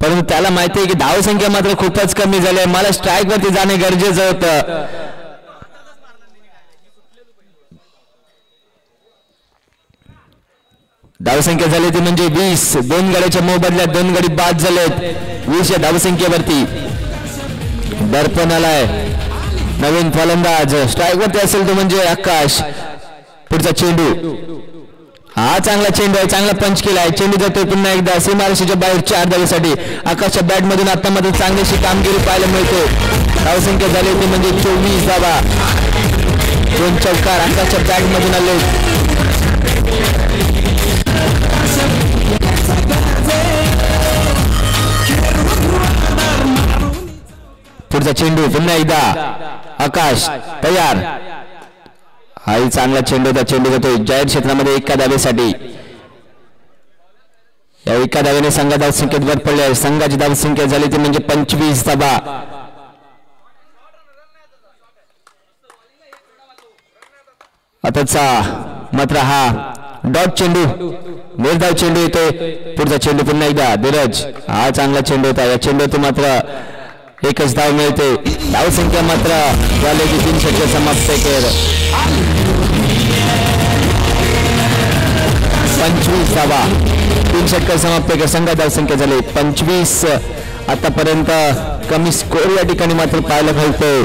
परंतु त्याला माहिती आहे की धावसंख्या मात्र खूपच कमी झाली आहे, मला स्ट्राईक वरती जाणे गरजेचं होतं. धावसंख्या झाली ती म्हणजे 20. 2 गड्याच्या मोबदल्यात 2 गडी बाद झालेत 20 या धावसंख्येवरती. दर्पण आलाय, नवीन फलंदाज स्ट्राईक वरती असेल तो म्हणजे आकाश. पुढचा चेंडू, हा चांगला चेंडू आहे, चांगला पंच केलाय. चेंडू जातोय पुन्हा एकदा सीमारेषेच्या बाहेर 4 धावेसाठी. आकाशच्या बॅट मधून आता मध्ये चांगलीशी कामगिरी पाहायला मिळते. धावसंख्या झाली होती म्हणजे 24 धावा. 2 चौकार आकाशच्या बॅट मधून आले. पुढचा चेंडू पुन्हा एकदा आकाश तयार. हाही चांगला चेंडू होता, चेंडू जातोय जाहीर क्षेत्रामध्ये 1 धावेसाठी. या 1 धावेने संघ धावसंख्येत भर पडले. संघाची धावसंख्या झाली ती म्हणजे 25 धावा. आताचा मात्र हा डॉट चेंडू निर्धाव चेंडू येतोय. पुढचा चेंडू पुन्हा एकदा धीरज, हा चांगला चेंडू होता. या चेंडूवरती मात्र 1च धाव मिळते. धावसंख्या मात्र झाले की 3 षटके समाप्त केले. 25 धावा, 3 षटके समाप्त केले. संघात धावसंख्या झाली 25. आतापर्यंत कमी स्कोर या ठिकाणी मात्र पाहायला मिळतोय.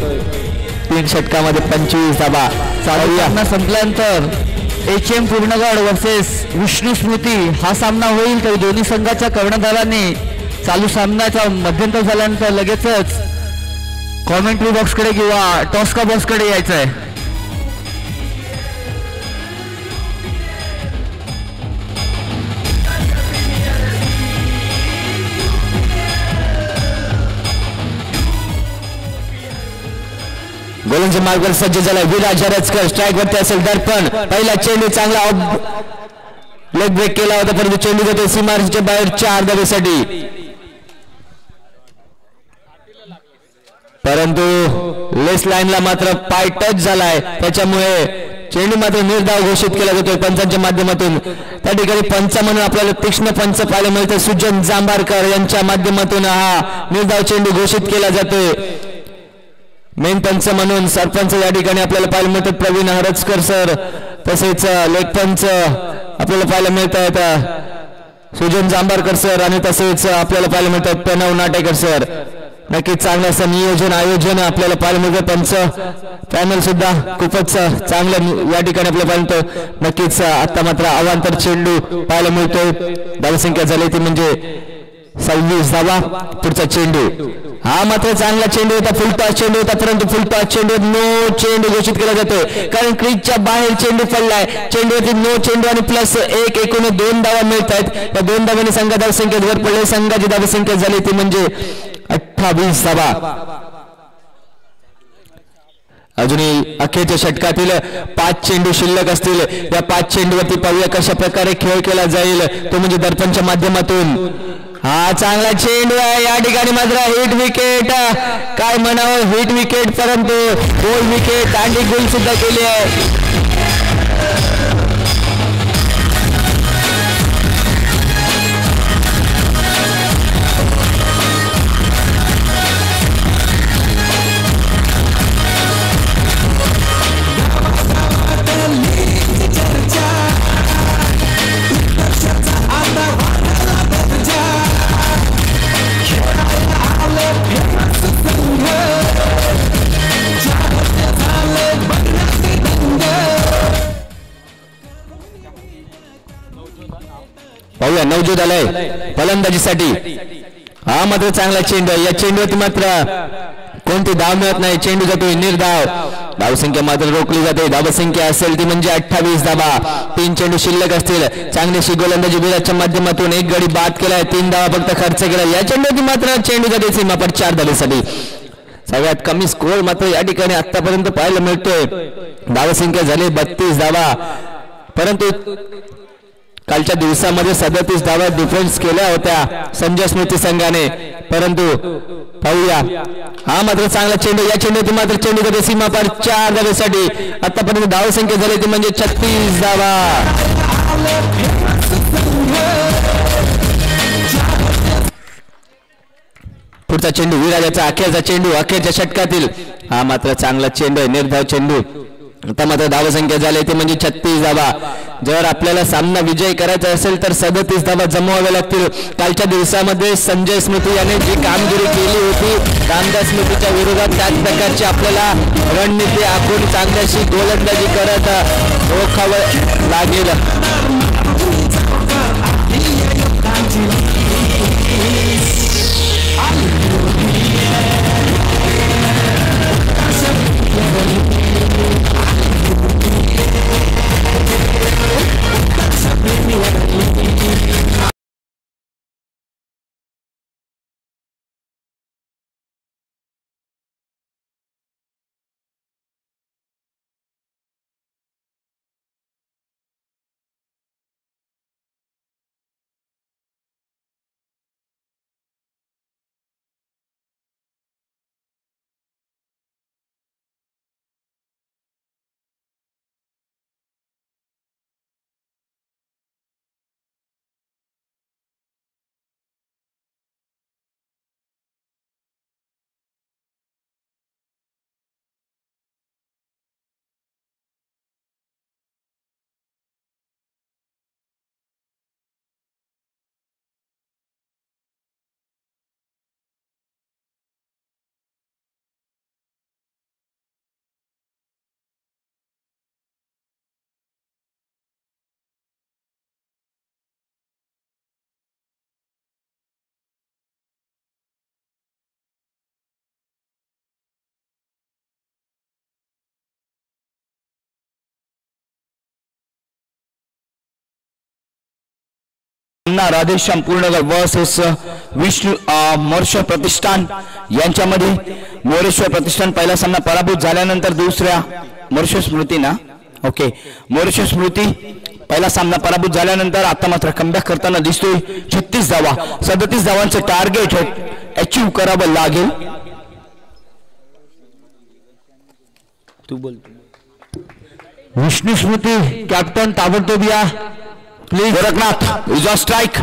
3 षटकामध्ये 25 धावा. सामना संपल्यानंतर HM पूर्णगड वर्सेस विष्णू स्मृती हा सामना होईल. तर दोन्ही संघाच्या कर्णधारांनी चालू सामन्याचा मध्यंतर झाल्यानंतर लगेचच कॉमेंट्री बॉक्सकडे किंवा टॉस्का बॉक्सकडे यायचं आहे. गोलंदाजी मार्गावर सज्ज झालाय विराज हरजकर. स्ट्राईक वरती असेल दर्पण. पहिला चेंडू चांगला लेग ब्रेक केला होता परंतु चेंडू जातो सीमारेषेच्या बाहेर 4 धावेसाठी. परंतु लेस लाईनला मात्र पाय टच झालाय त्याच्यामुळे चेंडू मात्र निर्धाव घोषित केला जातोय पंचांच्या माध्यमातून. त्या ठिकाणी पंच म्हणून आपल्याला तीक्ष्ण पंच पाहायला मिळतं. सुजन जांभारकर यांच्या माध्यमातून हा निर्धाव चेंडू घोषित केला जातोय. मेन पंच म्हणून सरपंच या ठिकाणी आपल्याला पाहायला मिळतात प्रवीण हरजकर सर. तसेच लेग पंच आपल्याला पाहायला मिळत आहेत सुजन जांभारकर सर आणि तसेच आपल्याला पाहायला मिळतात प्रणव नाटेकर सर. नक्कीच चांगलं असं नियोजन आयोजन आपल्याला पाहायला मिळतं. पंच पॅनल सुद्धा खूपच चांगलं या ठिकाणी आपल्याला पाहायला मिळतं. नक्कीच आता मात्र अवांतर चेंडू पाहायला मिळतोय. धावसंख्या झाली ती म्हणजे 26 धावा. पुढचा चेंडू हा मात्र चांगला चेंडू होता. फुलटॉस चेंडू होता परंतु फुलटॉस चेंडू नो चेंडू घोषित केला जातोय कारण क्रीजच्या बाहेर चेंडू पडलाय. चेंडूवरती नो चेंडू आणि +1 एकूण 2 धावा मिळत आहेत. या 2 धाव्याने संघ धावसंख्येत वर पडले. संघाची धावसंख्या झाली ती म्हणजे 28 धावा. अजूनही अखेरच्या षटकातील 5 चेंडू शिल्लक असतील. या 5 चेंडूवरती पाहूया कशा प्रकारे खेळ केला जाईल तो म्हणजे दर्पणच्या माध्यमातून. हा चांगला चेंडू आहे या ठिकाणी मात्र हिट विकेट. काय म्हणावं हिट विकेट परंतु गोल विकेट. दांडी गोल सुद्धा केली आहे. पाहूया नवजोत आलाय फलंदाजीसाठी. हा मात्र चांगला चेंडू आहे. या चेंडूवरती मात्र कोणती धाव मिळत नाही. चेंडू जातोय निर्धाव. धावसंख्या मात्र रोखली जाते. धावसंख्या असेल ती म्हणजे 28 धावा. 3 चेंडू शिल्लक असतील. चांगलीशी गोलंदाजी विराजच्या माध्यमातून 1 गडी बाद केलाय. 3 धावा फक्त खर्च केला. या चेंडूवरती मात्र चेंडू जाते सीमापार 4 धावेसाठी. सगळ्यात कमी स्कोर मात्र या ठिकाणी आतापर्यंत पाहायला मिळतोय. धावसंख्या झाली 32 धावा परंतु कालच्या दिवसामध्ये 37 धावा डिफेन्स केल्या होत्या संजय स्मृती संघाने. परंतु पाहूया हा मात्र चांगला चेंडू. या चेंडूवरती मात्र चेंडू जाते सीमापार 4 धावेसाठी. आतापर्यंत धावसंख्या झाली ती म्हणजे 36 धावा. पुढचा चेंडू विराजाचा अखेरचा चेंडू अखेरच्या षटकातील. हा मात्र चांगला चेंडू आहे निर्धाव चेंडू. आता मात्र धावसंख्या झाली ती म्हणजे 36 धावा. जर आपल्याला सामना विजय करायचा असेल तर 37 धावा जमवाव्या लागतील. कालच्या दिवसामध्ये संजय स्मृती याने जी कामगिरी केली होती रामदास स्मृतीच्या विरोधात त्याच प्रकारची आपल्याला रणनीती आखून चांगल्याशी गोलंदाजी करत रोखावं लागेल. राधेश्याम पूर्णगड वर्सेस विष्णू मोर्चा प्रतिष्ठान यांच्यामध्ये मोरेश्वर प्रतिष्ठान पहिला सामना पराभूत झाल्यानंतर दुसऱ्या मोरेश्वर स्मृती ना ओके मोरेश्वर स्मृती पहिला सामना पराभूत झाल्यानंतर आता मात्र कमबॅक करताना दिसतोय. 36 धावा 37 धावांचं टार्गेट अचीव करावं लागेल. तू बोल. विष्णू स्मृती कॅप्टन ताबडतोब या please. Gorakhnath is on strike.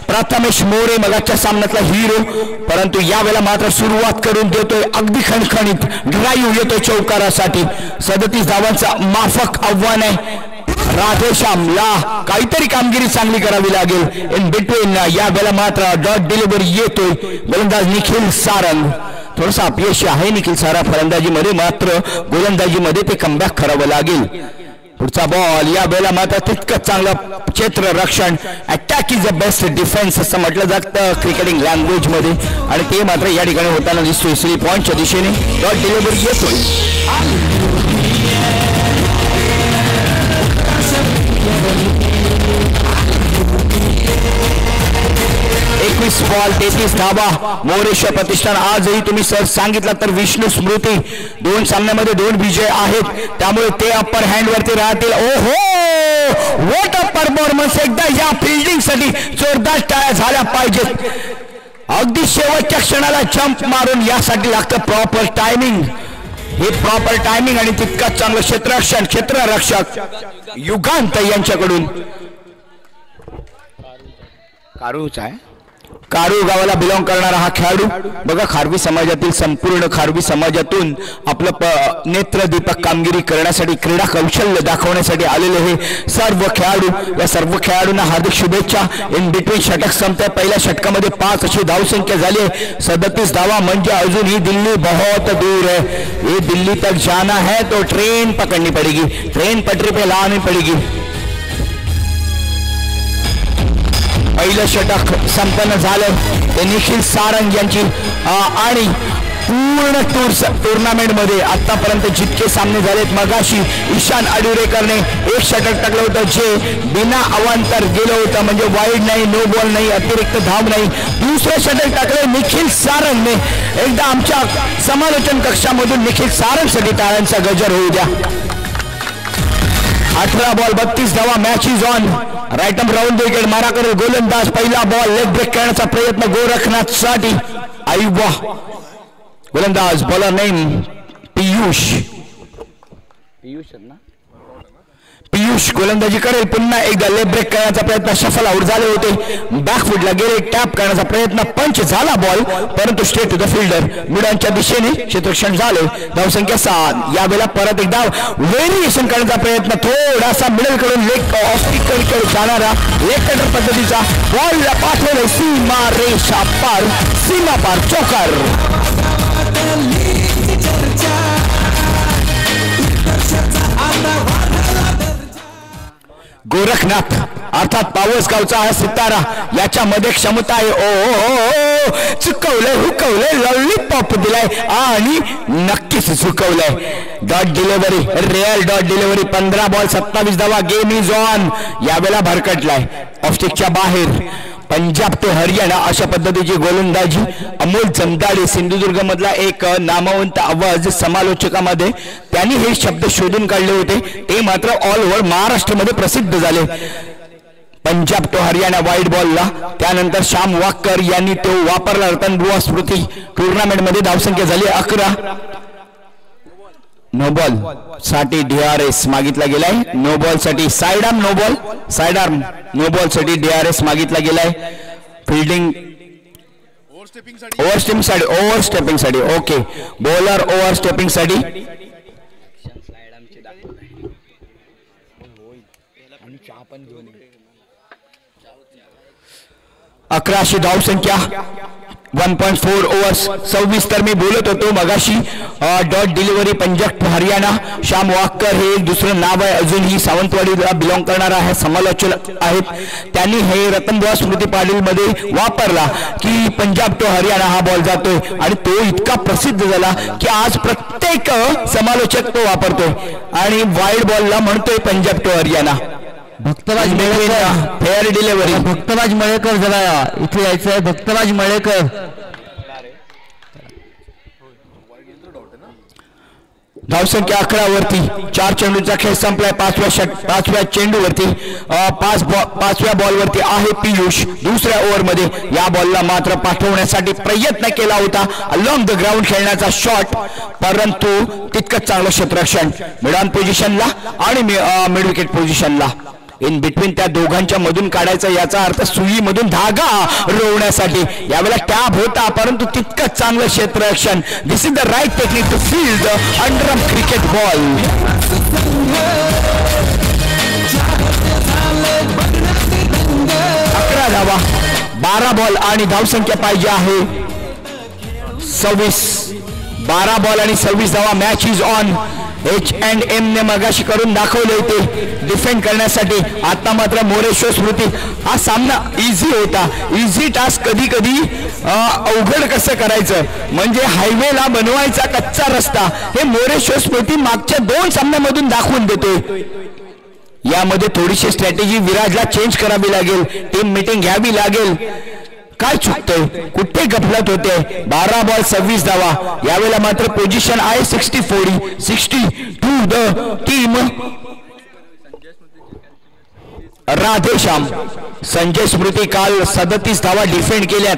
Prathamesh More मगाच्या सामन्यातला हिरो, परंतु यावेळेला मात्र सुरुवात करून देतोय अगदी खणखणीत. ड्राईव्ह येतोय चौकारासाठी. 37 धावांचा माफक आव्हान आहे. राधेश्यामला काहीतरी कामगिरी चांगली करावी लागेल. इन बिटवीन यावेळेला मात्र डॉट डिलिव्हरी येतोय. गोलंदाज निखिल सारंग. थोडंसं अपयश आहे निखिल सारंग फलंदाजीमध्ये, मात्र गोलंदाजीमध्ये ते कमबॅक करावं लागेल. पुढचा बॉल या वेळेला मात्र तितकंच चांगलं क्षेत्ररक्षण. Attack is the best defence असं म्हटलं जातं क्रिकेटिंग लँग्वेज मध्ये, आणि ते मात्र या ठिकाणी होताना दिसतोय. 3 पॉईंटच्या दिशेने डॉट डिलिव्हरी येतोय. 21 बॉल 33 धावा. मोरेश्वर प्रतिष्ठान आजही तुम्ही सर सांगितलं तर विष्णू स्मृती 2 सामन्यामध्ये 2 विजय आहेत, त्यामुळे ते अप्पर हँड वरती राहतील. ओहो व्हॉट अ परफॉर्मन्स. एकदा या फिल्डिंग साठी जोरदार टाळ्या झाल्या पाहिजेत. अगदी शेवटच्या क्षणाला जंप मारून यासाठी लागतं प्रॉपर टायमिंग. हे प्रॉपर टायमिंग आणि तितकंच चांगलं क्षेत्ररक्षक युगांत यांच्याकडून. कारूच आहे. कारू गावाला बिलॉंग करणारा हा खेळाडू बघा, खारवी समाजातील संपूर्ण खारवी समाजातून आपलं नेत्रदीपक कामगिरी करण्यासाठी क्रीडा कौशल्य दाखवण्यासाठी आलेले हे सर्व खेळाडू. या सर्व खेळाडूंना हार्दिक शुभेच्छा. इन बिटवीन षटक संपतंय. पहिल्या षटकामध्ये 5 अशी धावसंख्या झाली आहे. 37 धावा म्हणजे अजून ही दिल्ली बहुत दूर है. ये दिल्ली तक जाना है तो ट्रेन पकड़नी पड़ेगी, ट्रेन पटरी पे लानी पड़ेगी. पहिलं षटक संपन्न झालं ते निखिल सारंग यांची आणि पूर्ण टुर्नामेंटमध्ये आतापर्यंत जितके सामने झालेत मगाशी ईशान अडुरेकरने 1 षटक टाकलं होतं जे बिना अवांतर गेलं होतं, म्हणजे वाईड नाही, नो बॉल नाही, अतिरिक्त धाव नाही. दुसरं षटक टाकले निखिल सारंगने. एकदा आमच्या समालोचन कक्षामधून निखिल सारंगसाठी टाळ्यांचा गजर होऊ द्या. 18 बॉल 32 धावा. Match is on. Right arm round wicket मारा करेल गोलंदाज. पहिला बॉल लेग ब्रेक करण्याचा प्रयत्न गोरखनाथ साठी. आई वाह. गोलंदाज बॉलर नेम पियुष गोलंदाजी करेल. पुन्हा एकदा लेग ब्रेक करण्याचा प्रयत्न सफल आउट झाले होते. बॅकफुटला गेले. टॅप करण्याचा प्रयत्न पंच झाला बॉल, परंतु स्ट्रेट टू द फिल्डर. मिडांच्या दिशेने क्षेत्ररक्षण झाले. धावसंख्या 7. यावेळेला परत एकदा व्हेरिएशन करण्याचा प्रयत्न. थोडासा मिडल कडून लेग ऑफ कडे जाणारा लेग कटर पद्धतीचा बॉल पाठवले. सीमा रेषा पार, सीमा पार चौकार. गोरखनाथ अर्थात पावसगावचा हा सितारा, याच्यामध्ये क्षमता आहे. ओ चुकवलंय, हुकवलंय, लॉलीपॉप दिलाय आणि नक्कीच चुकवलंय. Dot delivery, real dot delivery. 15 ball 27 धावा. Game is on. यावेळेला भरकटलाय ऑफस्टिकच्या बाहेर. पंजाब तो हरियाणा अशा पद्धतीची गोलंदाजी. अमोल जमदाडे सिंधुदुर्ग मधला एक नामवंत आवाज समालोचकामध्ये त्यांनी हे शब्द शोधून काढले होते. ते मात्र ऑल ओव्हर महाराष्ट्रामध्ये प्रसिद्ध झाले. पंजाब तो हरियाणा वाईड बॉलला. त्यानंतर श्याम वाकर यांनी तो वापरला. रतनबुवा स्मृती टुर्नामेंटमध्ये धावसंख्या झाली 11. नो बॉल साठी DRS मागितला गेलाय. नो बॉल साठी side arm, no ball side arm, no ball साठी DRS मागितला गेलाय. फिल्डिंग ओव्हरस्टेपिंग साठी ओके. बॉलर ओव्हरस्टेपिंग साठी. 11 धावसंख्या. 1.4 ओव्हर्स. 26 तर मी बोलत होतो मगाशी. Dot delivery Punjab Haryana. Shyam walker हे एक दुसरं नाव आहे. अजूनही सावंतवाडीला बिलॉंग करणारा आहे, समालोचक आहेत. त्यांनी हे रतनबुवा स्मृती पाटील मध्ये वापरला की पंजाब तो हरियाणा हा बॉल जातोय, आणि तो इतका प्रसिद्ध झाला की आज प्रत्येक समालोचक तो वापरतोय आणि वाईड बॉलला म्हणतोय पंजाब तो हरियाणा. Bhaktaraj Malekar fair delivery. भक्तराज मळेकर जरा इथे यायचं आहे. भक्तराज मळेकर धावसंख्या 11 वरती. 4 चेंडूचा खेळ संपलाय. पाचव्या चेंडूवरती 5व्या बॉलवरती आहे पियुष. दुसऱ्या ओव्हरमध्ये या बॉलला मात्र पाठवण्यासाठी प्रयत्न केला होता अलॉंग द ग्राउंड खेळण्याचा शॉट, परंतु तितकंच चांगलं क्षेत्ररक्षण मिड ऑन पोझिशनला आणि मिड विकेट पोझिशनला. इन बिटवीन त्या दोघांच्या मधून काढायचा याचा अर्थ सुईमधून धागा रोवण्यासाठी. यावेळेला टॅप होता परंतु तितकंच चांगलं क्षेत्ररक्षण. This is the right technique to field the underarm cricket ball. 11 धावा 12 बॉल आणि धावसंख्या पाहिजे आहे 26. 12 बॉल आणि 26 धावा. Match is on. H&M ने मगाशी करून दाखवले होते डिफेंड करण्यासाठी. आता मात्र मोरेश्वर स्मृती. हा सामना इझी होता. इझी टास्क कधी कधी अवघड कसं करायचं म्हणजे हायवेला बनवायचा कच्चा रस्ता हे मोरेश्वर स्मृती मागच्या 2 सामन्यामधून दाखवून देतोय. यामध्ये थोडीशी स्ट्रॅटेजी विराजला चेंज करावी लागेल. टीम मीटिंग घ्यावी लागेल. काय चुकतंय, कुठे गफलत होते. 12 बॉल 26 धावा. यावेळेला मात्र पोझिशन आहे 60-40 to the team Radheshyam. Sanjay Smruti काल 37 धावा डिफेंड केल्यात.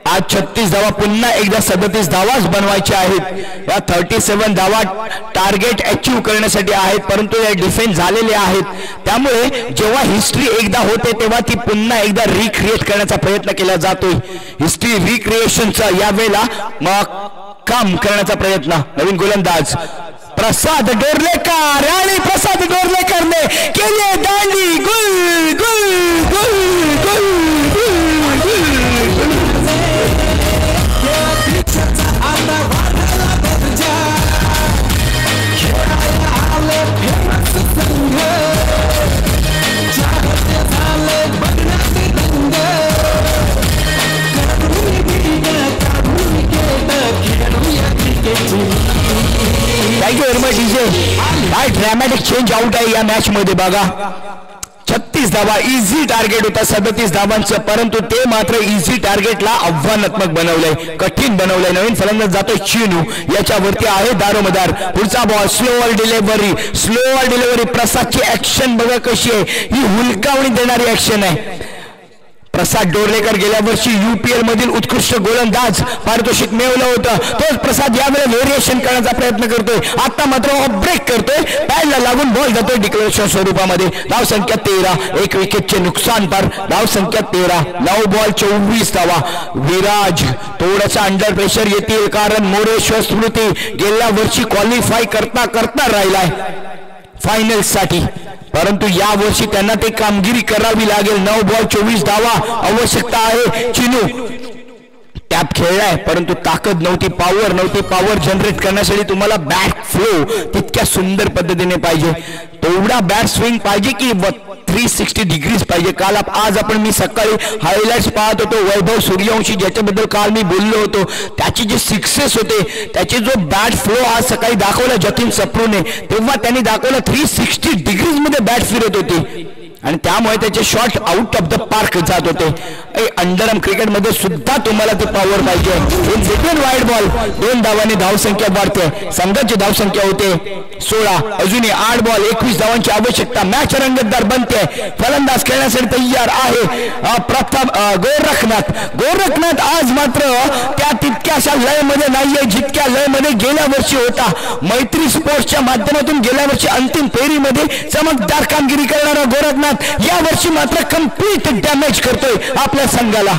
आज 36 धावा. पुन्हा एकदा 37 धावाच बनवायच्या आहेत. या 37 धावा टार्गेट अचीव्ह करण्यासाठी आहेत परंतु या डिफेंड झालेले आहेत. त्यामुळे जेव्हा हिस्ट्री एकदा होते तेव्हा ती पुन्हा एकदा रिक्रिएट करण्याचा प्रयत्न केला जातोय. हिस्ट्री रिक्रिएशनचा यावेळेला काम करण्याचा प्रयत्न. नवीन गोलंदाज प्रसाद डोरलेकर आणि प्रसाद डोरलेकरने केले दांडी. Gul Gul Gul Gul thank you very much DJ. काय ड्रॅमॅटिक चेंज आउट आहे या मॅच मध्ये बघा. 36 धावा इझी टार्गेट होता 37 धावांचं परंतु ते मात्र इझी टार्गेटला आव्हानात्मक बनवलंय, कठीण बनवलंय. नवीन फलंदाज जातोय चिनू. याच्यावरती आहे दारोमदार. पुढचा बॉल स्लोअर डिलिव्हरी. प्रसादची ऍक्शन बघा कशी आहे. ही हुलकावणी देणारी ऍक्शन आहे. प्रसाद डोरलेकर गेल्या वर्षी UPL मधील उत्कृष्ट गोलंदाज पारितोषिक मिळवलं होतं. तोच प्रसाद यावेळी व्हेरिएशन करण्याचा प्रयत्न करतोय. आता मात्र ब्रेक करतोय. पॅडला लागून बॉल जातोय डिक्लेरेशन स्वरूपामध्ये. धावसंख्या 13. 1 विकेटचे नुकसान पर. धावसंख्या 13. 9 बॉल 24 धावा. विराज थोडंसं अंडर प्रेशर येतील कारण मोरेश्वर स्मृती गेल्या वर्षी क्वालिफाय करता राहिलाय फायनल साठी परंतु या वर्षी त्यांना ते कामगिरी करावी लागेल. 9 बॉल 24 धावा आवश्यकता आहे. चिनू टॅप खेळलाय परंतु ताकद नव्हती, पॉवर नव्हती. पॉवर जनरेट करण्यासाठी तुम्हाला बॅट फ्लो तितक्या सुंदर पद्धतीने पाहिजे. तेवढा बॅट स्विंग पाहिजे की 360 डिग्रीज पाहिजे. आज मी सकाळी हायलाइट्स पाहत होतो. वैभव सूर्यवंशी ज्याच्याबद्दल काल मी बोललो होतो त्याचे जे सिक्सेस होते त्याचे जो बॅट फ्लो आज सकाळी दाखवला जतीन सप्रूने तेव्हा त्यांनी दाखवलं 360 डिग्रीज मध्ये बॅट फिरत होती आणि त्यामुळे त्याचे shot out of the park जात होते. अंडरआर्म क्रिकेट मध्ये सुद्धा तुम्हाला ती पॉवर पाहिजे. इन बिटवीन वाईड बॉल 2 धावांनी धावसंख्या वाढते. संघाची धावसंख्या होते 16. अजूनही 8 बॉल 21 धावांची आवश्यकता. मॅच रंगतदार बनते. फलंदाज खेळण्यासाठी तयार आहे प्रथम गोरखनाथ आज मात्र त्या तितक्याशा लय मध्ये नाहीये जितक्या लय मध्ये गेल्या वर्षी होता. मैत्री स्पोर्ट्सच्या माध्यमातून गेल्या वर्षी अंतिम फेरीमध्ये चमकदार कामगिरी करणारा गोरखनाथ या वर्षी मात्र कंप्लीट डॅमेज करतोय आपल्या संघाला.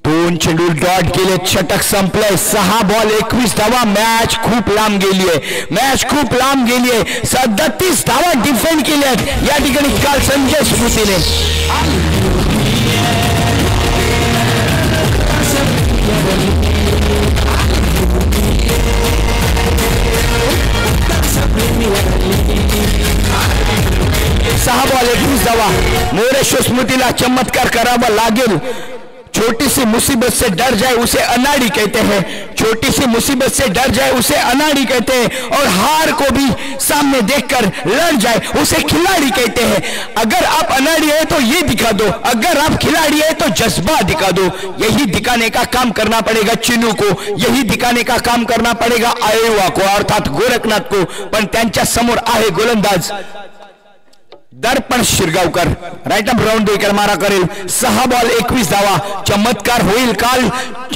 2 चेंडू डॉट केले. षटक संपलंय. 6 बॉल 21 धावा. मॅच खूप लांब गेलीये. 37 धावा डिफेंड केल्यात या ठिकाणी काल संजय स्मृतीने. बॉल 21 धावा. मोरेश्वर स्मृतीला चमत्कार करावा लागेल. छोटी सी मुसीबत से डर जाए उसे अनाड़ी कहते हैं, छोटी सी मुसीबत से डर जाए उसे अनाड़ी कहते हैं, और हार को भी सामने देखकर लड़ जाए उसे खिलाड़ी कहते हैं। अगर आप अनाड़ी है तो ये दिखा दो, अगर आप खिलाड़ी है तो जज्बा दिखा दो। यही दिखाने का काम करना पड़ेगा चिनू को, यही दिखाने का काम करना पड़ेगा आयोवा को अर्थात गोरखनाथ को। पण त्यांच्या समोर आहे गोलंदाज दर्पण शिरगावकर, राईट अप राऊंड देकर मारा करेल। 6 बॉल 21 धावा, चमत्कार होईल काल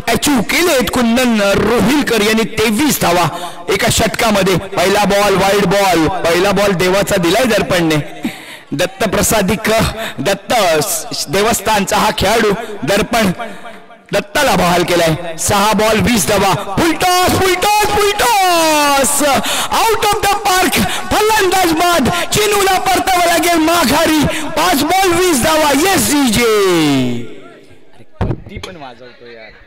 अचीव केलेत कुंदन रोहिलकर यांनी 23 धावा एका षटकामध्ये। पहिला बॉल वाईड बॉल, पहिला बॉल देवाचा दिलाय दर्पणने। दत्त प्रसादिक दत्त देवस्थानचा हा खेळाडू दर्पण दत्ताला बहाल केलाय। 6 बॉल 20 धावा, full toss full toss full toss out of the park. फलंदाज बाद चिनूला परतावं लागेल माघारी। 5 बॉल 20 धावा। येस जीजे ती पण वाजवतो यार।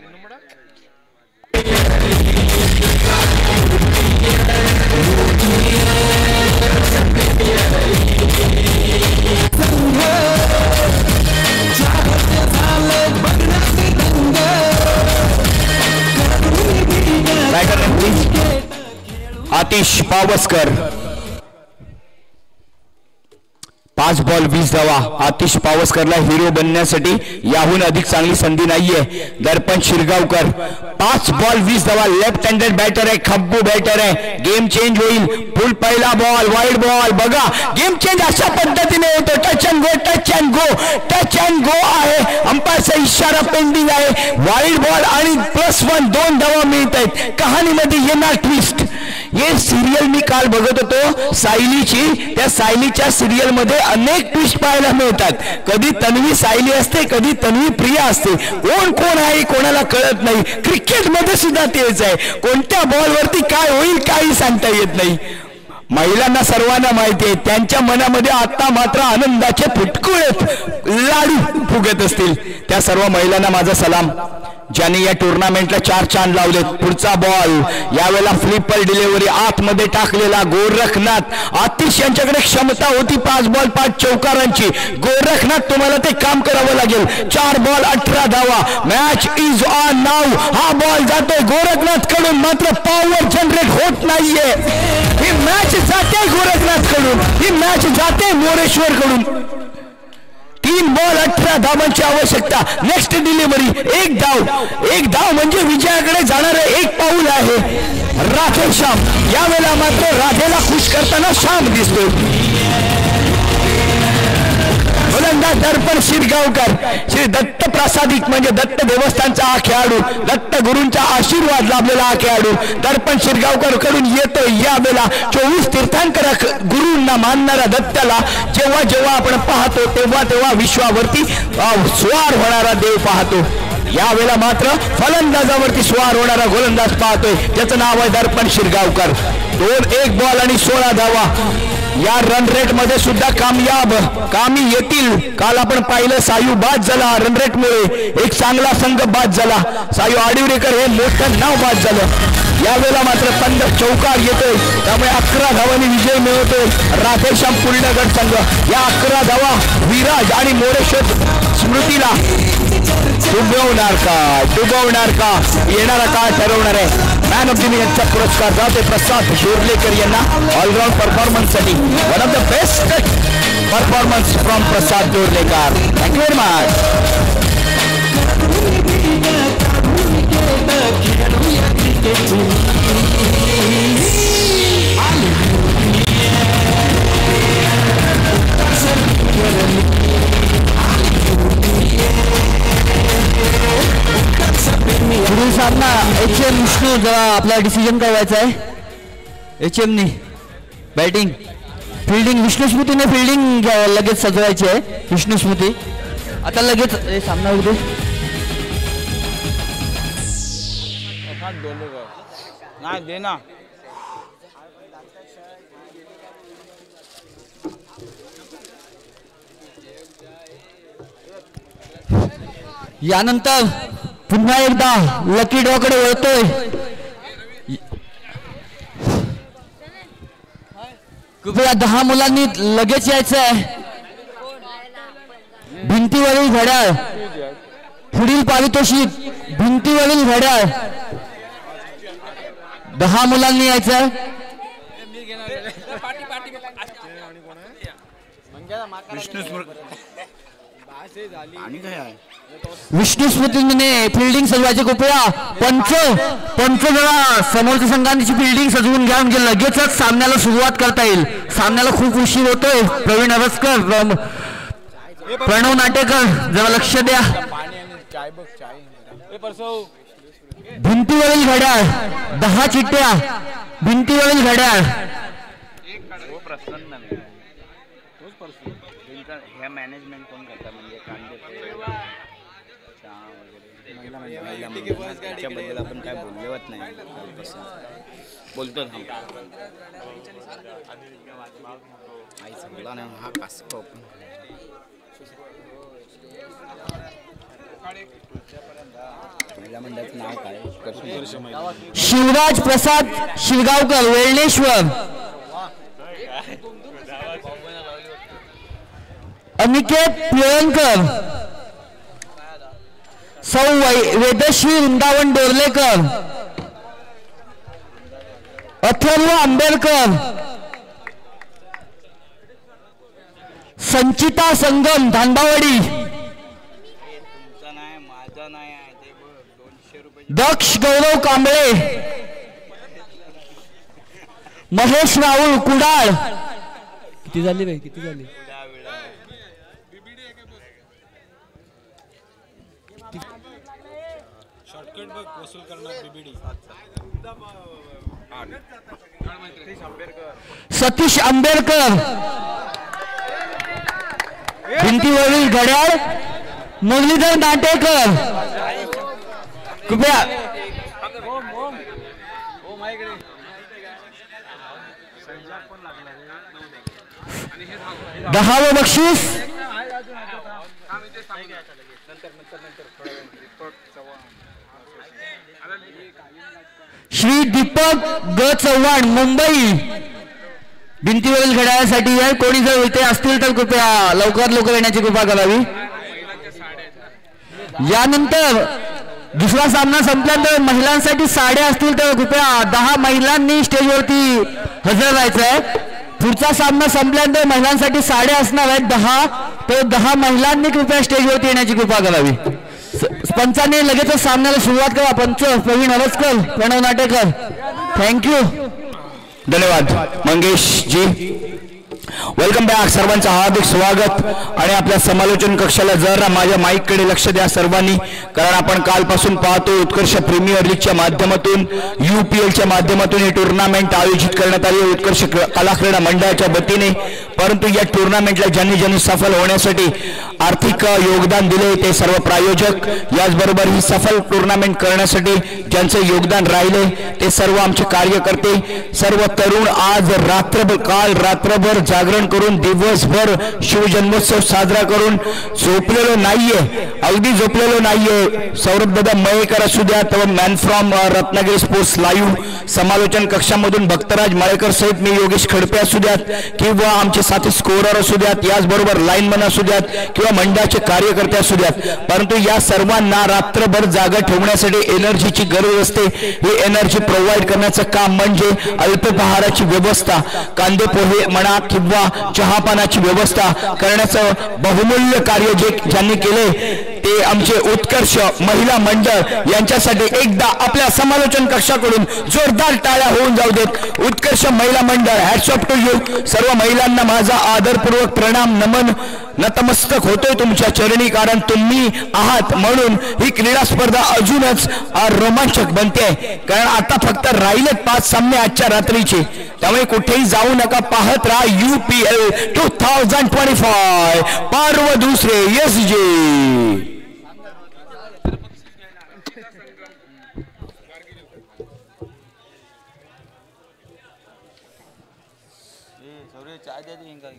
आतिश पावसकर 5 बॉल 20 धावा। आतिश पावसकरला हिरो बनण्यासाठी याहून अधिक चांगली संधी नाहीये। दर्पण शिरगावकर 5 बॉल 20 धावा, लेफ्ट हँडेड बॅटर आहे, खब्बू बॅटर आहे। गेम चेंज होईल। फुल पहिला बॉल वाईड बॉल, बघा गेम चेंज अशा पद्धतीने होतो। Touch and go touch and go touch and go आहे, अंपायरचा इशारा पेंडिंग आहे। वाईड बॉल आणि +1 2 धावा मिळत आहेत। कहाणीमध्ये येणार ट्विस्ट। हे सिरियल मी काल बघत होतो सायलीची, त्या सायलीच्या सिरियल मध्ये अनेक ट्विस्ट पाहायला मिळतात। कधी तन्वी सायली असते, कधी तन्वी प्रिया असते, कोण कोण आहे कोणाला कळत नाही। क्रिकेट मध्ये सुद्धा तेच आहे, कोणत्या बॉलवरती काय होईल काही सांगता येत नाही। महिलांना सर्वांना माहिती आहे, त्यांच्या मनामध्ये आता मात्र आनंदाचे फुटकुळे लाडू फुगत असतील। त्या सर्व महिलांना माझा सलाम ज्यांनी या टुर्नामेंटला 4 चांद लावलेत। पुढचा बॉल यावेळेला फ्लिपर डिलिव्हरी आतमध्ये टाकलेला गोरखनाथ। आतिश यांच्याकडे क्षमता होती 5 बॉल 5 चौकारांची। गोरखनाथ तुम्हाला ते काम करावं लागेल। 4 बॉल 18 धावा। Match is on now. हा बॉल जातोय गोरखनाथ कडून, मात्र पॉवर जनरेट होत नाहीये। ही मॅच जाते गोरखनाथ कडून, ही मॅच जाते मोरेश्वर कडून। 3 बॉल 18 धावांची आवश्यकता। नेक्स्ट डिलिव्हरी एक धाव म्हणजे विजयाकडे जाणारे एक पाऊल आहे। राधे श्याम यावेळेला मात्र राधेला खुश करताना श्याम दिसतो। गोलंदाज दर्पण शिरगावकर, श्री दत्त प्रसादिक म्हणजे दत्त देवस्थानचा हा खेळाडू, दत्त गुरूंचा आशीर्वाद लाभलेला हा खेळाडू दर्पण शिरगावकर कडून येतो। यावेळेला 24 तीर्थांकर गुरूंना मानणारा दत्ताला जेव्हा जेव्हा आपण पाहतो तेव्हा विश्वावरती स्वार होणारा देव पाहतो। यावेळेला मात्र फलंदाजावरती स्वार होणारा गोलंदाज पाहतोय, ज्याचं नाव आहे दर्पण शिरगावकर। 1 बॉल आणि 16 धावा। या रन रेट मध्ये सुद्धा कामी येतील। काल आपण पाहिलं सायू बाद झाला रन रेट मुळे, एक चांगला संघ बाद झाला। सायू आडिवरेकर हे मोठं नाव बाद झालं। यावेळेला मात्र 15 चौकार येतोय, त्यामुळे 11 धावांनी विजय मिळवतोय राधेश्याम पूर्णगड संघ। या 11 धावा विराज आणि मोरेश्वर स्मृतीला डुबवणार का येणारा काळ ठरवणार आहे। मॅन ऑफ द मॅचचा पुरस्कार जाते प्रसाद जोरलेकर यांना ऑलराऊंड परफॉर्मन्ससाठी। One of the best performance from Prasad Jorlekar. Thank you very much. पुढील सामना HM विष्णू, जरा आपला डिसिजन काय व्हायचा आहे। HM नी बॅटिंग फिल्डिंग, विष्णू स्मृतीने फिल्डिंग लगेच सजवायची आहे। विष्णू स्मृती आता लगेच सामना होऊ दे। नाही देना यानंतर पुन्हा एकदा लकी ड्रॉ कडे वळतोय। कृपया 10 मुलांनी लगेच यायचं आहे। भिंतीवरील घड्याळ पुढील पारितोषिक भिंतीवरील घड्याळ 10 मुलांनी यायचं. विष्णू स्मृतीने फिल्डिंग सजवायची. कृपया पंच जरा समोरच्या संघांची फिल्डिंग सजवून घ्या म्हणजे लगेचच सामन्याला सुरुवात करता येईल. सामन्याला खूप उशीर होतोय. प्रवीण अरसकर, प्रणव नाटेकर जरा लक्ष द्या. भिंतीवरील घड्याळ 10 चिठ्ठ्या. भिंतीवरील घड्याळ मॅनेजमेंट कोण करता म्हणजे त्याच्याबद्दल आपण काय बोललेवत नाही. बोलतो आई चांगला नाही हा कासको महिला मंडळाचं नाव काय? शिवराज प्रसाद शिरगावकर वेळणेश्वर. अनिकेत पिळणकर. सौ वेदश्री वृंदावन डोरलेकर. अथर्व आंबेडकर. संचिता संगम धानबावडी. दक्ष गौरव कांबळे. महेश राहुल कुडाळ. किती झाली बाई किती झाली? सतीश आंबेडकर. भिंतीवरील घड्याळ मुरलीधर नाटेकर. कृपया 10वे बक्षीस श्री दीपक ग चव्हाण मुंबई. भिंतीवरील घड्याळासाठी आहे. कोणी जर इथे असतील तर कृपया लवकर येण्याची कृपा करावी. यानंतर दुसरा सामना संपल्यानंतर महिलांसाठी साड्या असतील तर कृपया 10 महिलांनी स्टेजवरती हजर राहायचं आहे. पुढचा सामना संपल्यानंतर महिलांसाठी साड्या असणार आहेत 10. तर 10 महिलांनी कृपया स्टेजवरती येण्याची कृपा करावी. पंचांनी लगेचच सामन्याला सुरुवात करा. पंच प्रवीण अरसकर, प्रणव नाटेकर. थँक्यू. धन्यवाद मंगेश जी. Welcome back. सर्वांचं हार्दिक स्वागत. आणि आपल्या समालोचन कक्षाला जरा माझ्या माईककडे लक्ष द्या सर्वांनी, कारण आपण कालपासून पाहतो उत्कर्ष प्रीमियर लीगच्या माध्यमातून UPLच्या माध्यमातून ही टुर्नामेंट आयोजित करण्यात आली उत्कर्ष कला क्रीडा मंडळाच्या वतीने. परंतु या टुर्नामेंटला ज्यांनी सफल होण्यासाठी आर्थिक योगदान दिले ते सर्व प्रायोजक, याचबरोबर ही सफल टुर्नामेंट करण्यासाठी ज्यांचं योगदान राहिले ते सर्व आमचे कार्यकर्ते, सर्व तरुण आज काल रात्रभर जागरण करून दिवसभर शिवजन्मोत्सव साजरा करून झोपलेलो नाहीये, अगदी झोपलेलो नाहीये. सौरभ दादा मयेकर असू द्या, तर man from Ratnagiri sports live समालोचन कक्षामधून भक्तराज माळेकर सहित मी योगेश खडपे असू द्यात, किंवा आमचे साथी स्कोरर असू द्यात, याचबरोबर लाईनमन असू द्यात, किंवा मंडळाचे कार्यकर्ते असू द्यात. परंतु या सर्वांना रात्रभर जागा ठेवण्यासाठी एनर्जीची गरज असते. ही एनर्जी प्रोव्हाइड करण्याचं काम म्हणजे अल्पपहाराची व्यवस्था, कांदे पोहे म्हणा किंवा चहापानाची व्यवस्था करण्याचं बहुमूल्य कार्य ज्यांनी केले ते आमचे उत्कर्ष महिला मंडळ यांच्यासाठी एकदा आपल्या समालोचन कक्षाकडून जोरदार टाळ्या होऊन जाऊ देत. उत्कर्ष महिला मंडळ, हॅट्स ऑफ टू यू. सर्व महिलांना माझा आदरपूर्वक प्रणाम, नमन, नतमस्तक होतोय तुमच्या चरणी, कारण तुम्ही आहात म्हणून ही क्रीडा स्पर्धा अजूनच रोमांचक बनते. कारण आता फक्त राहिलेत 5 सामने आजच्या रात्रीचे, त्यामुळे कुठेही जाऊ नका, पाहत राहा UPL 2025 पार्व दुसरे SG. चाय दे देंगे.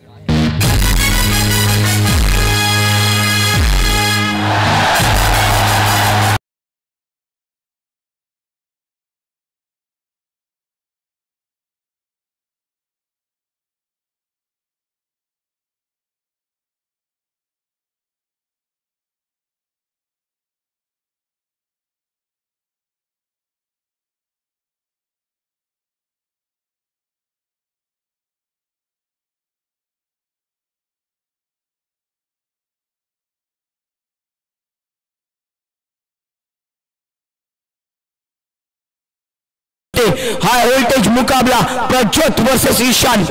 हाय व्होल्टेज मुकाबला Prajyot versus Ishan.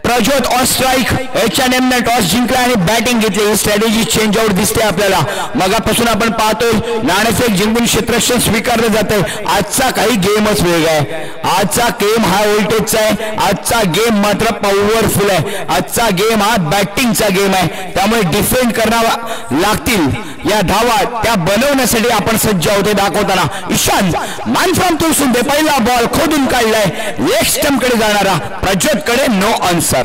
Prajyot on strike. H&M ने टॉस जिंकला आणि बॅटिंग घेतली. ही स्ट्रॅटेजी चेंज आउट दिसते आपल्याला. मगापासून आपण पाहतोय नाणेफेक जिंकून क्षेत्ररक्षण स्वीकारलं जातंय. आजचा काही गेमच वेगळा आहे. आजचा गेम हा व्होल्टेजचा आहे. आजचा गेम मात्र पॉवरफुल आहे. आजचा गेम हा बॅटिंगचा गेम आहे. त्यामुळे डिफेंड करावा लागतील या धावा. त्या बनवण्यासाठी आपण सज्ज आहोत दाखवताना. ईशान मॅन फ्रॉम तुळसुंदे पहिला बॉल खोदून काढलाय. लेग स्टंप कडे जाणारा प्रज्योत कडे नो आन्सर.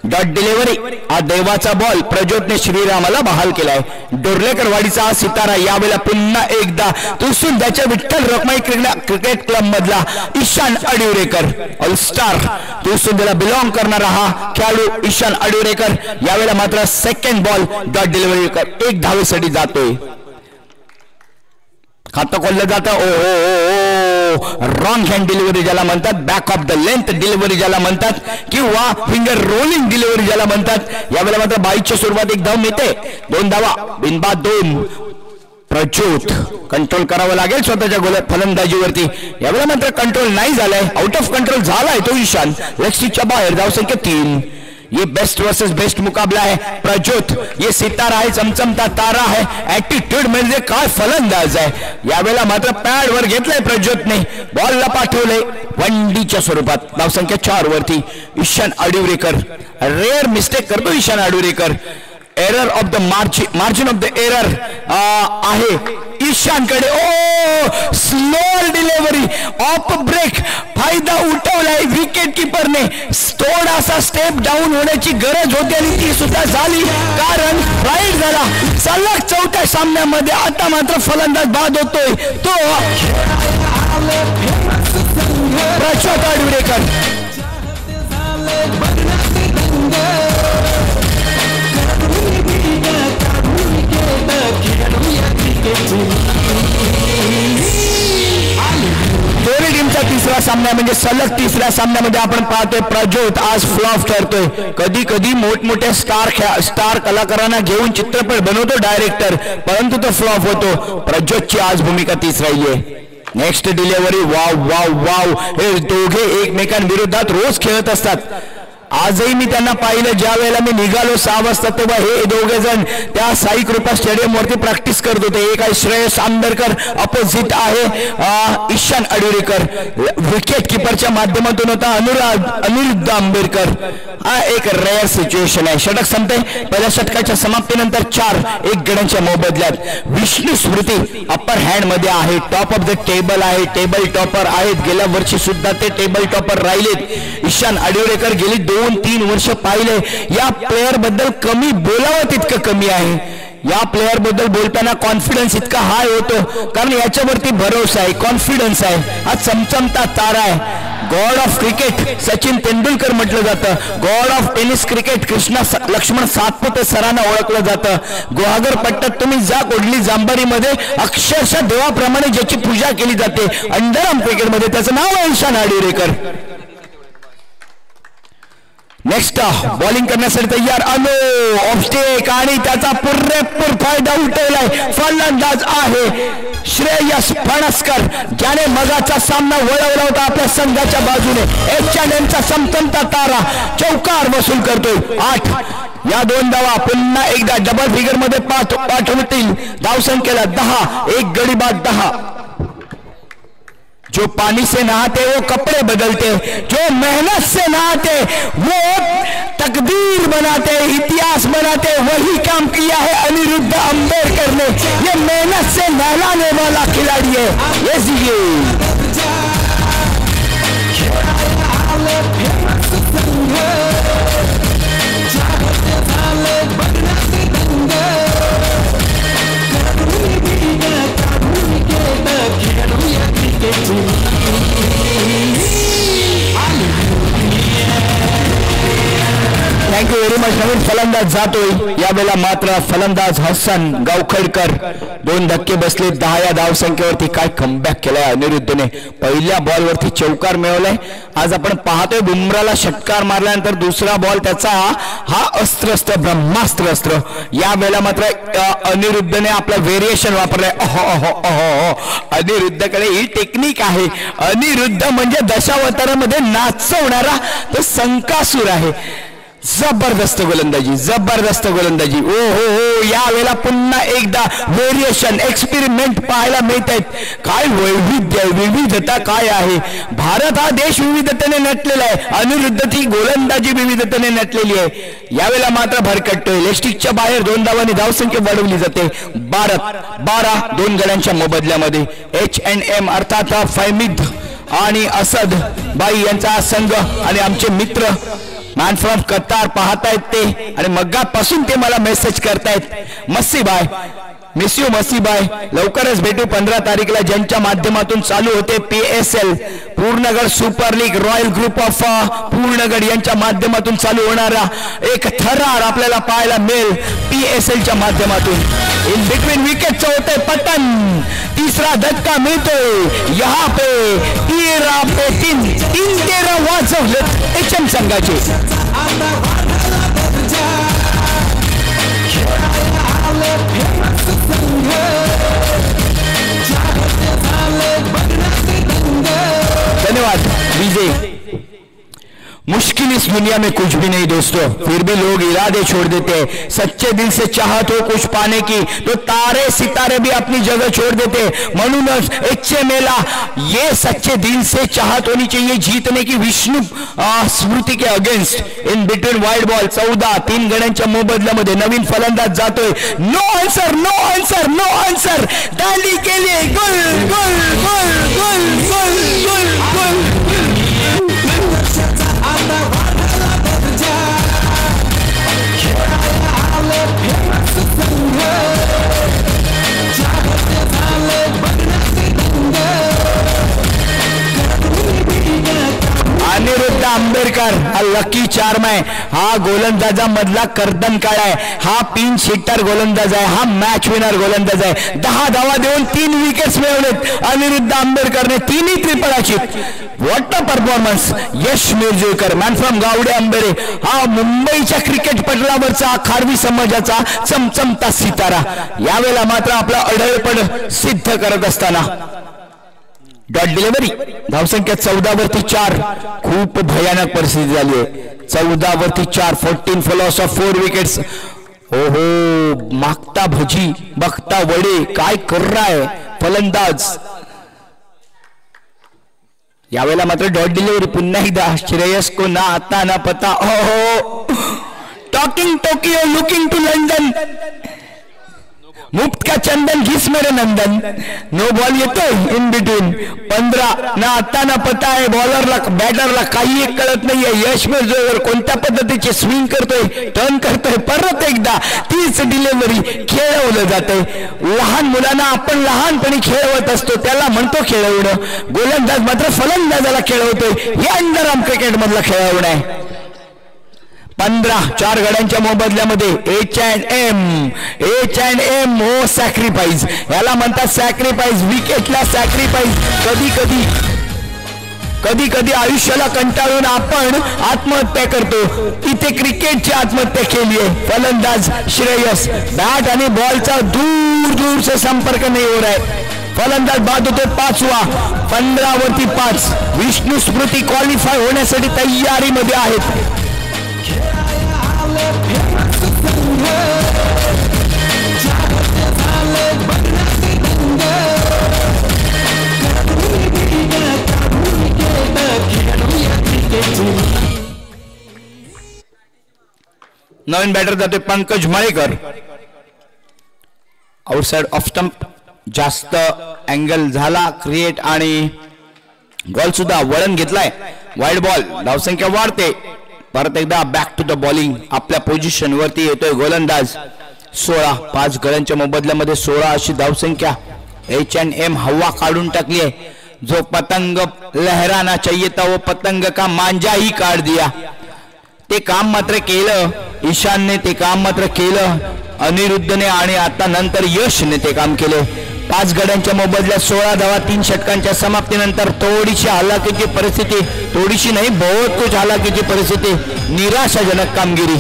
Dot delivery. हा देवाचा बॉल प्रज्योतने श्रीरामाला बहाल केलाय. डोर्लेकर वाडीचा हा सितारा यावेळेला पुन्हा एकदा तुळसुंद्याच्या विठ्ठल रखमाई क्रिकेट क्लब मधला ईशान अडिवरेकर ऑलस्टार तुळसुंद्याला बिलॉंग करणारा हा खेळाडू ईशान अडिवरेकर यावेळेला मात्र सेकंड बॉल डॉट डिलिव्हरी एक धावेसाठी जातोय. खातं खोललं जातं. ओ रॉंग हँड डिलिव्हरी ज्याला म्हणतात, back of the length delivery ज्याला म्हणतात, किंवा फिंगर रोलिंग डिलिव्हरी ज्याला म्हणतात. यावेळेला मात्र 22च्या सुरुवात एक धाव मिळते. 2 धावा बिनबाद 2. प्रज्योत कंट्रोल करावं लागेल स्वतःच्या गोलंदाजीवरती. फलंदाजीवरती यावेळेला मात्र कंट्रोल नाही झालाय. आउट ऑफ कंट्रोल झालाय तो ईशान. लेग स्टिचच्या बाहेर. धावसंख्या 3. ये बेस्ट वर्सेस बेस्ट मुकाबला है. प्रज्योत ये सितारा है, चमचमता तारा है. ऍटिट्यूड म्हणजे काय फलंदाज आहे. यावेळेला मात्र पॅड वर घेतलंय प्रज्योतने. बॉलला पाठवलंय 1Dच्या स्वरूपात. धावसंख्या 4 वरती. ईशान अडिवरेकर रेअर मिस्टेक करतो Ishan Adivarekar. Error of the margin of the error आहे ईशानकडे. Oh slow delivery off break. फायदा उठवलाय विकेट किपरने. थोडासा स्टेप डाऊन होण्याची गरज होती आणि ती सुद्धा झाली, कारण राईट झाला. सलग 4थ्या सामन्यामध्ये आता मात्र फलंदाज बाद होतोय तो प्रज्योत अडिवरेकर. दोन्ही टीमचा तिसरा सामना म्हणजे सलग तिसऱ्या सामन्यामध्ये आपण पाहतोय प्रज्योत आज फ्लॉप ठरतोय. कधी कधी मोठमोठ्या स्टार कलाकारांना घेऊन चित्रपट बनवतो डायरेक्टर, परंतु तो फ्लॉप होतो. प्रज्योतची आज भूमिका तीच राहिली आहे. Next delivery. Wow wow wow. हे दोघे एकमेकांविरोधात रोज खेळत असतात. आजही मी त्यांना पाहिलं. ज्या वेळेला मी निघालो 6 वाजता तेव्हा हे दोघे जण त्या साई कृपा स्टेडियम वरती प्रॅक्टिस करत होते. एक आहे श्रेयस आंबेडकर, अपोजिट आहे ईशान अडिवरेकर. विकेट किपरच्या माध्यमातून होता अनिरुद्ध आंबेडकर. हा एक रेअर सिच्युएशन आहे. षटक संपते. पहिल्या षटकाच्या समाप्तीनंतर 4-1 गड्यांच्या मोबदल्यात. विष्णू स्मृती अप्पर हँड मध्ये आहे. टॉप ऑफ द टेबल आहे. टेबल टॉपर आहेत. गेल्या वर्षी सुद्धा ते टेबल टॉपर राहिलेत. ईशान अडिवरेकर गेली 2-3 वर्ष पाहिले. या प्लेअर बद्दल कमी बोलावं तितकं कमी आहे. या प्लेअर बद्दल बोलताना कॉन्फिडन्स इतका हाय होतो, कारण याच्यावरती भरोसा आहे, कॉन्फिडन्स आहे. हा चमचमता तारा आहे. God of cricket Sachin Tendulkar म्हटलं जातं. God of tennis cricket Krishna Lakshman Satpute सरांना ओळखलं जातं. गुहागर पट्ट्यात तुम्ही जा कोडली जांबारीमध्ये अक्षरशः देवाप्रमाणे ज्याची पूजा केली जाते अंडरआर्म क्रिकेटमध्ये, त्याचं नाव आहे ईशान अडिवरेकर. नेक्स्ट बॉलिंग करण्यासाठी तयार आलो. ऑफस्टेक आणि त्याचा पुरेपूर फायदा उठवलाय. फलंदाज आहे श्रेयस फणसकर, ज्याने मगाचा सामना वळवला होता आपल्या संघाच्या बाजूने. H&Mचा समतमता तारा चौकार वसूल करतोय. 8 या 2 धावा पुन्हा एकदा डबल फिगर मध्ये पाठवतील. धावसंख्येला 10. एक गडी बाद 10. जो पानी से नहाते वो कपड़े बदलते, जो मेहनत से नहाते वो तकदीर बनाते, इतिहास बनाते. वही काम किया है अनिरुद्ध अंबेडकर ने. ये मेहनत से नहलाने वाला खिलाड़ी है. ये थँक्यू व्हेरी मच. नवीन फलंदाज जातोय यावेळेला मात्र फलंदाज हसन गावखडकर 2 धक्के बसले 10 या धावसंख्येवरती. काय कमबॅक केलाय अनिरुद्धने. पहिल्या बॉलवरती चौकार मिळवलाय. आज आपण पाहतोय बुमराला षटकार मारल्यानंतर दुसरा बॉल त्याचा हा अस्त्र ब्रह्मास्त्र अस्त्र. यावेळेला मात्र अनिरुद्धने आपला व्हेरिएशन वापरलाय. अनिरुद्धकडे ही टेक्निक आहे. अनिरुद्ध म्हणजे दशावतारामध्ये नाचवणारा तो संकासूर आहे. जबरदस्त गोलंदाजी, जबरदस्त गोलंदाजी. ओ हो हो, यावेळेला पुन्हा एकदा व्हेरिएशन एक्सपेरिमेंट पाहायला मिळत आहेत. काय वैविध्य विविधता काय आहे. भारत हा देश विविधतेने नटलेला आहे. अनिरुद्ध ती गोलंदाजी विविधतेने नटलेली आहे. यावेळेला मात्र भरकटतोय. लेस्टिकच्या बाहेर 2 धावांनी धावसंख्या वाढवली जाते. 12 2 गड्यांच्या मोबदल्यामध्ये. H&M अर्थात फैमिद आणि असद बाई यांचा संघ आणि आमचे मित्र मॅन फ्रॉम कतार पाहतायत ते आणि मगापासून ते मला मेसेज करतायत. Mushy bye, miss you mushy bye. लवकरच भेटू 15 तारीखला ज्यांच्या माध्यमातून चालू होते PSL Purnagad super league. Royal group of Purnagad यांच्या माध्यमातून चालू होणारा एक थरार आपल्याला पाहायला मिळेल PSLच्या माध्यमातून. इन बिटवीन विकेटचं होतंय पतन. तीसरा धक्का मिळतोय. यहाँ पे 13 पे 13 वाजवले HM संघाचे. धन्यवाद विजय. मुश्किल इस दुनिया में कुछ भी नहीं दोस्तों, फिर भी लोग इरादे छोड़ देते हैं. सच्चे दिल से चाहत हो कुछ पाने की तो तारे सितारे भी अपनी जगह छोड़ देते. म्हणूनच HMला ये सच्चे दिल से चाहत होनी चाहिए जीतने की. विष्णू स्मृती के against in between wide ball 14 3 गड्यांच्या मोबदल्यामध्ये नवीन फलंदाज जातोय. No answer, no answer, no answer. दांडी के लिए गोल गोल गोल गोल गोल गोल गोल. अनिरुद्ध आंबेडकर हा लकी चार्म आहे. हा गोलंदाजामधला कर्दन काळ आहे. हा पिंच हिटर गोलंदाज आहे. हा मॅच विनर गोलंदाज आहे. 10 धावा देऊन 3 विकेट्स मिळवलेत अनिरुद्ध आंबेडकरने. 3ही triple achieve. What a performance. Yash Mirjekar man from Gawade Ambere हा मुंबईच्या क्रिकेट पटलावरचा खारवी समाजाचा चमचमता सितारा. यावेळेला मात्र आपला अढळपण सिद्ध करत असताना डॉट डिलिव्हरी. धावसंख्या 14 वरती 4. खूप भयानक परिस्थिती झाली आहे. 14 वरती 4. 14 फॉल ऑफ 4 विकेट्स. ओहो, मागता भजी बघता वडे. काय कर रहा है फलंदाज. यावेळेला मात्र डॉट डिलिव्हरी पुन्हा एकदा. श्रेयस को ना आता ना पता. ओहो, talking Tokyo looking to London. मुफ्त का चंदन घिस मेरे नंदन. नो बॉल येतोय इन बिटवीन. 15 ना आता ना पता आहे. बॉलरला बॅटरला काही एक कळत नाहीये. यश मिर्झेवर कोणत्या पद्धतीचे स्विंग करतोय, टर्न करतोय. परत एकदा तीच डिलिव्हरी. खेळवलं जातंय. लहान मुलांना आपण लहानपणी खेळवत असतो त्याला म्हणतो खेळवणं. गोलंदाज मात्र फलंदाजाला खेळवतोय. हे अंडरआर्म क्रिकेट मधला खेळवणं आहे. 15 4 गड्यांच्या मोबदल्यामध्ये H&M हो सॅक्रिफाईस. याला म्हणतात सॅक्रिफाईस. विकेटला सॅक्रिफाईस. कधी कधी आयुष्याला कंटाळून आपण आत्महत्या करतो. इथे क्रिकेटची आत्महत्या केली आहे. फलंदाज श्रेयस. बॅट आणि बॉलचा दूर से संपर्क नाही हो रहा है. फलंदाज बाद होते 5वा. 15 वरती 5. विष्णू स्मृती क्वालिफाय होण्यासाठी तयारीमध्ये आहेत. नवीन बॅटर जाते Pankaj Malekar. Outside off stump. जास्त अँगल झाला क्रिएट आणि बॉल सुद्धा वळण घेतलाय. Wide ball. धावसंख्या वाढते. परत एकदा बॅक टू द बॉलिंग. आपल्या पोझिशन वरती येतोय गोलंदाज. 16 5 गड्यांच्या मोबदल्यामध्ये 16 अशी धावसंख्या. H&M हवा काढून टाकली आहे. जो पतंग लहराना चाहिए था वो पतंग का मांजा ही काढ दिया. ते काम मात्र केलं ईशानने ते काम मात्र केलं, अनिरुद्धने आणि आता नंतर यशने ते काम केले. 5 गड्यांच्या मोबदल्यात 16 धावा 3 षटकांच्या समाप्तीनंतर थोडीशी हलाखीची परिस्थिती, थोडीशी नाही बहुत कुछ हलाखीची परिस्थिती, निराशाजनक कामगिरी.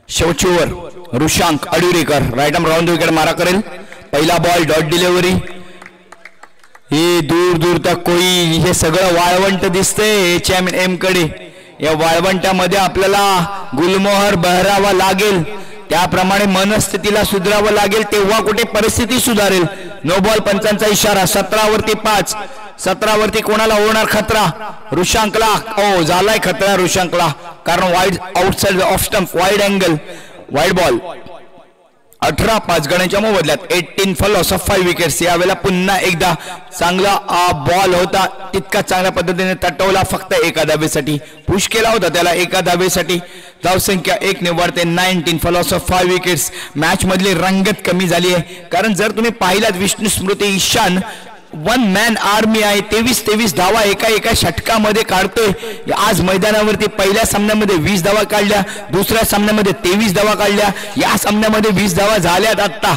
शेवटची over Rushank Adurekar right arm round wicket मारा करेल. पहिला बॉल डॉट डिलिव्हरी. हे दूर दूर तक कोई, हे सगळं वाळवंट दिसतंय HMM कडे. या वाळवंटामध्ये आपल्याला गुलमोहर बहरावा लागेल, त्याप्रमाणे मनस्थितीला सुधारावं लागेल, तेव्हा कुठे परिस्थिती सुधारेल. नो बॉल पंचांचा इशारा. 17 वरती 5. 17 वरती कोणाला होणार खतरा? ऋषांकला. ओ झालाय खतरा ऋषांकला, कारण wide outside off stump, wide angle, wide ball. 18 5 गड्यांच्या मोबदल्यात 18 फॉल लॉस ऑफ 5 विकेट्स. यावेळेला पुन्हा एकदा चांगला बॉल होता, तितका चांगल्या पद्धतीने तटवला, फक्त एका धावेसाठी पुश केला होता त्याला, एका धावेसाठी. धावसंख्या 1 ने वाढते. 19 fall loss of 5 wickets. Match मधली रंगत कमी झाली आहे, कारण जर तुम्ही पाहिलात विष्णू स्मृती ईशान 1 मॅन आर्मी आहे. 23 धावा एका षटकामध्ये काढतोय. आज मैदानावरती पहिल्या सामन्यामध्ये 20 धावा काढल्या, दुसऱ्या सामन्यामध्ये 23 धावा काढल्या, या सामन्यामध्ये 20 धावा झाल्यात आता.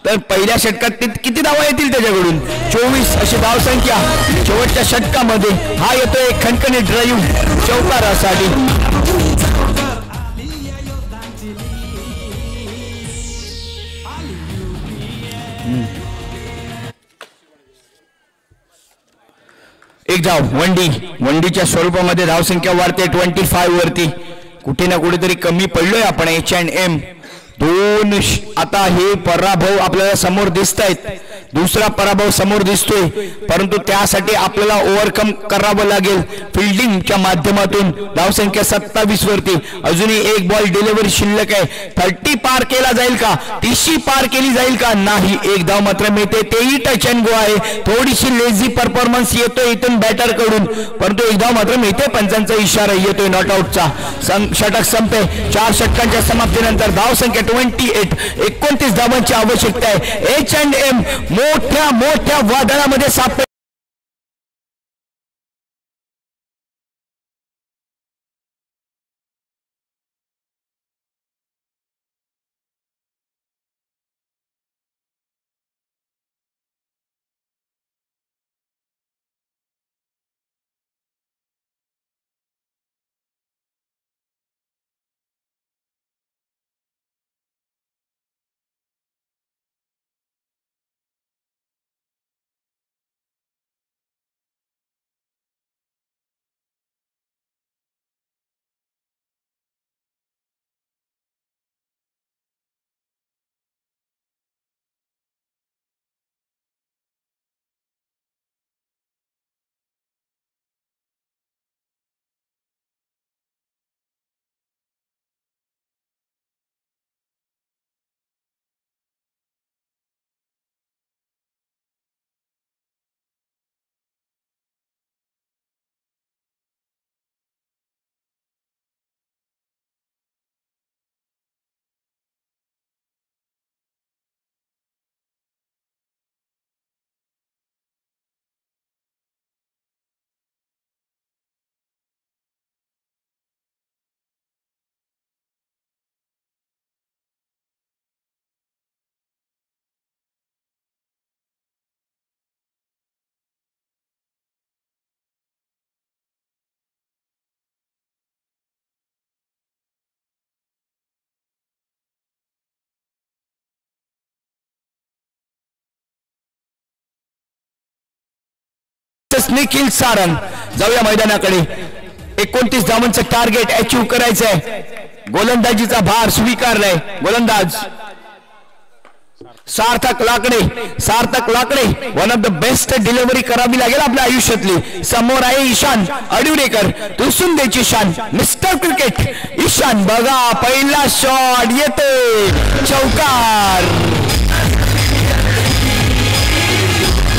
तर पहिल्या षटकात किती धावा येतील त्याच्याकडून? 24 अशी धावसंख्या शेवटच्या षटकामध्ये. हा येतोय खणखणी ड्राईव्ह चौकारासाठी. एक धाव. वंडीच्या स्वरूपामध्ये धावसंख्या वाढते 25 वरती. कुठे ना कुठेतरी कमी पडलोय आपण. HM 2. आता हे पराभव आपल्याला समोर दिसत आहेत. दुसरा पराभव समोर दिसतोय, परंतु त्यासाठी आपल्याला ओव्हरकम करावं लागेल फिल्डिंगच्या माध्यमातून. धावसंख्या 27 वरती. अजूनही एक बॉल डिलिव्हरी शिल्लक आहे. 30 पार केला जाईल का? 30 पार केली जाईल का? नाही. एक धाव मात्र मिळते, तेही टच अँड गो आहे. थोडीशी लेझी परफॉर्मन्स येतोय इथून बॅटर कडून, परंतु एक धाव मात्र मिळते. पंचांचा इशारा येतोय नॉट आउटचा. षटक संपते. 4 षटकांच्या समाप्तीनंतर धावसंख्या 28. 29 धावांची आवश्यकता आहे. HM मोठ्या वादळामध्ये सापडले. निखिल सारंग. जाऊया मैदानाकडे. 29 धावांचं टार्गेट अचीव करायचंय. गोलंदाजीचा भार स्वीकारलाय गोलंदाज सार्थक लाकडे. One of the best delivery करावी लागेल आपल्या आयुष्यातली. समोर आहे ईशान अडुरेकर. तुसून द्यायची ईशान. Mister cricket Ishan. बघा पहिला शॉट येतोय, चौकार.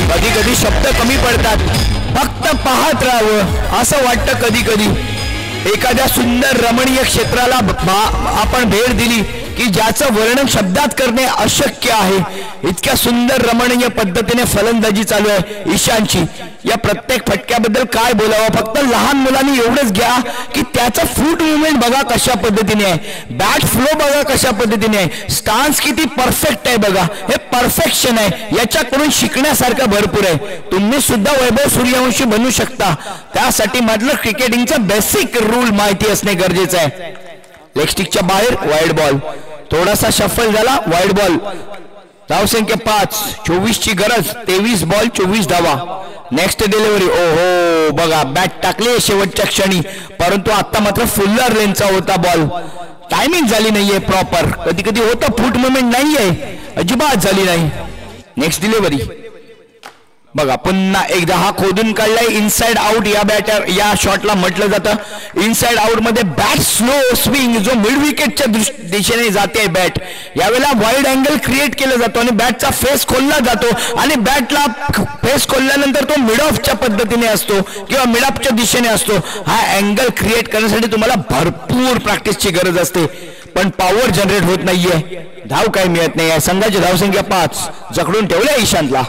कधी कधी शब्द कमी पडतात, फक्त पाहत राहावं असं वाटतं कधी कधी. एखाद्या सुंदर रमणीय क्षेत्राला आपण भेट दिली की ज्याचं वर्णन शब्दात करणे अशक्य आहे. इतक्या सुंदर रमणीय पद्धतीने फलंदाजी चालू आहे ईशानची. या प्रत्येक फटक्याबद्दल काय बोलावं, फक्त लहान मुलांनी एवढंच घ्या की त्याचं फूट मुवमेंट बघा कशा पद्धतीने आहे, बॅट फ्लो बघा कशा पद्धतीने आहे, स्टान्स किती परफेक्ट आहे बघा. हे परफेक्शन आहे, याच्याकडून शिकण्यासारखं भरपूर आहे. तुम्ही सुद्धा वैभव सूर्यवंशी बनू शकता. त्यासाठी म्हटलं क्रिकेटिंगचा बेसिक रूल माहिती असणे गरजेचं आहे. लेग स्टिकच्या बाहेर वाईड बॉल, थोडासा शफल झाला, वाईड बॉल. धावसंख्या 5, 24 ची गरज, 23 बॉल 24 धावा. नेक्स्ट डिलिव्हरी, ओहो बघा बॅट टाकली शेवटच्या क्षणी, परंतु आता मात्र फुल्लर लेनचा होता बॉल. टायमिंग झाली नाहीये प्रॉपर. कधी कधी होतं फूट मुवमेंट नाहीये, अजिबात झाली नाही. नेक्स्ट डिलिव्हरी बघा, पुन्हा एकदा हा खोदून काढलाय. इनसाइड आउट या बॅटर या शॉटला म्हटलं जातं. इनसाइड आउट मध्ये बॅट स्लो स्विंग जो मिड विकेटच्या दिशेने जाते बॅट, यावेळेला वाईड अँगल क्रिएट केला जातो आणि बॅटचा फेस खोलला जातो आणि बॅटला फेस खोलल्यानंतर तो मिड ऑफच्या पद्धतीने असतो किंवा मिड ऑफच्या दिशेने असतो. हा अँगल क्रिएट करण्यासाठी तुम्हाला भरपूर प्रॅक्टिसची गरज असते, पण पॉवर जनरेट होत नाहीये, धाव काही मिळत नाहीये. संघाची धावसंख्या 5, जखडून ठेवल्या ईशांतला.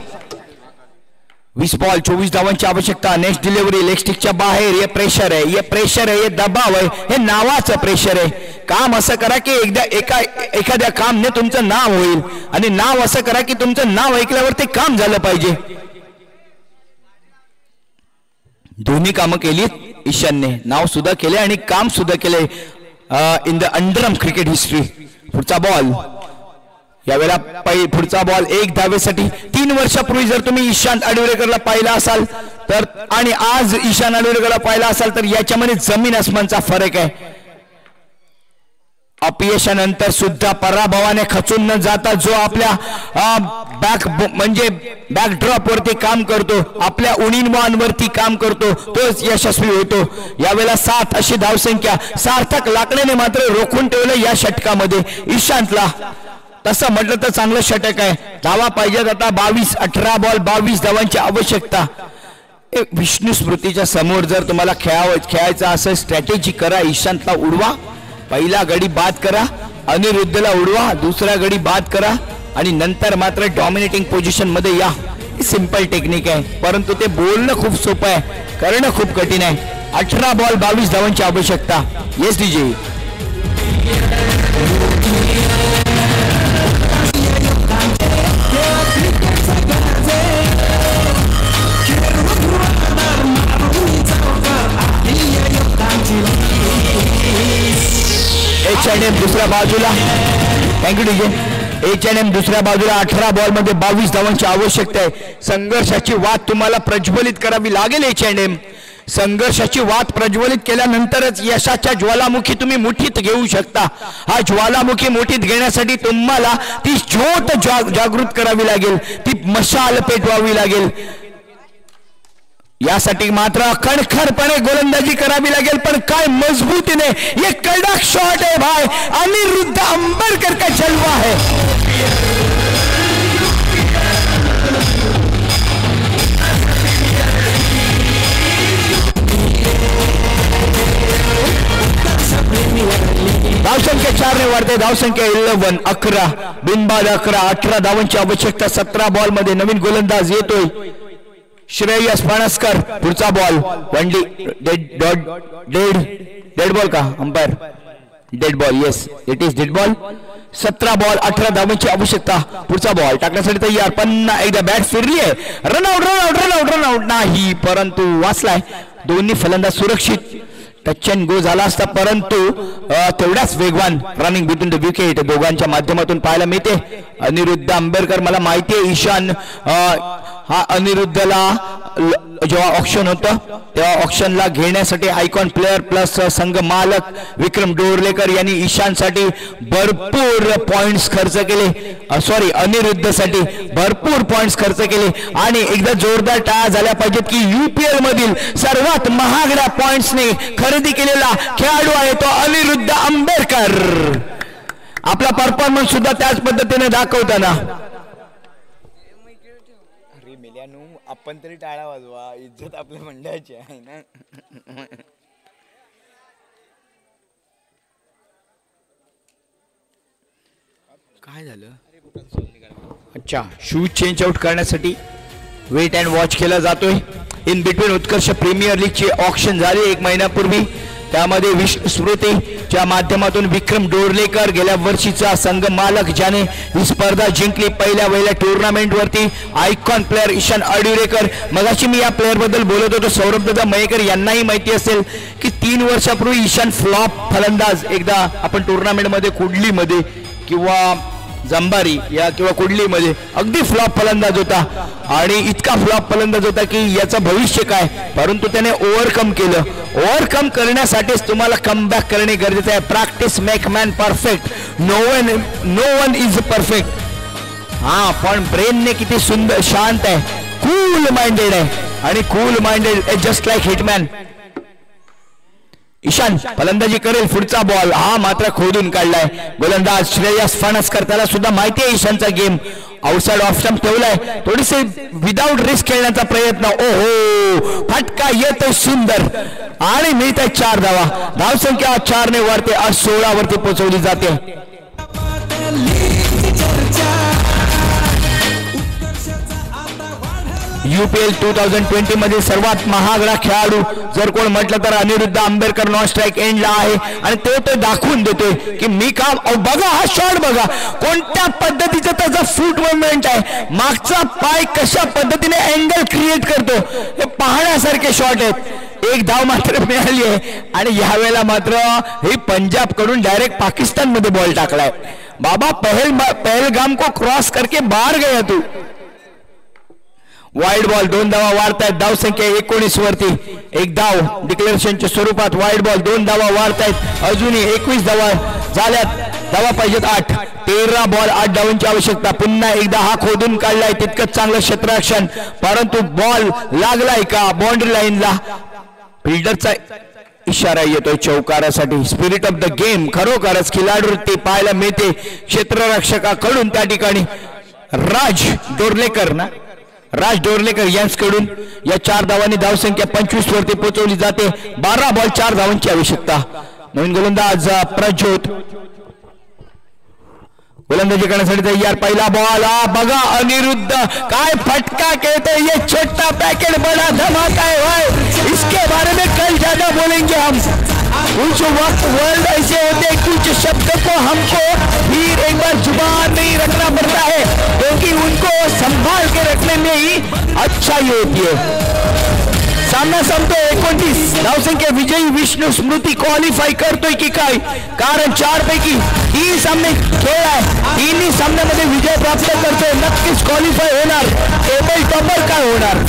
20 बॉल 24 धावांची आवश्यकता. नेक्स्ट डिलिव्हरी लेग स्टिकच्या बाहेर. हे प्रेशर आहे, हे प्रेशर आहे, हे दबाव आहे, हे नावाचं प्रेशर आहे. काम असं करा की एखाद्या कामने तुमचं नाव होईल आणि नाव असं करा की तुमचं नाव ऐकल्यावर ते काम झालं पाहिजे. दोन्ही कामं केली ईशानने, नाव सुद्धा केले आणि काम सुद्धा केले इन द अंडरम क्रिकेट हिस्ट्री. पुढचा बॉल, यावेळेला पुढचा बॉल 1 धावेसाठी. 3 वर्षापूर्वी जर तुम्ही ईशांत आडुरेकरला पाहिला असाल तर आणि आज ईशान आडुरेकरला पाहिला असाल तर याच्यामध्ये जमीन आसमानचा फरक आहे. अपयशानंतर सुद्धा पराभवाने खचून न जाता जो आपल्या बॅकड्रॉप वरती काम करतो, आपल्या उणीवांवरती काम करतो, तोच यशस्वी होतो. यावेळेला 7 अशी धावसंख्या सार्थक लाकडेने मात्र रोखून ठेवलं या षटकामध्ये ईशांतला. तसं म्हटलं तर चांगलं षटक आहे. धावा पाहिजेत आता 22. 18 बॉल 22 धावांची आवश्यकता. विष्णू स्मृतीच्या समोर जर तुम्हाला खेळायचं असं स्ट्रॅटेजी करा. ईशांतला उडवा, पहिला गडी बाद करा, अनिरुद्धला उडवा, दुसरा गडी बाद करा आणि नंतर मात्र डॉमिनेटिंग पोझिशन मध्ये या. सिंपल टेक्निक आहे, परंतु ते बोलणं खूप सोपं आहे, करणं खूप कठीण आहे. 18 बॉल 22 धावांची आवश्यकता. Yes DJ. H&M दुसऱ्या बाजूला. Thank you DJ. H&M दुसऱ्या बाजूला. 18 बॉल मध्ये 22 धावांची आवश्यकता आहे. संघर्षाची वाट तुम्हाला प्रज्वलित करावी लागेल. H&M संघर्षाची वाट प्रज्वलित केल्यानंतरच यशाच्या ज्वालामुखी तुम्ही मुठीत घेऊ शकता. हा ज्वालामुखी मुठीत घेण्यासाठी तुम्हाला ती ज्योत जागृत करावी लागेल, ती मशाल पेटवावी लागेल. यासाठी मात्र खणखरपणे गोलंदाजी करावी लागेल. पण काय मजबूतीने, ये कडक शॉट है भाई. अनिरुद्ध अंबरकर का जलवा है. धावसंख्या 4 ने वाढते. धावसंख्या 11. 11 बिनबाद 11. 18 धावांची आवश्यकता. 17 बॉल मध्ये नवीन गोलंदाज येतोय श्रेयस पाणसकर. पुढचा बॉल वनडी डेड बॉल का umpire? Dead ball. Yes it is dead ball. 17 ball 18 धावांची आवश्यकता. पुढचा बॉल टाकण्यासाठी तयार. पुन्हा एकदा बॅट फिरली आहे. रनआउट नाही, परंतु वाचलाय. दोन्ही फलंदाज सुरक्षित. टच अँड गो झाला असता, परंतु तेवढाच वेगवान रनिंग बिटवीन द विकेट दोघांच्या माध्यमातून पाहायला मिळते. अनिरुद्ध आंबेडकर, मला माहिती आहे ईशान हा अनिरुद्धला जेव्हा ऑक्शन होतं तेव्हा ऑक्शनला घेण्यासाठी आयकॉन प्लेअर प्लस संघ मालक विक्रम डोरलेकर यांनी ईशानसाठी भरपूर पॉइंट्स खर्च केले. सॉरी, अनिरुद्धसाठी भरपूर पॉइंट्स खर्च केले आणि एकदा जोरदार टाळ्या झाल्या पाहिजेत की UPL मधील सर्वात महागड्या पॉइंट्सने खरेदी केलेला खेळाडू आहे तो अनिरुद्ध आंबेडकर. आपला परफॉर्मन्स सुद्धा त्याच पद्धतीने दाखवताना आपण तरी टाळा वाजवा, इज्जत आपल्या मंडळाची आहे ना. काय झालं? अच्छा, शूज चेंज आउट करण्यासाठी वेट अँड वॉच केला जातोय. इन बिटवीन उत्कर्ष प्रीमियर लीगची ऑक्शन झाली 1 महिन्यापूर्वी. त्यामध्ये विष्णू स्मृतीच्या माध्यमातून विक्रम डोरलेकर गेल्या वर्षीचा संघ मालक ज्याने ही स्पर्धा जिंकली पहिल्या टुर्नामेंट वरती आयकॉन प्लेअर ईशान अडुरेकर. मगाशी मी या प्लेअर बद्दल बोलत होतो. सौरभ दादा मयेकर यांनाही माहिती असेल की 3 वर्षापूर्वी ईशान फ्लॉप फलंदाज एकदा आपण टुर्नामेंटमध्ये कुडलीमध्ये किंवा जंबारी या किंवा कुडलीमध्ये अगदी फ्लॉप फलंदाज होता आणि इतका फ्लॉप फलंदाज होता की याचं भविष्य काय, परंतु त्याने ओव्हरकम केलं. ओव्हरकम करण्यासाठीच तुम्हाला कमबॅक करणे गरजेचं आहे. Practice make man perfect. No one is perfect. हा, पण ब्रेनने किती सुंदर शांत आहे, कूल माइंडेड आहे आणि cool minded just like hitman. Ishan फलंदाजी करेल. पुढचा बॉल हा मात्र खोदून काढलाय. गोलंदाज श्रेयस फणसकर, त्याला सुद्धा माहिती आहे ईशानचा गेम. आउटसाइड ऑफ स्टंप ठेवलाय. थोडीसे विदाउट रिस्क खेळण्याचा प्रयत्न. ओहो, फटका येतोय सुंदर आणि मिळत 4 धावा. धावसंख्या 4 ने वाढते, आज 16 वरती पोहोचवली जाते. UPL 2020 मध्ये सर्वात महागडा खेळाडू जर कोण म्हटलं तर अनिरुद्ध आंबेडकर नॉन स्ट्राईक एंडला आहे आणि तो दाखवून देतोय की मी काम. बघा हा शॉट, बघा कोणत्या पद्धतीचं त्याचा फूट मुवमेंट आहे, मागचा पाय कशा पद्धतीने अँगल क्रिएट करतो, हे पाहण्यासारखे शॉट आहेत. 1 धाव मात्र मिळाली आहे आणि यावेळेला मात्र हे पंजाब कडून डायरेक्ट पाकिस्तान मध्ये बॉल टाकलाय. बाबा पहलगाम को क्रॉस करके बाहर गया तू. वाईड बॉल 2 धावा वाढतायत. धाव संख्या 19 वरती. 1 धाव डिक्लेरेशनच्या स्वरूपात. वाईड बॉल 2 धावा वाढतायत. अजूनही 21 धावा झाल्यात. धावा पाहिजेत 8. 13 बॉल 8 धावांची आवश्यकता. पुन्हा एकदा हा खोदून काढलाय. तितकंच चांगलं क्षेत्ररक्षण, परंतु बॉल लागलाय का बाउंड्री लाईनला. फिल्डरचा इशारा येतोय चौकारासाठी. स्पिरिट ऑफ द गेम खरोखरच खिलाडूवृत्ती पाहायला मिळते क्षेत्ररक्षकाकडून. त्या ठिकाणी राज डोरलेकर यांच्याकडून या 4 धावांनी धावसंख्या 25 वरती पोहोचवली जाते. 12 बॉल 4 धावांची आवश्यकता. नवीन गोलंदाज प्रज्योत गोलंदाजी करण्यासाठी तयार. पहिला बॉल बघा अनिरुद्ध काय फटका खेळतोय. ये छोटा पैकेट बड़ा धमाका है भाई. इसके बारे में कल ज्यादा बोलेंगे हम. कुछ वक्त वर्ल्ड ऐसे होते कुछ शब्द को हमको फिर एक बार जुबान नहीं रखना पड़ता है क्योंकि उनको संभाल के रखने में ही अच्छाई होती है. सामना संपतो 29. धावसंख्या विजयी विष्णू स्मृती क्वालिफाय करतोय की काय, कारण 4 पैकी 3 सामने खेळ आहे. 3 सामन्यामध्ये विजय प्राप्त करतोय. नक्कीच क्वालिफाय होणार. टेबल टॉपर काय होणार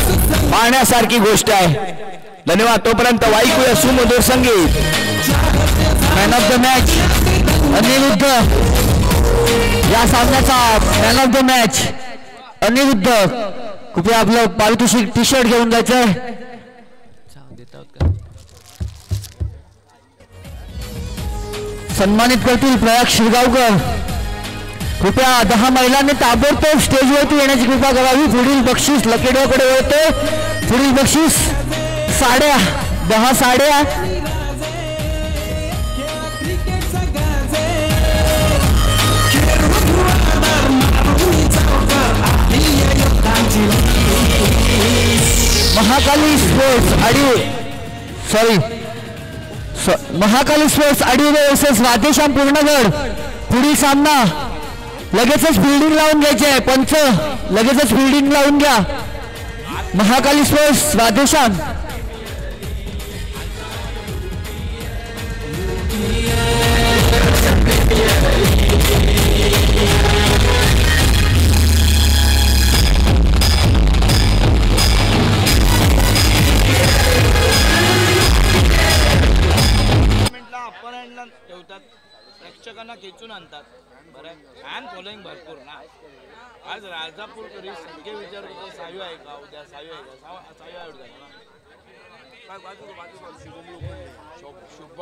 पाहण्यासारखी गोष्ट आहे. धन्यवाद. तोपर्यंत ऐकूया सुमधुर संगीत. Man of the match Aniruddh. या सामन्याचा man of the match Aniruddh. कृपया आपलं पारितोषिक टी शर्ट घेऊन जायचंय. सन्मानित करतील प्रयाग शिरगावकर. कृपया 10 महिलांनी ताबडतोब स्टेजवरती येण्याची कृपा करावी. पुढील बक्षीस लकेडवाकडे होते. पुढील बक्षीस 10 साड्या. Mahakali Sports Adiv versus Radheshyam Purnagad. पुढील सामना लगेचच फिल्डिंग लावून घ्यायची आहे. पंच लगेचच फिल्डिंग लावून घ्या. महाकाली स्पोर्ट्स राधेश्याम. ठेवतात, प्रेक्षकांना खेचून आणतात. बरं फॅन फॉलोईंग भरपूर ना. आज राजापूर तरी सगळे विचार होते 6वी आहे का उद्या 6वी आहे का 6वी आहे उद्या काय शुभ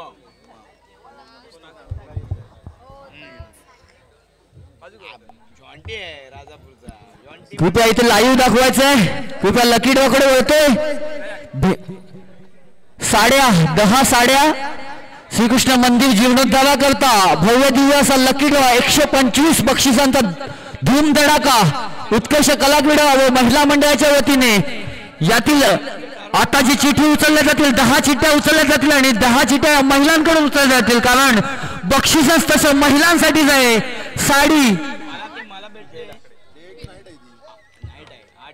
जॉन्टी आहे राजापूरचा जॉन्टी. कृपया इथे लाईव्ह दाखवायचंय. कृपया लकी ड्रॉकडे वळतोय. 10 साड्या श्रीकृष्ण मंदिर जीर्णोद्धारा करता भव्य दिव्य असा लकी ड्रॉ. 125 बक्षिसांचा धूम धडाका उत्कर्ष कलाक्रीडा व महिला मंडळाच्या वतीने. यातील आता जी चिठ्ठी उचलल्या जातील 10 चिठ्ठ्या उचलल्या जातील आणि 10 चिठ्ठ्या महिलांकडून उचलल्या जातील, कारण बक्षीसच तसं महिलांसाठीच आहे. साडी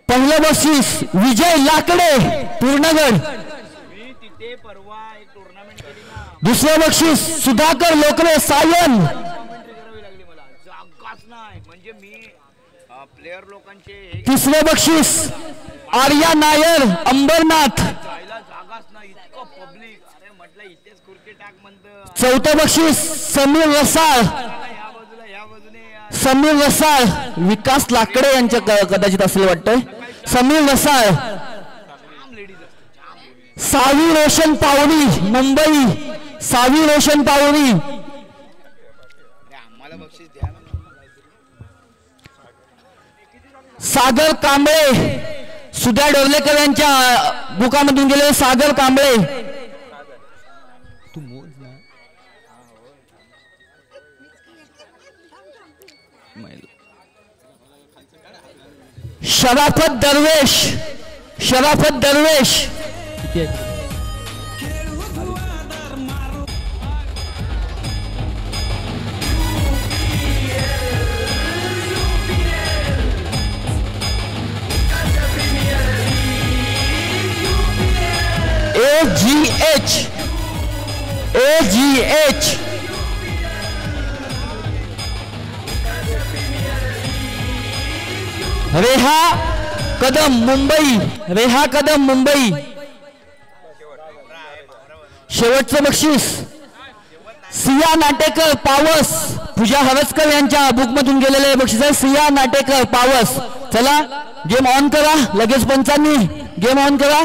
पहिलं बक्षीस विजय लाकडे पूर्णगड. दुसरं बक्षीस सुधाकर लोकरे सायन. तिसरं बक्षीस आर्या नायर अंबरनाथ. चौथं बक्षीस समीर रसाळ विकास लाकडे यांच्या कदाचित असलं वाटतंय. समीर रसाळ. सावी रोशन पावरी मुंबई. सावी रोशन पावरी. सागर कांबळे सुधा डोरलेकर यांच्या बुकामधून गेले. सागर कांबळे. शराफत दरवेश. AGH रेहा कदम मुंबई. शेवटचं बक्षीस सिया नाटेकर पावस. पूजा हवसकर यांच्या बुकमधून गेलेले बक्षीस आहे. सिया नाटेकर पावस. चला गेम ऑन करा. लगेच पंचांनी गेम ऑन करा.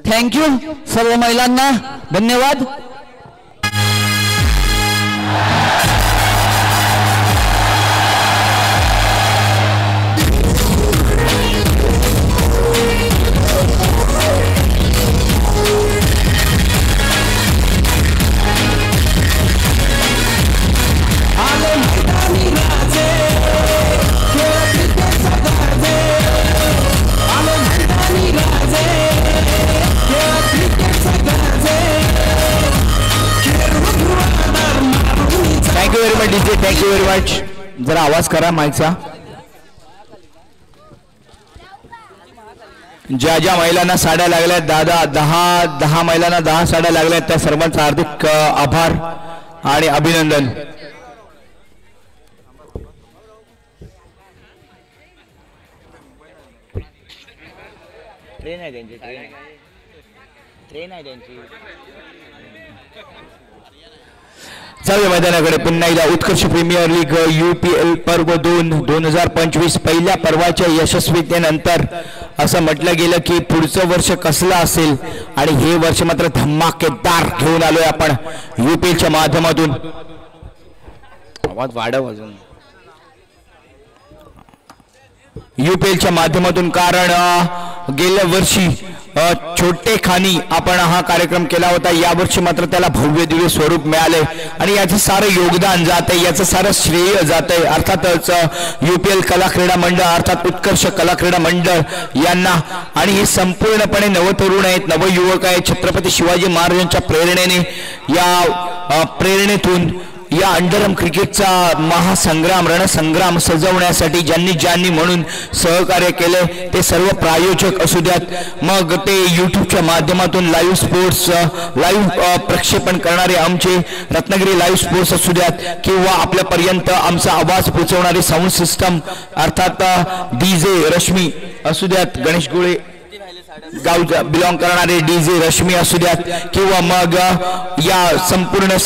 थँक्यू सर्व महिलांना. धन्यवाद. Thank you very much. जरा आवाज करा माईकचा. ज्या ज्या महिलांना साड्या लागल्यात 10 महिलांना 10 साड्या लागल्यात त्या सर्वांचा हार्दिक आभार आणि अभिनंदन. ट्रेन आहे त्यांची. सर्व मैदानाकडे पुन्हा एकदा उत्कर्ष प्रीमियर लीग UPL पर्व 2025 पहिल्या पर्वाच्या यशस्वीतेनंतर असं म्हटलं गेलं की पुढचं वर्ष कसलं असेल आणि हे वर्ष मात्र धमाकेदार घेऊन आलोय आपण UPLच्या माध्यमातून. आवाज वाढव अजून. UPLच्या माध्यमातून, कारण गेल्या वर्षी छोटे खानी आपण हा कार्यक्रम केला होता. यावर्षी मात्र त्याला भव्य दिव्य स्वरूप मिळाले आणि याचं सारं योगदान जाते, याचं सारं श्रेय जाते अर्थातच UPL कला क्रीडा मंडळ अर्थात उत्कर्ष कला क्रीडा मंडळ यांना. आणि हे संपूर्णपणे नवतरुण आहेत, नवयुवक आहेत. छत्रपती शिवाजी महाराजांच्या प्रेरणेने या प्रेरणेतून या अंडरआर्म क्रिकेटचा महासंग्राम रणसंग्राम सजवण्यासाठी ज्यांनी म्हणून सहकार्य केले ते सर्व प्रायोजक असू द्यात, मग ते यूट्यूबच्या माध्यमातून लाईव्ह स्पोर्ट्स लाईव्ह प्रक्षेपण करणारे आमचे रत्नागिरी लाईव्ह स्पोर्ट्स असू द्यात, किंवा आपल्यापर्यंत आमचा आवाज पोहोचवणारे साऊंड सिस्टम अर्थात DJ रश्मी असू द्यात, गणेश गुळे गाव बिलॉंग करणारे डीजे रश्मी असू द्यात किंवा मग या संपूर्ण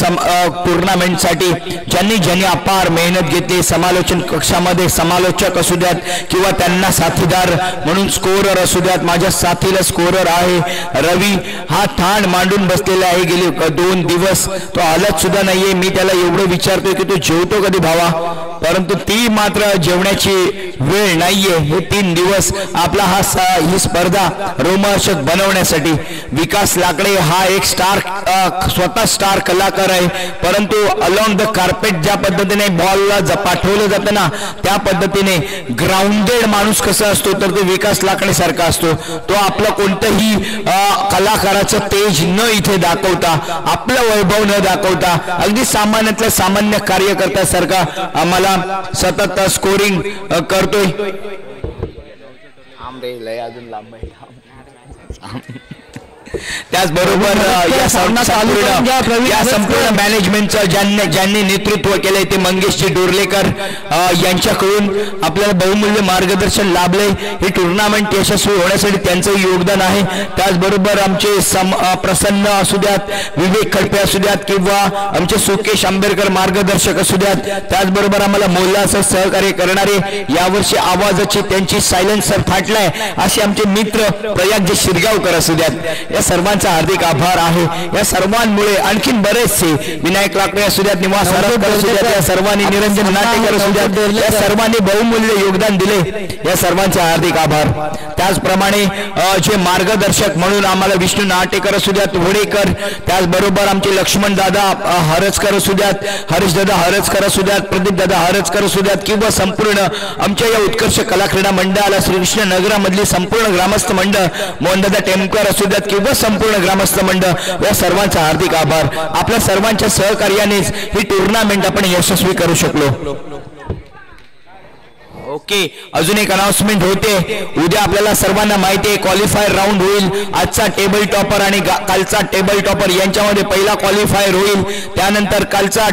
टुर्नामेंटसाठी ज्यांनी अपार मेहनत घेतली, समालोचन कक्षामध्ये समालोचक असू द्यात किंवा त्यांना साथीदार म्हणून स्कोरर असू द्यात. माझ्या साथीला स्कोरर आहे रवी, हा ठाण मांडून बसलेला आहे. गेले 2 दिवस तो हालत सुद्धा नाहीये. मी त्याला एवढं विचारतोय की तू जेवतो कधी भावा, परंतु ती मात्र जेवण्याची वेळ नाहीये. हे 3 दिवस आपला ही स्पर्धा रोमांचक बनवण्यासाठी. विकास लाकडे हा एक स्टार, स्वतः स्टार कलाकार आहे, परंतु अलॉंग द कार्पेट ज्या पद्धतीने बॉलला पाठवलं जातं ना, त्या पद्धतीने ग्राउंडेड माणूस कसा असतो तर तो विकास लाकडे सारखा असतो. तो आपलं कोणतंही कलाकाराचं तेज न इथे दाखवता, आपलं वैभव न दाखवता, अगदी सामान्यातल्या सामान्य कार्यकर्त्यासारखा आम्हाला सतत स्कोरिंग करतोय. अजून लांब आहे. त्याचबरोबर या संपूर्ण मॅनेजमेंटचं ज्यांनी नेतृत्व केलंय ते मंगेशजी डोरलेकर यांच्याकडून आपल्याला बहुमूल्य मार्गदर्शन लाभलंय. ही टुर्नामेंट यशस्वी होण्यासाठी त्यांचं योगदान आहे. त्याचबरोबर आमचे प्रसन्न असू द्यात, विवेक खडपे असू द्यात किंवा आमचे सुकेश आंबेडकर मार्गदर्शक असू द्यात, त्याचबरोबर आम्हाला मोलाचं सहकार्य करणारे, यावर्षी आवाजाची त्यांची सायलेन्सर फाटलाय असे आमचे मित्र प्रयागजी शिरगावकर असू द्यात, या सर्वांचा हार्दिक आभार आहे. या सर्वांमुळे आणखीन बरेचसे विनायक लाकडे असू द्यात, निवास हरपकर असू द्यात, या सर्वांनी निरंजन नाटेकर असू द्यात, या सर्वांनी बहुमूल्य योगदान दिले. या सर्वांचे हार्दिक आभार. त्याचप्रमाणे जे मार्गदर्शक म्हणून आम्हाला विष्णू नाटेकर असू द्यात, वडेकर, त्याचबरोबर आमचे लक्ष्मण दादा हरजकर असू द्यात, हरीश दादा हरजकर असू द्यात, प्रदीप दादा हरजकर असू द्यात किंवा संपूर्ण आमच्या या उत्कर्ष कला क्रीडा मंडळाला श्रीकृष्ण नगरामधली संपूर्ण ग्रामस्थ मंडळ, मोहनदादा टेमकर असू द्यात किंवा संपूर्ण ग्रामस्थ मंडळ, या सर्वांचा हार्दिक आभार. आपल्या सर्वांच्या सहकार्यानेच ही टुर्नामेंट आपण यशस्वी करू शकलो. ओके, अजून एक अनाउन्समेंट होते. उद्या आपल्याला सर्वांना माहिती आहे क्वालिफायर राऊंड होईल. आजचा टेबल टॉपर आणि कालचा टेबल टॉपर यांच्यामध्ये पहिला क्वालिफायर होईल. त्यानंतर कालचा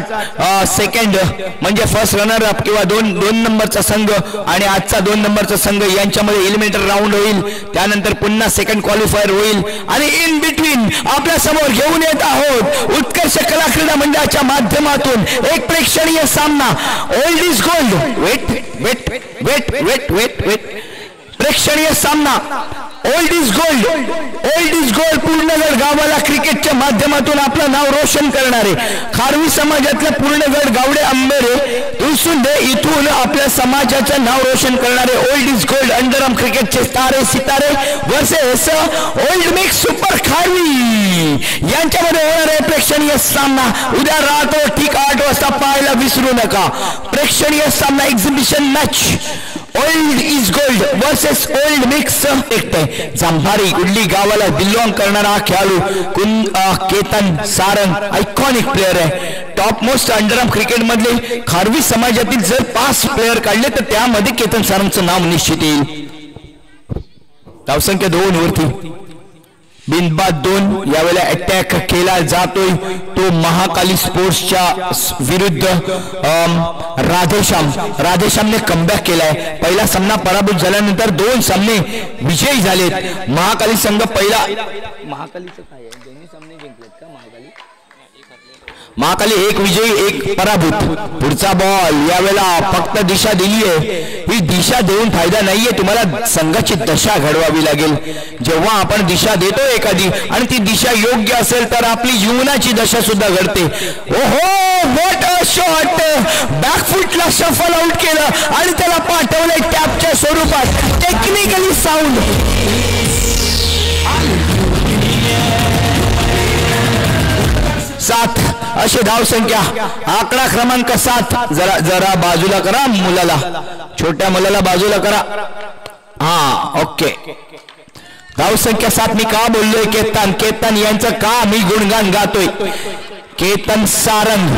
सेकंड म्हणजे फर्स्ट रनर अप किंवा दोन नंबरचा संघ आणि आजचा 2 नंबरचा संघ यांच्यामध्ये एलिमिनेटर राऊंड होईल. त्यानंतर पुन्हा सेकंड क्वालिफायर होईल आणि इन बिटवीन आपल्या समोर घेऊन येत आहोत उत्कर्ष कला क्रीडा मंडळाच्या माध्यमातून एक प्रेक्षणीय सामना. Old is gold. वेट प्रेक्षणीय सामना. ओल्ड इज गोल्ड पूर्णगड गावाला क्रिकेटच्या माध्यमातून आपलं नाव रोशन करणारे खारवी समाजातले पूर्णगड गावडे आंबेरे तुळसुंडे इथून आपल्या समाजाचं नाव रोशन करणारे ओल्ड इज गोल्ड अंडरआर्म क्रिकेटचे तारे सितारे वर्सेस ओल्ड मिक्स सुपर खारवी यांच्यामध्ये होणार आहे प्रेक्षणीय सामना. उद्या रात्र ठीक 8 वाजता पाहायला विसरू नका. प्रेक्षणीय सामना exhibition match old is gold versus old mix. Jambhari Kudli गावाला बिलॉंग करणारा हा खेळाडू केतन सारंग आयकॉनिक प्लेअर आहे. टॉप मोस्ट अंडरआर्म क्रिकेट मधले खारवी समाजातील जर 5 प्लेअर काढले तर त्यामध्ये केतन सारंगचं नाव निश्चित येईल. धावसंख्या 2 वरती बिनबाद 2 यावेळेला अटॅक केला जातोय तो महाकाली स्पोर्ट्सच्या विरुद्ध राधेश्यामने कमबॅक केलाय. पहिला सामना पराभूत झाल्यानंतर 2 सामने विजयी झालेत. महाकाली संघ पहिला महाकालीचं काय आहे दोन्ही सामने जिंकलेत का महाकाली 1 विजयी 1 पराभूत. पुढचा बॉल यावेळेला फक्त दिशा दिली आहे. ही दिशा देऊन फायदा नाहीये, तुम्हाला संघाची दशा घडवावी लागेल. जेव्हा आपण दिशा देतो एखादी आणि ती दिशा योग्य असेल तर आपली जीवनाची दशा सुद्धा घडते. ओहो व्हॉट अ शॉट. बॅकफुटला शफल आउट केलं आणि त्याला पाठवलंय टॅपच्या स्वरूपात. Technically sound. 7 अशी धाव संख्या. आकडा क्रमांक 7. जरा बाजूला करा मुलाला, छोट्या मुलाला बाजूला करा. हा ओके. धाव संख्या 7. मी का बोललोय केतन यांचं का मी गुणगान गातोय. केतन सारंग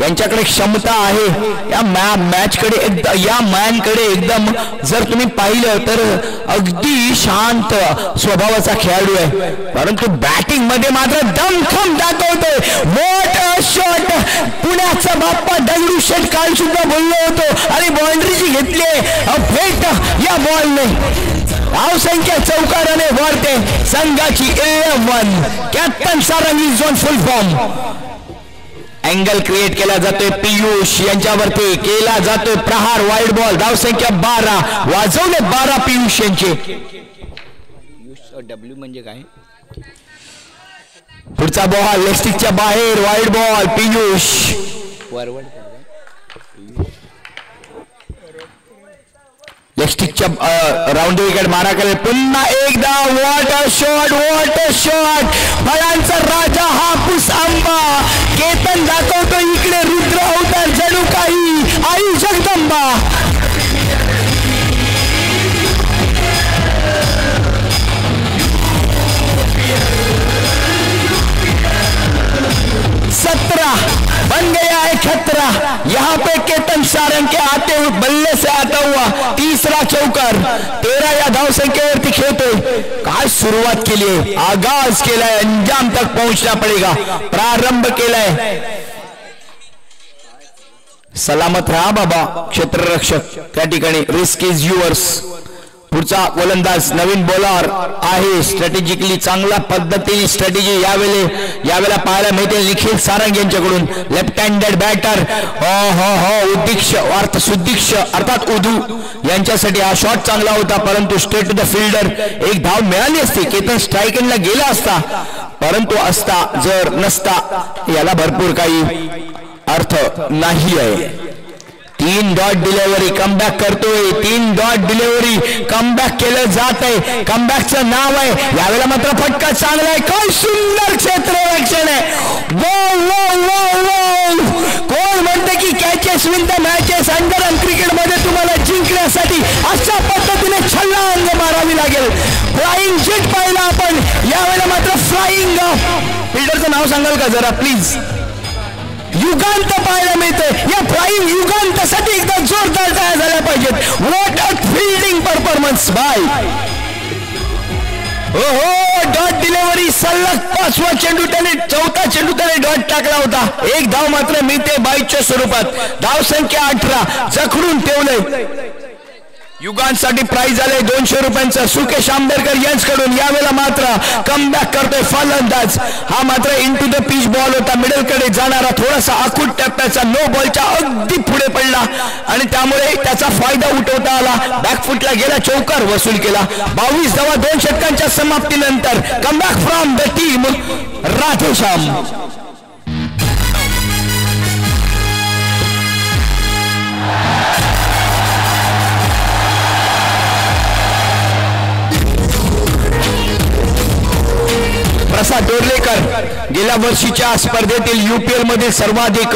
यांच्याकडे क्षमता आहे. या मॅनकडे एकदम जर तुम्ही पाहिलं तर अगदी शांत स्वभावाचा खेळाडू आहे, परंतु बॅटिंग मध्ये मात्र दमखम दाखवतोय. What a shot. पुण्याचा बाप्पा दगडूशेठ काल सुद्धा बोललो होतो आणि बाउंड्री जी घेतली भेट या बॉलने. धावसंख्या चौकाराने वाढते संघाची A1. Captain Sarang is on full form. Angle create केला जातोय पियुष यांच्यावरती, केला जातोय प्रहार. Wide ball. धावसंख्या 12. वाजवले 12 पियुष यांचे. डब्ल्यू म्हणजे काय? पुढचा बॉल लेस्टिकच्या बाहेर. Wide ball. पियुष लेस्टिकच्या राऊंड विकेट मारा करेल पुन्हा एकदा. What a shot, what a shot. फळांचा राजा हापूस आंबा. केतन दाखवतो इकडे रुद्र अवतार, जणू काही आई जगदंबा. बन गया है खतरा. यहाँ पे केतन सारंग के आते हुए बल्ले से आता हुआ तीसरा चौकार. 13 या धाव संख्येवरती खेळतोय. काय सुरुवात केली आहे, आगाज केलाय, अंजाम तक पहुंचना पडेगा. प्रारंभ केलाय. सलामत राहा बाबा क्षेत्ररक्षक. त्या ठिकाणी रिस्क इज युअर्स. पुढचा गोलंदाज नवीन बॉलर आहे. स्ट्रॅटेजिकली चांगल्या पद्धतीने स्ट्रॅटेजी यावेळेला पाहायला मिळते निखिल सारंग यांच्याकडून. Left handed batter. उद्दिक्ष अर्थ सुद्दिक्ष अर्थात उदू यांच्यासाठी हा शॉट चांगला होता, परंतु स्ट्रेट टू द फिल्डर. एक धाव मिळाली असती, केतन स्ट्राईक एंडला गेला असता, परंतु असता जर नसता याला भरपूर काही अर्थ नाही आहे. 3 डॉट डिलिव्हरी कमबॅक करतोय. 3 डॉट डिलिव्हरी कमबॅक केलं जात आहे. कमबॅकचं नाव आहे. यावेळेला मात्र फटका चांगला आहे. काय सुंदर क्षेत्ररक्षण आहे. कोण म्हणते की catches win the matches. Underarm cricket मध्ये तुम्हाला जिंकण्यासाठी अशा पद्धतीने छलांग मारावी लागेल. फ्लाइंग जेट पाहिला आपण. यावेळेला मात्र फ्लाइंग फिल्डरचं नाव सांगाल का जरा प्लीज. युगांत पाहायला मिळते. या फ्लाइंग युगांतसाठी एकदा जोरदार तयार झाल्या पाहिजेत. What a fielding performance by. Dot delivery. सलग 5वा चेंडू त्याने 4था चेंडू त्याने डॉट टाकला होता. एक धाव मात्र मिळते बाईच्या स्वरूपात. धाव संख्या 18. जखडून ठेवले. युगांसाठी प्राइज आले 200 रुपयांचा सुकेश आंबेडकर यांच्याकडून. यावेळेला मात्र कमबॅक करतोय फलंदाज. हा मात्र इनटू द पिच बॉल होता. मिडल कडे जाणारा थोडासा आखूट टप्प्याचा नो बॉलच्या अगदी पुढे पडला आणि त्यामुळे त्याचा फायदा उठवता आला. बॅकफुटला गेला, चौकार वसूल केला. 22 धावा 2 षटकांच्या समाप्तीनंतर. Comeback from the team Radheshyam. Prasad Dorlekar गेल्या वर्षीच्या स्पर्धेतील UPL मधील सर्वाधिक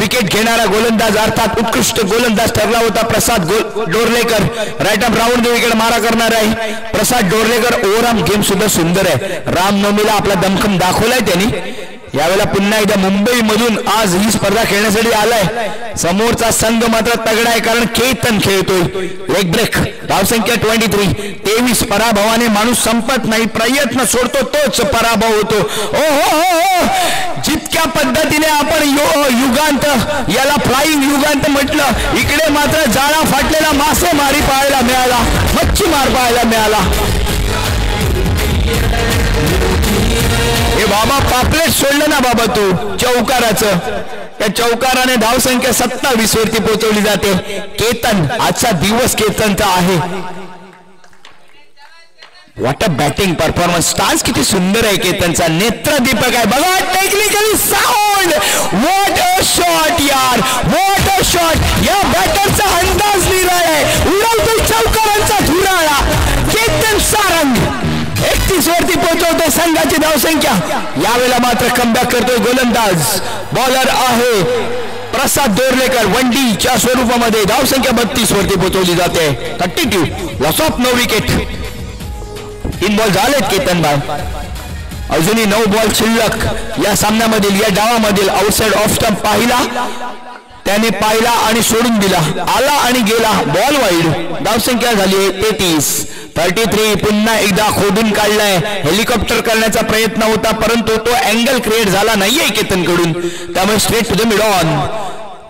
विकेट घेणारा गोलंदाज अर्थात उत्कृष्ट गोलंदाज ठरला होता प्रसाद Dorlekar. Right arm round wicket मारा करणार आहे प्रसाद डोर्लेकर. ओव्हरआर्म गेम सुद्धा सुंदर आहे. रामनवमीला आपला दमखम दाखवलाय त्यांनी. यावेळेला पुन्हा एकदा मुंबई मधून आज ही स्पर्धा खेळण्यासाठी आलाय. समोरचा संघ मात्र तगडा आहे कारण केतन खेळतोय. Leg break. धावसंख्या 23. 23 पराभवाने माणूस संपत नाही. प्रयत्न सोडतो तोच पराभव होतो. जितक्या पद्धतीने आपण युगांत याला फ्लाइंग युगांत म्हटलं, इकडे मात्र जाळा फाटलेला मासेमारी पाहायला मिळाला, मच्छीमार पाहायला मिळाला. हे बाबा पापलेट सोडलं ना बाबा तू चौकाराचं. त्या चौकाराने धावसंख्या 27 वरती पोहोचवली जाते. केतन आजचा दिवस केतनचा आहे. What a batting performance. Stance किती सुंदर आहे केतनचा. नेत्रदीपक आहे बघा. Technically sound. What a shot यार, व्हॉट अ शॉट. या बॅटरचा अंदाज निराळा आहे. उडवतो चौकारांचा धुराळा. केतन सारंग 31 वरती पोहोचवतोय संघाची धावसंख्या. यावेळेला मात्र कमबॅक करतोय गोलंदाज. बॉलर आहे प्रसाद डोर्लेकर. 1Dच्या स्वरूपामध्ये धावसंख्या 32 वरती पोहोचवली जाते. 32 लॉस ऑफ 9 विकेट. 3 बॉल झालेत केतन बाय. अजूनही 9 बॉल शिल्लक या सामन्यामधील, या डावामधील. आउटसाइड ऑफ स्टंप पाहिला त्याने, पाहिला आणि सोडून दिला. आला आणि गेला. Ball wide. धावसंख्या झाली 33. 33 पुन्हा एकदा खोदून काढलाय. हेलिकॉप्टर करण्याचा प्रयत्न होता परंतु तो अँगल क्रिएट झाला नाहीये केतनकडून. त्यामुळे straight to the mid on.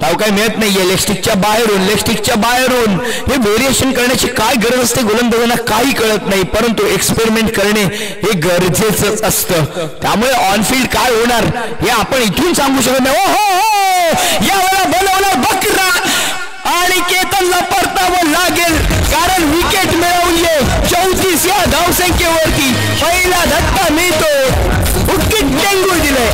धाव काय मिळत नाहीये. लेगस्टिकच्या बाहेरून हे व्हेरिएशन करण्याची काय गरज असते गोलंदाजांना काही कळत नाही, परंतु एक्सपेरिमेंट करणे हे गरजेचंच असतं. त्यामुळे ऑनफील्ड काय होणार हे आपण इथून सांगू शकत नाही. हो यावेळेला बोलवलं बकरा आणि केतनला परतावं लागेल, कारण विकेट मिळवलीये 34 या धावसंख्येवरती. पहिला धक्का मिळतो, विकेट टेंगून दिलंय.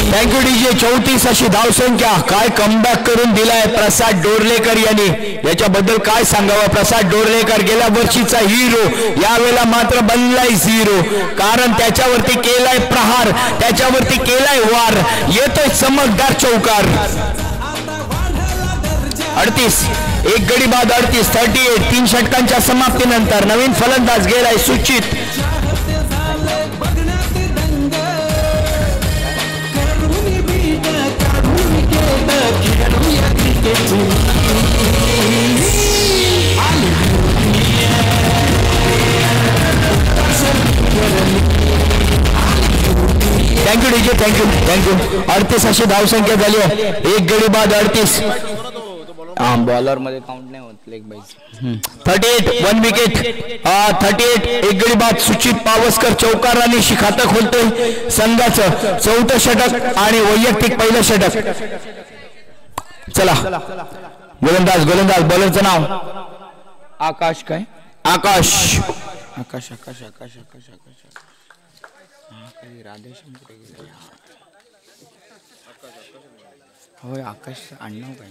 Thank you DJ. 34 अशी धावसंख्या, काय कमबॅक करून दिलाय प्रसाद डोरलेकर यांनी, याच्याबद्दल काय सांगावं. प्रसाद डोरलेकर गेल्या वर्षीचा हिरो, यावेळेला मात्र बनलाय झिरो, कारण त्याच्यावरती केलाय प्रहार, त्याच्यावरती केलाय वार, येतोय चमकदार चौकार. 38 एक गडी बाद 38. 38 3 षटकांच्या समाप्तीनंतर नवीन फलंदाज गेलाय सुचित. Thank you DJ, thank you. 38 अशी धावसंख्या झाली आहे. एक गडी बाद 38. बॉलर मध्ये काउंट नाही होत लेग बाईज. 38 1 विकेट. 38 एक गडी बाद. सुचित पावसकर चौकारांनी खातं खोलतोय संघाचं 4थं षटक आणि वैयक्तिक पहिलं षटक. चला गोलंदाज बॉलरचं नाव आकाश. काय आकाश राधेश्याम कुठे गेले? होय आकाश आडनाव काय?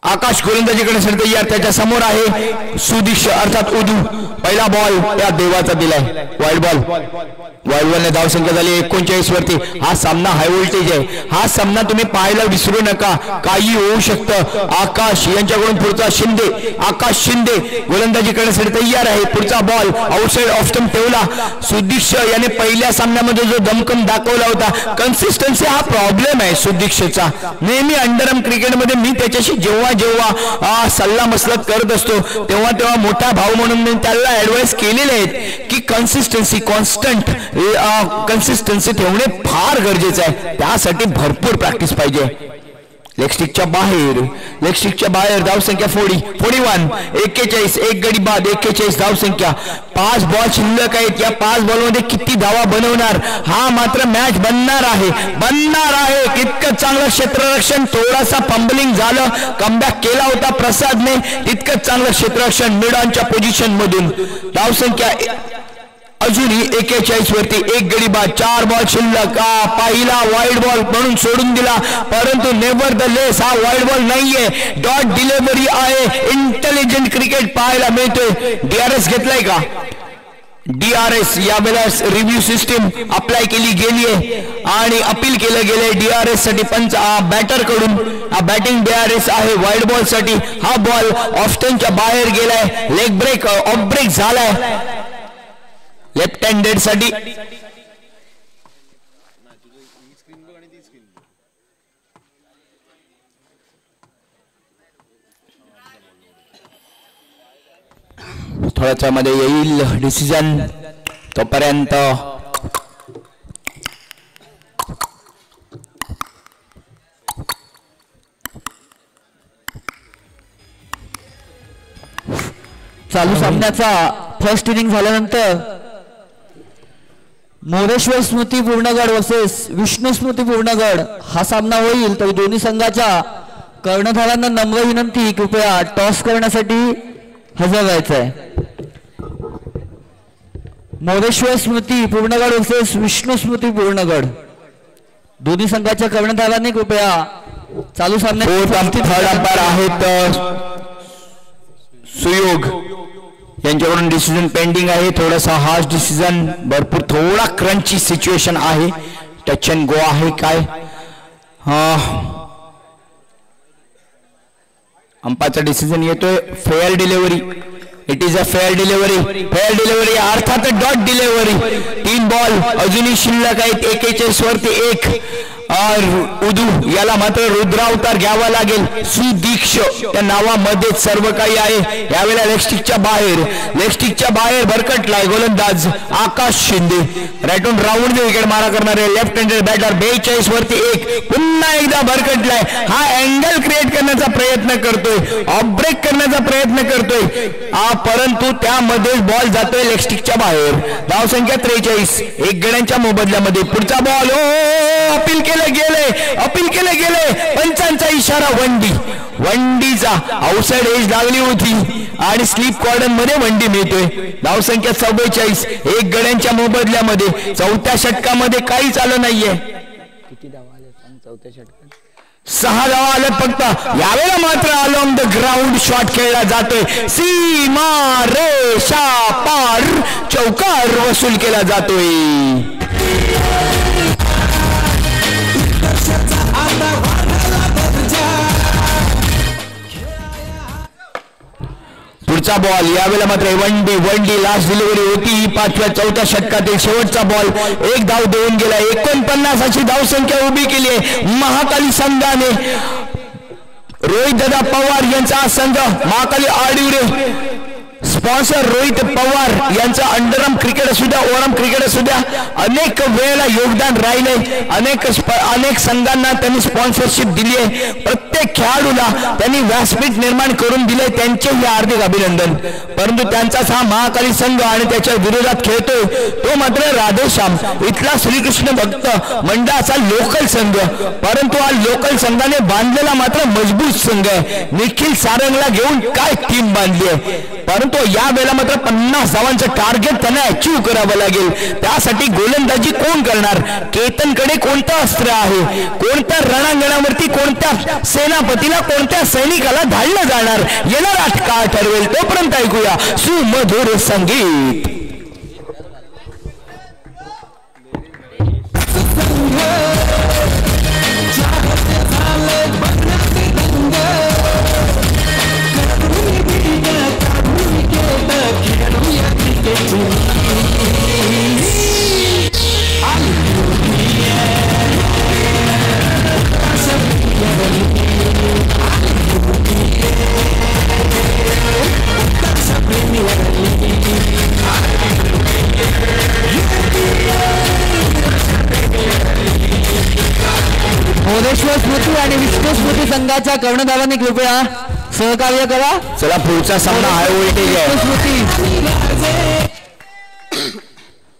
आकाश गोलंदाजीकडे सरते यार. त्याच्या समोर आहे सुदीक्ष अर्थात उदू. पहिला बॉल त्या देवाचा दिलाय, वाईड बॉलने धावसंख्या झाली 39 वरती. हा सामना हाय व्होल्टेज आहे, हा सामना तुम्ही पाहायला विसरू नका, काही होऊ शकतं. आकाश यांच्याकडून पुढचा शिंदे, आकाश शिंदे गोलंदाजी करण्यासाठी तयार आहे. पुढचा बॉल आउटसाइड ऑफ स्टंप ठेवला. सुदीक्ष याने पहिल्या सामन्यामध्ये जो दमकम दाखवला होता, कन्सिस्टन्सी हा प्रॉब्लेम आहे सुदीक्षचा. नेहमी अंडरआर्म क्रिकेटमध्ये मी त्याच्याशी जेव्हा सल्ला मसलत करत असतो तेव्हा मोठा भाऊ म्हणून मी त्याला ऍडवाइस केलेले आहेत की कन्सिस्टन्सी कन्सिस्टन्सी ठेवणे फार गरजेचं आहे. त्यासाठी भरपूर प्रॅक्टिस पाहिजे. लेगस्टिकच्या बाहेर धावसंख्या 41 41 एक गडी बाद 41 धावसंख्या. 5 बॉल शिल्लक आहेत. या 5 बॉलमध्ये किती धावा बनवणार हा मात्र मॅच बनणार आहे. तितकं चांगलं क्षेत्ररक्षण, थोडासा फंबलिंग झालं, कमबॅक केला होता प्रसादने, तितकंच चांगलं क्षेत्ररक्षण मिड ऑनच्या पोझिशन मधून. धावसंख्या अजूनही 41 वरती. एक गडी बाद 4 बॉल शिल्लक. पहिला वाईड बॉल म्हणून सोडून दिला, परंतु नेव्हर द लेस हा वाईड बॉल नाहीये, डॉट डिलिव्हरी आहे. इंटेलिजंट क्रिकेट पाहायला मिळतोय. डीआरएस घेतलाय का? डीआरएस यावेळेस रिव्ह्यू सिस्टीम अप्लाय केली गेली आहे आणि अपील केलं गेलंय डीआरएस साठी. पंच बॅटर कडून बॅटिंग डीआरएस आहे वाईड बॉल साठी. हा बॉल ऑफ स्टंपच्या बाहेर गेलाय, लेग ब्रेक ऑफ ब्रेक झालाय लेफ्ट हँडेड साठी. थोड्याच्या मध्ये येईल डिसिजन, तोपर्यंत चालू सामन्याचा फर्स्ट इनिंग झाल्यानंतर मोरेश्वर स्मृती पूर्णगड वर्सेस विष्णू स्मृती पूर्णगड हा सामना होईल. तर दोन्ही संघाच्या कर्णधारांना नम्र विनंती, कृपया टॉस करण्यासाठी हजर राहायचं आहे. मोरेश्वर स्मृती पूर्णगड वर्सेस विष्णू स्मृती पूर्णगड, दोन्ही संघाच्या कर्णधारांनी कृपया चालू सामन्यात. थर्ड अंपायर आहेत सुयोग, यांच्याकडून डिसिजन पेंडिंग आहे. थोडासा हार्श डिसिजन, भरपूर थोडा क्रंची सिच्युएशन आहे. टच अँड गो आहे काय? अंपाचा डिसिजन येतोय fair delivery. It is a fair delivery अर्थात डॉट डिलिव्हरी. 3 बॉल अजूनही शिल्लक आहेत. 41 वरती 1. उदू याला मात्र रुद्रावतार घ्यावा लागेल. सुदीक्ष त्या नावामध्ये सर्व काही आहे. यावेळेला लेगस्टिकच्या बाहेर भरकटलाय गोलंदाज आकाश शिंदे. राईटून राऊंड विकेट मारा करणारे लेफ्ट हँडेड बॅटर. 42 वरती 1. पुन्हा एकदा भरकटलाय. हा अँगल क्रिएट करण्याचा प्रयत्न करतोय, ऑफ ब्रेक करण्याचा प्रयत्न करतोय, परंतु त्यामध्ये बॉल जातोय लेगस्टिकच्या बाहेर. धावसंख्या 43. 1 गड्यांच्या मोबदल्यामध्ये पुढचा बॉल. अपील केले गेले. पंचांचा इशारा. वंडीचा आउटसाइड एज लागली होती आणि स्लीप कॉर्डन मध्ये वंडी मिळतोय. धावसंख्या 44. 1 गड्यांच्या मोबदल्यामध्ये. 4थ्या षटकामध्ये काहीच आलं नाहीये. किती धावा आल्या 4थ्या षटकात? 6 धावा आल्या फक्त. यावेळेला मात्र अलॉंग द ग्राउंड शॉट खेळला जातोय. सीमा रेषा पार चौकार वसूल केला जातोय. पुढचा बॉल. यावेळेला मात्र वंडी लास्ट डिलिव्हरी होती. 4थ्या षटकातील शेवटचा बॉल. 1 धाव देऊन गेला. 49 अशी धावसंख्या उभी केली आहे महाकाली संघाने. रोहित दादा पवार यांचा संघ महाकाली आडिवरे. स्पॉन्सर रोहित पवार यांचा अंडरआर्म क्रिकेट असू द्या, ओव्हरआर्म क्रिकेट असू द्या, अनेक वेळेला योगदान राहिले. अनेक संघांना त्यांनी स्पॉन्सरशिप दिली आहे. प्रत्येक खेळाडूला त्यांनी व्यासपीठ निर्माण करून दिले. त्यांचेही हार्दिक अभिनंदन. परंतु त्यांचाच हा महाकाली संघ आणि त्याच्या विरोधात खेळतोय तो मात्र राधेश्याम इथला श्रीकृष्ण भक्त मंडळाचा लोकल संघ. परंतु हा लोकल संघाने बांधलेला मात्र मजबूत संघ आहे. निखिल सारंगला घेऊन काय टीम बांधली आहे. परंतु या वेळेला मात्र 50 धावांचं टार्गेट त्यांना अचीव्ह करावं लागेल. त्यासाठी गोलंदाजी कोण करणार? केतनकडे कोणतं अस्त्र आहे? कोणत्या रणांगणावरती कोणत्या सेनापतीला, कोणत्या सैनिकाला धाडलं जाणार? येणारा काळ ठरवेल. तोपर्यंत ऐकूया सुमधुर संगीत. मोरेश्वर स्मृती आणि विष्णू स्मृती संघाच्या कर्णधारांनी कृपया सहकार्य करा. चला पुढचा सामना हाय व्होल्टेज आहे.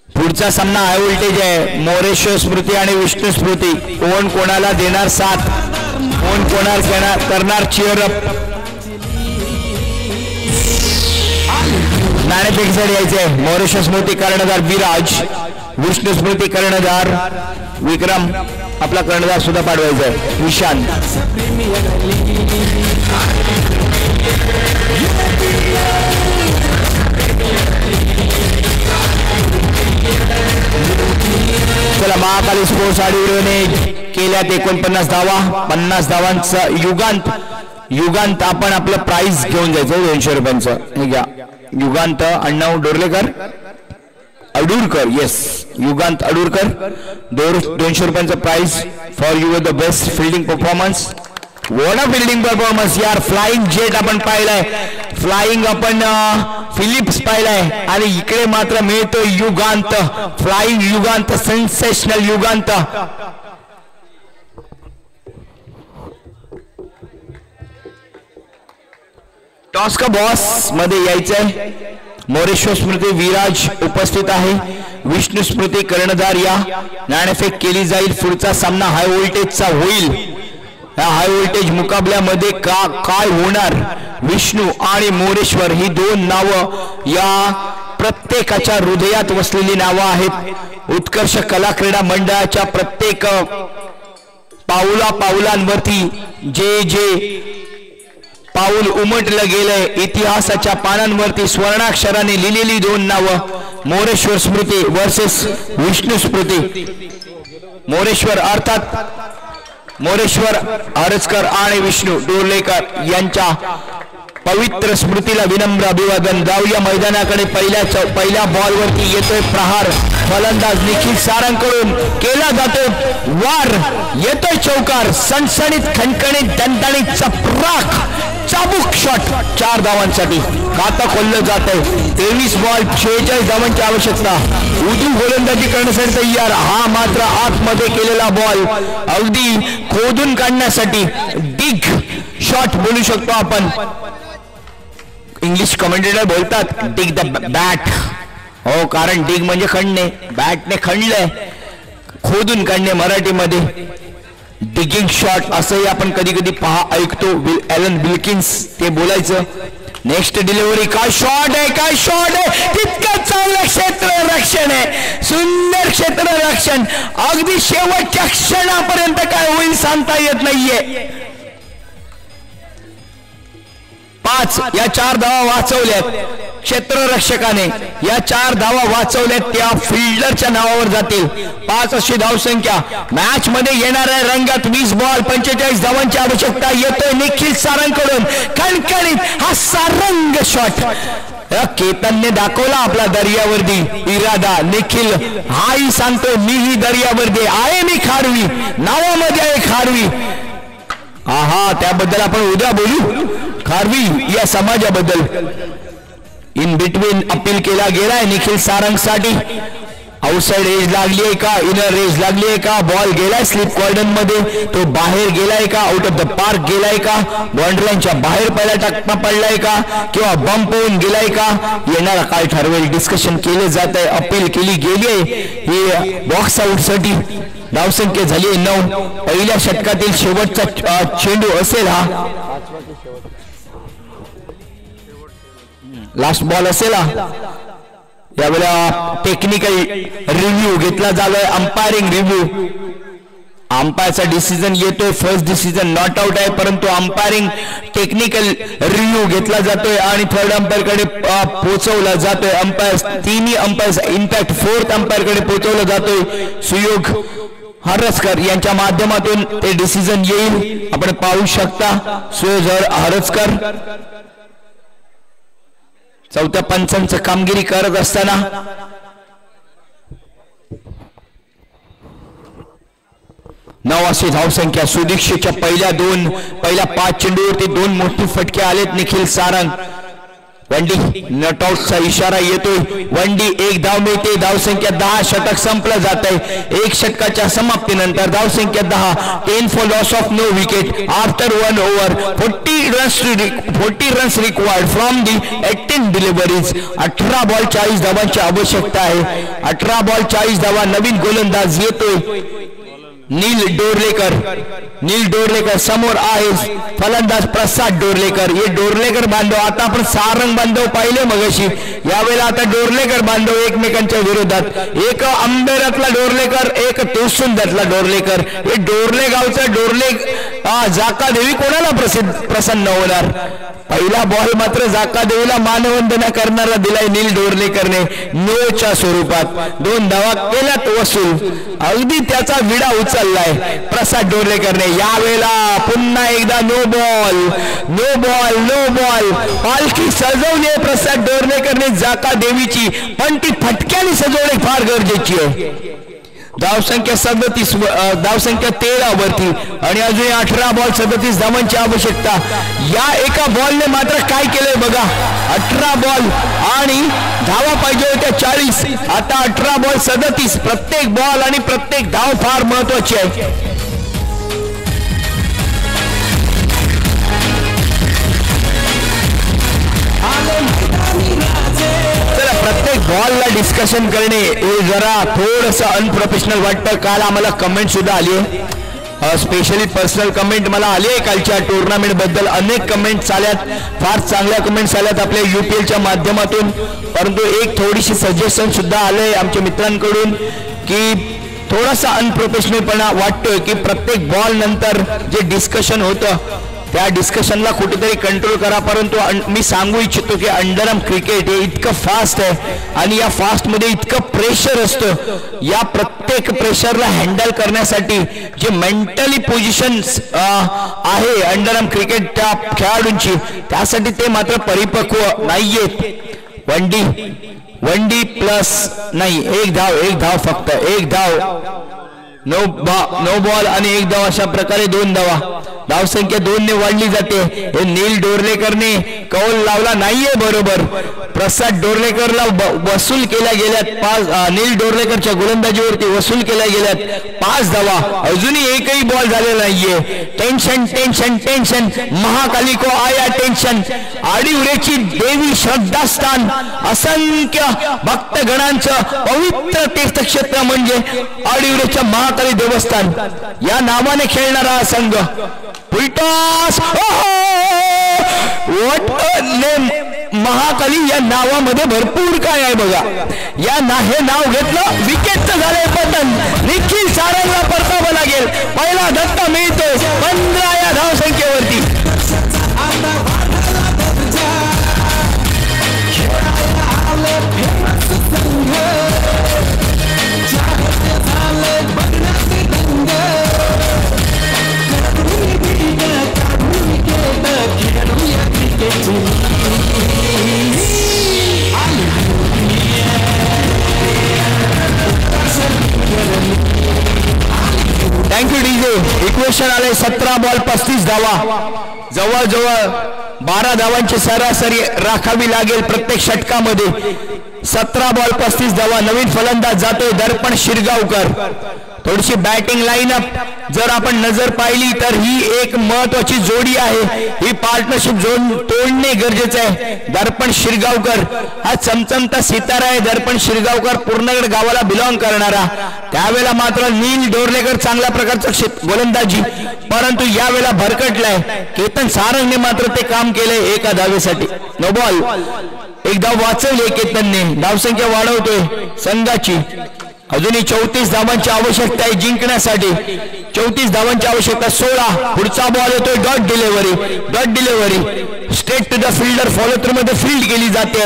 पुढचा सामना हाय व्होल्टेज आहे. मोरेश्वर स्मृती आणि विष्णू स्मृती. कोण कोणाला देणार साथ? कोण कोणाला करणार चिअरअप? नाणेफेकीसाठी यायचंय. मोरेश्वर स्मृती कर्णधार विराज, विष्णू स्मृती कर्णधार विक्रम, आपला कर्णधार सुद्धा पाठवायचा आहे विशांत. चला महाकाली स्पोर्ट्स आडिओने केल्यात 49 धावा. 50 धावांचा युगांत आपण आपलं प्राइस घेऊन जायचं 200 रुपयांचं. हे घ्या. युगांत अण्णाव डोरलेकर अडूरकर. येस, युगांत अडूरकर. 200 रुपयांचं price for you the best fielding performance. What a fielding performance यार. फ्लाइंग जेट आपण पाहिलाय, फ्लाइंग आपण फिलिप्स पाहिलाय आणि इकडे मात्र मिळतो युगांत. फ्लाइंग युगांत, सेन्सेशनल युगांत. टॉस का बॉस मध्ये यायचंय. मोरेश्वर स्मृती विराज उपस्थित आहे. विष्णू स्मृती कर्णधार. या नाणेफेक केली जाईल. पुढचा सामना हाय व्होल्टेजचा होईल. या हाय व्होल्टेज मुकाबल्यामध्ये काय होणार? विष्णू आणि मोरेश्वर ही 2 नावं या प्रत्येकाच्या हृदयात वसलेली नावं आहेत. उत्कर्ष कला क्रीडा मंडळाच्या प्रत्येक पाऊलांवरती जे पाऊल उमटलं गेलंय, इतिहासाच्या पानांवरती स्वर्णाक्षराने लिहिलेली 2 नावं. मोरेश्वर स्मृती वर्सेस विष्णू स्मृती. मोरेश्वर अर्थात मोरेश्वर हरजकर आणि विष्णू डोर्लेकर यांच्या पवित्र स्मृतीला विनम्र अभिवादन. जाऊया मैदानाकडे. पहिल्या बॉलवरती येतोय प्रहार. फलंदाज निखिल सारंगकडून केला जातो वार. येतोय चौकार. सणसणीत खणखणीत दणदणीत चपराक चाबूक शॉट 4 धावांसाठी खातं खोललं जात आहे. 23 बॉल 46 धावांची आवश्यकता. उजवी गोलंदाजी करण्यासाठी तयार. हा मात्र आतमध्ये केलेला बॉल अगदी खोदून काढण्यासाठी डिग शॉट बोलू शकतो आपण. इंग्लिश कमेंटेटर बोलतात डिग द बॅट. हो, कारण डिग म्हणजे खणणे. बॅटने खणलंय, खोदून काढणे मराठीमध्ये डिगिंग शॉट असंही आपण कधी कधी ऐकतो. ॲलन विल्किन्स ते बोलायचं. Next delivery. काय शॉट आहे, काय शॉट आहे. तितकं चांगलं क्षेत्ररक्षण आहे. सुंदर क्षेत्ररक्षण. अगदी शेवटच्या क्षणापर्यंत काय होईल सांगता येत नाहीये. 5 या 4 धावा वाचवल्यात क्षेत्ररक्षकाने. या 4 धावा वाचवल्यात त्या फिल्डरच्या नावावर जातील. 5 अशी धावसंख्या. मॅच मध्ये येणाऱ्या रंगात 20 बॉल 45 धावांची आवश्यकता. येतोय निखिल सारंगकडून खणखणीत हा सारंग शॉट. केतनने दाखवला आपला दर्यावर्दी इरादा. निखिल हाही सांगतो मीही दर्यावर्दी आहे. मी खारवी, नावामध्ये आहे खारवी. आहा, त्याबद्दल आपण उद्या बोलू. खारवी या समाजाबद्दल. इन बिटवीन अपील केला गेलाय निखिल सारंग साठी. आउटसाइड एज लागली आहे का, इनर एज लागली आहे का, बॉल गेलाय स्लिप कॉर्डन मध्ये, तो बाहेर गेलाय का, आउट ऑफ द पार्क गेलाय का, बाउंड्री लाईनच्या बाहेर पहिला टप्पा पडलाय का, किंवा बंप होऊन गेलाय का, येणारा काय ठरवेल. डिस्कशन केले जात आहे. अपील केली गेली आहे ही बॉक्स आउट साठी. धावसंख्या झाली 9. पहिल्या षटकातील शेवटचा चेंडू असेल हा. लास्ट बॉल असेल हा. यावेळेला टेक्निकल रिव्ह्यू घेतला जातोय. Umpiring review. अंपायरचा डिसिजन येतोय. फर्स्ट डिसिजन नॉट आउट आहे, परंतु अंपायरिंग टेक्निकल रिव्ह्यू घेतला जातोय आणि थर्ड अंपायर कडे पोहोचवला जातोय. अंपायर तिन्ही अंपायर्स इनफॅक्ट फोर्थ अंपायर कडे पोहोचवला जातोय. सुयोग हरजकर यांच्या माध्यमातून ते डिसिजन येईल. आपण पाहू शकता सुयोग हरजकर चौथ्या पंचांचं कामगिरी करत असताना 9 अशी धावसंख्या. सुदीक्षेच्या पहिल्या 5 चेंडूवरती 2 मोठे फटके आलेत निखिल सारंग. वनडी नॉट आउटचा इशारा येतोय. वनडी 1 धाव मिळते. धावसंख्या 10. षटक संपलं जात आहे. 1 षटकाच्या समाप्तीनंतर धावसंख्या 10. 10 for loss of no wicket after 1 over. 40 runs required from the 18 deliveries. 18 ball 40 धावांची आवश्यकता आहे. 18 बॉल 40 धावा. नवीन गोलंदाज येतोय नील डोर्लेकर समोर आहे. फलंदाज प्रसाद डोर्लेकर. हे डोर्लेकर बांधव. आता आपण सारंग बांधव पाहिले मगाशी. यावेळेला आता डोर्लेकर बांधव एकमेकांच्या विरोधात. एक आंबेरतला डोर्लेकर, एक तोसुंदरला डोर्लेकर. हे डोर्ले गावचा जाका देवी कोणाला प्रसन्न होणार. पहिला बॉल मात्र जाका देवीला मानवंदना करणारा दिलाय नील डोर्लेकरने नोच्या स्वरूपात. 2 धावा केल्यात वसूल. अगदी त्याचा विडा उचललाय प्रसाद डोर्लेकरने. यावेळेला पुन्हा एकदा नो बॉल. पालखी सजवली आहे प्रसाद डोर्लेकरने जाका देवीची, पण ती फटक्याने सजवणे फार गरजेची आहे. धावसंख्या 37. धावसंख्या 13 वरती आणि अजून 18 बॉल 37 धावांची आवश्यकता. या एका बॉलने मात्र काय केलंय बघा. 18 बॉल आणि धावा पाहिजे होत्या 40. आता 18 बॉल 37. प्रत्येक बॉल आणि प्रत्येक धाव फार महत्वाची आहे. प्रत्येक बॉलला डिस्कशन करणे हे जरा थोडंसं अनप्रोफेशनल वाटतं. काल आम्हाला कमेंट सुद्धा आली आहे. स्पेशली पर्सनल कमेंट मला आली आहे कालच्या टुर्नामेंट बद्दल. अनेक कमेंट्स आल्यात. फार चांगल्या कमेंट्स आल्यात आपल्या UPLच्या माध्यमातून. परंतु एक थोडीशी सजेशन सुद्धा आलंय आमच्या मित्रांकडून की थोडासा अनप्रोफेशनलपणा वाटतोय की प्रत्येक बॉल नंतर जे डिस्कशन होतं त्या डिस्कशनला कुठेतरी कंट्रोल करा. परंतु मी सांगू इच्छितो की अंडरआर्म क्रिकेट हे इतकं फास्ट आहे आणि या फास्ट मध्ये इतकं प्रेशर असतं. या प्रत्येक प्रेशरला हँडल करण्यासाठी जे मेंटली पोझिशन आहे अंडरआर्म क्रिकेट त्या खेळाडूंची, त्यासाठी ते मात्र परिपक्व नाहीयेत. वन डी प्लस नाही, एक धाव फक्त, एक धाव, नो बॉल आणि एक धाव, अशा प्रकारे 2 धावा. धावसंख्या 2 ने वाढली जाते. हे नील डोर्लेकरने कौल लावला नाहीये बरोबर. प्रसाद डोर्लेकरला वसूल केल्या गेल्यात 5, नील डोर्लेकरच्या गोलंदाजीवरती वसूल केल्या गेल्यात 5 धावा. अजूनही एकही बॉल झालेला नाहीये. टेन्शन टेन्शन टेन्शन, महाकाली को आया टेन्शन. आडिवरेची देवी श्रद्धास्थान, असंख्य भक्तगणांचं पवित्र तीर्थक्षेत्र म्हणजे आडिवरेच्या महाकाली देवस्थान. या नावाने खेळणारा हा संघ full toss. What a name. Mahakali या नावामध्ये भरपूर काय आहे बघा. हे नाव घेतलं, विकेटचं झालंय पतन. निखिल सारंगला परतावं लागेल. पहिला धक्का मिळतो 15 या धावसंख्येवरती. Thank you DJ. इक्वेशन आले 17 बॉल 35 धावा. जवळजवळ 12 धावांची सरासरी राखावी लागेल प्रत्येक षटकामध्ये. 17 बॉल 35 धावा. नवीन फलंदाज जातोय दर्पण शिरगावकर. थोडीशी बॅटिंग लाईनअप जर आपण नजर पाहिली तर ही एक महत्वाची जोडी आहे. ही पार्टनरशिप तोडणे गरजेचं आहे. दर्पण शिरगावकर हा चमचमता सितारा आहे. दर्पण शिरगावकर पूर्णगड गावाला बिलॉंग करणारा. त्यावेळेला मात्र नील डोर्लेकर चांगल्या प्रकारचं गोलंदाजी, परंतु यावेळेला भरकटलाय. केतन सारंगने मात्र ते काम केलंय एका धावेसाठी. No ball. एक धाव वाचवली केतनने. धावसंख्या वाढवतोय संघाची. अजूनही 34 धावांची आवश्यकता आहे जिंकण्यासाठी. 34 धावांची आवश्यकता. 16. पुढचा बॉल येतोय. Dot delivery straight to the fielder. Follow through मध्ये फील्ड केली जाते.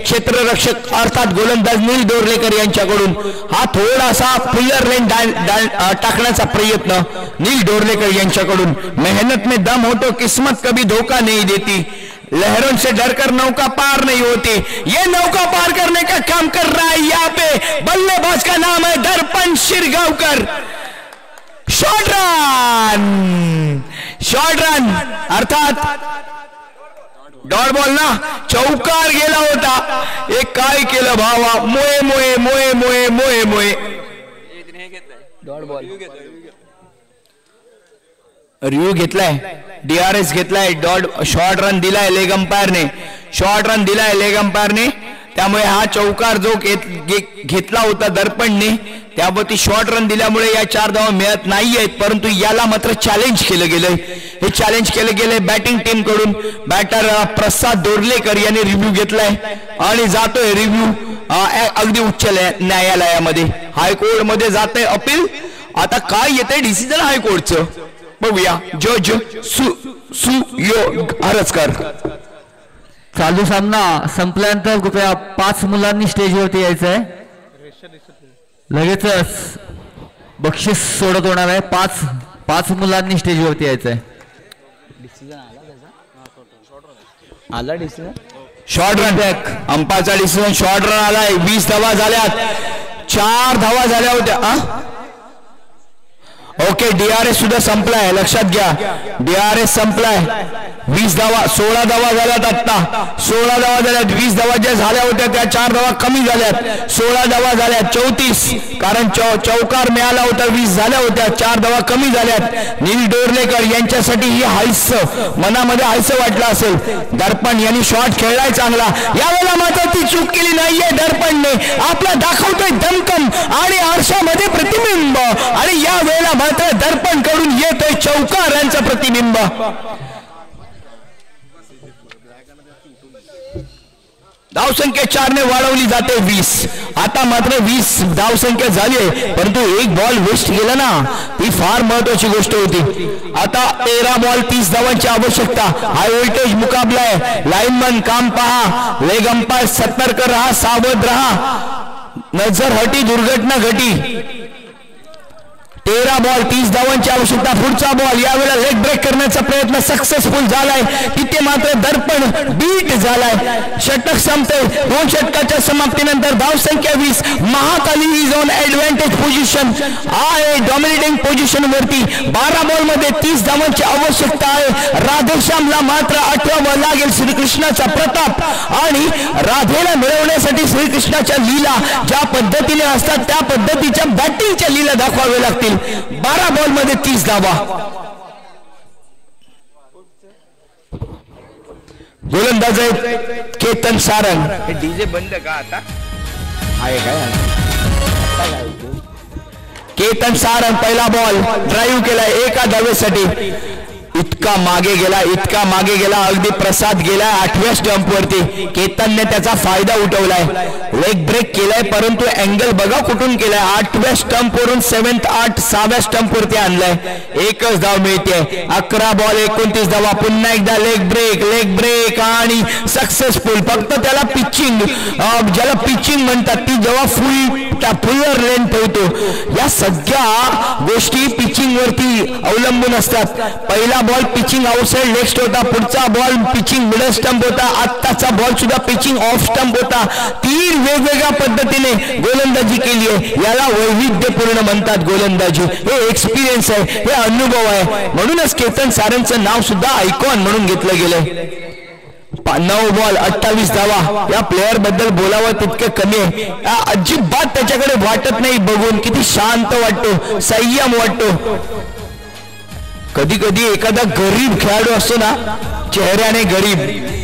क्षेत्ररक्षक अर्थात गोलंदाज नील डोर्लेकर यांच्याकडून हा थोडासा फुल्लर लेन टाकण्याचा प्रयत्न नील डोर्लेकर यांच्याकडून. मेहनत में दम हो तो किस्मत कभी धोखा नहीं देती. लहरों से डरकर नौका पार नहीं होती. ये नौका पार करने का काम कर रहा है यहाँ पे बल्लेबाज का नाम है दर्पण शिरगावकर. शॉर्ट रन अर्थात डॉट बॉल ना, चौकार गेला होता. एक काय केलं भावा. मोये मोये मोये मोये मोये मोये. डॉट बॉल रिव्ह्यू घेतलाय. DRS घेतलाय. शॉर्ट रन दिलाय लेग अंपायरने. त्यामुळे हा चौकार जो घेतला होता दर्पणने त्यावरती शॉर्ट रन दिल्यामुळे या 4 धावा मिळत नाहीयेत. परंतु याला मात्र चॅलेंज केलं गेलंय. हे चॅलेंज केलं गेलंय बॅटिंग टीम कडून. बॅटर प्रसाद डोर्लेकर यांनी रिव्ह्यू घेतलाय आणि जातोय रिव्ह्यू अगदी उच्च न्यायालयामध्ये. हायकोर्ट मध्ये जातंय अपील. आता काय येतंय डिसिजन हायकोर्टचं बघूया. जज सुयोग हरसकर. चालू सामना संपल्यानंतर कृपया 5 मुलांनी स्टेजवरती यायचंय. लगेचच बक्षीस सोडत होणार आहे. 5 मुलांनी स्टेजवरती यायचंय. आला डिसिजन. Short run back. अंपायरचा डिसिजन शॉर्ट रन आलाय. 20 धावा झाल्यात. 4 धावा झाल्या होत्या. ओके. DRS सुद्धा संपलाय. लक्षात घ्या DRS संपलाय. 20 धावा 16 धावा झाल्यात. आता 16 धावा झाल्यात. 20 धावा ज्या झाल्या होत्या त्या 4 धावा कमी झाल्यात. 16 धावा झाल्यात. 34 कारण चौकार मिळाला होता. 20 झाल्या होत्या. 4 धावा कमी झाल्यात. नील डोर्लेकर यांच्यासाठी ही हायस मनामध्ये हायस वाटलं असेल. दर्पण यांनी शॉट खेळलाय चांगला. यावेळेला मात्र ती चूक केली नाहीये. दर्पणने आपला दाखवतोय दमकम आणि आरशामध्ये प्रतिबिंब आणि यावेळेला मात्र दर्पण कडून येतोय चौकारांचं प्रतिबिंब. धावसंख्या 4 ने वाढवली जाते 20. आता मात्र 20 धावसंख्या झाली आहे, परंतु एक बॉल वेस्ट गेला ना, ती फार महत्वाची गोष्ट होती. आता 13 बॉल 30 धावांची आवश्यकता. हाय व्होल्टेज मुकाबला आहे. लाईनमन काम पहा, लेग अंपायर सतर्क रहा, सावध रहा, नजर हटी दुर्घटना घटी. 13 बॉल 30 धावांची आवश्यकता. पुढचा बॉल यावेळेला लेग ब्रेक करण्याचा प्रयत्न सक्सेसफुल झालाय. तिथे मात्र दर्पण बीट झालाय. षटक संपते. 2 षटकाच्या समाप्तीनंतर धावसंख्या 20. Mahakali is on advantage position आहे, डॉमिनेटिंग पोझिशन वरती. 12 बॉल मध्ये 30 धावांची आवश्यकता आहे. राधेश्यामला मात्र आठवावं लागेल श्रीकृष्णाचा प्रताप, आणि राधेला मिळवण्यासाठी श्रीकृष्णाच्या लीला ज्या पद्धतीने असतात त्या पद्धतीच्या बॅटिंगच्या लीला दाखवावे लागतील. 12 बॉल मध्ये 30 धावा. गोलंदाज आहेत केतन सारंग. डीजे बंद का आता आहे काय? केतन सारंग पहिला बॉल ड्राईव्ह केलाय एका धावेसाठी. इतका मागे गेला, अगदी प्रसाद गेला 8व्या स्टंप वरती. केतनने त्याचा फायदा उठवलाय, लेग ब्रेक केलाय, परंतु अँगल बघा कुठून केलाय. 8व्या स्टंप वरून 6व्या स्टंप वरती आणलाय. एकच धाव मिळते. 11 बॉल 29 धावा. पुन्हा एकदा लेग ब्रेक आणि सक्सेसफुल. फक्त त्याला पिचिंग, ज्याला पिचिंग म्हणतात, ती जेव्हा फुल्लर लेंथ होतो, या सगळ्या गोष्टी पिचिंग वरती अवलंबून असतात. पहिला बॉल पिचिंग आउटसाइड लेग होता, पुढचा बॉल पिचिंग मिडल स्टंप होता, आत्ताचा बॉल सुद्धा पिचिंग ऑफ स्टंप होता. 3 वेगवेगळ्या पद्धतीने गोलंदाजी केली आहे. याला वैविध्यपूर्ण म्हणतात गोलंदाजी. हे एक्सपिरियन्स आहे, हे अनुभव आहे. म्हणूनच केतन सारंगचं नाव सुद्धा आयकॉन म्हणून घेतलं गेलंय. 9 बॉल 28 धावा. या प्लेअर बद्दल बोलावं तितकं कमी आहे. अजिबात त्याच्याकडे वाटत नाही, बघून किती शांत वाटतो, संयम वाटतो. कधी कधी एखादा गरीब खेळाडू असतो ना, चेहऱ्याने गरीब,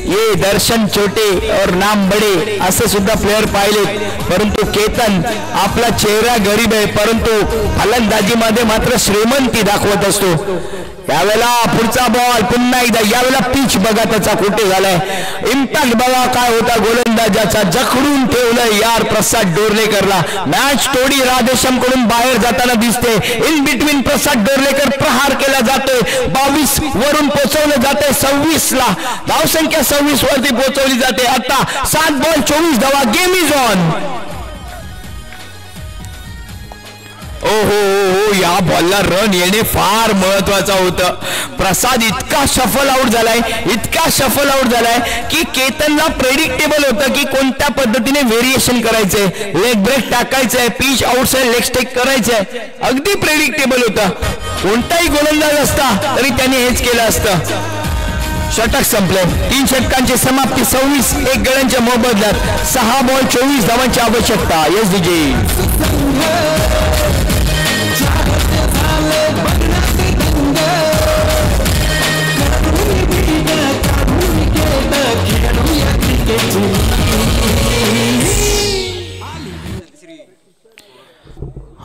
ये दर्शन छोटे और नाम बडे, असे सुद्धा प्लेअर पाहिले. परंतु केतन आपला चेहरा गरीब आहे, परंतु फलंदाजीमध्ये मात्र श्रीमंती दाखवत असतो. यावेळेला पुढचा बॉल पुन्हा एकदा. यावेळेला पिच बघा त्याचा कुठे झालाय. इम्पॅक्ट बघा काय होता गोलंदाजाचा. जखडून ठेवलं यार प्रसाद डोर्लेकरला. मॅच थोडी राधेश्याम कडून बाहेर जाताना दिसते. इन बिटवीन प्रसाद डोर्लेकर प्रहार केला जातोय. 22 वरून पोहोचवलं जाते 26 ला. धावसंख्या 26 वरती पोहोचवली जाते. आता 7 बॉल 24 धावा. Game is on. ओहो, या बॉलला रन येणे फार महत्वाचं होतं. प्रसाद इतका शफल आउट झालाय की केतनला प्रेडिक्टेबल होतं की कोणत्या पद्धतीने व्हेरिएशन करायचंय, लेग ब्रेक टाकायचंय, पिच आउटसाइड लेग स्टेक करायचंय. अगदी प्रेडिक्टेबल होतं. कोणताही गोलंदाज असता तरी त्याने हेच केलं असतं. षटक संपले. 3 षटकांची समाप्ती. 26 एक गड्यांच्या मोबदल्यात 6 बॉल 24 धावांची आवश्यकता. Yes DJ.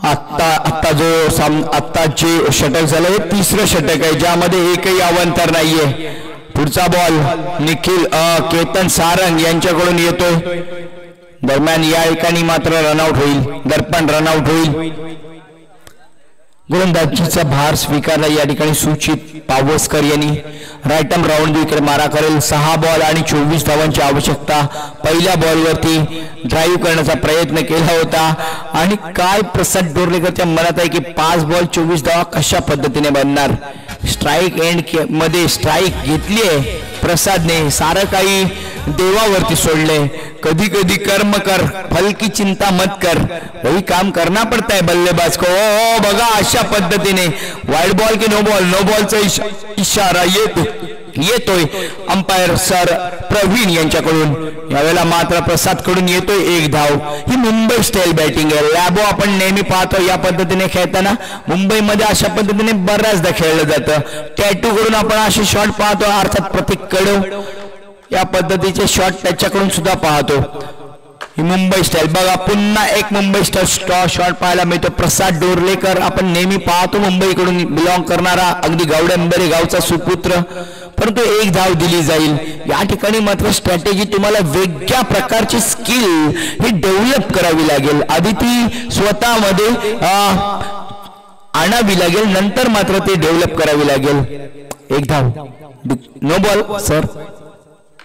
आता जे षटक झालंय 3रं षटक आहे, ज्यामध्ये एकही अवांतर नाहीये. पुढचा बॉल निखिल केतन सारंग यांच्याकडून येतोय. दरम्यान या ठिकाणी मात्र रनआउट होईल. दर्पण रनआउट होईल. गोलंदाजीचा भार स्वीकारला या ठिकाणी सुचित पावसकर यांनी. राईट आर्म राऊंड विकेट मारा करेल. 6 बॉल आणि 24 धावांची आवश्यकता. पहिल्या बॉलवरती ड्राईव्ह करण्याचा प्रयत्न केला होता, आणि काय प्रसाद डोर्लेकरच्या मनात आहे की 5 बॉल 24 धावा कशा पद्धतीने बनणार. स्ट्राईक एंड मध्ये स्ट्राईक घेतली आहे प्रसादने. सारं काही देवावरती सोडले. कधी कधी कर्म कर, फल की चिंता मत कर, वही काम करना पड़ता है बल्लेबाज को. ओ बघा अशा पद्धतीने वाईड बॉल की नो बॉल, नो बॉलचा इशारा येतोय अंपायर सर प्रवीण यांच्याकडून. यावेळेला मात्र प्रसाद कडून येतोय 1 धाव. ही मुंबई स्टाईल बॅटिंग आहे. लॅबो आपण नेहमी पाहतो या पद्धतीने खेळताना. मुंबईमध्ये अशा पद्धतीने बऱ्याचदा खेळलं जातं. टॅटू कडून आपण असे शॉट पाहतो, अर्थात प्रतीक कडव या पद्धतीचे शॉट त्याच्याकडून सुद्धा पाहतो. ही मुंबई स्टाईल बघा. पुन्हा एक मुंबई स्टाईल शॉट पाहायला मिळतो. प्रसाद डोर्लेकर आपण नेहमी पाहतो मुंबईकडून बिलॉंग करणारा, अगदी गावड्यांबरे गावचा सुपुत्र. परंतु 1 धाव दिली जाईल. या ठिकाणी मात्र स्ट्रॅटेजी तुम्हाला वेगळ्या प्रकारची स्किल ही डेव्हलप करावी लागेल. आधी ती स्वतःमध्ये आणावी लागेल, नंतर मात्र ते डेव्हलप करावी लागेल. 1 धाव. No ball sir,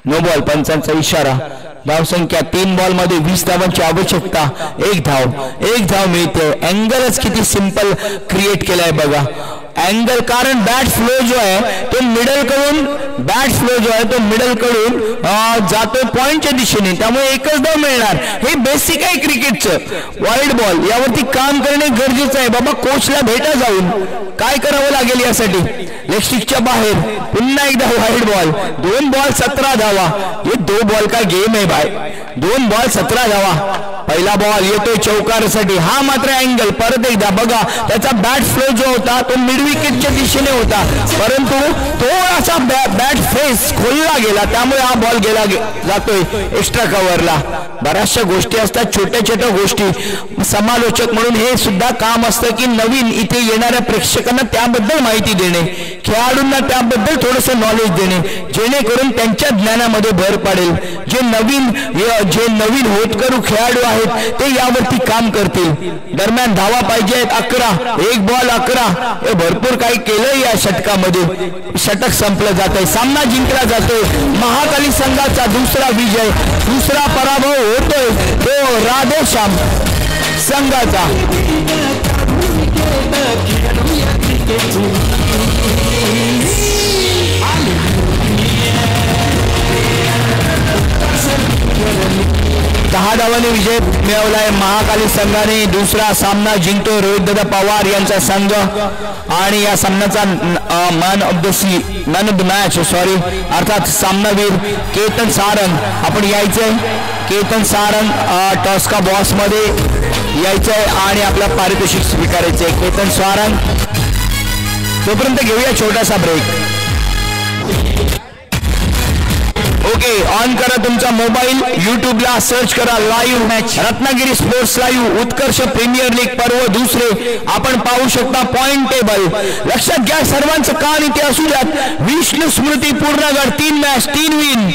no ball. पंचांचा इशारा. धावसंख्या 3 बॉल मध्ये 20 धावांची आवश्यकता. 1 धाव मिळते. अँगलच किती सिंपल क्रिएट केलाय बघा. अँगल, कारण बॅट फ्लो जो आहे तो मिडल कडून जातो पॉइंटच्या दिशेने, त्यामुळे 1च धाव मिळणार. हे बेसिक आहे क्रिकेटचं. वाईड बॉल यावरती काम करणे गरजेचं आहे. बाबा कोचला भेटा जाऊन काय करावं लागेल यासाठी. लेग स्टिकच्या बाहेर पुन्हा एकदा वाईड बॉल. 2 बॉल 17 धावा. हे 2 बॉल का गेम आहे भाई. 2 बॉल 17 धावा. पहिला बॉल येतोय चौकारासाठी. हा मात्र अँगल परत एकदा बघा. त्याचा बॅट फ्लो जो होता तो मिड विकेटच्या दिशेने होता, परंतु थोडासा बॅट फेस खोलला गेला, त्यामुळे हा बॉल गेला जातोय एक्स्ट्रा कव्हरला. बऱ्याचशा गोष्टी असतात, छोट्या छोट्या गोष्टी. समालोचक म्हणून हे सुद्धा काम असतं की नवीन इथे येणाऱ्या प्रेक्षकांना त्याबद्दल माहिती देणे, खेळाडूंना त्याबद्दल थोडंसं नॉलेज देणे, जेणेकरून त्यांच्या ज्ञानामध्ये भर पडेल. जे नवीन होतकरू खेळाडू आहेत ते यावरती काम करतील. दरम्यान धावा पाहिजेत 11. 1 बॉल 11. हे भरपूर काही केलंय या षटकामध्ये. षटक संपलं जात आहे. सामना जिंकला जातोय. महाकाली संघाचा दुसरा विजय, दुसरा पराभव होतोय तो राधेश्याम संघाचा. दहा धावांनी विजय मिळवलाय महाकाली संघाने. दुसरा सामना जिंकतो रोहितदादा पवार यांचा संघ. आणि या सामन्याचा मॅन ऑफ द मॅच अर्थात सामनावीर केतन सारंग. आपण यायचंय केतन सारंग टॉस का बॉस मध्ये यायचंय आणि आपला पारितोषिक स्वीकारायचंय. केतन सारंग. तोपर्यंत घेऊया छोटासा ब्रेक. ओके, ऑन करा तुमचा मोबाईल. युट्यूबला सर्च करा live match Ratnagiri sports live Utkarsh premier league पर्व दुसरे. आपण पाहू शकता पॉइंट टेबल. लक्षात घ्या सर्वांचं कान इथे असू द्यात. विष्णू स्मृती पूर्णगड 3 मॅच 3 विन,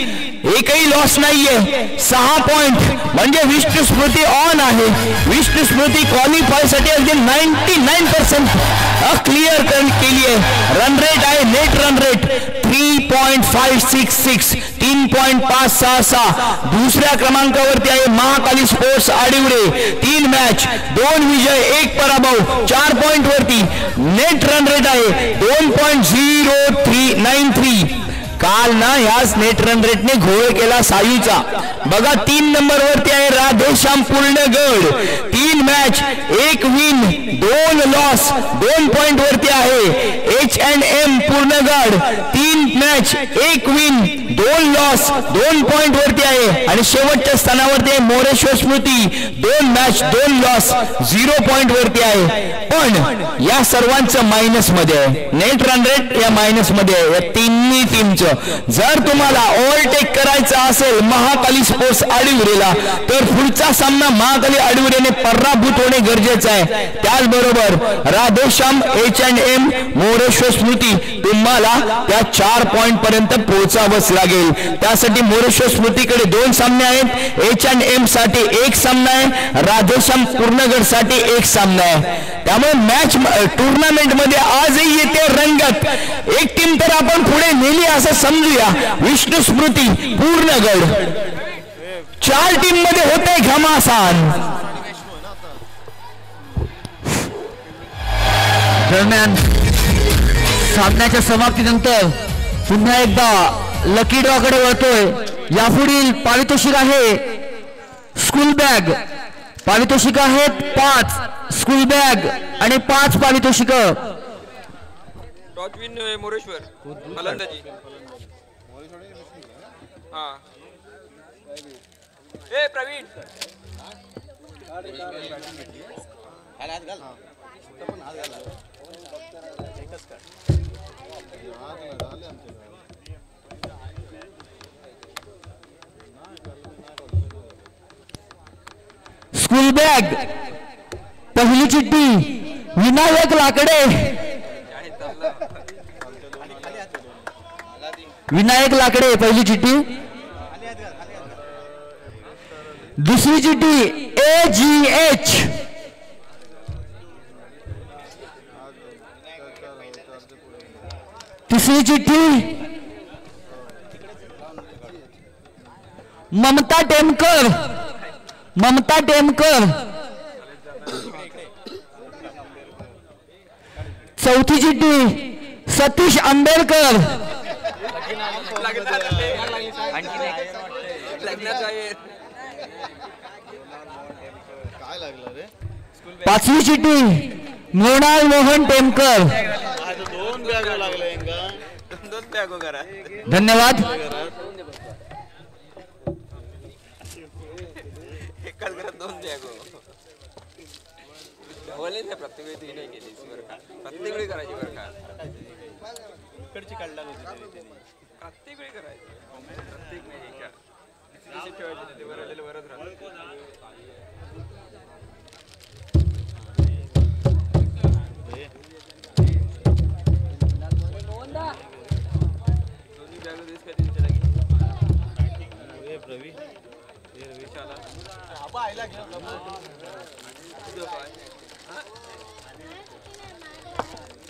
एकही लॉस नाहीये. 6 पॉइंट म्हणजे विष्णू स्मृती ऑन आहे. विष्णू स्मृती क्वालिफाय साठी अगदी 99% क्लिअर केली आहे. रन रेट आहे, नेट रन रेट 3.566 3.566. दुसऱ्या क्रमांकावरती आहे महाकाली स्पोर्ट्स आडिवरे. 3 मॅच 2 विजय 1 पराभव. 4 पॉइंट वरती. नेट रन रेट आहे 2.0393. काल ना ह्याच नेट रन रेटने घोळ केला सायूचा. बघा 3 नंबर वरती आहे Radheshyam Purnagad. 3 match 1 win 2 loss 2 point वरती आहे H&M Purnagad. 3 match 1 win 2 loss 2 point वरती आहे. आणि शेवटच्या स्थानावरती आहे मोरेश्वर स्मृती. 2 मॅच 2 लॉस 0 पॉइंट वरती आहे. पण या सर्वांचं मायनस मध्ये आहे. नेट रन रेट या मायनस मध्ये आहे या तिन्ही टीमचं. जर तुम्हाला ओव्हरटेक करायचा असेल महाकाली स्पोर्ट्स आडिवरेला तर पुढचा सामना महाकाली आडिवरेने पराभूत होणे गरजेचं आहे. त्याचबरोबर राधेश्याम H&M मोरेश्वर स्मृती तुम्हाला त्या 4 पॉइंट पर्यंत पोहोचावंच लागेल. त्यासाठी मोरेश्वर स्मृतीकडे 2 सामने आहेत. H&M साठी 1 सामना आहे. राधेश्याम पूर्णगड साठी 1 सामना आहे. त्यामुळे मॅच टुर्नामेंट मध्ये आजही येते रंगत. एक टीम तर आपण पुढे नेली असं समजूया. विष्णू स्मृती पूर्णगड 4 टीम मध्ये होते घमासान. दरम्यान सामन्याच्या समाप्तीनंतर पुन्हा एकदा लकी ड्रॉ कडे वळतोय. यापुढील पारितोषिक आहे स्कूल बॅग. पारितोषिक आहेत 5 स्कूल बॅग आणि 5 पारितोषिक. टॉस विन मोरेश्वर फलंदाजी. हां ए प्रवीण स्कूल बॅग पहिली चिठ्ठी विनायक लाकडे. विनायक लाकडे पहिली चिठ्ठी, दुसरी चिठ्ठी AGH, तिसरी चिठ्ठी ममता टेमकर, ममता टेमकर, चौथी चिठ्ठी सतीश आंबेडकर, पाचवी चिठ्ठी मृणाल मोहन टेमकर। धन्यवाद। प्रत्येक वेळी ती नाही केली बरं का, प्रत्येक वेळी करायची बरं का, इकडची काढला प्रत्येक वेळी करायची, प्रत्येक नाही का ठेवायचे ते वरलेलं वरच राहतं।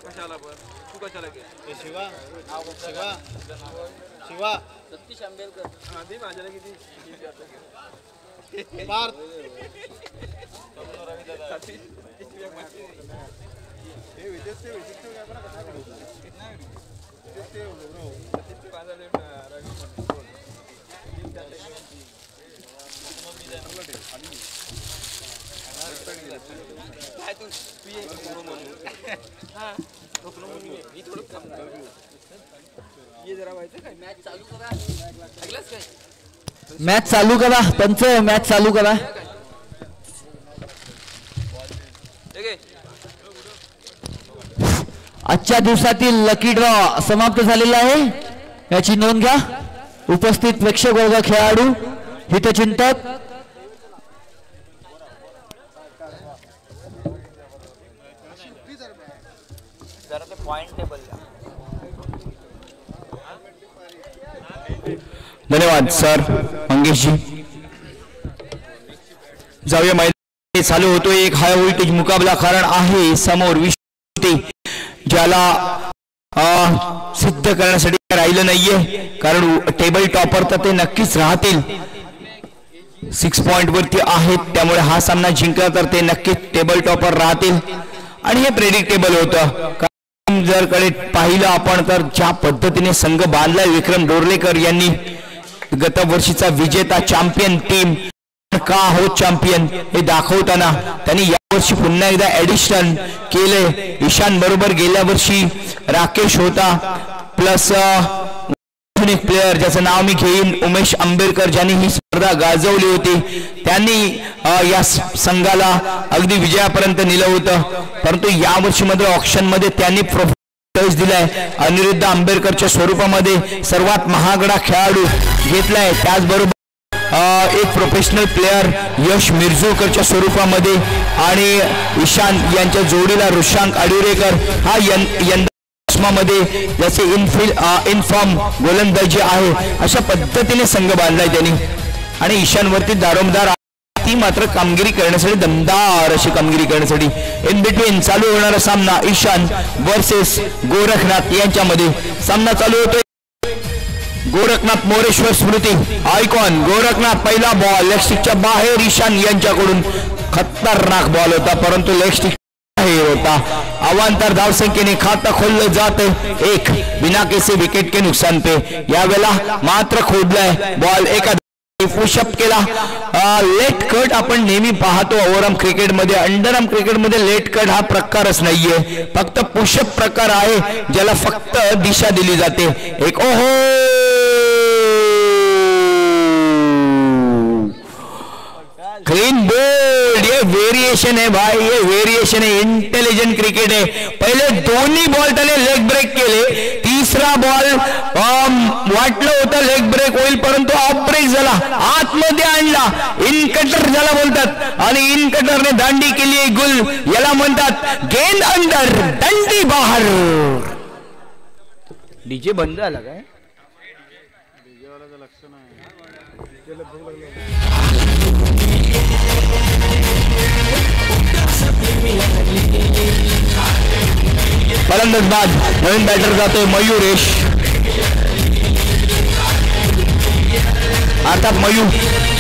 कशाला पण तू कशाला घे शिवा शिवा शिवा सतीश आंबेडकर आधी माझ्याला किती मॅच चालू करा पंच, मॅच चालू करा। आजच्या दिवसातील लकी ड्रॉ समाप्त झालेला आहे, याची नोंद घ्या। उपस्थित प्रेक्षक वर्ग, खेळाडू, हितचिंतक, धन्यवाद सर मंगेश जी। जाऊया मैदान चालू होतो एक हाय व्होल्टेज मुकाबला, कारण आहे समोर विश्व ज्याला सिद्ध करण्यासाठी राहिलं नाहीये, कारण टेबल टॉपर तर ते नक्कीच राहतील, 6 पॉइंट वरती आहेत, त्यामुळे हा सामना जिंकला तर ते नक्कीच टेबल टॉपर राहतील। आणि हे प्रेडिक्टेबल होतं, जर कडे पाहिलं आपण तर ज्या पद्धतीने संघ बांधलाय विक्रम डोरलेकर यांनी, गत वर्षीचा विजेता चॅम्पियन टीम का हो चॅम्पियन हे दाखवताना त्यांनी यावर्षी पुन्हा एकदा ऍडिशन केले। ईशान बरोबर गेल्या वर्षी राकेश होता, प्लस एक प्लेयर ज्याचं नाव मी घेईन उमेश आंबेडकर, ज्यांनी ही स्पर्धा गाजवली होती, त्यांनी या संघाला अगदी विजयापर्यंत नेलं होतं। परंतु यावर्षी मध्ये ऑप्शन मध्ये त्यांनी टच दिलाय, अनिरुद्ध आंबेडकरच्या स्वरूपामध्ये सर्वात महागडा खेळाडू घेतलाय, त्याचबरोबर एक प्रोफेशनल प्लेयर यश मिर्झुकरच्या स्वरूपामध्ये, आणि ईशान यांच्या जोडीला ऋषांक आडुरेकर हा यंदा मध्ये ज्याचे इनफॉर्म गोलंदाजी आहे, अशा पद्धतीने संघ बांधलाय त्यांनी। आणि ईशान वरती दारोमदार ती मात्र कामगिरी करण्यासाठी, दमदार अशी कामगिरी करण्यासाठी इन बिटवीन चालू होणारा सामना ईशान वर्सेस गोरखनाथ यांच्यामध्ये सामना चालू होतोय। गोरखनाथ मोरेश्वर स्मृती आयकॉन, गोरखनाथ पहिला बॉल लेग स्टिकच्या बाहेर, ईशान यांच्याकडून खतरनाक बॉल होता, परंतु लेग स्टिक बाहेर होता। अवांतर धावसंख्येने खातं खोललं जात, एक बिना किसी विकेट के नुकसान पे, यावेळेला मात्र खोदलाय बॉल, एका पुशअप केला। लेट कट आपण नेहमी पाहतो ओव्हरआर्म क्रिकेटमध्ये, अंडरआर्म क्रिकेटमध्ये लेट कट हा प्रकारच नाहीये, फक्त पुशअप प्रकार आहे ज्याला फक्त दिशा दिली जाते। एक ओहो क्लीन बोल्ड, ये वेरिएशन है भाई, ये वेरिएशन है, इंटेलिजेंट क्रिकेट है। पहिले दोन्ही बॉल त्याने लेग ब्रेक केले, तिसरा बॉल वाटलं होतं लेग ब्रेक होईल, परंतु ऑफ ब्रेक झाला, आतमध्ये आणला, इन कटर ज्याला बोलतात, आणि इन कटरने दांडी केली गुल, याला म्हणतात गेंद अंदर दंडी बाहेर। डीजे बंद झाला काय? फलंदाज बाद, नवीन बॅटर जातोय मयुरेश. अर्थात मयू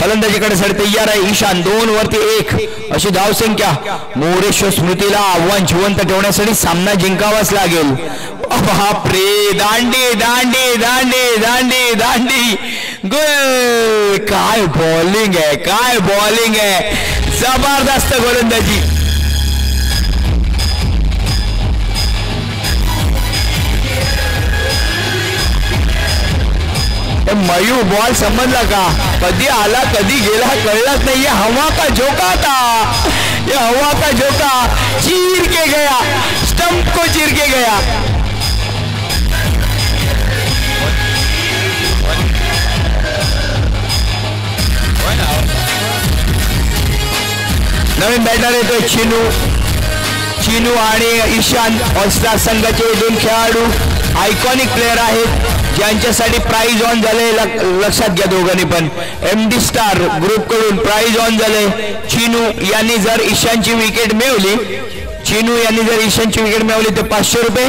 फलंदाजीकडे साठी तयार आहे. ईशान 2 वरती 1 अशी धावसंख्या. मोरेश्वर स्मृतीला आव्हान जिवंत ठेवण्यासाठी सामना जिंकावाच लागेल. बापरे, दांडी दांडी दांडी दांडी दांडी गोल. काय बॉलिंग आहे, काय बॉलिंग आहे, जबरदस्त गोलंदाजी. मयू बॉल समजला का, कधी आला कधी गेला कळलाच नाही. हवा का झोंका था, ये हवा का झोंका चीर के गया, स्टंप को चीर के गया. नवीन बॅटर येतोय चिनू आणि ईशान. ऑलस्टार संघाचे 2 खेळाडू आयकॉनिक प्लेअर आहेत ज्यांच्यासाठी प्राइज ऑन झाले. लक्षात घ्या दोघांनी पण. MD स्टार ग्रुप कडून प्राइज ऑन झाले. चिनू यांनी जर ईशानची विकेट मिळवली, तर 500 रुपये.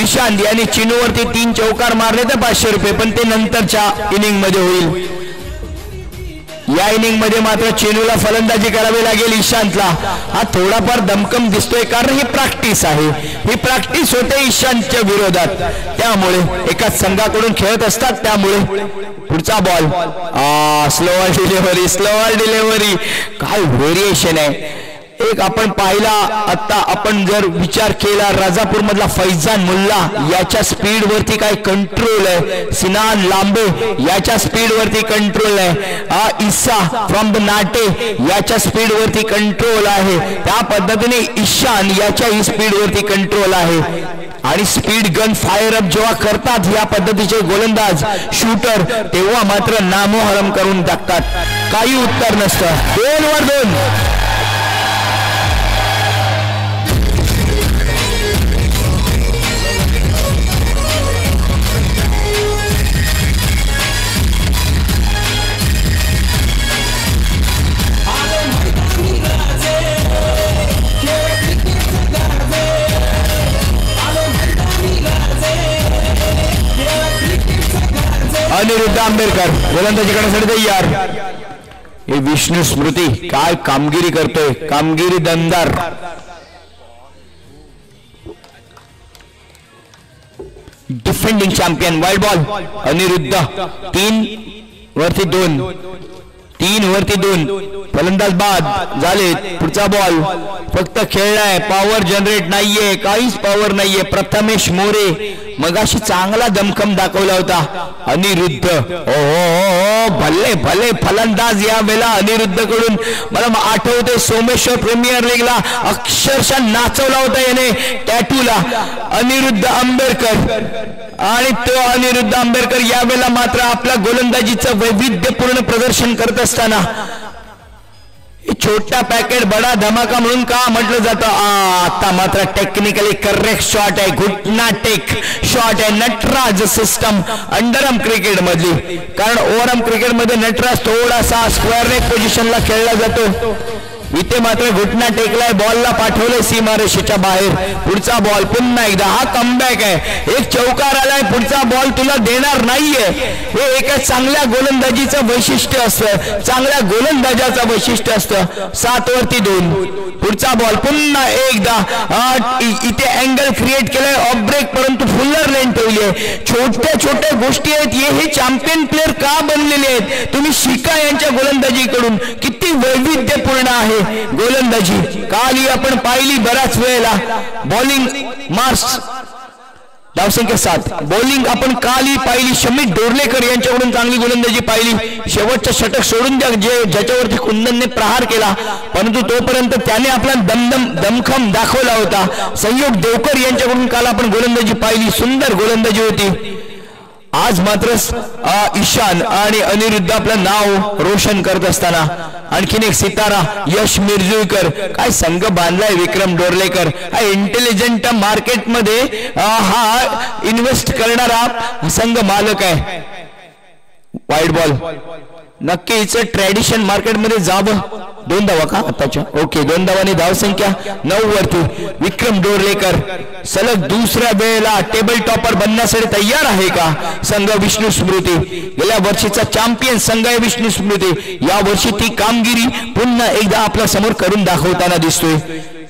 ईशान यांनी चिनूवरती 3 चौकार मारले तर 500 रुपये, पण ते नंतरच्या इनिंग मध्ये होईल. या इनिंग मध्ये मात्र चिनूला फलंदाजी करावी लागेल. ईशांतला हा थोडाफार दमकम दिसतोय, कारण ही प्रॅक्टिस आहे, ही प्रॅक्टिस होते ईशांतच्या विरोधात. त्यामुळे एकाच संघाकडून खेळत असतात. त्यामुळे पुढचा बॉल स्लोअर डिलिव्हरी. काय व्हेरिएशन आहे. एक आपण पाहिला, आता आपण जर विचार केला, राजापूर मधला फैजान मुल्ला याच्या स्पीड वरती काय कंट्रोल आहे. सिनान लांबे याच्या स्पीड वरती कंट्रोल आहे. इसा फ्रॉम द नाटे याच्या स्पीड वरती कंट्रोल आहे. त्या पद्धतीने ईशान याच्या ही स्पीड वरती कंट्रोल आहे. आणि स्पीड गन फायर अप जेव्हा करतात या पद्धतीचे गोलंदाज शूटर, तेव्हा मात्र नामोहरम करून टाकतात. काही उत्तर नसतं. 2 वर 2. अनिरुद्ध आंबेडकर गोलंदाजी करण्यासाठी तयार. हे विष्णू स्मृती काय कामगिरी करतोय, कामगिरी दमदार. Defending champion. Wide ball Aniruddh. 3 वरती 2. फलंदाज बाद झाले. पुढचा बॉल फक्त खेळलाय, पॉवर जनरेट नाहीये, काहीच पॉवर नाहीये. प्रथमेश मोरे मगाशी चांगला दमखम दाखवला होता. अनिरुद्ध भले भले फलंदाज या वेळेला अनिरुद्ध कडून मला आठवते सोमेश्वर प्रीमियर लीगला अक्षरशः नाचवला होता याने टॅटूला. अनिरुद्ध आंबेडकर. आणि तो अनिरुद्ध आंबेडकर यावेळेला मात्र आपल्या गोलंदाजीचं वैविध्यपूर्ण प्रदर्शन करत असताना छोटा पॅकेट बडा धमाका म्हणून का म्हटलं जातं. आता मात्र टेक्निकली करेक्ट शॉट आहे, घुटना टेक शॉट आहे. नटराज सिस्टम अंडरआर्म क्रिकेट मधली, कारण ओव्हरआर्म क्रिकेट मध्ये नटराज थोडासा स्क्वेअर लेग पोझिशनला खेळला जातो. इथे मात्र घुटना टेकलाय, बॉलला पाठवलंय सीमारेषेच्या बाहेर. पुढचा बॉल पुन्हा एकदा हा कमबॅक आहे. एक चौकार आलाय, पुढचा बॉल तुला देणार नाहीये. हे एका चांगल्या गोलंदाजीचं वैशिष्ट्य असतं, चांगल्या गोलंदाजाचं वैशिष्ट्य असतं. 7 वरती 2. पुढचा बॉल पुन्हा एकदा. इथे अँगल क्रिएट केलाय ऑफ ब्रेक, परंतु फुल्लर लेन ठेवली आहे. छोट्या छोट्या गोष्टी आहेत. हे चॅम्पियन प्लेअर का बनलेले आहेत. तुम्ही शिका यांच्या गोलंदाजीकडून, किती वैविध्यपूर्ण आहे गोलंदाजी. काल ही आपण पाहिली बऱ्याच वेळेला. बॉलिंग मार्क्स धावसंख्या 7. बॉलिंग आपण काल ही पाहिली. शमित डोर्लेकर यांच्याकडून चांगली गोलंदाजी पाहिली. शेवटचं षटक सोडून द्या ज्याच्यावरती कुंदनने प्रहार केला, परंतु तोपर्यंत त्याने आपला दमखम दाखवला होता. संयोग देवकर यांच्याकडून काल आपण गोलंदाजी पाहिली, सुंदर गोलंदाजी होती. आज मात्र ईशान आणि अनिरुद्ध आपलं नाव रोशन करत असताना आणखीन एक सितारा यश मिर्जुळकर. काय संघ बांधलाय विक्रम डोर्लेकर. हा इंटेलिजंट मार्केटमध्ये हा इन्व्हेस्ट करणारा संघ मालक आहे. वाईड बॉल नक्कीच ट्रॅडिशन मार्केटमध्ये जावं. 2 धावा का आताच्या? ओके, 2 धावांनी धावसंख्या 9 वरती. विक्रम डोरलेकर सलग दुसऱ्या वेळेला टेबल टॉपर बनण्यासाठी तयार आहे का संघ विष्णू स्मृती? गेल्या वर्षीचा चॅम्पियन संघ आहे विष्णू स्मृती. या वर्षी ती कामगिरी पुन्हा एकदा आपल्या समोर करून दाखवताना दिसतोय.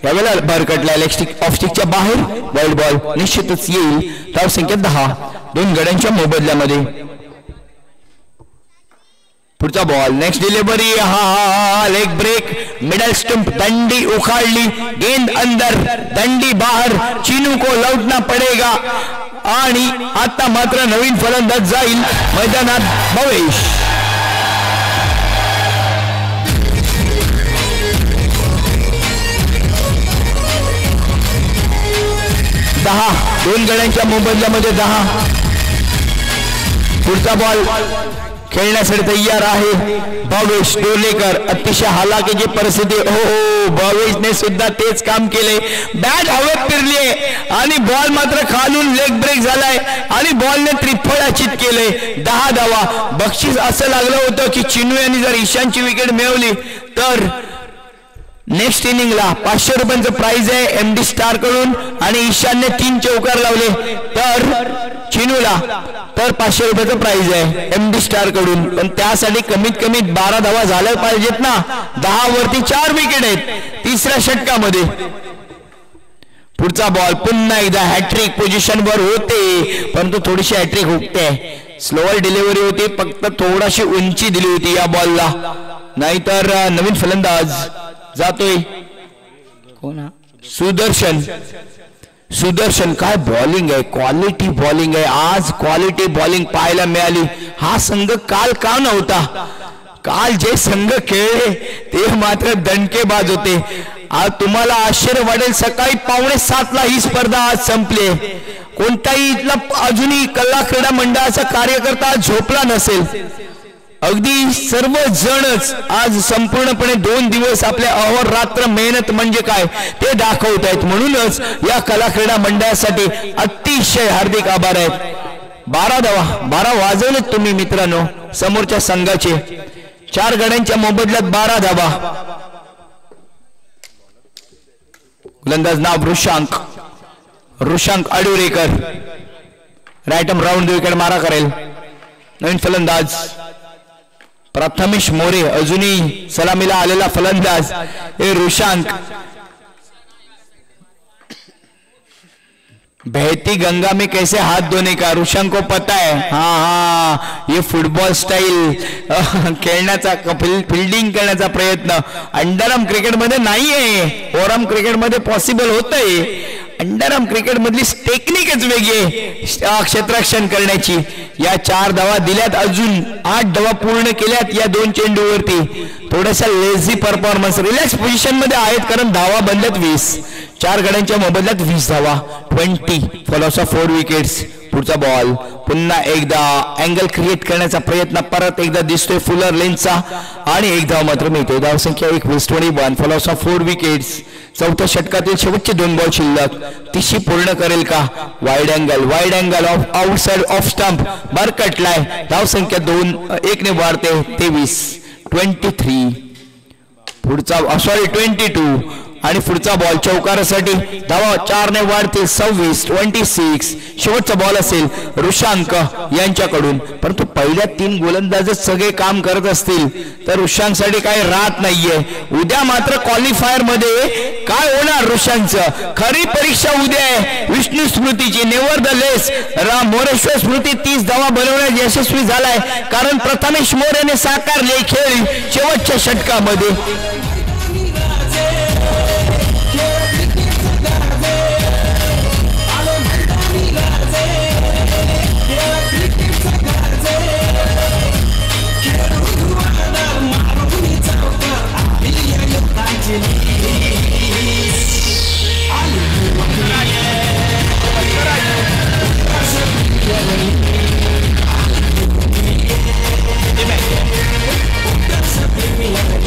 यावेळेला भरकटला लेग स्टिक ऑफ स्टिकच्या बाहेर. वाईल्ड बॉल निश्चितच येईल. धावसंख्या 10 2 गड्यांच्या मोबदल्यामध्ये. पुढचा बॉल, नेक्स्ट डिलिव्हरी, हा लेग ब्रेक, मिडल स्टंप, दंडी उखाड़ली, गेंद अंदर, दंडी बाहर, चीनू को लौटना पड़ेगा. आणि आता मात्र नवीन फलंदाज जाईल मैदानात भवेश. दहा 2 गड्यांच्या मोबदल्यामध्ये 10. पुढचा बॉल खेळण्यासाठी तयार आहे भावेश डोरलेकर. अतिशय हालाकीची परिस्थिती. हो, भावेशने सुद्धा तेच काम केले. बॅट हवेत फिरली आणि बॉल मात्र खालून लेग ब्रेक झालाय आणि बॉलने त्रिफळाचित केले. 10 धावा. बक्षीस असं लागलं होतं की चिनू यांनी जर ईशानची विकेट मिळवली तर नेक्स्ट इनिंगला 500 रुपयांचं प्राइज आहे MD स्टार कडून आणि ईशानने 3 चौकार लावले तर चिनूला तर 500 रुपयाचं प्राइज आहे MD स्टार कडून. पण त्यासाठी कमीत कमी 12 धावा झाल्या पाहिजेत ना. 10 वरती 4 विकेट आहेत 3ऱ्या षटकामध्ये. पुढचा बॉल पुन्हा एकदा हॅट्रिक पोझिशन वर होते परंतु थोडीशी हॅट्रिक हुकते. स्लोअर डिलिव्हरी होती, फक्त थोडाशी उंची दिली होती या बॉलला. नाहीतर नवीन फलंदाज जातोय कोण? सुदर्शन. सुदर्शन काय बॉलिंग आहे, क्वालिटी बॉलिंग आहे. आज क्वालिटी बॉलिंग पाहायला मिळाली. हा संघ काल का नव्हता? काल जे संघ खेळले ते मात्र दणकेबाज होते. आज तुम्हाला आश्चर्य वाटेल, सकाळी 6:45 ही स्पर्धा आज संपली. कोणताही इथला अजूनही कला क्रीडा मंडळाचा कार्यकर्ता झोपला नसेल. अगदी सर्व जणच आज संपूर्णपणे 2 दिवस आपल्या अहोरात्र मेहनत म्हणजे काय ते दाखवत आहेत. म्हणूनच या कला क्रीडा मंडळासाठी अतिशय हार्दिक आभार आहेत. 12 धावा 12 वाजवलेत तुम्ही मित्रांनो समोरच्या संघाचे. 4 गड्यांच्या मोबदल्यात 12 धावा. गोलंदाज नाव Rishank. Rishank Adurekar right arm round wicket मारा करेल. नवीन फलंदाज प्रथमेश मोरे. अजूनही सलामीला आलेला फलंदाज हे ऋषांक. बहती गंगा में कैसे हाथ धोने का ऋषांक को पता है. हाँ, ये फुटबॉल स्टाईल खेळण्याचा फिल्डिंग करण्याचा प्रयत्न अंडरआर्म क्रिकेट मध्ये नाहीये. ओरम क्रिकेट मध्ये पॉसिबल होतंय. अंडरआर्म क्रिकेट मधली टेक्निकच वेगळी आहे क्षेत्ररक्षण करण्याची. या 4 धावा दिल्यात, अजून 8 धावा पूर्ण केल्यात या 2 चेंडूवरती. थोडासा लेझी परफॉर्मन्स, रिलॅक्स पोझिशन मध्ये आहेत कारण धावा बनल्यात 20. 4 गड्यांच्या मोबदल्यात 20 धावा. 20 फॉलोस ऑफ 4 विकेट्स. पुढचा बॉल पुन्हा एकदा अँगल क्रिएट करण्याचा प्रयत्न परत एकदा दिसतोय फुलर लेनचा आणि 1 धाव मात्र मिळते. धावसंख्या 21 फॉलोस ऑफ 4 विकेट्स. 4थ्या षटकातील शेवटचे 2 बॉल शिल्लक. तिशी पूर्ण करेल का? Wide angle off outside off stump बरकटलाय. धावसंख्या 1 ने वाढते 23. पुढचा 22 आणि पुढचा बॉल चौकारासाठी धावा 4 ने वाढतील 26. शेवटचा बॉल असेल ऋषांक यांच्याकडून. परंतु पहिल्या 3 गोलंदाजच सगळे काम करत असतील तर ऋषांकसाठी काही राहत नाहीये. उद्या मात्र क्वालिफायर मध्ये काय होणार ऋषांकचं? खरी परीक्षा उद्या आहे विष्णू स्मृतीची. नेव्हरदलेस मोरेश्वर स्मृती 30 धावा बनवण्यात यशस्वी झालाय कारण प्रथमेश मोरेने साकारले खेळ शेवटच्या षटकामध्ये.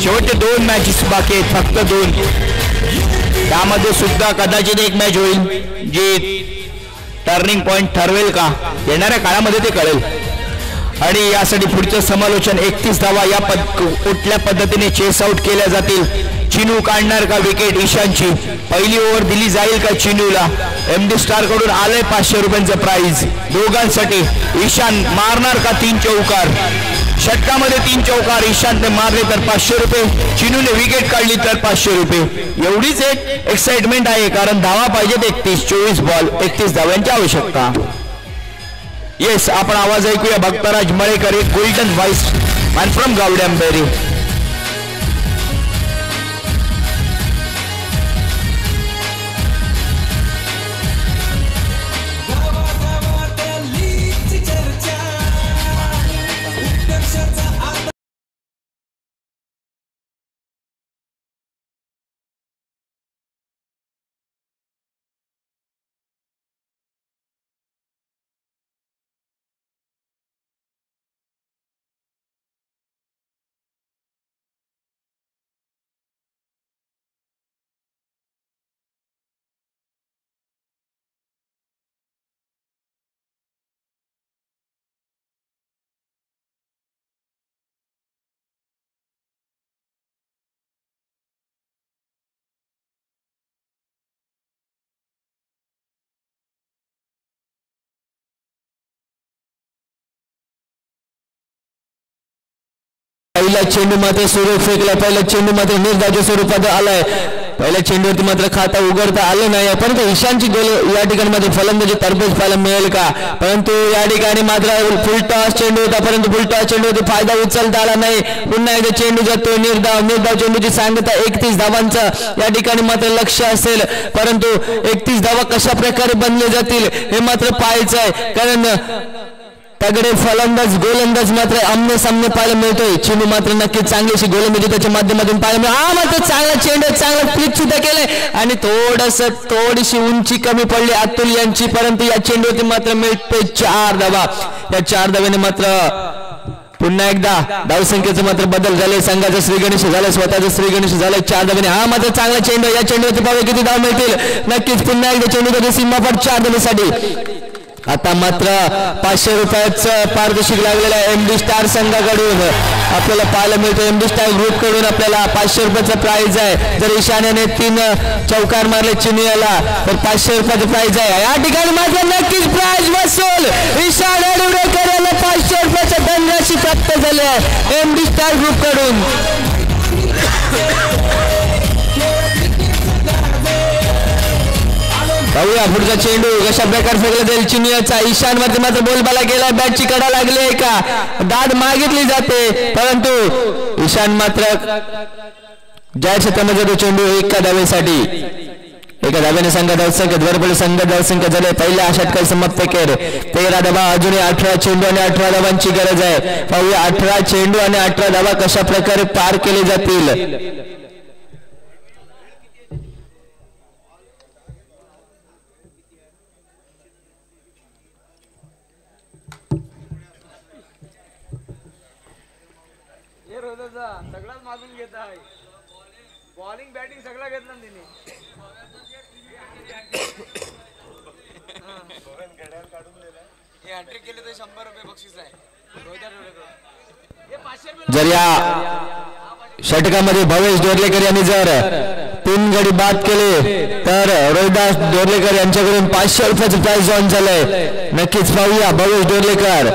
शेवटचे 2 मॅचेस बाकी आहेत, फक्त 2. त्यामध्ये सुद्धा कदाचित एक मॅच होईल जी टर्निंग पॉइंट ठरवेल का येणाऱ्या काळामध्ये ते कळेल. आणि यासाठी पुढचं समालोचन 31 धावा या कुठल्या पद्धतीने चेस आउट केल्या जातील. चिनू काढणार का विकेट ईशानची. पहिली ओव्हर दिली जाईल का चिनूला. MD स्टार कडून आलंय 500 रुपयांचं प्राइज दोघांसाठी. ईशान मारणार का 3 चौकार. षटकामध्ये 3 चौकार ईशानने मारले तर 500 रुपये. चिनूने विकेट काढली तर 500 रुपये. एवढीच एक एक्साइटमेंट आहे कारण धावा पाहिजेत 31. 24 बॉल 31 धाव्यांची आवश्यकता. येस आपण आवाज ऐकूया भक्तराज Malekar golden vice man from गावड्यांबेरी. पहिला चेंडू मात्र सुरेख फेकला. पहिला चेंडू मात्र निर्धाच्या स्वरूपात आलाय. पहिल्या चेंडूवरती मात्र खाता उघडता आलं नाही. परंतु ईशानची गोल या ठिकाणी मध्ये फलंदाजी तरबेज पाहायला मिळेल का. परंतु या ठिकाणी मात्र फुलटॉस चेंडू होता परंतु फुलटॉस चेंडूवरती फायदा उचलता आला नाही. पुन्हा एकदा चेंडू जातो निर्धाव चेंडूची सांगता 31 धावांचं या ठिकाणी मात्र लक्ष असेल. परंतु 31 धावा कशा प्रकारे बनले जातील हे मात्र पाहायचं आहे कारण तगडे फलंदाज गोलंदाज मात्र आमने सामने पाहायला मिळतोय. चिनू मात्र नक्कीच चांगलीशी गोलंदाजी त्याच्या माध्यमातून पाहायला मिळेल. हा मात्र चांगला चेंडू चांगला फ्लिक सुद्धा केलंय आणि थोडीशी उंची कमी पडली अतुल यांची. परंतु या चेंडूवरती मात्र मिळते 4 धावा. या 4 धाव्याने मात्र पुन्हा एकदा धावसंख्येचे मात्र बदल झाले. संघाचा श्री गणेश झालं स्वतःचा श्री गणेश झालं 4 धाव्याने. हा मात्र चांगला चेंडू. या चेंडूवरती पाहूया किती धाव मिळतील. नक्कीच पुन्हा एकदा चेंडू सीमापार 4 धावेसाठी. आता मात्र 500 रुपयाचं पारितोषिक लागलेलं आहे MD स्टार संघाकडून आपल्याला पाहायला मिळतं. MD स्टार ग्रुप कडून आपल्याला 500 रुपयाचं प्राइज आहे. जर ईशान्याने 3 चौकार मारले चिनियाला तर 500 रुपयाचं प्राइज आहे. या ठिकाणी मात्र नक्कीच प्राइज वसूल. ईशान अडुरेकर याला 500 रुपयाचं धनराशी प्राप्त झाले आहे MD स्टार ग्रुप कडून. पाहूया पुढचा चेंडू कशा प्रकारे फेकला जाईल. चिनियाचा ईशान मध्ये मात्र बोलबाला गेला. बॅटची कडा लागली आहे का दाद मागितली जाते परंतु ईशान मात्र ज्या क्षेत्रामध्ये तो चेंडू एका धावेसाठी. एका धाव्याने संघ धावसंख्या द्वारपल्ली संघ धावसंख्या झाले. पहिल्या षटकाला समाप्त केले 13 धावा. अजूनही 18 चेंडू आणि 18 धावांची गरज आहे. पाहूया 18 चेंडू आणि 18 धावा कशा प्रकारे पार केले जातील. सगळंच मागून घेत आहे. बॉलिंग बॅटिंग सगळं घेतलं तिने. हॅट्रिक केले तर 100 रुपये बक्षीस आहे. जर या षटकामध्ये भवेश डोरलेकर यांनी जर 3 गडी बाद केले तर रोहिदास डोरलेकर यांच्याकडून 500 रुपयाचं प्राइज ऑन झालंय. नक्कीच पाहूया भवेश डोरलेकर.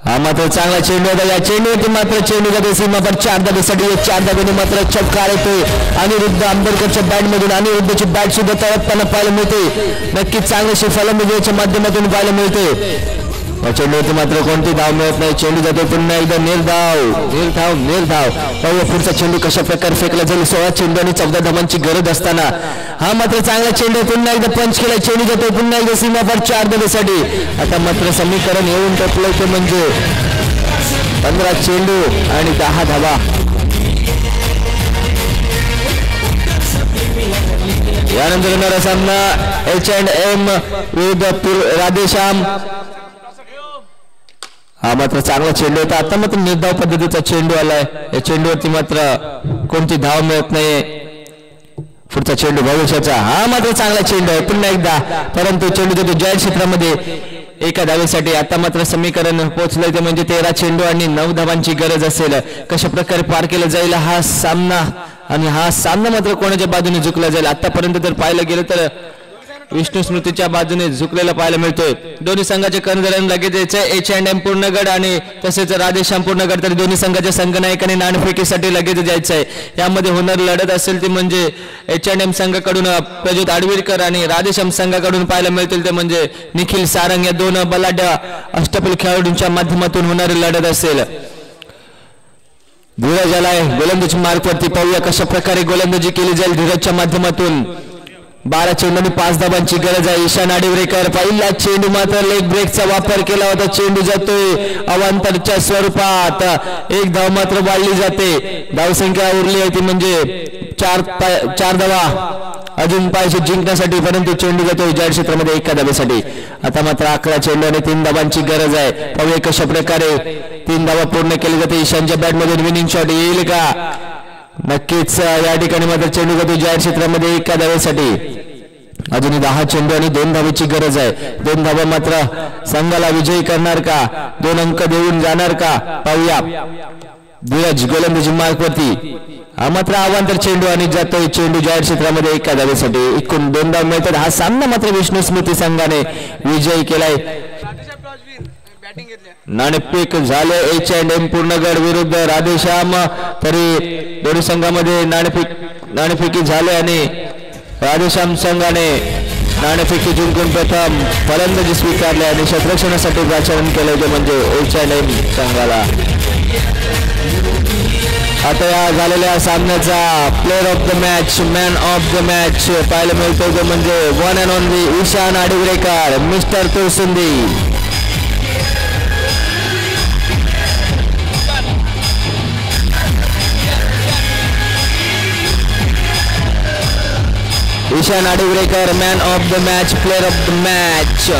हा मात्र चांगला चेंडू होता. या चेंडूवरती मात्र चेंडू जाते सीमापार 4 धावेसाठी. 4 धावेने मात्र चौकार येतोय. अनिरुद्ध आंबेडकरच्या बॅटमधून अनिरुद्धची बॅट सुद्धा तळपताना पाहायला मिळते. नक्कीच चांगलीशी फलंदाजीच्या माध्यमातून पाहायला मिळते. या चेंडूवरती मात्र कोणती धाव मिळत नाही. चेंडू जातो पुन्हा एकदा निर्धाव. पाहूया पुढचा चेंडू कशा प्रकारे फेकला जाईल. 16 चेंडू आणि 14 धावांची गरज असताना हा मात्र चांगला चेंडू पुन्हा एकदा पंच केला. चेंडू जातो पुन्हा एकदा सीमापार 4 धावेसाठी. आता मात्र समीकरण येऊन टपलं ते म्हणजे 15 चेंडू आणि 10 धावा. यानंतर येणारा सामना H&M विरुद्ध राधेश्याम. हा मात्र चांगला चेंडू होता. आता मात्र निर्धाव पद्धतीचा चेंडू आलाय. या चेंडूवरती मात्र कोणती धाव मिळत नाहीये. पुढचा चेंडू भविष्याचा. हा मात्र चांगला चेंडू आहे पुन्हा एकदा परंतु चेंडू जातो जय क्षेत्रामध्ये एका धावेसाठी. आता मात्र समीकरण पोहोचलंय ते म्हणजे 13 चेंडू आणि 9 धावांची गरज असेल. कशा प्रकारे पार केला जाईल हा सामना आणि हा सामना मात्र कोणाच्या बाजूने झुकला जाईल. आतापर्यंत जर पाहिलं गेलं तर विष्णू स्मृतीच्या बाजूने झुकलेला पाहायला मिळतोय. दोन्ही संघाचे कर्णधारांना लगेच यायचंय H&M पूर्णगड आणि तसेच राधेश्याम पूर्णगड. तर दोन्ही संघाच्या संघनायकाने नाणेफेकीसाठी लगेच जायचंय. यामध्ये होणारी लढत असेल ती म्हणजे H&M संघाकडून प्रज्योत आडवीरकर आणि राधेश्याम संघाकडून पाहायला मिळतील ते म्हणजे निखिल सारंग. या दोन बलाढ्य अष्टपैलू खेळाडूंच्या माध्यमातून होणारी लढत असेल. धीरज आलाय गोलंदाजी मार्कवरती. पाहूया कशा प्रकारे गोलंदाजी केली जाईल धीरजच्या माध्यमातून. 12 चेंडू आणि 5 धावांची गरज आहे. ईशान आडिवरेकर पहिला चेंडू मात्र लेग ब्रेकचा वापर केला होता. चेंडू जातोय अवांतरच्या स्वरूपात. 1 धाव मात्र वाढली जाते. धावसंख्या उरली आहे ती म्हणजे 4 धावा अजून पाहिजे जिंकण्यासाठी, परंतु चेंडू जातोय जाहीर क्षेत्रामध्ये 1 धावेसाठी. आता मात्र 11 चेंडू आणि 3 धावांची गरज आहे. पाहूया कशा प्रकारे 3 धावा पूर्ण केली जाते. ईशानच्या बॅटमधून विनिंग शॉट येईल का? नक्कीच या ठिकाणी मात्र चेंडू जातो जाहीर क्षेत्रामध्ये 1 धावेसाठी. अजूनही 10 चेंडू आणि 2 धावेची गरज आहे. 2 धावा मात्र संघाला विजयी करणार का? 2 अंक देऊन जाणार का? पाहूया. धीरज गोलंदाजी मार्कवरती. हा मात्र अवांतर चेंडू आणि जातोय चेंडू जाहीर क्षेत्रामध्ये 1 धावेसाठी. एकूण 2 धाव मिळतात. हा सामना मात्र विष्णू स्मृती संघाने विजयी केलाय. नाणेफेक झाले H&M पूर्णगड विरुद्ध राधेश्याम. तरी दोन्ही संघामध्ये नाणेफेकी झाले आणि राधेश्याम संघाने नाणेफेकी जिंकून प्रथम फलंदाजी स्वीकारली आणि क्षेत्ररक्षणासाठी प्राचारण केले ते म्हणजे H&M संघाला. आता या झालेल्या सामन्याचा player of the match, man of the match पाहायला मिळतो तो म्हणजे one and only Ishan Adivarekar, mister Tulsundi. Ishan Adivarekar man of the match, player of the match.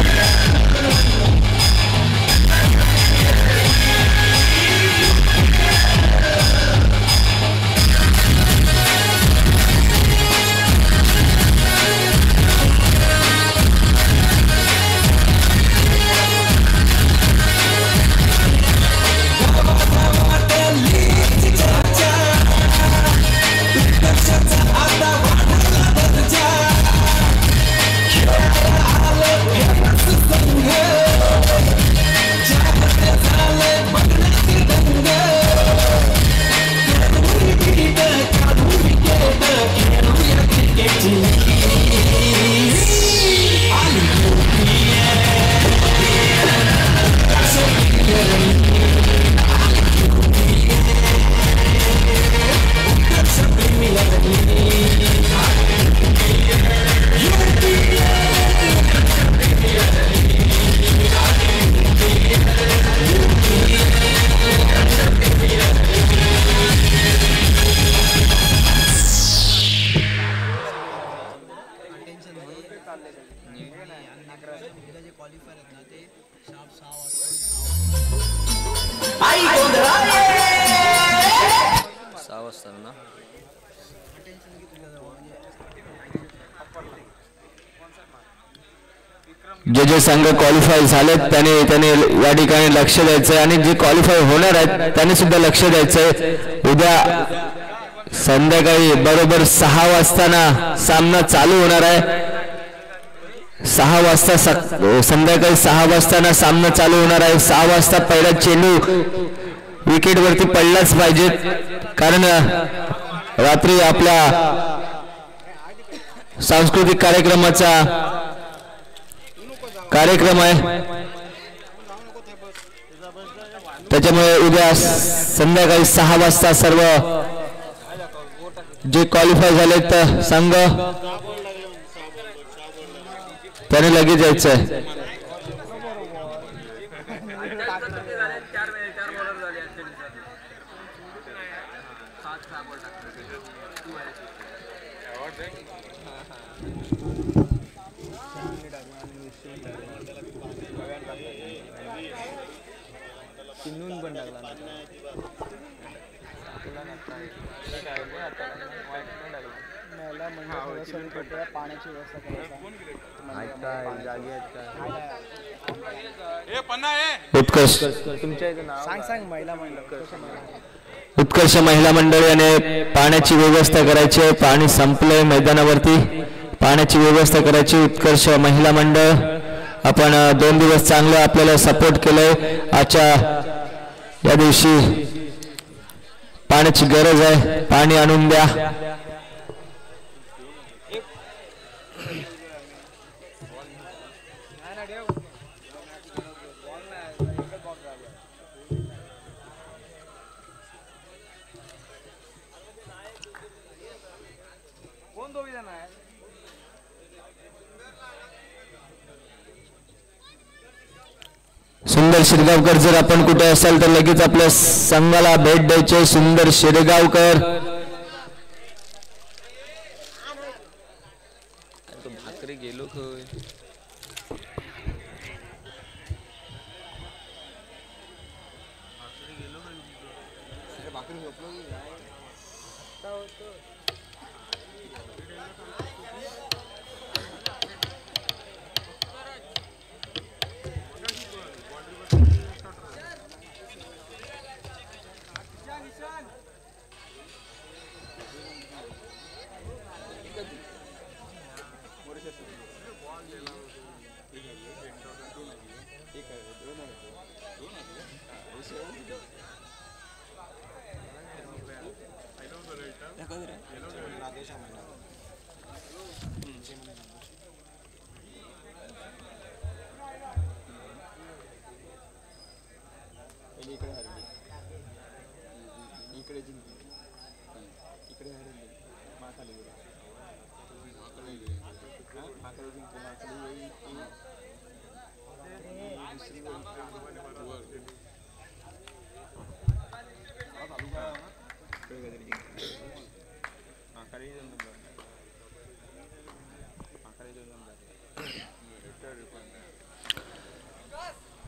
जे जे संघ क्वालिफाय झालेत त्याने या ठिकाणी लक्ष द्यायचंय आणि जे क्वालिफाय होणार आहेत त्यांनी सुद्धा लक्ष द्यायचंय. उद्या संध्याकाळी बरोबर 6 वाजता सामना चालू होणार आहे. 6 वाजता संध्याकाळी 6 वाजता सामना चालू होणार आहे. 6 वाजता पहिला चेंडू विकेट वरती पडलाच पाहिजे, कारण रात्री आपल्या सांस्कृतिक कार्यक्रमाचा कार्यक्रम आहे, त्याच्यामुळे उद्या संध्याकाळी 6 वाजता सर्व जे क्वालिफाय झालेत संघ त्याने लगेच यायचंय. पाण्याची व्यवस्था करायची. उत्कर्ष उत्कर्ष महिला मंडळ याने पाण्याची व्यवस्था करायची आहे. पाणी संपलंय मैदानावरती, पाण्याची व्यवस्था करायची. उत्कर्ष महिला मंडळ आपण 2 दिवस चांगलं आपल्याला सपोर्ट केलंय. आजच्या या दिवशी पाण्याची गरज आहे, पाणी आणून द्या. सुंदर शिरगावकर जर आपण कुठे असाल तर लगेच आपल्या संघाला भेट द्यायचे. सुंदर शिरगावकर भाकरी गेलो खय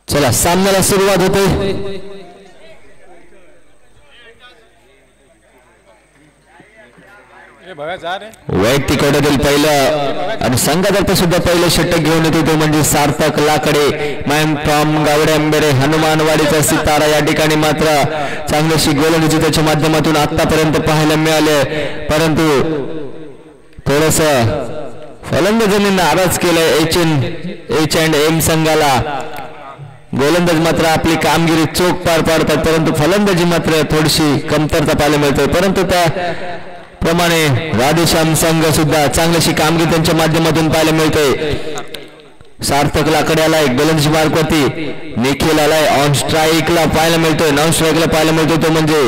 चला सामन्याला सुरुवात होते. वैयक्तिक गटातील पहिलं आणि संघातर्फे सुद्धा पहिलं षटक घेऊन येतो तो म्हणजे सार्थक लाकडे. मॅम फ्रॉम गावडे आंबेरे हनुमानवाडीचा सितारा या ठिकाणी मात्र चांगलीशी गोलंदाजी त्याच्या माध्यमातून आतापर्यंत पाहायला मिळाले, परंतु थोडस फलंदाजांनी नाराज केलंय H&M संघाला. गोलंदाज मात्र आपली कामगिरी चोख पार पाडतात, परंतु फलंदाजी मात्र थोडीशी कमतरता पाहायला मिळते. परंतु त्या प्रमाणे राधेश्याम संघ सुद्धा चांगलीशी कामगिरी त्यांच्या माध्यमातून पाहायला मिळते. सार्थक लाकडे आलाय गोलंदाजी मार्कवरती, निखिल आलाय ऑन स्ट्राईकला पाहायला मिळतोय, नॉन स्ट्राईकला पाहायला मिळतोय तो म्हणजे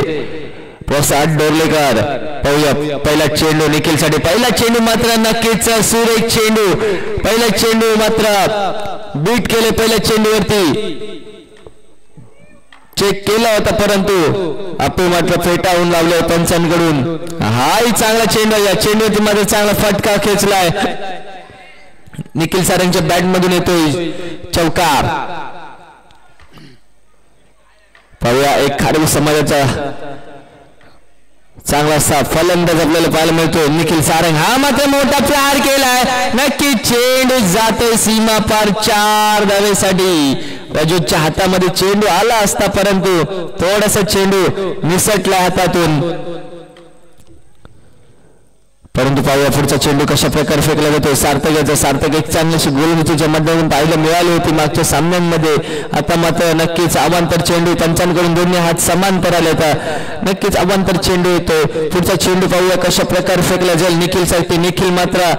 प्रसाद डोरलेकर. पाहूया पहिला चेंडू निखिल साठी. पहिला चेंडू मात्र नक्कीच सुरेख चेंडू, पहिला चेंडू मात्र बीट केले. पहिल्या चेंडूवरती चेक केला होता, परंतु आपण मात्र फेटाळून लावले पंचांकडून. हाही चांगला चेंडू, या चेंडूवरती मात्र चांगला फटका खेचलाय. निखिल सारंगच्या बॅट मधून येतोय चौकार. पाहूया एक खारवी समाजाचा चांगला फलंदाज आपल्याला पाहायला मिळतोय निखिल सारंग. हा मात्र मोठा प्यार केलाय, नक्की चेंडू जातोय सीमा पार 4 धावेसाठी. रजतच्या हातामध्ये चेंडू आला असता, परंतु थोडासा चेंडू निसटला हातातून. परंतु पाहूया पुढचा चेंडू कशा प्रकारे फेकला जातोय सार्थक. सार्थक एक चांगलीशी गोलंदाजीच्या माध्यमातून पाहायला मिळाली होती मागच्या सामन्यांमध्ये. आता मात्र नक्कीच अवांतर चेंडू पंचांकडून दोन्ही हात समांतर आले, तर नक्कीच अवांतर चेंडू येतोय. पुढचा चेंडू पाहूया कशा प्रकारे फेकला जाईल निखिल साठी. निखिल मात्र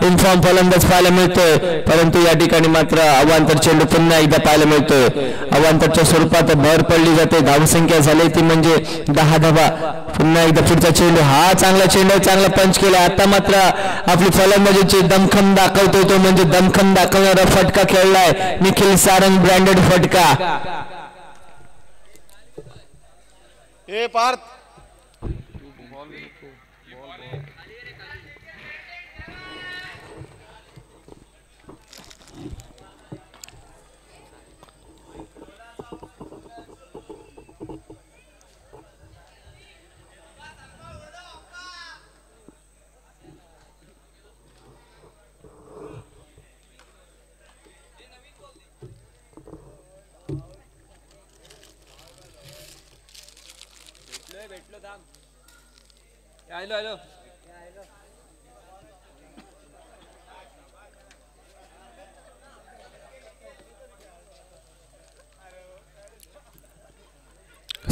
इन्फॉर्म फलंदाज पाहायला मिळतोय, परंतु या ठिकाणी मात्र अवांतर चेंडू पुन्हा एकदा पाहायला मिळतोय. अवांतरच्या स्वरूपात भर पडली जाते, धावसंख्या झाली ती म्हणजे 10 धावा. पुन्हा एकदा पुढचा चेंडू, हा चांगला चेंडू, चांगला पंच केला. आता मात्र आपली फलंदाजीची दमखम दाखवतोय तो म्हणजे दमखम दाखवणारा फटका खेळलाय निखिल सारंग ब्रँडेड फटका. पार्थ आलो आलो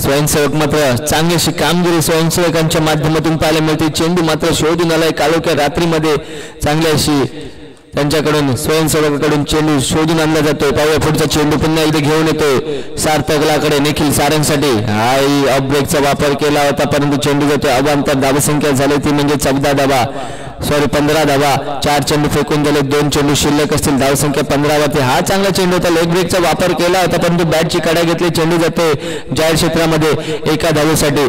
स्वयंसेवक मात्र चांगलीशी कामगिरी स्वयंसेवकांच्या माध्यमातून पाहायला मिळते. चेंडू मात्र शोधून आलाय काळोख्या रात्रीमध्ये. चांगली अशी त्यांच्याकडून स्वयंसेवकाकडून चेंडू शोधून आणला जातोय. पाहूया पुढचा चेंडू पुन्हा एकदा घेऊन येतोय सार्थकलाकडे. निखिल सारंगसाठी हाई ऑफ ब्रेकचा वापर केला होता परंतु चेंडू जातोय अवांतर. धावसंख्या झाली ती म्हणजे 14 धावा, सॉरी 15 धावा. 4 चेंडू फेकून झाले, 2 चेंडू शिल्लक असतील. धावसंख्या 15 वरती. हा चांगला चेंडू होता, लेग ब्रेकचा वापर केला होता परंतु बॅटची कडा घेतली. चेंडू जातोय जाहीर क्षेत्रामध्ये एका धावेसाठी.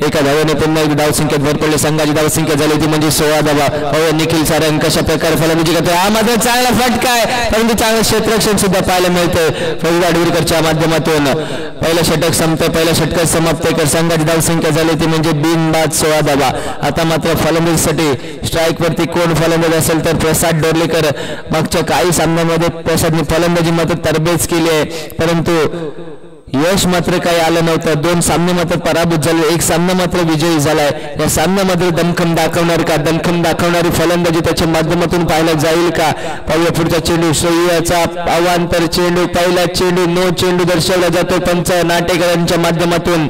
एका धावेने पुन्हा एक धावसंख्येत भर पडली. संघाची धावसंख्या झाली ती म्हणजे 16 धावा. पाहूया निखिल सारंग कशा प्रकारे फलंदाजी करतोय. हा मात्र चांगला फटका आहे परंतु चांगलं क्षेत्ररक्षण सुद्धा पाहायला मिळतंय फौज आडवीरकरच्या माध्यमातून. पहिलं षटक संपतंय, पहिल्या षटकात समाप्त कर. संघाची धावसंख्या झाली ती म्हणजे बिनबाद 16 धावा. आता मात्र फलंदाजीसाठी स्ट्राईक वरती कोण फलंदाज असेल तर प्रसाद डोरलेकर. मागच्या काही सामन्यांमध्ये प्रसादने फलंदाजी मात्र तरबेज केली आहे परंतु यश मात्र काही आलं नव्हतं. 2 सामने मात्र पराभूत झाले, 1 सामना मात्र विजयी झालाय. या सामन्यामध्ये दमखम दाखवणार का, दमखम दाखवणारी फलंदाजी त्याच्या माध्यमातून पाहायला जाईल का. पाहूया पुढचा चेंडू श्रेयाचा अवांतर चेंडू. पहिला चेंडू नो चेंडू दर्शवला जातो पंच नाटेकरांच्या माध्यमातून.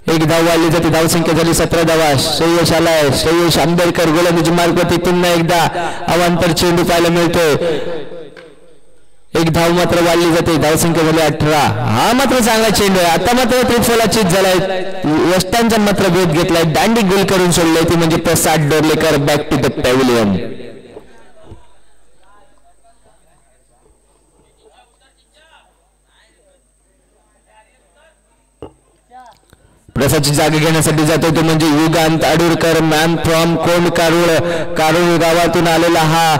1 धाव वाढली जाते. धावसंख्या झाली 17 धावा. श्रेयश आलाय, श्रेयश आंबेडकर गोलंदाजी मार्गावरती. पुन्हा एकदा अवांतर चेंडू पाहायला मिळतोय. 1 धाव मात्र वाढली जाते. धावसंख्या झाली 18. हा मात्र चांगला चेंडू आहे. आता मात्र त्रिफला चित झालाय. यष्टांचा मात्र वेध घेतलाय, दांडी गोल करून सोडलाय ती म्हणजे Prasad Dorlekar. Back to the pavilion. प्रसादची जागा घेण्यासाठी जातो तो म्हणजे युगांत अडूरकर. मॅन फ्रॉम कोंड कारूळ गावातून आलेला हा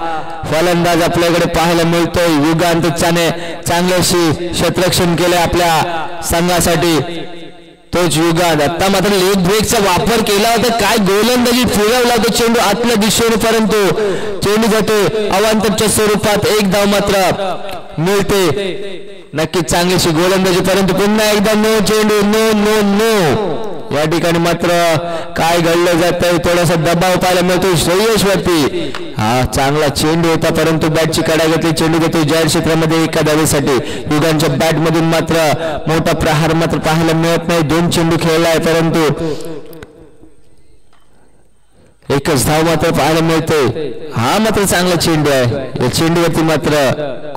फलंदाज आपल्याकडे पाहायला मिळतोय. युगांत चांगल्याशी क्षेत्ररक्षण केलंय आपल्या संघासाठी. तोच युगांत. आता मात्र लेग ब्रेकचा वापर केला होता. काय गोलंदाजी फिरवला होता चेंडू आतल्या दिशेने परंतु चेंडू जातोय अवांतरच्या स्वरूपात. 1 धाव मात्र मिळते. नक्कीच चांगलीशी गोलंदाजी परंतु पुन्हा एकदा नो चेंडू. No no no. या ठिकाणी मात्र काय घडलं जातंय, थोडासा दबाव पाहायला मिळतो श्रेयश वरती. हा चांगला चेंडू होता परंतु बॅटची कडा घेतली. चेंडू घेतो जाहीर क्षेत्रामध्ये एका धावेसाठी. युगांच्या बॅट मधून मात्र मोठा प्रहार मात्र पाहायला मिळत नाही. 2 चेंडू खेळलाय परंतु 1च धाव मात्र पाहायला मिळते. हा मात्र चांगला चेंडू आहे. या चेंडूवरती मात्र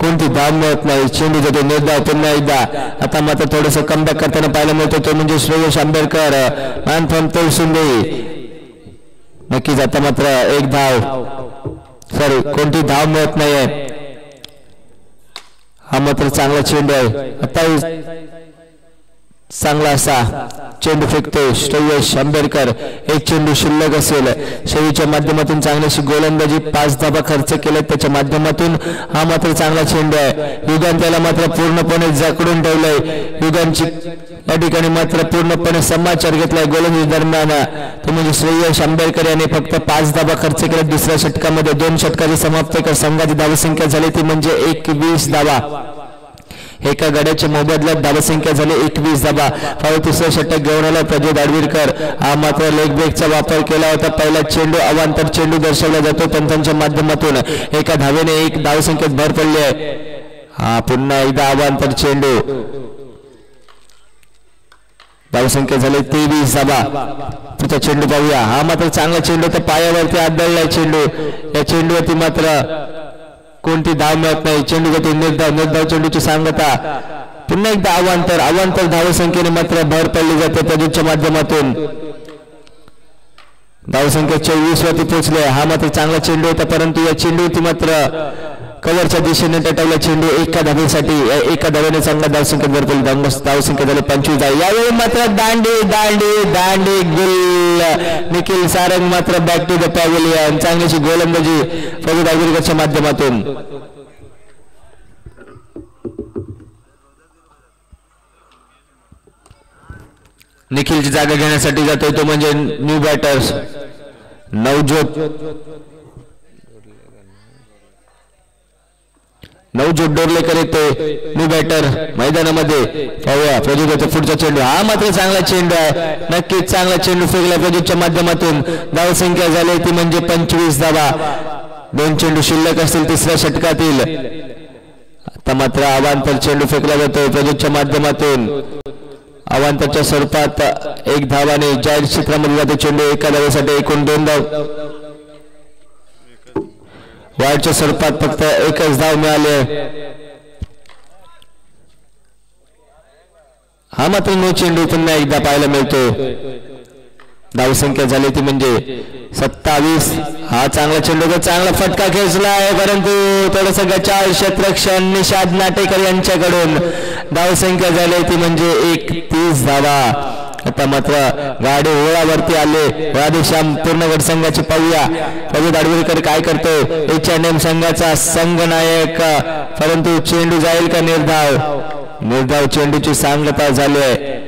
कोणती धाव मिळत नाही. चेंडू जातो निर्धाव पुन्हा एकदा. आता मात्र थोडस कमबॅक करताना पाहायला मिळतो तो म्हणजे श्रेयश आंबेडकर. Man from Tolsunde. नक्कीच आता मात्र 1 धाव, सॉरी कोणती धाव मिळत नाहीये. हा मात्र चांगला चेंडू आहे. आता चांगला असा चेंडू फेकतोय श्रेयश आंबेडकर. 1 चेंडू शिल्लक असेल. शैलीच्या माध्यमातून चांगलीशी गोलंदाजी 5 धावा खर्च केले त्याच्या माध्यमातून. हा मात्र चांगला चेंडू आहे. युगान त्याला मात्र पूर्णपणे जकडून ठेवलंय. युगांची या ठिकाणी मात्र पूर्णपणे समाचार घेतलाय गोलंदाजी दरम्यान. तो म्हणजे श्रेयश आंबेडकर याने फक्त 5 धावा खर्च केल्या दुसऱ्या षटकामध्ये. 2 षटकाचे समाप्त कर. संघाची धावसंख्या झाली ती म्हणजे 21 धावा. एका गड्याच्या मोबदल्यात धावसंख्या झाली 21 धावा. तिसरं षटक घेऊन आला प्रज्योत आडवीरकर. हा मात्र लेग ब्रेकचा वापर केला होता. पहिला चेंडू अवांतर चेंडू दर्शवला जातो पंचांच्या माध्यमातून. एका धावेने 1 धावसंख्येत भर पडली आहे. हा पुन्हा एकदा अवांतर चेंडू. धावसंख्या झाली 23 धावा. तुझा चेंडू पाहूया. हा मात्र चांगला चेंडू तर पायावरती आदळलाय चेंडू. या चेंडूवरती मात्र कोणती धाव मिळत नाही. चेंडू गती निर्धाव चेंडूची सांगता. पुन्हा एकदा अवांतर धावसंख्येने मात्र भर पडली जाते प्रज्योतच्या माध्यमातून. धावसंख्या 24 वरती पोहोचले. हा मात्र चांगला चेंडू होता परंतु या चेंडूवरती मात्र कव्हरच्या दिशेने टटवला चेंडू. एका धावेसाठी एका धावेने चांगला धावसंख्येत भर पडली. धावसंख्या झाली 25. यावेळी मात्र दांडी गुल. निखिल सारंग मात्र बॅक टू द पॅव्हिलियन. चांगलीशी गोलंदाजी फौज आडवीरकरच्या माध्यमातून. निखिलची जागा घेण्यासाठी जातोय तो म्हणजे न्यू बॅटर्स नवज्योत. नवज्योत डोरलेकर येतोय न्यू बॅटर मैदानामध्ये. पाहूया प्रज्योतचा पुढचा चेंडू, हा मात्र चांगला चेंडू आहे, नक्कीच चांगला चेंडू फेकला प्रज्योतच्या माध्यमातून. धावसंख्या झाली ती म्हणजे 25 धावा. 2 चेंडू शिल्लक असतील तिसऱ्या षटकातील. आता मात्र अवांतर चेंडू फेकला जातोय प्रज्योतच्या माध्यमातून. अवांतरच्या स्वरूपात 1 धावाने जाहीर क्षेत्रामध्ये जातो चेंडू. एका धावेसाठी एकूण 2 धाव. वाईटच्या स्वरूपात फक्त 1च धाव मिळाले. हा मात्र नो चेंडू पुन्हा एकदा पाहायला मिळतो. धावसंख्या झाली ती म्हणजे 27. हा चांगला चेंडू, चांगला फटका खेचला आहे, परंतु थोडस गचाळ क्षेत्ररक्षण निषाद नाटेकर यांच्याकडून. धावसंख्या झाली ती म्हणजे 31 धावा. आता मात्र गाडी ओळावरती आले राधेश्याम पूर्णगड संघाची. पाहूया प्रभू दाडवेकर काय करतोय. H&M संघाचा संघनायक, परंतु चेंडू जाईल का निर्धाव. निर्धाव चेंडूची सांगता झाली आहे,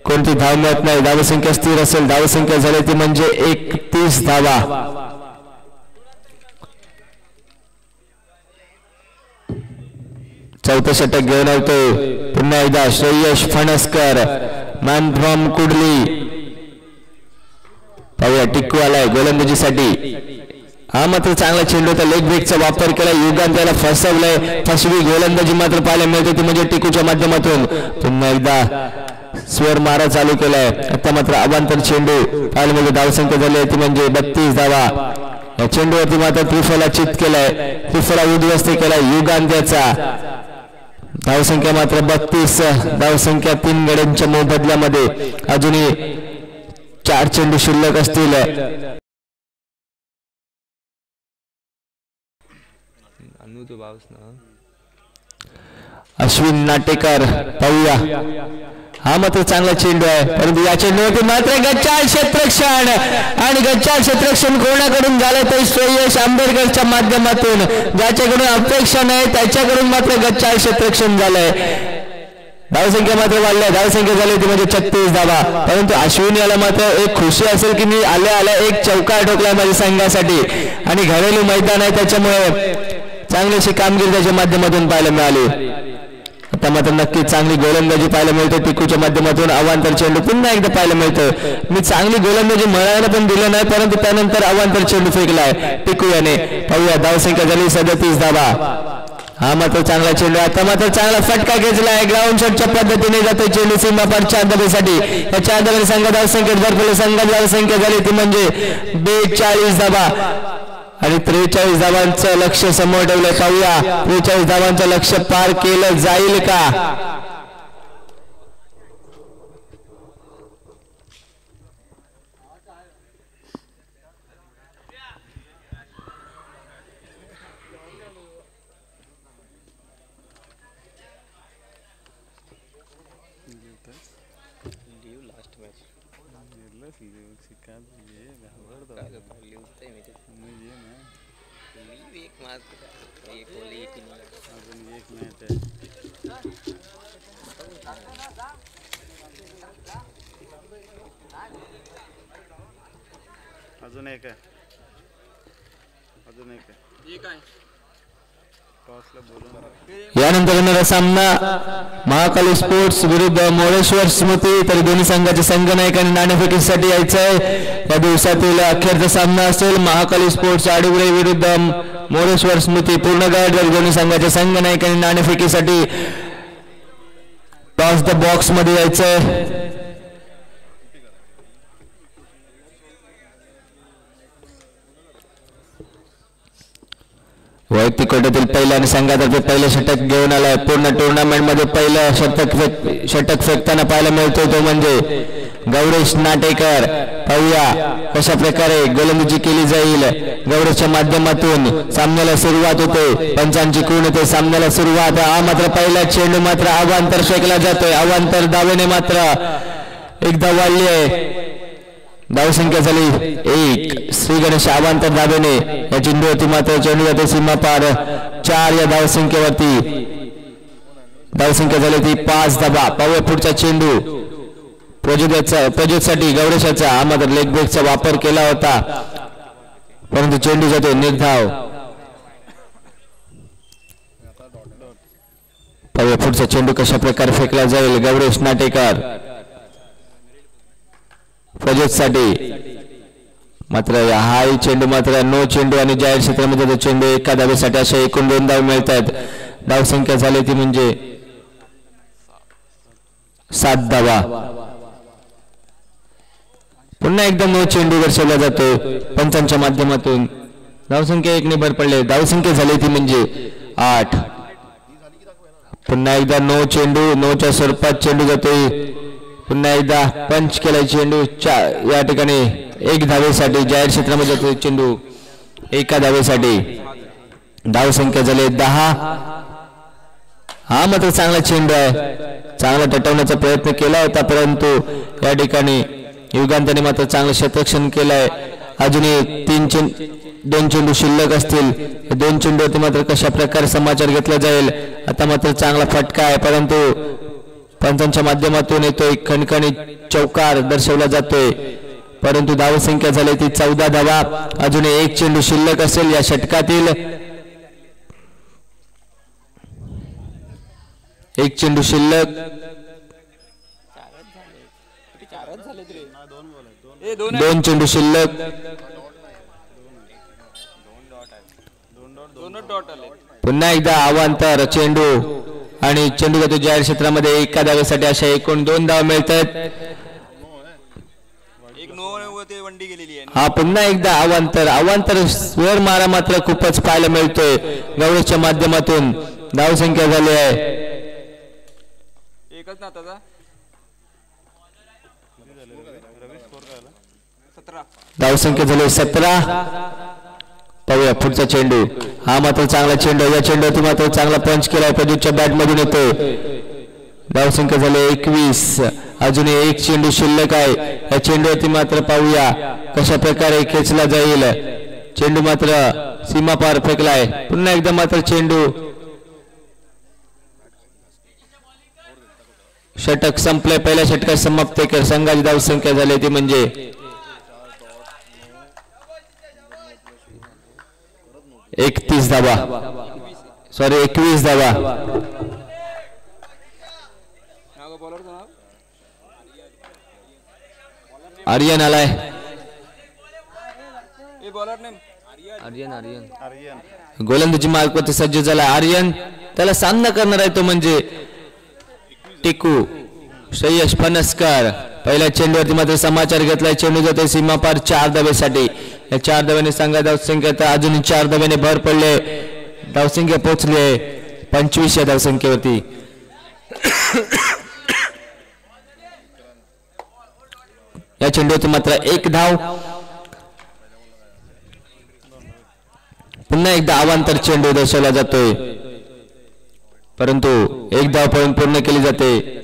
कोणती धाव मिळत नाही. धावसंख्या स्थिर असेल. धावसंख्या झाली ती म्हणजे 31 धावा. चौथं षटक घेऊन येतोय पुन्हा एकदा श्रेयश फणसकर, मॅन फ्रॉम कुडली. पाहूया टिक्कू आलाय गोलंदाजीसाठी. हा मात्र चांगला चेंडू होता, लेग ब्रेकचा वापर केला. युगान त्याला फसवलंय. फसवी गोलंदाजी मात्र पाहायला मिळते ती म्हणजे टिक्कूच्या माध्यमातून. पुन्हा एकदा स्वर मारा चालू केलाय. आता मात्र अवांतर चेंडू पाहायला मिळते. धावसंख्या झाली ती म्हणजे 32 धावा. या चेंडूवरती मात्र त्रिफला चित केलाय, त्रिफला उद्ध्वस्त केलाय युगान त्याचा. धावसंख्या मात्र 32. धावसंख्या 3 गड्यांच्या मोबदल्यामध्ये. अजूनही 4 चेंडू शिल्लक असतील. अश्विन नाटेकर. पाहूया हा मात्र चांगला चेंडू आहे, परंतु या चेंडूवरती मात्र गच्चाळ क्षेत्ररक्षण. आणि गच्चाळ क्षेत्ररक्षण कोणाकडून झालं तर श्रेयश आंबेडकरच्या माध्यमातून. ज्याच्याकडून अपेक्षा नाही त्याच्याकडून मात्र गच्चाळ क्षेत्ररक्षण झालंय. धावसंख्या मात्र वाढल्या. धावसंख्या झाली ती म्हणजे 36 धावा. परंतु अश्विन याला मात्र एक खुशी असेल की मी आल्या आल्या एक चौकार ठोकलाय माझ्या संघासाठी. आणि घरेलू मैदान आहे त्याच्यामुळे चांगलीशी कामगिरी त्याच्या माध्यमातून पाहायला मिळाली. आता मात्र नक्की चांगली गोलंदाजी पाहायला मिळते टिकूच्या माध्यमातून. अवांतर चेंडू पुन्हा एकदा पाहायला मिळतो. मी चांगली गोलंदाजी म्हणायला पण दिलं नाही, परंतु त्यानंतर अवांतर चेंडू फेकलाय टिकू याने. पाहूया धावसंख्या झाली 37 धावा. हा मात्र चांगला चेंडू. आता मात्र चांगला फटका घेतलाय. ग्राउंड शॉटच्या पद्धतीने जातो चेंडू सीमापार 4 धावेसाठी. या 4 धावेने संघ धावसंख्येत भरपूर. संघाची धावसंख्या झाली ती म्हणजे 42 धावा. आणि 43 धावांचं लक्ष समोर ठेवलंय. पाहूया 43 धावांचं लक्ष पार केलं जाईल का. अजून एक आहे. यानंतर येणारा सामना महाकाली स्पोर्ट्स विरुद्ध मोरेश्वर स्मृती. तर दोन्ही संघाचे संघनायक आणि नाणेफेकीसाठी यायचंय. या दिवसातील अखेरचा सामना असेल महाकाली स्पोर्ट्स आडुगरे विरुद्ध मोरेश्वर स्मृती पूर्णगड. दोन्ही संघाचे संघनायक आणि नाणेफेकीसाठी टॉस द बॉक्स मध्ये यायचंय. वैयक्तिक कोट्यातील पहिल्या आणि संघातर्फे पहिलं षटक घेऊन आलाय. पूर्ण टुर्नामेंट मध्ये पहिलं षटक फेकताना पाहायला मिळतो तो म्हणजे गौरेश नाटेकर. पाहूया कशा प्रकारे गोलंदाजी केली जाईल. गौरेशच्या माध्यमातून सामन्याला सुरुवात होते. पंचांची खूण होते सामन्याला सुरुवात. हा मात्र पहिला चेंडू मात्र अवांतर फेकला जातोय. अवांतर दावेने मात्र एकदा वाढली आहे. धावसंख्या झाली 1. श्री गणेश अवांतर दावेने या चेंडूवरती मात्र चेंडू जातो सीमापार 4. या धावसंख्येवरती धावसंख्या झाली ती 5 धावा. पाहूया पुढचा चेंडू प्रज्योतसाठी गौरेशाचा. हा मात्र लेग ब्रेकचा वापर केला होता, परंतु चेंडू जातो निर्धाव. पाहूया पुढचा चेंडू कशा प्रकारे फेकला जाईल. गौरेश नाटेकर साठी मात्र हाही चेंडू मात्र नो चेंडू आणि जाहीर क्षेत्रामध्ये तो चेंडू एका धावेसाठी अशा एकूण 2 धाव मिळत आहेत. धावसंख्या झाली ती म्हणजे 7 धावा. पुन्हा एकदा नो चेंडू दर्शवला जातो पंचांच्या माध्यमातून. धावसंख्या 1 ने भर पडले. धावसंख्या झाली ती म्हणजे 8. पुन्हा एकदा नो चेंडू नोच्या स्वरूपात चेंडू जातोय. पुन्हा एकदा पंच केलाय चेंडू या ठिकाणी 1 धावेसाठी जाहीर क्षेत्रामध्ये जातोय चेंडू एका धावेसाठी. धावसंख्या झाली 10. हा मात्र चांगला चेंडू आहे. चांगला टटवण्याचा प्रयत्न केला होता परंतु या ठिकाणी युगांताने मात्र चांगलं क्षेत्ररक्षण केलंय. अजूनही 2 चेंडू शिल्लक असतील. 2 चेंडूवरती मात्र कशा प्रकारे समाचार घेतला जाईल. आता मात्र चांगला फटका आहे परंतु पंचांच्या माध्यमातून येतो एक खणखणी चौकार दर्शवला जातोय परंतु धावसंख्या झाली ती 14 धावा. अजूनही 1 चेंडू शिल्लक असेल या षटकातील. 1 चेंडू शिल्लक. 2 चेंडू शिल्लक. पुन्हा एकदा अवांतर चेंडू आणि चेंडू जातो जाहीर क्षेत्रामध्ये एका धावेसाठी अशा एकूण 2 धाव मिळत आहेत. हा पुन्हा एकदा अवांतर स्वर मारा मात्र खूपच पाहायला मिळतोय गौरेशच्या माध्यमातून. धावसंख्या झाली आहे धावसंख्या झाली 17. पाहूया पुढचा चेंडू. हा मात्र चांगला चेंडू. या चेंडूवरती मात्र चांगला पंच केलाय प्रदीपच्या बॅट मधून येतो. धावसंख्या झाली 21. अजूनही 1 चेंडू शिल्लक आहे. या चेंडूवरती मात्र पाहूया कशा प्रकारे खेचला जाईल. चेंडू मात्र सीमा पार फेकलाय. पुन्हा एकदा मात्र चेंडू. षटक संपले. पहिल्या षटकात समाप्त कर संघाची धावसंख्या झाली ती म्हणजे 31 धावा. सॉरी 21 धावा. आर्यन आलाय. गोलंदाजी मार्गावरती सज्ज झाला आर्यन. त्याला सामना करणार आहे तो म्हणजे टिकू श्रेयस फणसकर. पहिल्या चेंडूवरती मात्र समाचार घेतलाय. चेंडू जातोय सीमा पार 4 धावेसाठी. या 4 धाव्याने संघा धावसंख्येत अजून 4 धाव्याने भर पडले. धावसंख्या पोहोचली आहे 25 या धावसंख्येवरती. या चेंडूवरती मात्र 1 धाव. पुन्हा एकदा अवांतर चेंडू दर्शवला जातोय परंतु 1 धाव पळून पूर्ण केली जाते.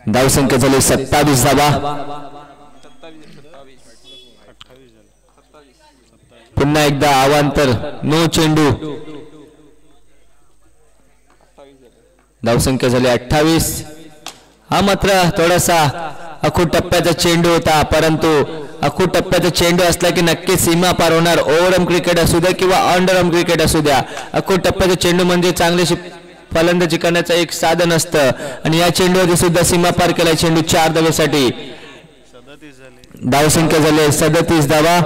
धावसंख्या झाली 27 धावा. पुन्हा एकदा अवांतर नो चेंडू. धावसंख्या झाली 28. हा मात्र थोडासा अखूट टप्प्याचा चेंडू होता परंतु अखूट टप्प्याचा चेंडू असला की नक्की सीमा पार होणार. ओव्हरआर्म क्रिकेट असू द्या किंवा अंडरआर्म क्रिकेट असू द्या. अखूट टप्प्याचा चेंडू म्हणजे चांगली फलंदाजी करण्याचं एक साधन असतं आणि या चेंडूवरती सुद्धा सीमा पार केलाय चेंडू 4 धावेसाठी. धावसंख्या झाली 37 धावा.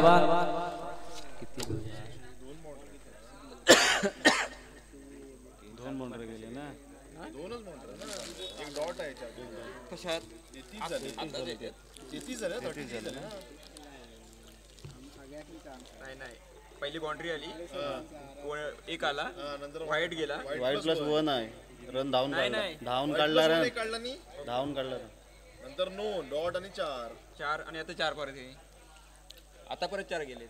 पहिली बाउंड्री आली. 1 आला. वाईट गेला. वाईट प्लस 1 आहे. रन धावून काढला. धावून काढला नंतर नो डॉट आणि 4 आणि आता 4 परत आहे. आता परत 4 गेलेत.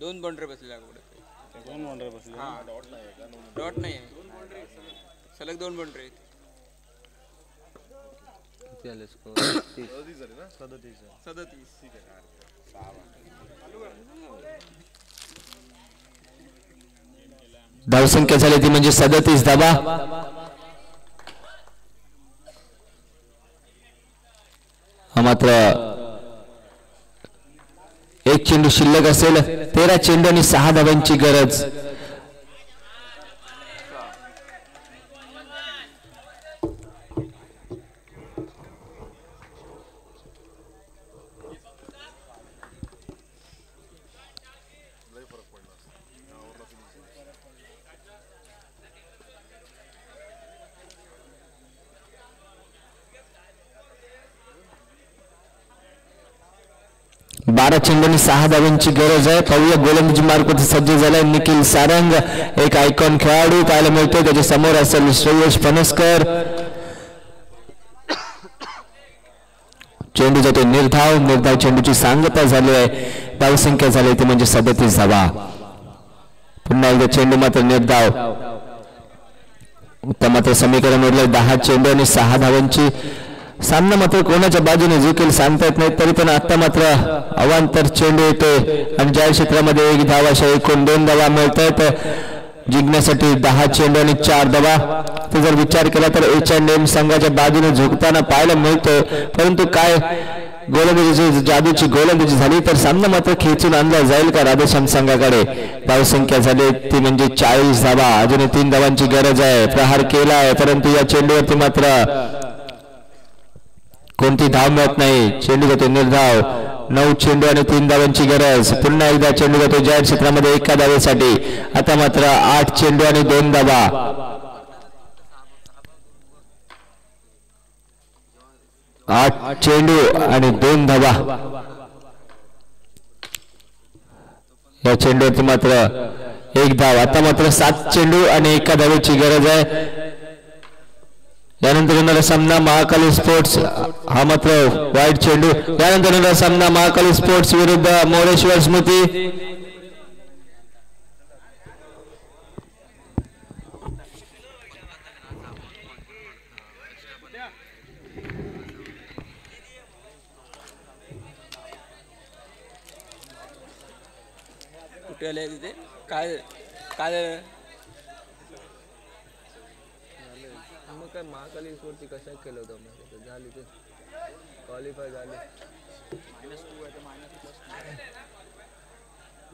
2 बाउंड्री बसलेल्या पुढे. 2 बाउंड्री बसले. डॉट नाही सलग 2 बाउंड्री आहेत. किती आले स्कोर? 37. धावसंख्या झाली ती म्हणजे 37 धावा. हा मात्र एक चेंडू शिल्लक असेल. 13 चेंडू आणि 6 धावांची गरज. बारा चेंडू आणि 6 धावांची गरज आहे. पाहूया गोलंदाजी मार्गावर सज्ज झालाय निखिल सारंग. एक आयकॉन खेळाडू पाहायला मिळतोय. त्याच्या समोर असेल श्रेयश फणसकर. चेंडू जातो निर्धाव चेंडूची सांगता झाली आहे. धावसंख्या झाली ती म्हणजे 37 धावा. पुन्हा एकदा चेंडू मात्र निर्धाव. उत्तम मात्र समीकरण उरलं. 10 चेंडू आणि 6 धावांची. सामना मात्र कोणाच्या बाजूने जिंकेल सांगता येत नाही. तरी पण आता मात्र अवांतर चेंडू येतोय आणि जाहीर क्षेत्रामध्ये 1 धाव अशा एकूण 2 धावा मिळत आहेत. जिंकण्यासाठी 10 चेंडू आणि 4 धावा. तर जर विचार केला तर H&M संघाच्या बाजूने झुकताना पाहायला मिळतोय. परंतु काय गोलंदाजी जादूची गोलंदाजी झाली तर सामना मात्र खेचून आणला जाईल का राधेश्याम संघाकडे. धावसंख्या झाली ती म्हणजे 40 धावा. अजूनही 3 धावांची गरज आहे. प्रहार केला आहे परंतु या चेंडूवरती मात्र कोणती धाव मिळत नाही. चेंडू जातो निर्धाव. 9 चेंडू आणि 3 धावांची गरज. पुन्हा एकदा चेंडू जातो जाहीर क्षेत्रामध्ये 1 धावेसाठी. आता मात्र 8 चेंडू आणि 2 धावा. 8 चेंडू आणि 2 धावा. या चेंडूवरती मात्र 1 धाव. आता मात्र 7 चेंडू आणि 1 धावेची गरज आहे. यानंतर येणारा सामना महाकाली स्पोर्ट्स. हा मात्र वाईट चेंडू. यानंतर येणारा सामना महाकाली स्पोर्ट्स विरुद्ध मोरेश्वर स्मृती. कुठे आले तिथे काय काय मग काय महाकाली स्पोर्टची कशा केलं होतं झाली ते क्वालिफाय झाले.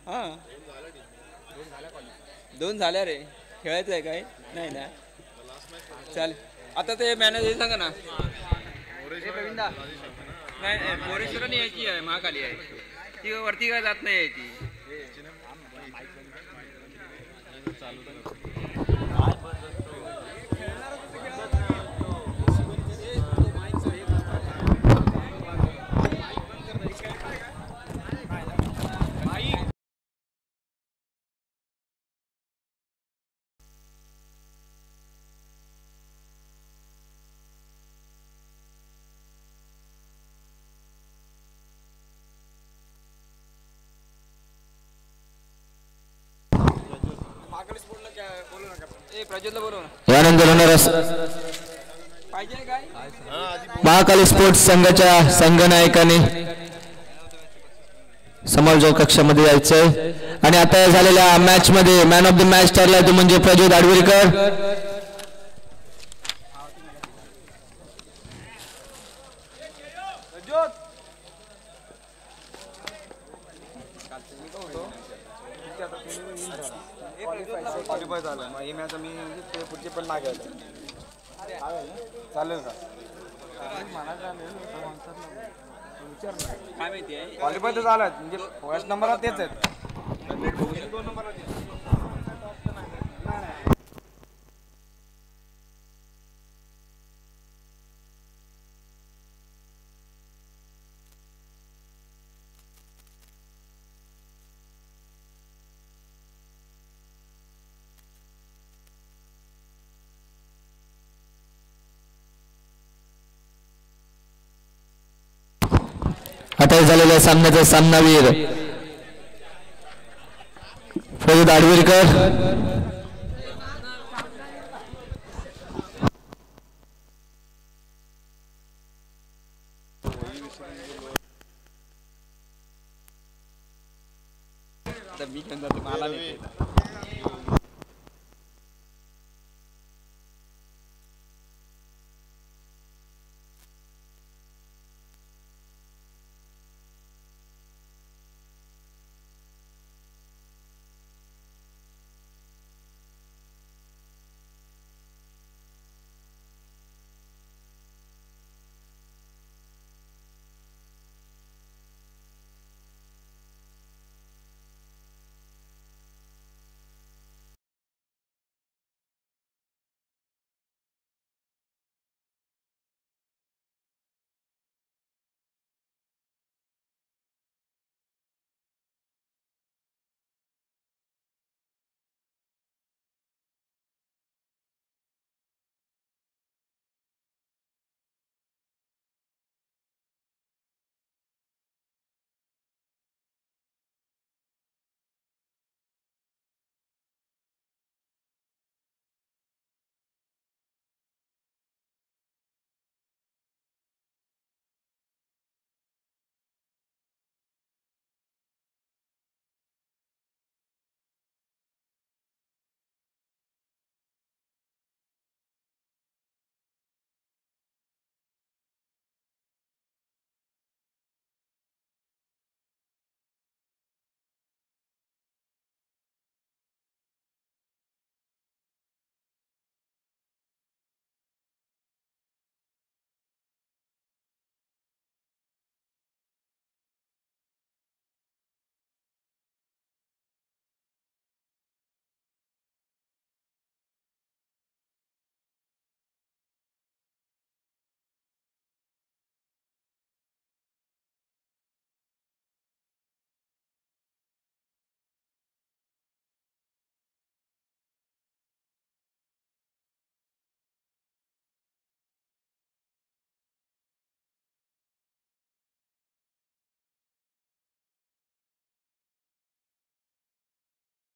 हां 2 झाल्या रे. खेळायचं आहे काय नाही ना. चालेल आता ते मॅनेजर सांगा ना. नाही मोरेश्वर यायची आहे महाकाली आहे ती वरती काय जात नाही ती. यानंतर महाकाली स्पोर्ट्स संघाच्या संघनायकाने समालोचक कक्षामध्ये यायचंय आणि आता झालेल्या मॅच मध्ये मॅन ऑफ द मॅच ठरलाय तो म्हणजे प्रज्योत आडवेकर. चालेल का काय माहिती आहे क्वालिफाय तर झालं म्हणजे फर्स्ट नंबरला तेच आहेत. आता झालेल्या सामन्याचा सामनावीर प्रज्योत आडवेकर. मी मला